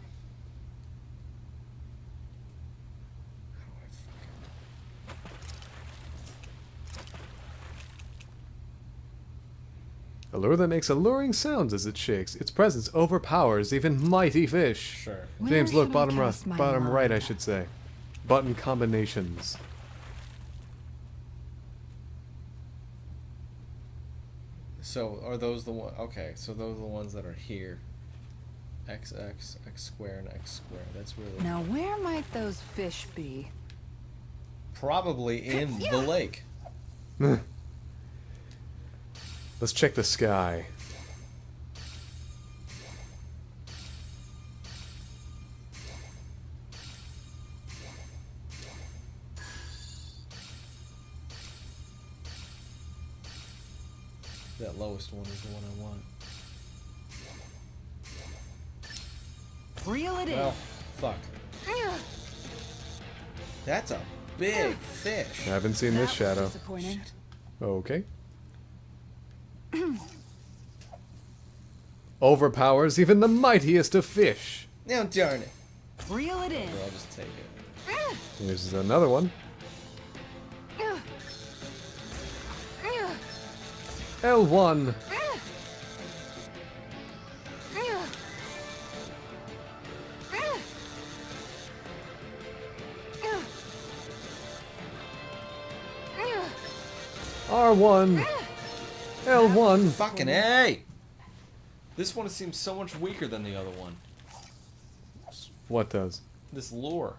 A lure that makes alluring sounds as it shakes. Its presence overpowers even mighty fish. Sure. James, Where look, should I bottom cast my bottom right, I line? should say. Button combinations. So, are those the one? Okay, so those are the ones that are here. X, X, X square, and X square. That's really... Now, where might those fish be? Probably in the lake. Let's check the sky. That lowest one is the one I want. Reel it in. Well, fuck. That's a big fish. I haven't seen this That was shadow. disappointing. Okay. Overpowers even the mightiest of fish. Now darn it. Reel it in. Or I'll just take it. Here's another one. L1. R1. L1. Fucking A! This one seems so much weaker than the other one. What does? This lure.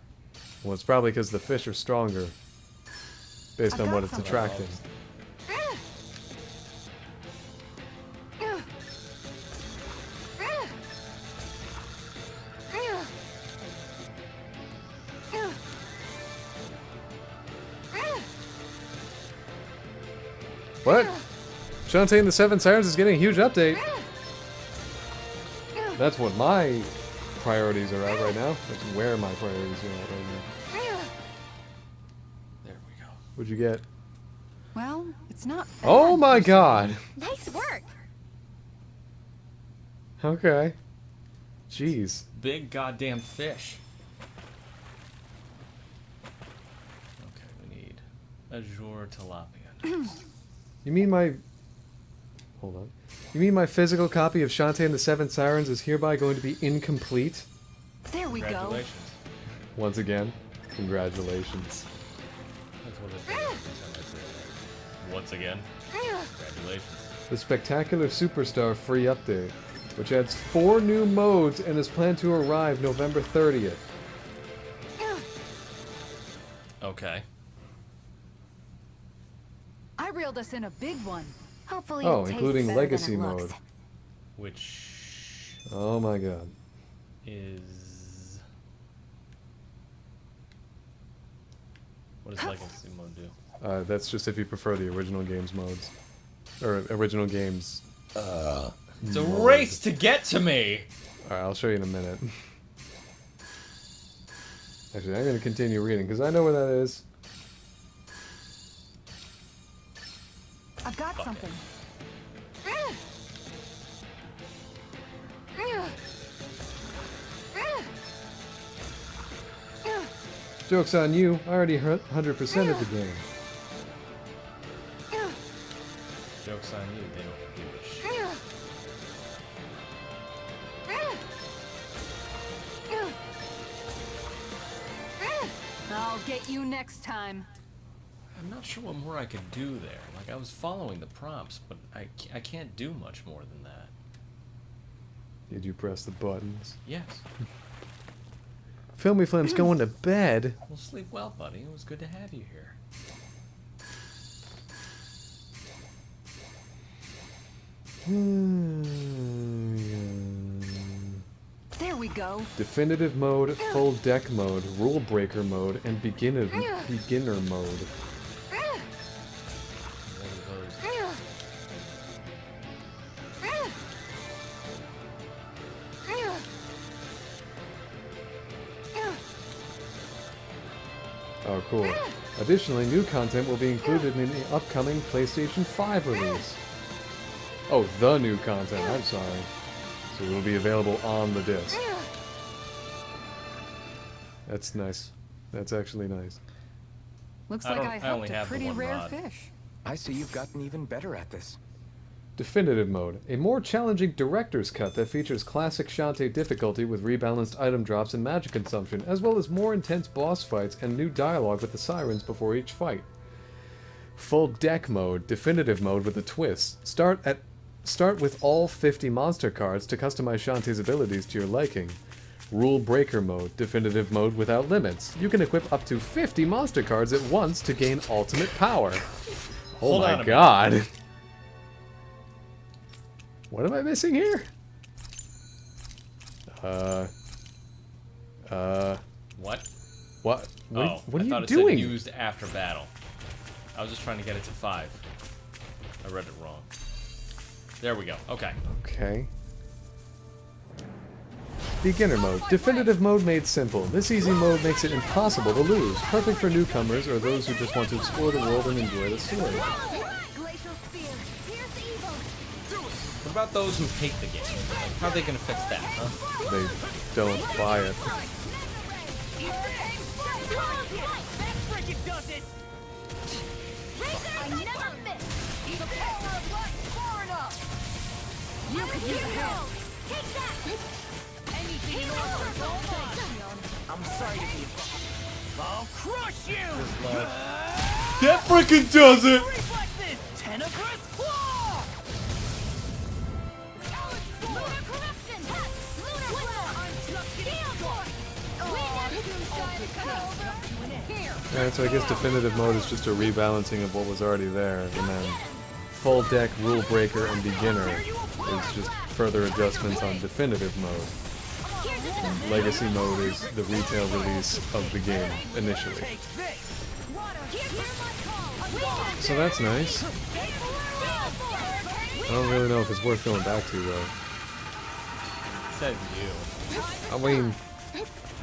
Well, it's probably because the fish are stronger. Based on what it's attracting. What? Shantae and the Seven Sirens is getting a huge update. That's what my priorities are at right now. That's where my priorities are at right now. There we go. What'd you get? Well, it's not bad. Oh my god! Nice work. Okay. Jeez. Big goddamn fish. Okay, we need Azure Tilapia. You mean my... Hold on. You mean my physical copy of Shantae and the Seven Sirens is hereby going to be incomplete? There we go. Congratulations. Once again, congratulations. That's what it is. Once again, congratulations. The Spectacular Superstar free update, which adds 4 new modes and is planned to arrive November 30th. Okay. I reeled us in a big one. Hopefully Oh, it tastes including better Legacy than it mode. looks. Which Oh my god. is... What does Legacy mode do? That's just if you prefer the original games modes. Or original games. It's a race to get to me! Alright, I'll show you in a minute. Actually, I'm going to continue reading, because I know where that is. I've got something. Joke's on you, I already 100% of the game. Joke's on you, they don't give a shit. I'll get you next time. I'm not sure what more I could do there. Like, I was following the prompts, but I can't do much more than that. Did you press the buttons? Yes. Filmy Flim's going to bed. Well, sleep well, buddy. It was good to have you here. There we go. Definitive mode, full deck mode, rule breaker mode, and beginner mode. Oh, cool. Additionally, new content will be included in the upcoming PlayStation 5 release. Oh, the new content, I'm sorry. So it will be available on the disc. That's nice. That's actually nice. Looks like I only hooked a have the pretty one rare rod. fish. I see you've gotten even better at this. Definitive mode. A more challenging director's cut that features classic Shantae difficulty with rebalanced item drops and magic consumption, as well as more intense boss fights and new dialogue with the sirens before each fight. Full deck mode. Definitive mode with a twist. Start with all 50 monster cards to customize Shantae's abilities to your liking. Rule breaker mode. Definitive mode without limits. You can equip up to 50 monster cards at once to gain ultimate power. Oh Hold on my a god. What am I missing here? What? What? Oh, What are I thought you it doing? said used after battle. I was just trying to get it to 5. I read it wrong. There we go. Okay. Okay. Beginner mode. Definitive mode made simple. This easy mode makes it impossible to lose. Perfect for newcomers or those who just want to explore the world and enjoy the story. What about those who hate the game? Like, how are they gonna fix that, huh? They don't buy it. I never miss. The power of lust far enough. You could use a hand. Take that. Anything in order to hold on. I'm sorry to be a I'll crush you! That freaking does it! Reflex this! Tenebrous claw! Alright, so I guess definitive mode is just a rebalancing of what was already there, and then full deck, rule breaker, and beginner is just further adjustments on definitive mode. And legacy mode is the retail release of the game initially. So that's nice. I don't really know if it's worth going back to though. Said you. I mean,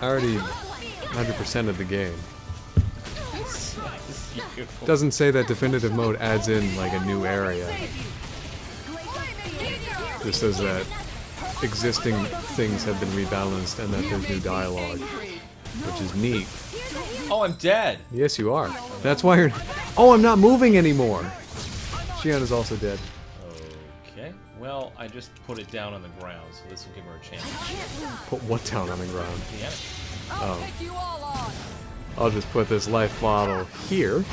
I already 100% of the game. Doesn't say that definitive mode adds in like a new area. Just says that existing things have been rebalanced and that there's new dialogue, which is neat. Oh, I'm dead. Yes, you are. That's why you're. Oh, I'm not moving anymore. Shion is also dead. Okay. Well, I just put it down on the ground, so this will give her a chance. Put what down on the ground? Yeah. Oh. I'll just put this life bottle here.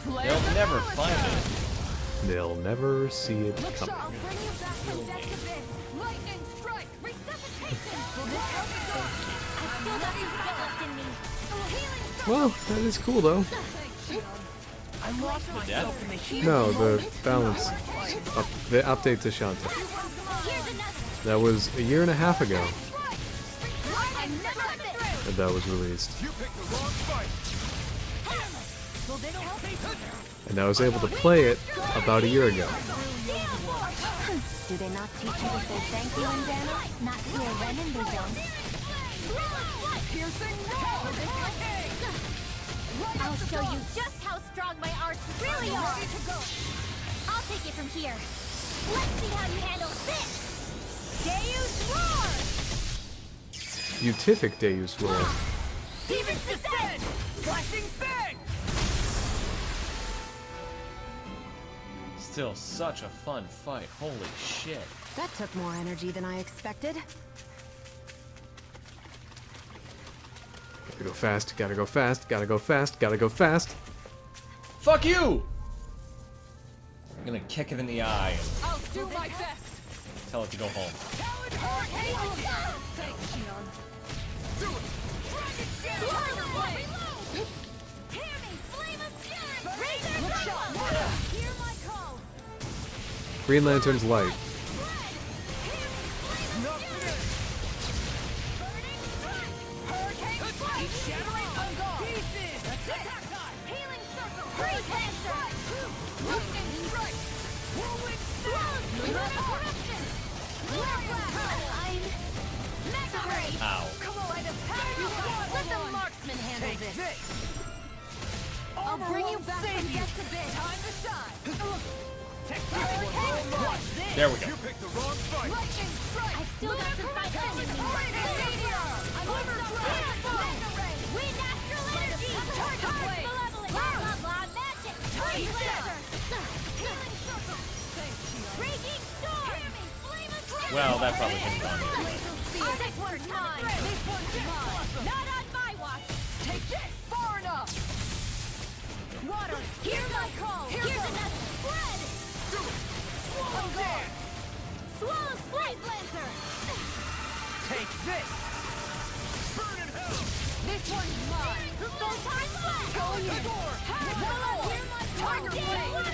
They'll never find it. They'll never see it coming. Well, that is cool though. No, the balance. The update to Shanta. That was a year and a half ago that was released. And I was able to play it about a year ago. Do they not teach you to say thank you in Dana? Not to a Renin, they don't. I'll show you just how strong my arts really are. I'll take it from here. Let's see how you handle this. Deus Roar! Beatific Deus Roar. Demons descend! Flashing bang! Still such a fun fight. Holy shit. That took more energy than I expected. Gotta go fast, gotta go fast, gotta go fast, gotta go fast. Fuck you! I'm gonna kick it in the eye and I'll do my best. tell it to go home. Green Lantern's light. Ow. Let the marksman handle this. I'll bring you back from just a bit. Time to shine. There we go. You picked the wrong fight. I still got some fight left in me. I'm Wind astral energy. Target malevolent. Blah blah blah. Magic. Healing circle. Raging storm. Flame of flame. Well, that probably could have gone either way. This one's mine. This one's mine. Not on my watch. Take this. Far enough. Water. Hear my call. Here's another spread. Swallow there. Swallow Flame Lancer. Take this! Burn in hell! This one's mine. No time left. Go in the door. Tiger Blade.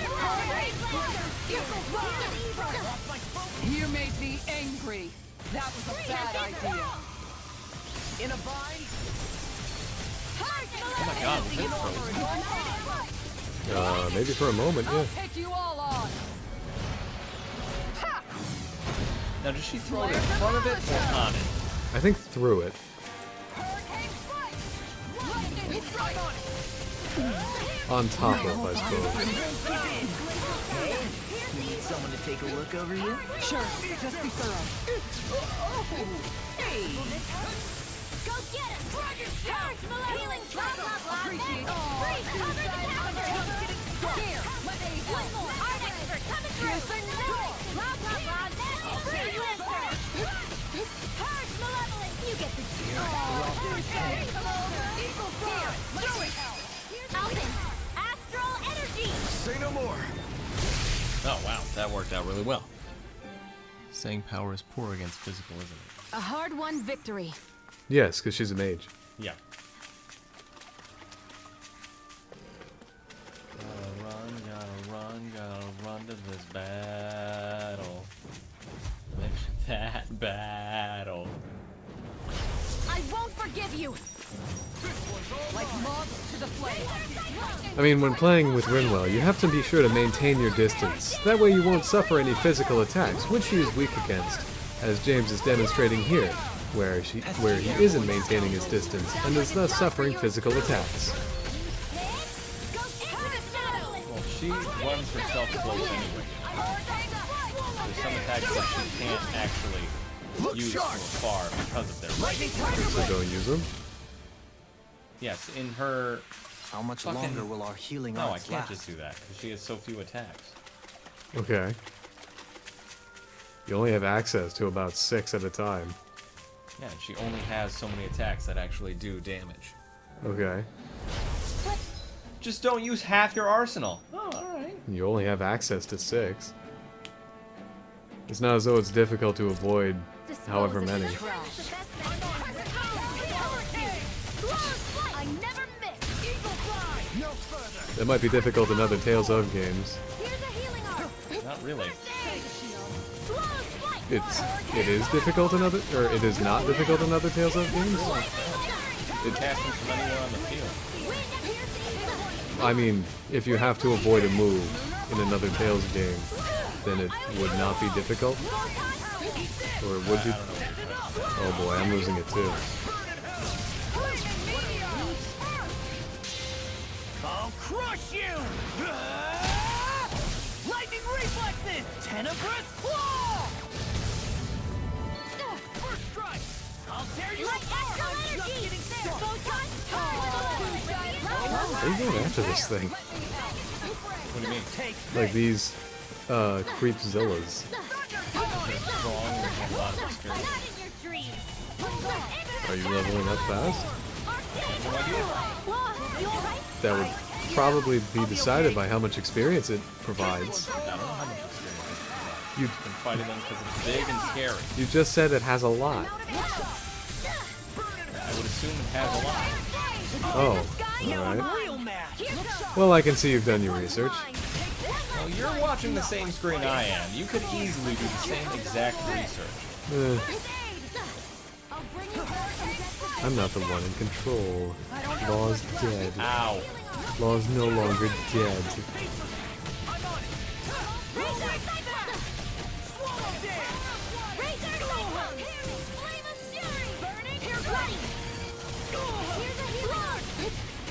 You made me angry. That was a bad idea. In a bind? Oh my god, was that frozen? Maybe for a moment, yeah. Take you all on. Now, does she throw it in front of it or on it? I think through it. On top of, I suppose. Need someone to take a look over you? Sure, just be thorough. Go get him! Charge healing blah blah blah. Appreciate Cover the calendar. Here, let me one more. Art expert coming through. Blah blah blah. Free Lancer. Charge malevolent. You get the Eagle Fire. Do it. Alvin, astral energy. Say no more. Oh wow, that worked out really well. Saying power is poor against physical, isn't it? A hard-won victory. Yes, because she's a mage. Yeah. I mean, when playing with Rinwell, you have to be sure to maintain your distance. That way you won't suffer any physical attacks, which she is weak against, as James is demonstrating here, where he isn't maintaining his distance, and is thus suffering physical attacks. Well, she runs herself close anyway. There's some attacks that she can't actually use from afar because of their range. So don't use them? Yes, in her... How much longer will our healing No, I arts can't last? just do that, because she has so few attacks. Okay. You only have access to about 6 at a time. Yeah, and she only has so many attacks that actually do damage. Okay. Just don't use half your arsenal. Oh, alright. You only have access to 6. It's not as though it's difficult to avoid however many. It might be difficult in other Tales of games. Not really. It is difficult in other, or it is not difficult in other Tales of games? It casting from anywhere on the field. I mean, if you have to avoid a move in another Tales game, then it would not be difficult? Or would you? Oh boy, I'm losing it too. I'll crush you! Lightning reflexes! Tenebrous claw! First strike! I'll tear you apart! I'm just getting started! How are you going after this thing? What do you mean? Like these, Creepzillas. They're strong and have a lot of experience. Are you leveling up fast? No idea. That would probably be decided by how much experience it provides. I don't know how much experience it provides. You've been fighting them because it's big and scary. You just said it has a lot. I would assume it has a lot. Oh, alright. Well, I can see you've done your research. Well, you're watching the same screen I am. You could easily do the same exact research. I'm not the one in control. Law's dead. Ow. Law's no longer dead.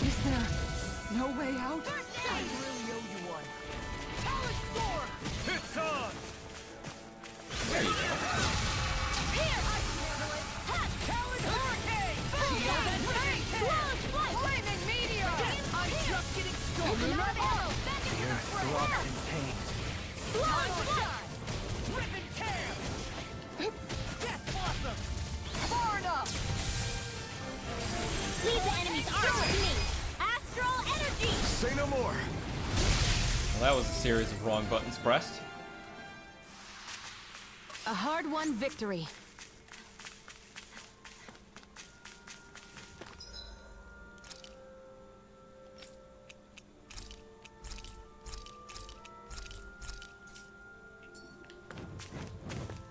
Is there no way out? I really owe you one. Talent storm! It's on! There you go. Here! I can handle it! Talent hurricane! Shield and fate! Flaming meteor! I'm just getting started! You're throbbing in pain. Rip and tear! Death blossom! Far enough! Leave the enemy's arms to me! Astral energy! Say no more! Well, that was a series of wrong buttons pressed. A hard-won victory.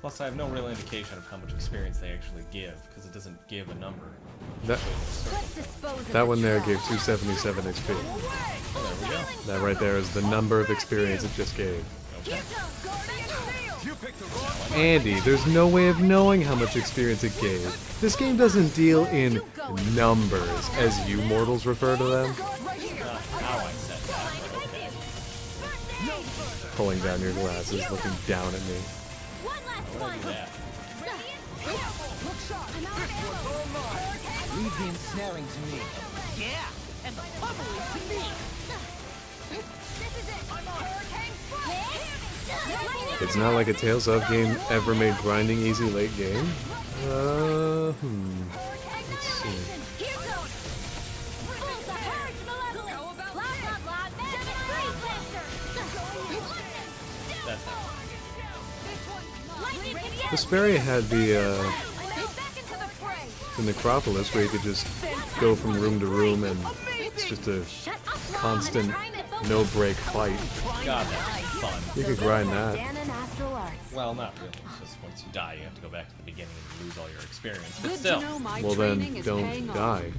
Plus, I have no real indication of how much experience they actually give, because it doesn't give a number. That one there gave 277 XP. Oh, there we go. That right there is the number of experience it just gave. Okay. Andy, there's no way of knowing how much experience it gave. This game doesn't deal in numbers, as you mortals refer to them. How I said that, but okay. Pulling down your glasses, looking down at me. Why would I do that? Leave the ensnaring to me. Yeah! And the pummeling to me! It's not like a Tales of game ever made grinding easy late game. Let's see. Vesperia had the necropolis where you could just go from room to room and it's just a constant no-break fight. God, that's fun. You could grind that. Well, not really. It's just once you die, you have to go back to the beginning and lose all your experience. But still. Well then, don't die.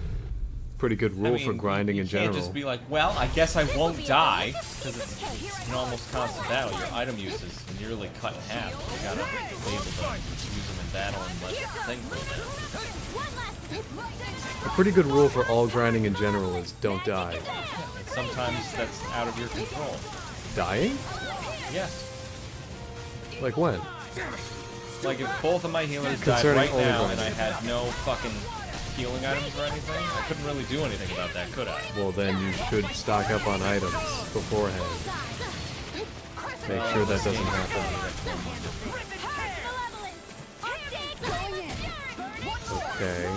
pretty good rule for grinding in You general. can't just be like, well, I guess I won't die, because it's an almost constant battle. Your item use is nearly cut in half. You gotta be able to use them in battle and let the thing go down. A pretty good rule for all grinding in general is don't die. And sometimes that's out of your control. Dying? Yes. Like when? Like if both of my healers died Concerning right only now and grinding. I had no fucking healing items or anything, I couldn't really do anything about that, could I? Well, then you should stock up on items beforehand. Make sure that doesn't happen. Okay.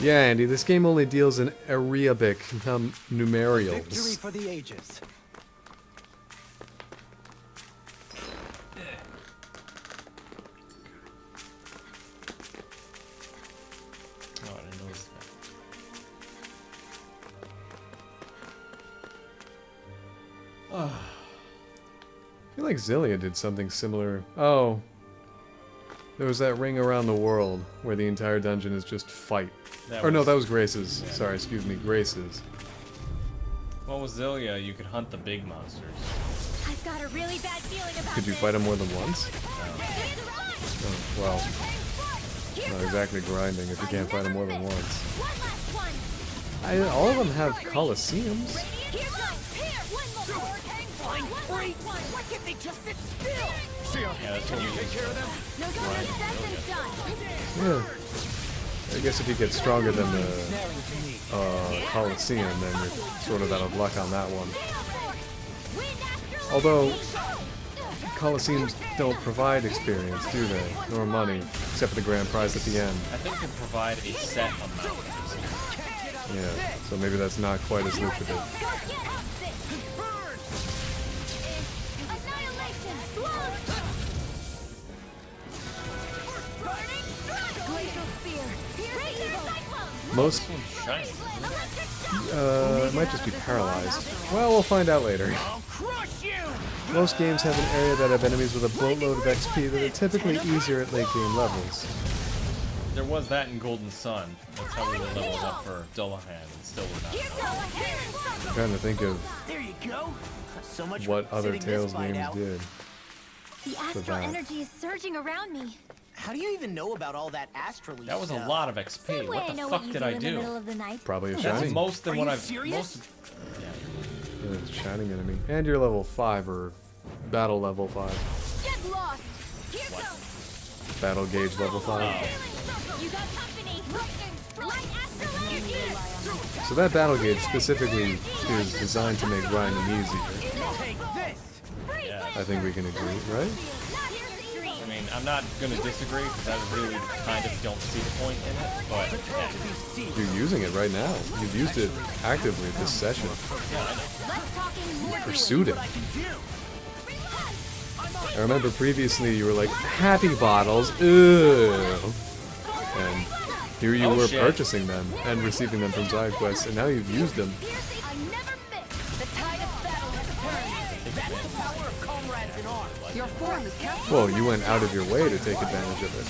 Yeah, Andy, this game only deals in Arabic numerals. Victory for the ages. Oh, I didn't notice that. I feel like Zillia did something similar. Oh. There was that ring around the world where the entire dungeon is just fight. No, that was Grace's. Yeah. Sorry, excuse me, Grace's. Well, with Zillia, you could hunt the big monsters. I've got a really bad feeling about Could you fight them more than once? Oh, well. Not exactly grinding if you can't fight them more than once. All of them have coliseums. Yeah, that's what you take care of them. Yeah. I guess if you get stronger than the Coliseum, then you're sort of out of luck on that one. Although, Coliseums don't provide experience, do they? Nor money, except for the grand prize at the end. I think they provide a set amount. Yeah, so maybe that's not quite as lucrative. Most, it might just be paralyzed. Well, we'll find out later. Most games have an area that have enemies with a boatload of XP that are typically easier at late game levels. There was that in Golden Sun. That's how we were leveled up for Dullahan, and still we're not. I'm trying to think of There you go. So much what for other sitting this Tales fight games out. did. The for astral that. energy is surging around me. How do you even know about all that astrally That was a stuff? lot of XP. Same way What I the know fuck what you did do I in the do? middle of the night. Probably a That's shining. most than Are what you I've. serious? Yeah, it's a shining enemy. And you're level 5 or battle level 5. Get lost. Here goes. Battle gauge level 5. You got company. Right after you. So that battle gauge specifically is designed to make grinding easier. Yeah. I think we can agree, right? I mean, I'm not gonna disagree because I really kind of don't see the point in it, but yeah. You're using it right now. You've used it actively this session. You pursued it. I remember previously you were like, happy bottles, ugh. And here you were shit. purchasing them and receiving them from side quests, and now you've used them. Your form is captured. Well, you went out of your way to take advantage of it.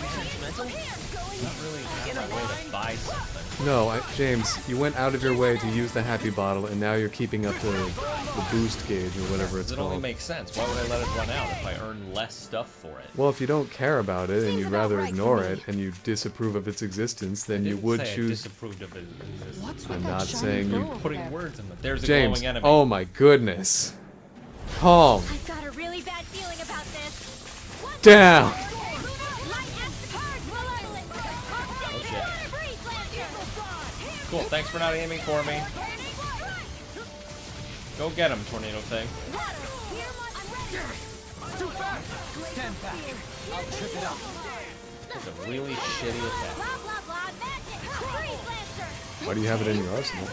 Not really have a way to buy something. No, James, you went out of your way to use the happy bottle, and now you're keeping up the boost gauge or whatever it's It only called. makes sense. Why would I let it run out if I earn less stuff for it? Well, if you don't care about it and you'd rather ignore it and you disapprove of its existence, then you Didn't would say I choose. disapproved of it. I'm not saying you. Putting words in it. There's a James, glowing enemy. oh my goodness. Calm I've got a really bad feeling about this. down. Cool, thanks for not aiming for me. Go get him, tornado thing. Stand back. I'll trip it up. It's a really shitty attack. Why do you have it in your arsenal?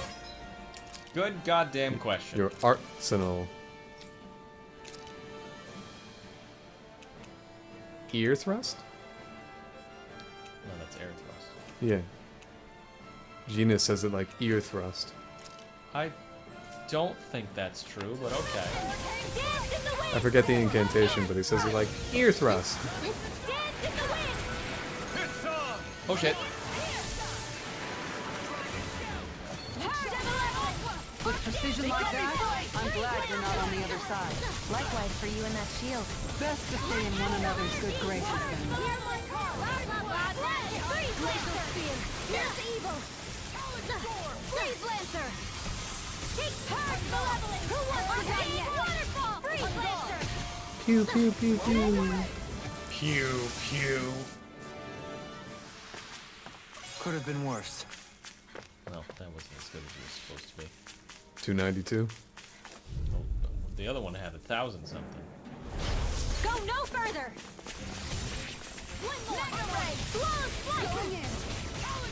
Good goddamn question. Your arsenal. Ear thrust? No, that's air thrust. Yeah. Gina says it like ear thrust. I don't think that's true, but okay. I forget the incantation, but he says it like ear thrust. Oh shit. With precision like that, I'm glad we're not on the other side. Likewise for you and that shield. Best to stay in one another's good graces then. Freeze Lancer! Here's evil! Freeze Lancer! Take charge, Malevolent! Who wants to die yet? Waterfall! Freeze Lancer! Pew pew pew pew. Pew pew. Could have been worse. Well, that wasn't as good as it was supposed to be. 292. Oh, the other one had 1,000 something. Go no further! One more! Mega Ray! Flawless Flight! Going in!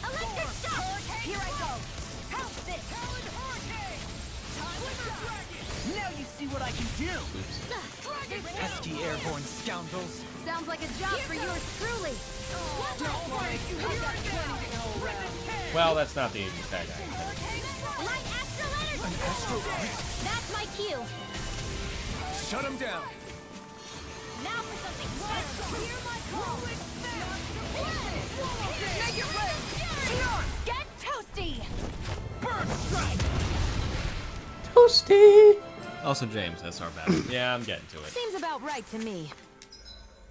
Electric Shock! Here I go! Help this! Talon Hurricane! Now you see what I can do! Pesky airborne scoundrels. Sounds like a job for yours truly! Don't worry, I've got plenty to go around. Well, that's not the 80s tag I intended. Light Astral Energy! That's my cue! Shut him down. Now for something special! Hear my call! Make it rain! Get toasty! Bird strike! Toasty! Also, James, that's our battle. Yeah, I'm getting to it. Seems about right to me.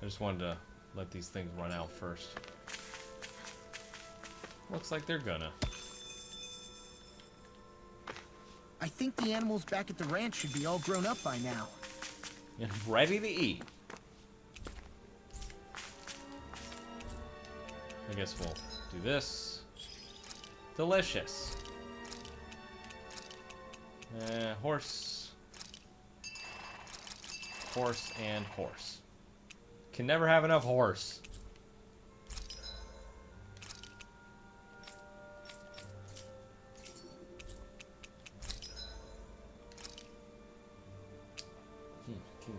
I just wanted to let these things run out first. Looks like they're gonna. I think the animals back at the ranch should be all grown up by now. And ready to eat. I guess we'll do this. Delicious. Horse. Horse and horse. Can never have enough horse. Can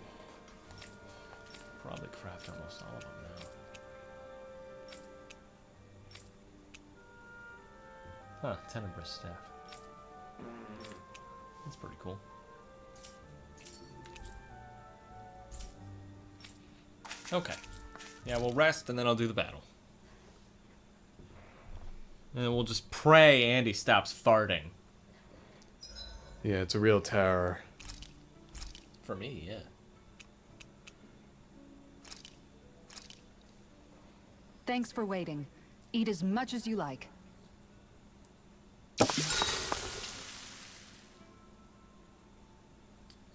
probably craft almost all of them now. Huh, Tenebrous staff. That's pretty cool. Okay. Yeah, we'll rest and then I'll do the battle. And then we'll just pray Andy stops farting. Yeah, it's a real terror. For me, yeah. Thanks for waiting. Eat as much as you like.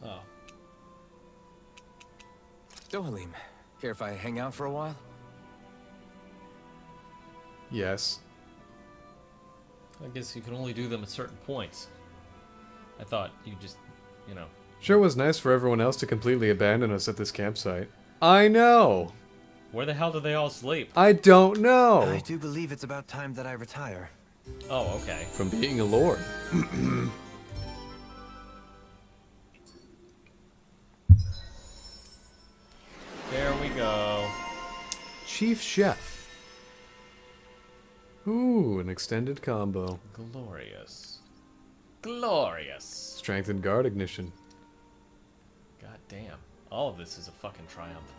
Oh. Dohalim, care if I hang out for a while? Yes. I guess you can only do them at certain points. I thought you just, you know. Sure was nice for everyone else to completely abandon us at this campsite. I know! Where the hell do they all sleep? I don't know! I do believe it's about time that I retire. Oh, okay. From being a lord. There we go. Chief Chef. Ooh, an extended combo. Glorious. Glorious. Strength and guard ignition. God damn. All of this is a fucking triumph.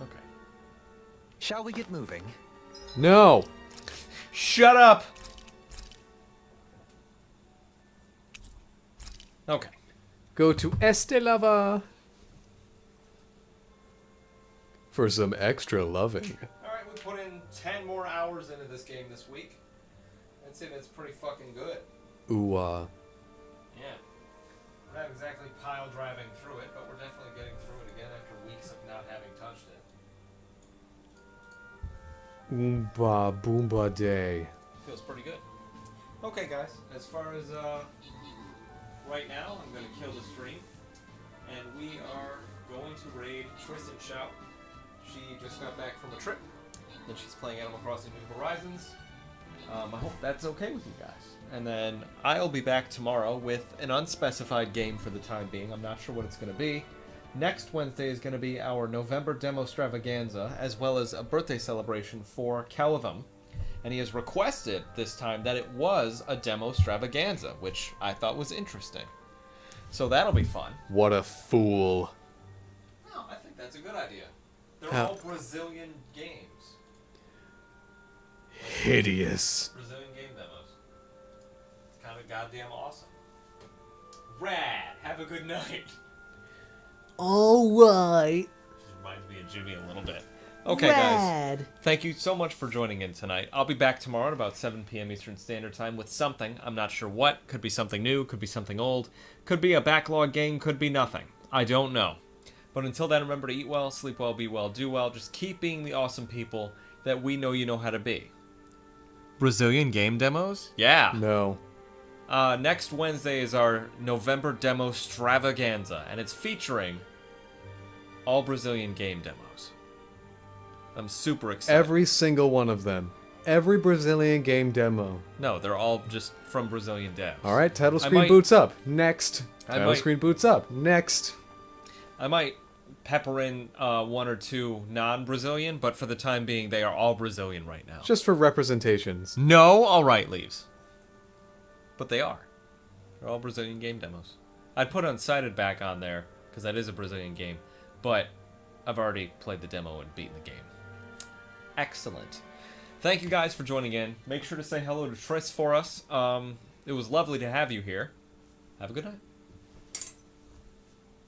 Okay. Shall we get moving? No! Shut up! Okay. Go to Estelava for some extra loving. Alright, we put in 10 more hours into this game this week. I'd say that's pretty fucking good. Ooh, Yeah. We're not exactly pile driving through it, but we're definitely getting through it again after weeks of not having touched it. Oomba Boomba Day. Feels pretty good. Okay, guys. As far as right now, I'm going to kill the stream, and we are going to raid Twist and Shout. She just got back from a trip, and she's playing Animal Crossing New Horizons. I hope that's okay with you guys. And then I'll be back tomorrow with an unspecified game for the time being. I'm not sure what it's going to be. Next Wednesday is going to be our November Demo Stravaganza, as well as a birthday celebration for Calvum. And he has requested this time that it was a Demo Stravaganza, which I thought was interesting. So that'll be fun. What a fool. No, I think that's a good idea. They're How- all Brazilian games. hideous. Brazilian game demos. It's kind of goddamn awesome. Rad. Have a good night. Alright. Reminds me of Jimmy a little bit. Okay, guys. Thank you so much for joining in tonight. I'll be back tomorrow at about 7 p.m. Eastern Standard Time with something. I'm not sure what. Could be something new. Could be something old. Could be a backlog game. Could be nothing. I don't know. But until then, remember to eat well, sleep well, be well, do well. Just keep being the awesome people that we know you know how to be. Brazilian game demos? Yeah. No. Next Wednesday is our November demo extravaganza, and it's featuring all Brazilian game demos. I'm super excited. Every single one of them. Every Brazilian game demo. No, they're all just from Brazilian devs. Alright, title screen boots up. Next. Title screen boots up. Next. I might pepper in one or two non-Brazilian, but for the time being, they are all Brazilian right now. Just for representations. No, alright, Leaves. But they are. They're all Brazilian game demos. I'd put Unsighted back on there, because that is a Brazilian game, but I've already played the demo and beaten the game. Excellent. Thank you guys for joining in. Make sure to say hello to Tris for us. It was lovely to have you here. Have a good night.